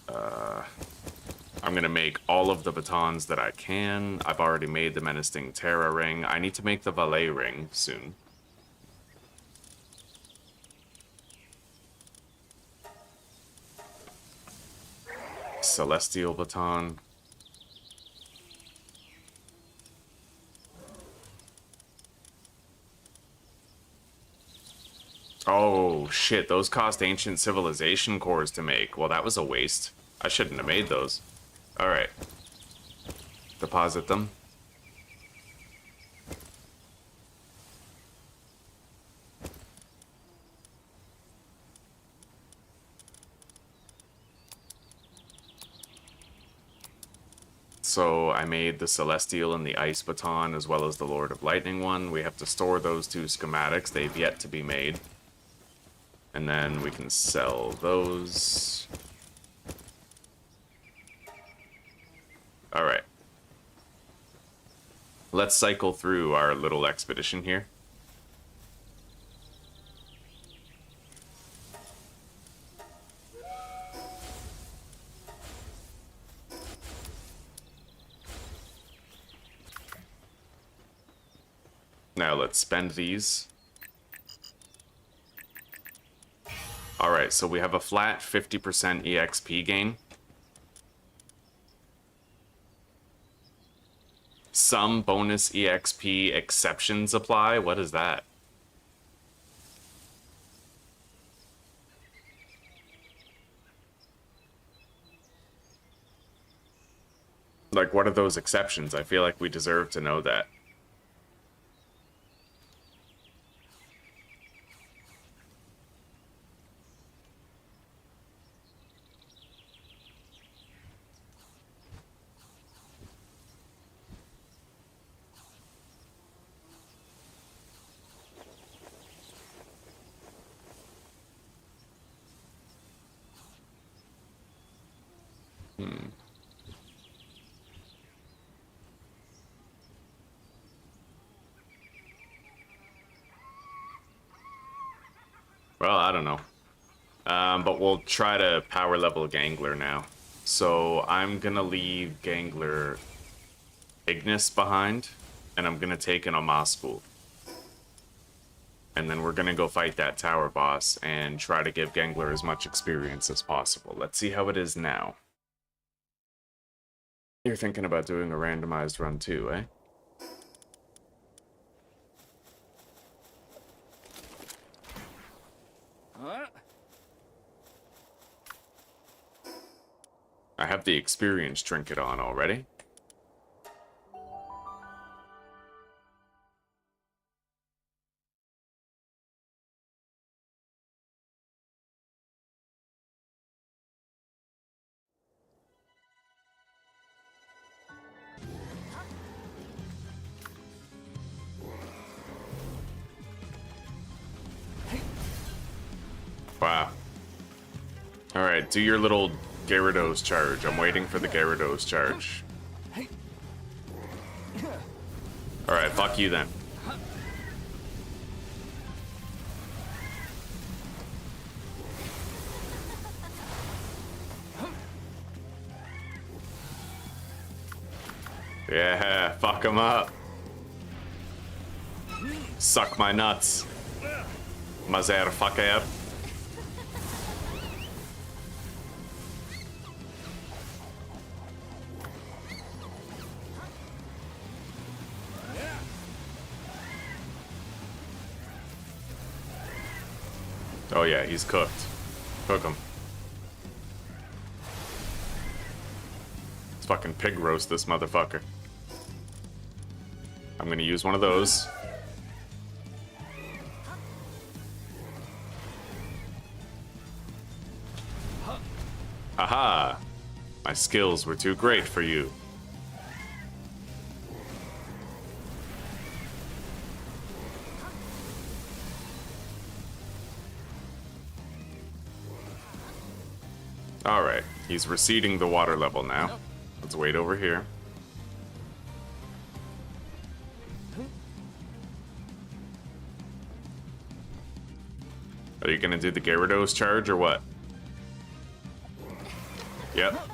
I'm gonna make all of the batons that I can. I've already made the Menacing Terra ring. I need to make the Valet ring soon. Celestial baton. Oh shit, those cost ancient civilization cores to make. Well, that was a waste. I shouldn't have made those. Alright. Deposit them. So I made the Celestial and the Ice Baton as well as the Lord of Lightning one. We have to store those two schematics. They've yet to be made. And then we can sell those. Alright. Let's cycle through our little expedition here. Now let's spend these. Alright, so we have a flat 50% EXP gain. Some bonus EXP exceptions apply. What is that? Like, what are those exceptions? I feel like we deserve to know that. Hmm. Well, I don't know. But we'll try to power level Gangler now. So I'm gonna leave Gangler Ignis behind, and I'm gonna take an Omaspool. And then we're gonna go fight that tower boss and try to give Gangler as much experience as possible. Let's see how it is now. You're thinking about doing a randomized run too, eh? Huh? I have the experience trinket on already. Wow. Alright, do your little Gyarados charge. I'm waiting for the Gyarados charge. Alright, fuck you then. Yeah, fuck him up. Suck my nuts. Motherfucker. Oh yeah, he's cooked. Cook him. Let's fucking pig roast this motherfucker. I'm gonna use one of those. Haha! My skills were too great for you. Alright, he's receding the water level now. Let's wait over here. Are you gonna do the Gyarados charge or what? Yep.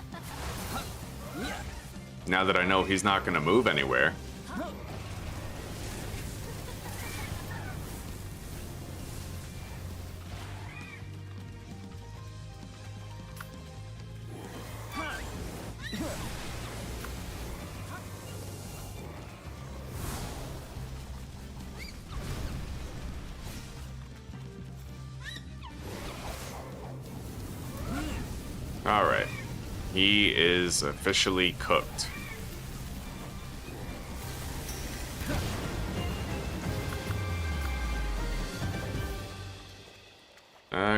Now that I know he's not gonna move anywhere. Alright. He is officially cooked.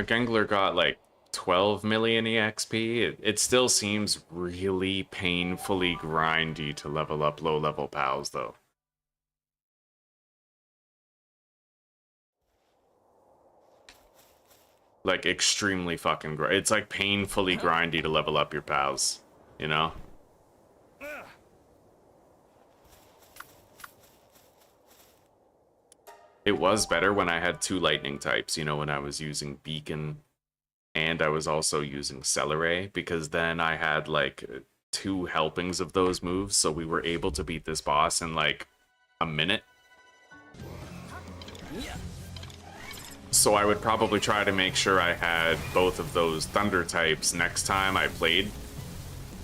Gangler got like 12 million EXP. It still seems really painfully grindy to level up low-level pals, though. Like, extremely fucking it's like painfully grindy to level up your pals, you know? It was better when I had two lightning types, you know, when I was using Beacon and I was also using Celeray, because then I had like two helpings of those moves, so we were able to beat this boss in like a minute. So I would probably try to make sure I had both of those thunder types next time I played,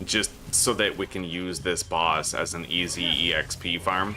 just so that we can use this boss as an easy EXP farm.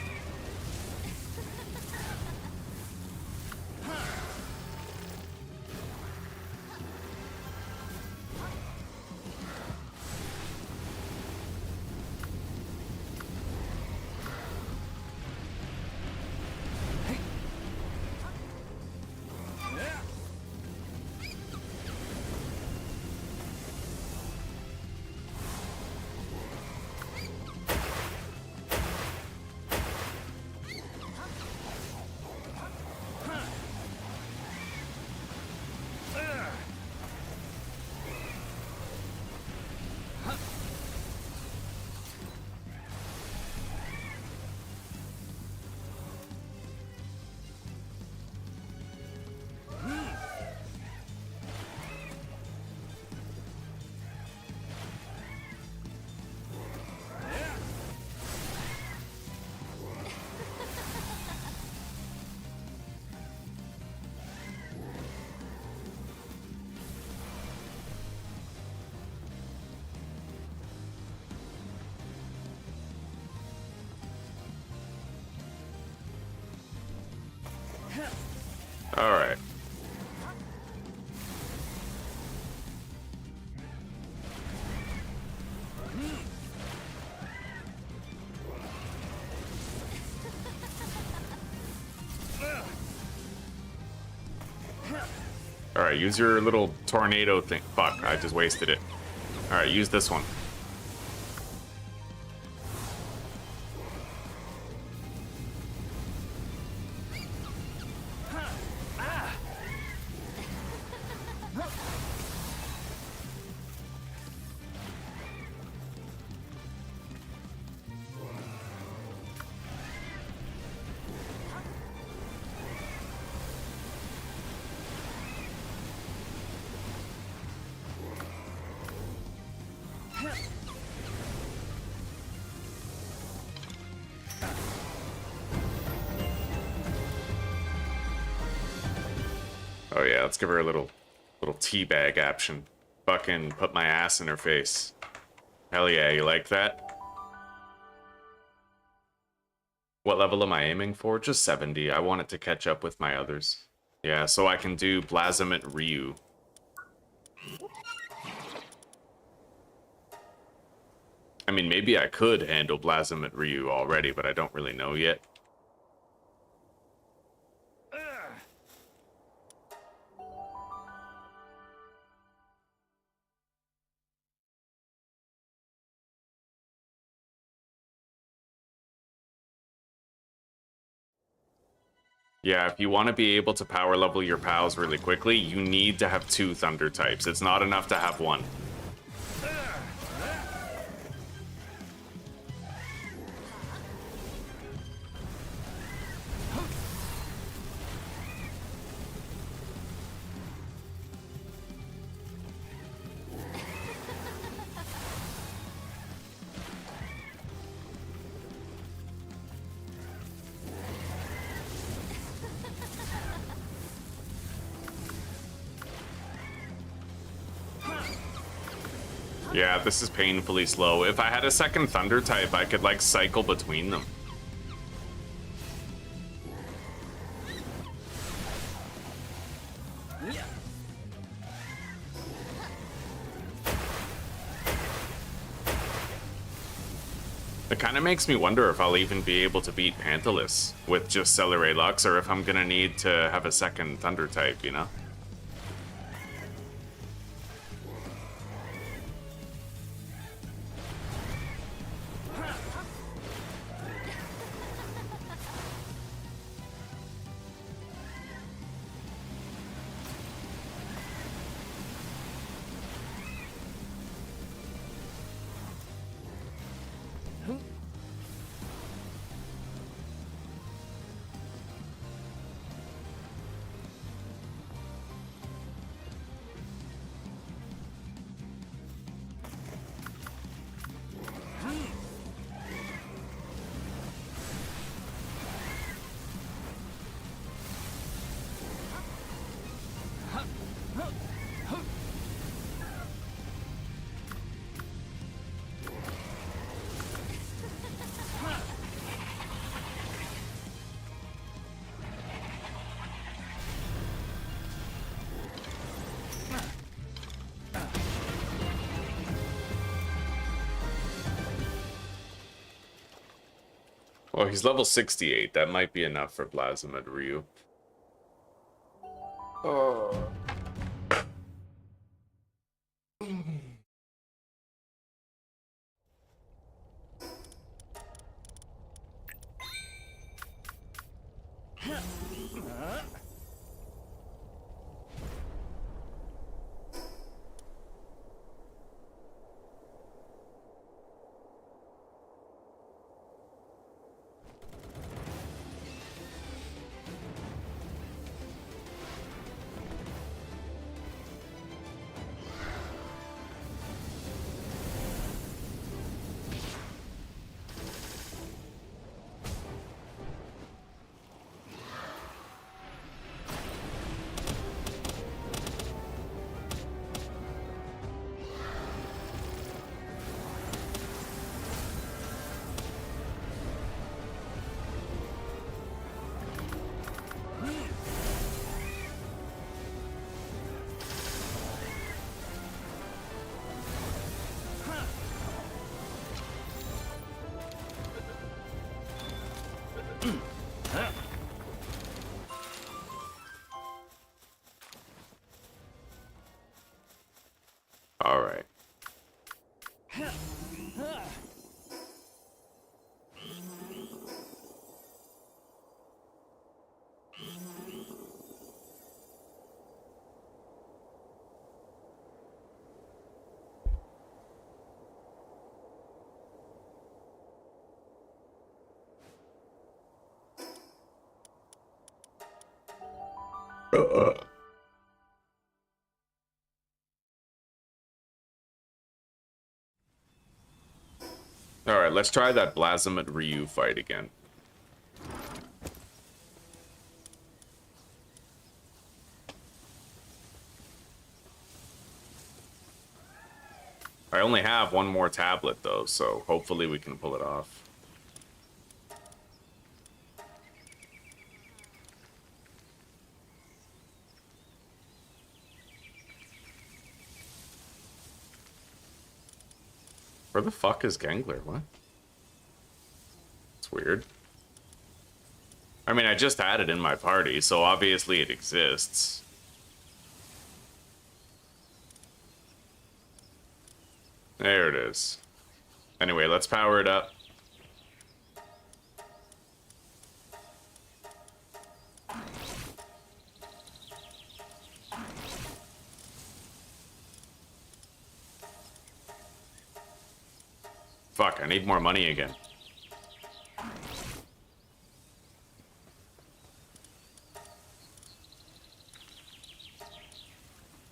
Alright. Alright, use your little tornado thing. Fuck, I just wasted it. Alright, use this one. Oh yeah, let's give her a little teabag action. Fucking put my ass in her face. Hell yeah, you like that? What level am I aiming for? Just 70. I want it to catch up with my others. Yeah, so I can do Blasphemous Ryu. I mean, maybe I could handle Blasphemous Ryu already, but I don't really know yet. Yeah, if you want to be able to power level your pals really quickly, you need to have 2 thunder types. It's not enough to have 1. Yeah, this is painfully slow. If I had a second thunder type, I could like cycle between them. It kind of makes me wonder if I'll even be able to beat Pantalus with just Celeray Lux, or if I'm gonna need to have a second thunder type, you know? Well, he's level 68. That might be enough for Blasphemous Ryu. Oh. Alright, let's try that Blasphemous Ryu fight again. I only have one more tablet though, so hopefully we can pull it off. Where the fuck is Gangler? What? It's weird. I mean, I just had it in my party, so obviously it exists. There it is. Anyway, let's power it up. Fuck, I need more money again.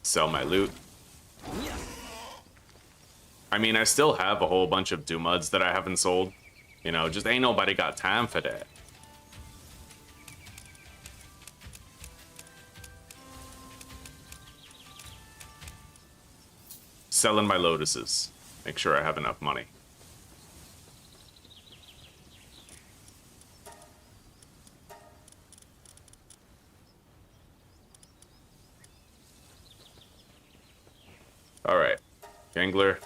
Sell my loot. I mean, I still have a whole bunch of Doomuds that I haven't sold. You know, just ain't nobody got time for that. Selling my lotuses. Make sure I have enough money. Alright. Gangler.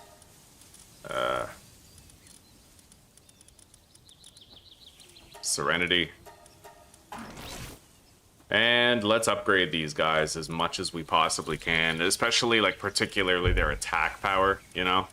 Serenity. And let's upgrade these guys as much as we possibly can, especially, like, particularly their attack power, you know?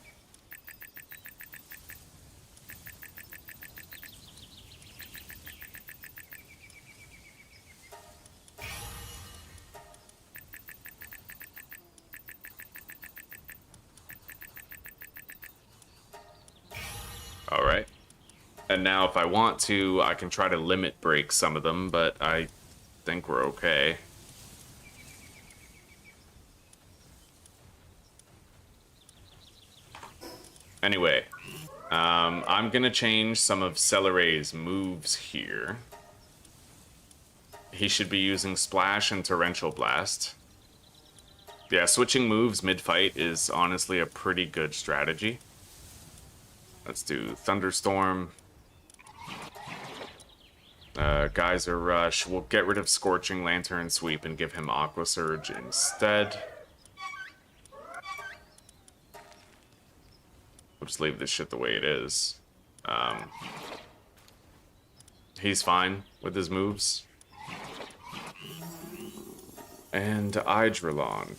Alright. And now if I want to, I can try to limit break some of them, but I think we're okay. Anyway, I'm gonna change some of Celeray's moves here. He should be using Splash and Torrential Blast. Yeah, switching moves mid-fight is honestly a pretty good strategy. Let's do Thunderstorm. Geyser Rush. We'll get rid of Scorching Lantern Sweep and give him Aqua Surge instead. We'll just leave this shit the way it is. He's fine with his moves. And Eidrolon.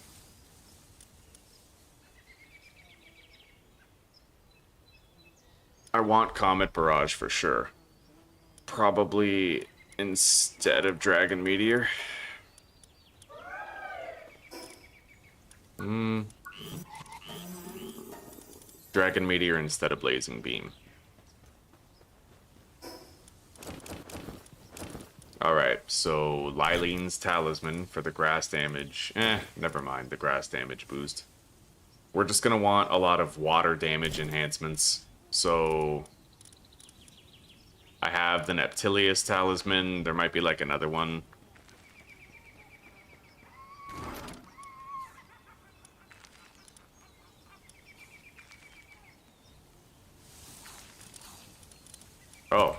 I want Comet Barrage for sure. Probably instead of Dragon Meteor. Dragon Meteor instead of Blazing Beam. Alright, so Lylene's Talisman for the grass damage. Never mind the grass damage boost. We're just gonna want a lot of water damage enhancements. So I have the Neptilius Talisman. There might be like another one. Oh.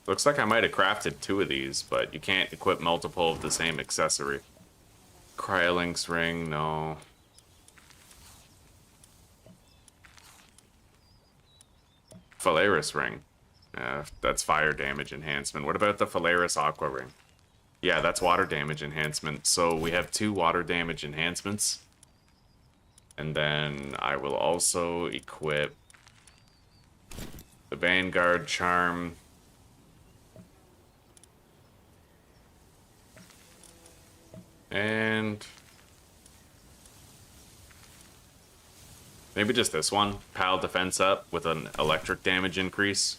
Looks like I might have crafted 2 of these, but you can't equip multiple of the same accessory. Cryolinx Ring, no. Phalaris Ring. That's fire damage enhancement. What about the Phalaris Aqua Ring? Yeah, that's water damage enhancement. So we have 2 water damage enhancements. And then I will also equip the Vanguard Charm. And maybe just this one. Pal Defense Up with an electric damage increase.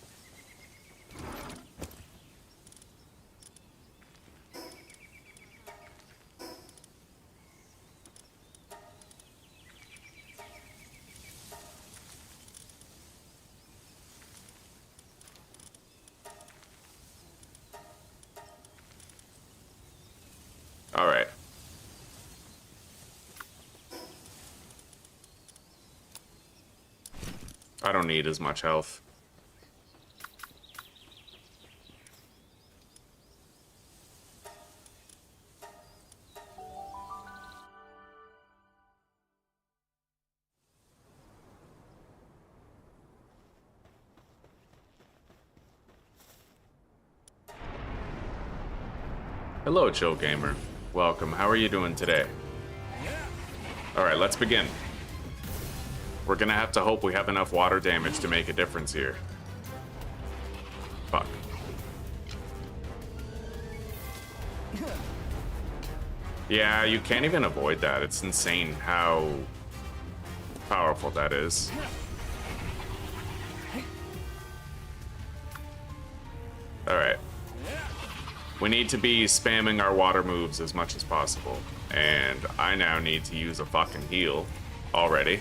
Alright. I don't need as much health. Hello, Chill Gamer. Welcome. How are you doing today? Alright, let's begin. We're gonna have to hope we have enough water damage to make a difference here. Fuck. Yeah, you can't even avoid that. It's insane how powerful that is. Alright. We need to be spamming our water moves as much as possible. And I now need to use a fucking heal already.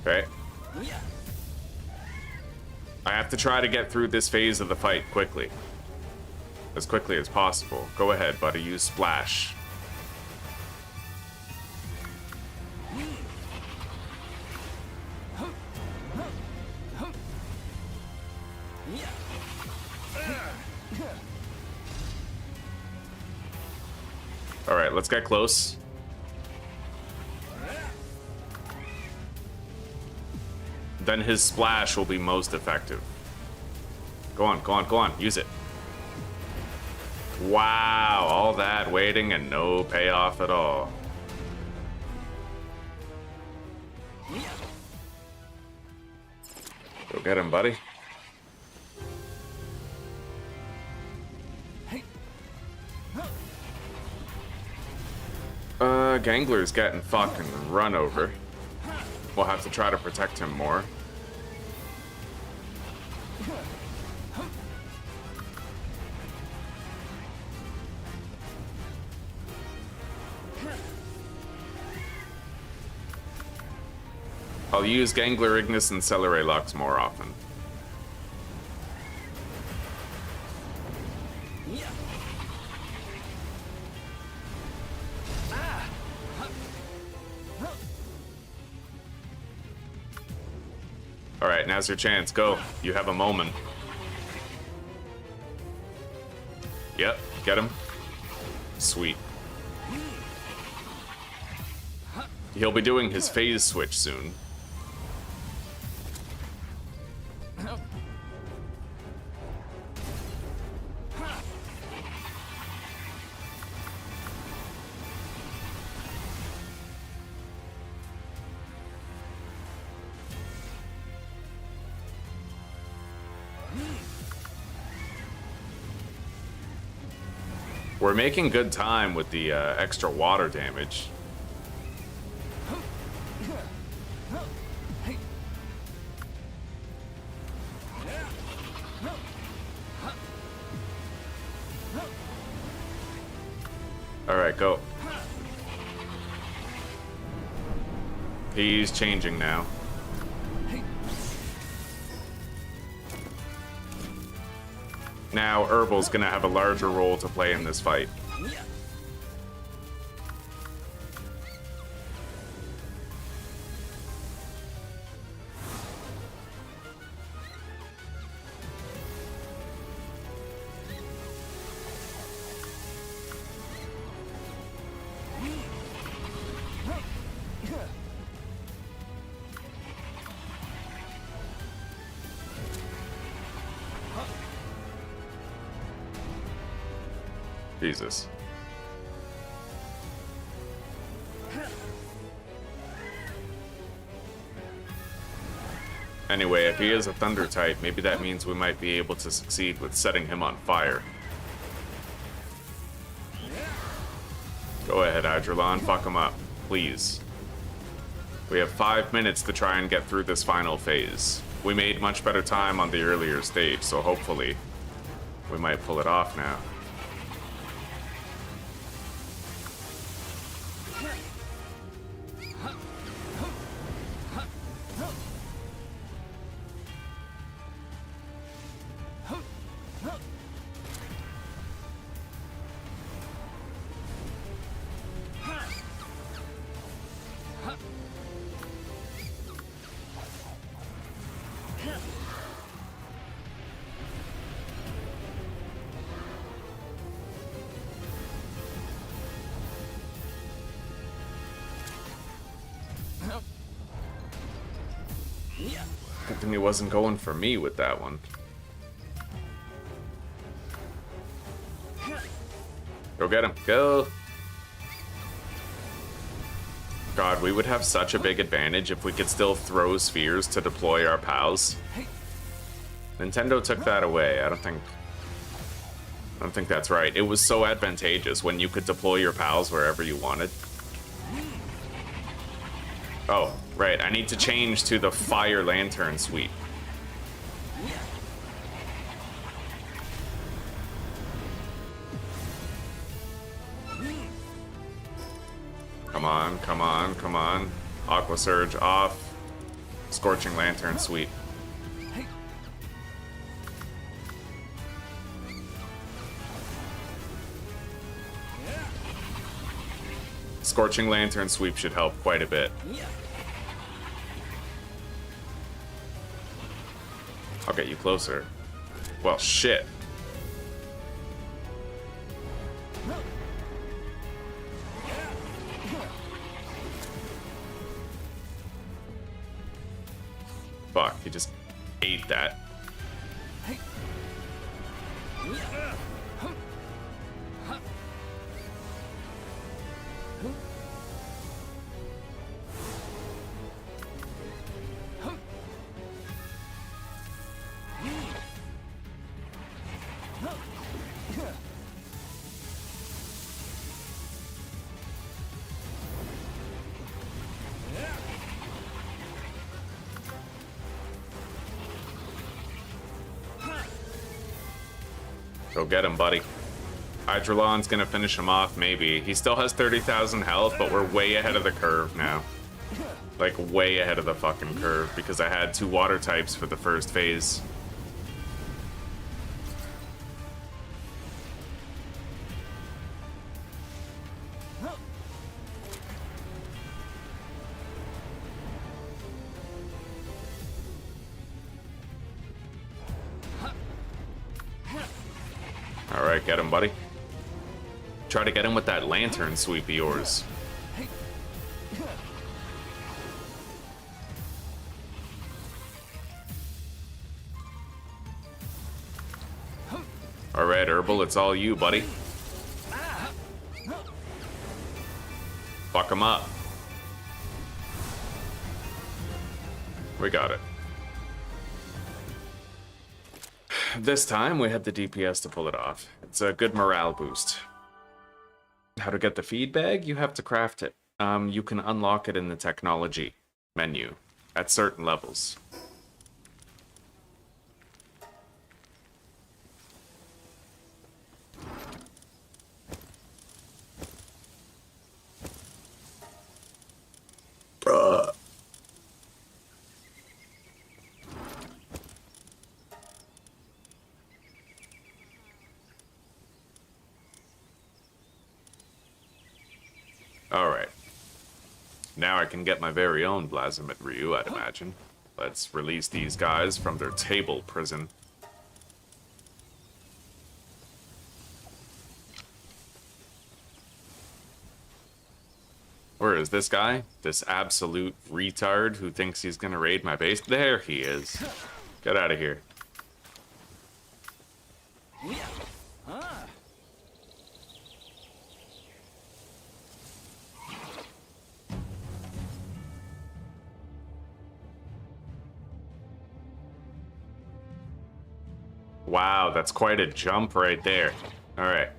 Okay. I have to try to get through this phase of the fight quickly. As quickly as possible. Go ahead, buddy. Use Splash. Alright, let's get close. Then his splash will be most effective. Go on, go on, go on. Use it. Wow, all that waiting and no payoff at all. Go get him, buddy. Gangler's getting fucking run over. We'll have to try to protect him more. I'll use Gangler, Ignis, and Celeray Lux more often. Alright, now's your chance. Go. You have a moment. Yep, get him. Sweet. He'll be doing his phase switch soon. We're making good time with the extra water damage. Alright, go. He's changing now. Now, Herbal's gonna have a larger role to play in this fight. Jesus. Anyway, if he is a thunder type, maybe that means we might be able to succeed with setting him on fire. Go ahead, Eidrolon, fuck him up, please. We have 5 minutes to try and get through this final phase. we made much better time on the earlier stage, so hopefully we might pull it off now. Good thing he wasn't going for me with that one. Go get him. Go! God, we would have such a big advantage if we could still throw spheres to deploy our pals. Nintendo took that away. I don't think that's right. It was so advantageous when you could deploy your pals wherever you wanted. Oh, right. I need to change to the Fire Lantern suite. Come on, come on, come on. Aqua Surge off. Scorching Lantern suite. Scorching Lantern sweep should help quite a bit. I'll get you closer. Well, shit. Fuck, he just ate that. Go get him, buddy. Eidrolon's gonna finish him off, maybe. He still has 30,000 health, but we're way ahead of the curve now. Like, way ahead of the fucking curve, because I had 2 water types for the first phase. Alright, get him, buddy. Try to get him with that lantern sweep of yours. Alright, Herbal, it's all you, buddy. Fuck him up. We got it. This time, we had the DPS to pull it off. It's a good morale boost. How to get the feed bag? You have to craft it. You can unlock it in the technology menu at certain levels. Bruh. Alright. Now I can get my very own Blasphemous Ryu, I'd imagine. Let's release these guys from their table prison. Where is this guy? This absolute retard who thinks he's gonna raid my base? There he is. Get out of here. Wow, that's quite a jump right there. All right.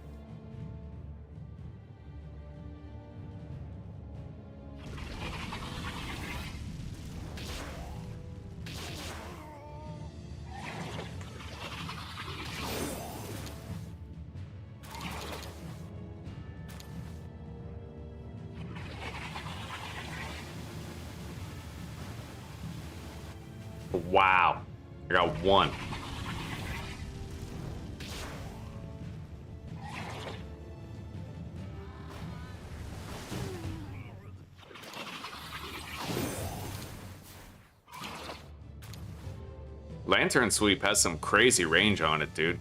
Wow. I got one. Lantern Sweep has some crazy range on it, dude.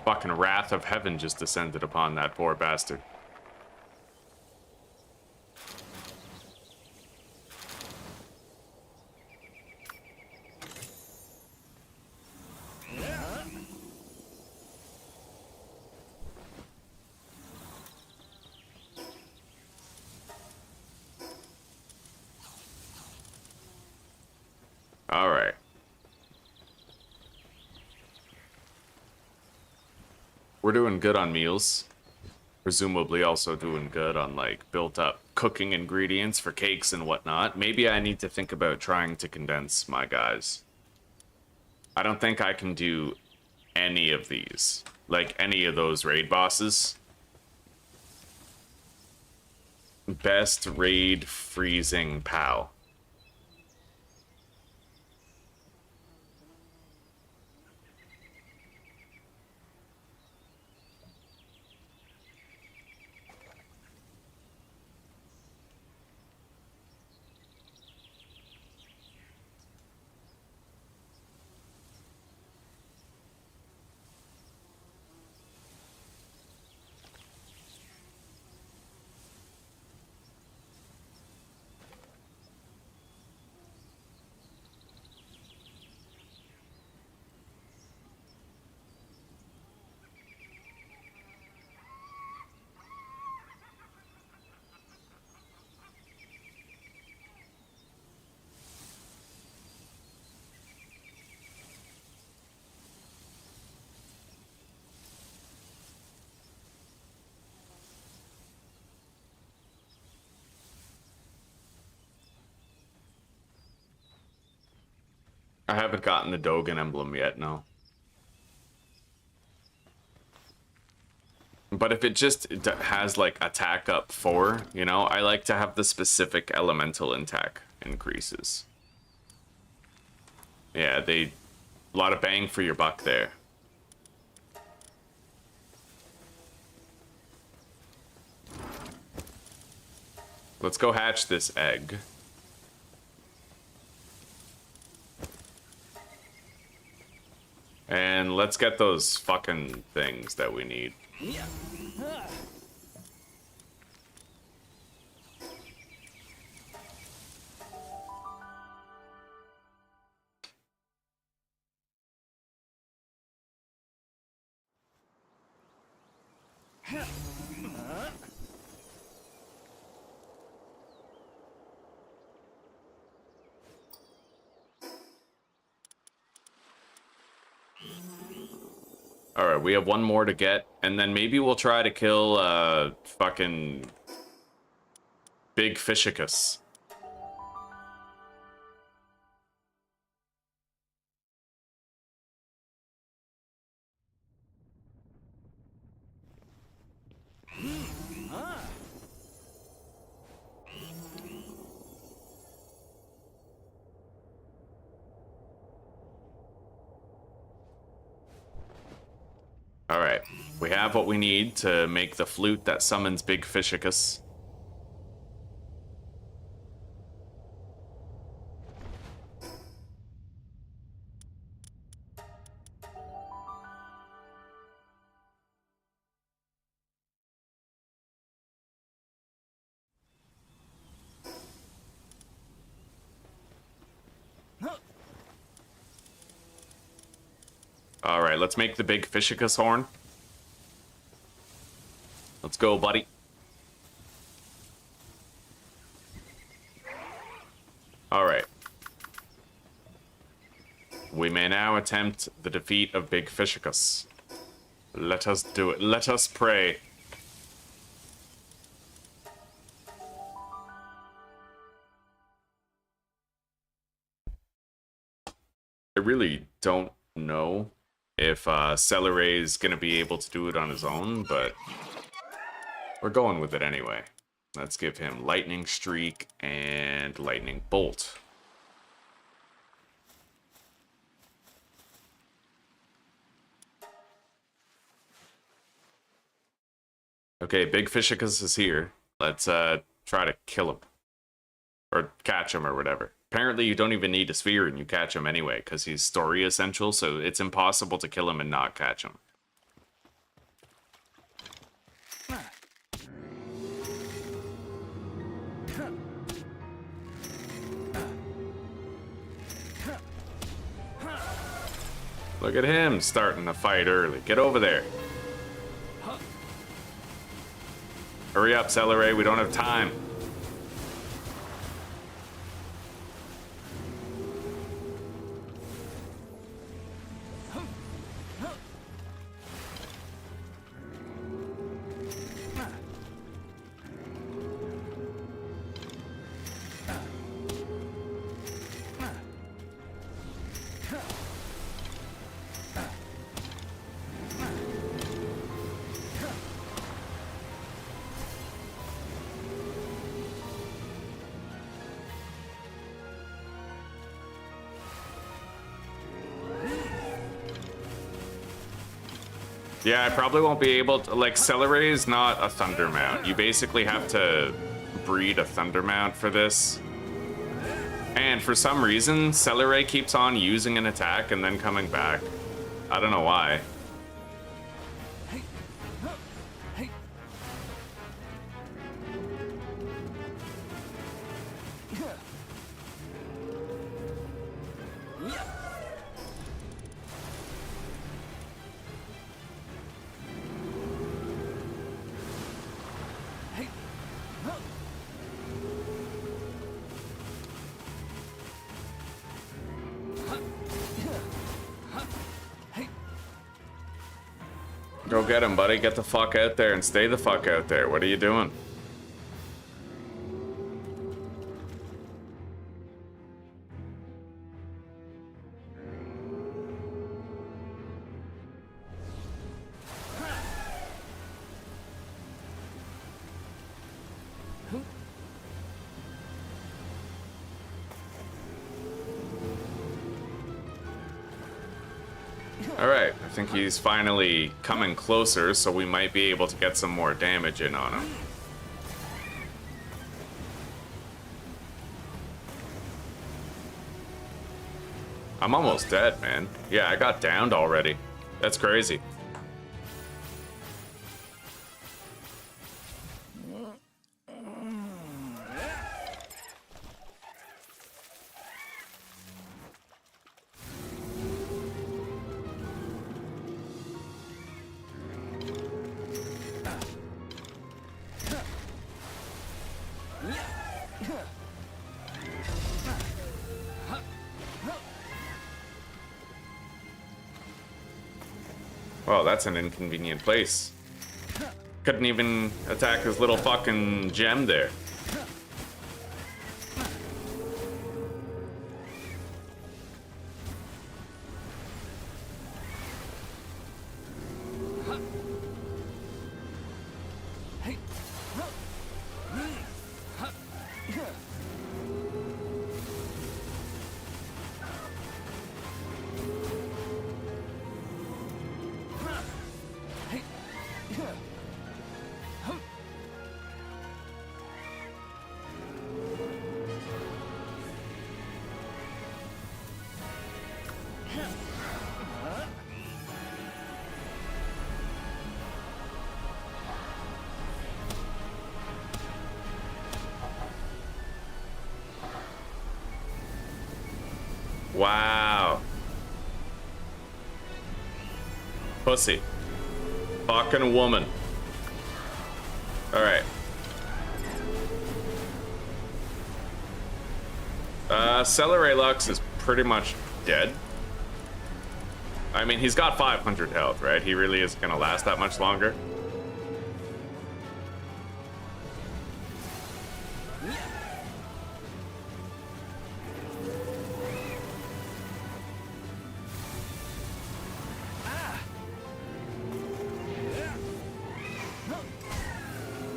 Fucking wrath of heaven just descended upon that poor bastard. All right. We're doing good on meals. Presumably also doing good on, like, built-up cooking ingredients for cakes and whatnot. Maybe I need to think about trying to condense my guys. I don't think I can do any of these. Like, any of those raid bosses. Best raid freezing POW. I haven't gotten the Dogen emblem yet, no. But if it just has, like, attack up 4, you know, I like to have the specific elemental attack increases. Yeah, a lot of bang for your buck there. Let's go hatch this egg. And let's get those fucking things that we need. Alright, we have one more to get, and then maybe we'll try to kill, fucking Big Fishicus. Alright, we have what we need to make the flute that summons Big Fishicus. Alright, let's make the Big Fishicus horn. Let's go, buddy. Alright. may now attempt the defeat of Big Fishicus. Let us do it. Let us pray. I really don't know if Celeray is going to be able to do it on his own, but we're going with it anyway. Let's give him Lightning Streak and Lightning Bolt. Okay, Big Fishicus is here. Let's try to kill him. Or catch him or whatever. Apparently you don't even need a sphere and you catch him anyway, because he's story essential, so it's impossible to kill him and not catch him. Look at him starting the fight early. Get over there. Hurry up, Celeray, we don't have time. Yeah, I probably won't be able to, like, Celeray is not a Thunder Mount. You basically have to breed a Thunder Mount for this. And for some reason, Celeray keeps on using an attack and then coming back. I don't know why. Go get him, buddy. Get the fuck out there and stay the fuck out there. What are you doing? Alright, I think he's finally coming closer, so we might be able to get some more damage in on him. I'm almost dead, man. Yeah, I got downed already. That's crazy. Well, that's an inconvenient place. Couldn't even attack his little fucking gem there. Wow. Pussy. Fucking woman. Alright. Celeray Lux is pretty much dead. I mean, he's got 500 health, right? He really isn't gonna last that much longer.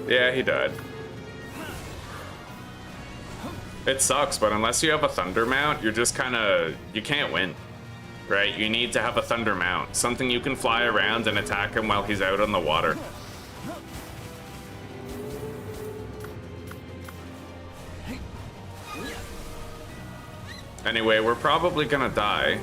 Yeah, he died. It sucks, but unless you have a thunder mount, you're just kind of... you can't win. Right? You need to have a thunder mount. Something you can fly around and attack him while he's out on the water. Anyway, we're probably gonna die.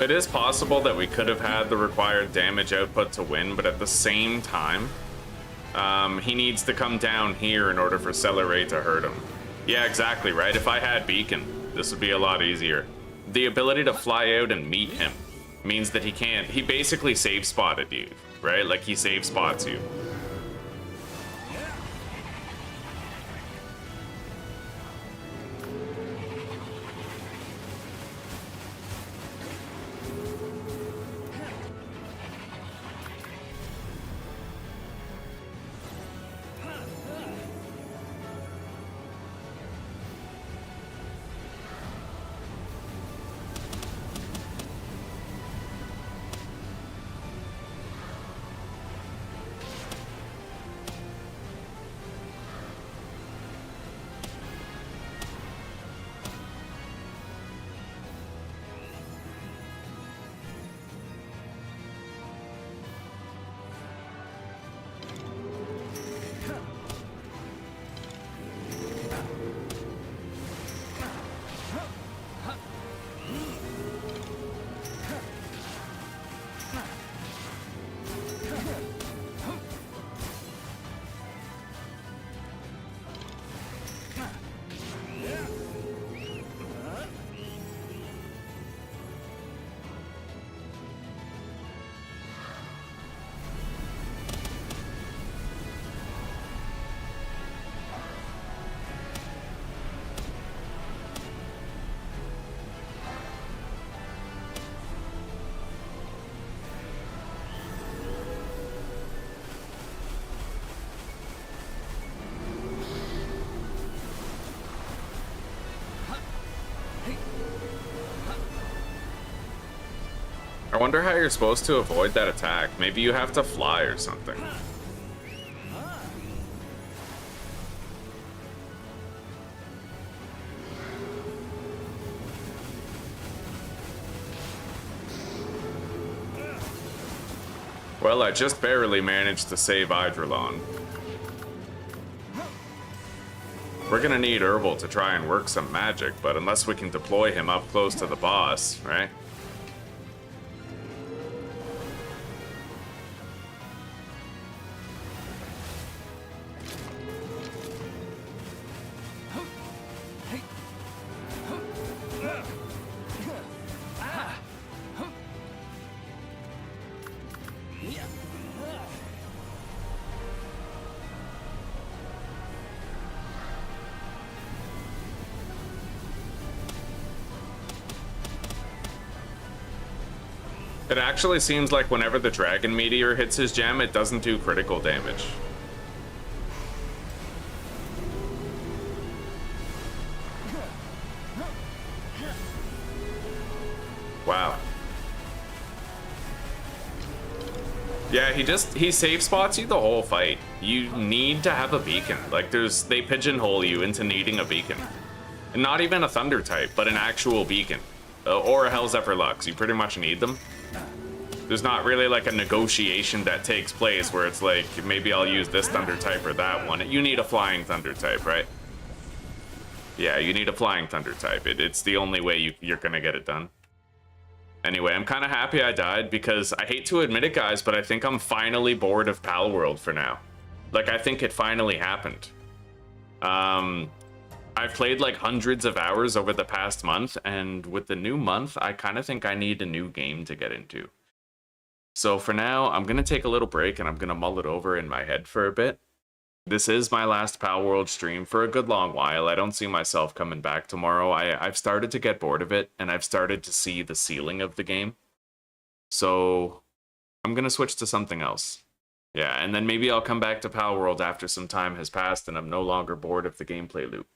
It is possible that we could have had the required damage output to win, but at the same time, he needs to come down here in order for Celeray to hurt him. Yeah, exactly, right? If I had Beacon, this would be a lot easier. The ability to fly out and meet him means that he can't... he basically save spotted you, right? Like, he save spots you. I wonder how you're supposed to avoid that attack. Maybe you have to fly or something. Well, I just barely managed to save Eidrolon. We're gonna need Herbal to try and work some magic, but unless we can deploy him up close to the boss, right? It actually seems like whenever the Dragon Meteor hits his gem, it doesn't do critical damage. Wow. Yeah, he save spots you the whole fight. You need to have a beacon. Like, they pigeonhole you into needing a beacon. And not even a Thunder type, but an actual beacon. Or a Hellzephyr Lux. You pretty much need them. There's not really like a negotiation that takes place where it's like, maybe I'll use this Thunder type or that one. You need a Flying Thunder type, right? Yeah, you need a Flying Thunder type. It's the only way you're gonna get it done. Anyway, I'm kind of happy I died because I hate to admit it, guys, but I think I'm finally bored of Palworld for now. Like, I think it finally happened. I've played like hundreds of hours over the past month, and with the new month, I kind of think I need a new game to get into. So for now, I'm going to take a little break and I'm going to mull it over in my head for a bit. This is my last Palworld stream for a good long while. I don't see myself coming back tomorrow. I've started to get bored of it, and I've started to see the ceiling of the game. So I'm going to switch to something else. Yeah, and then maybe I'll come back to Palworld after some time has passed and I'm no longer bored of the gameplay loop.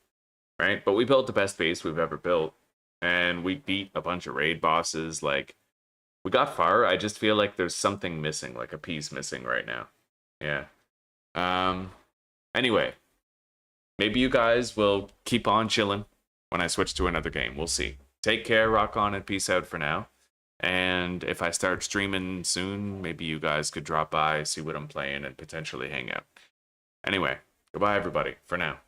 Right? But we built the best base we've ever built, and we beat a bunch of raid bosses. Like, we got far. I just feel like there's something missing, like a piece missing right now. Yeah. Anyway, maybe you guys will keep on chilling when I switch to another game. We'll see. Take care, rock on, and peace out for now. And if I start streaming soon, maybe you guys could drop by, see what I'm playing, and potentially hang out. Anyway, goodbye, everybody, for now.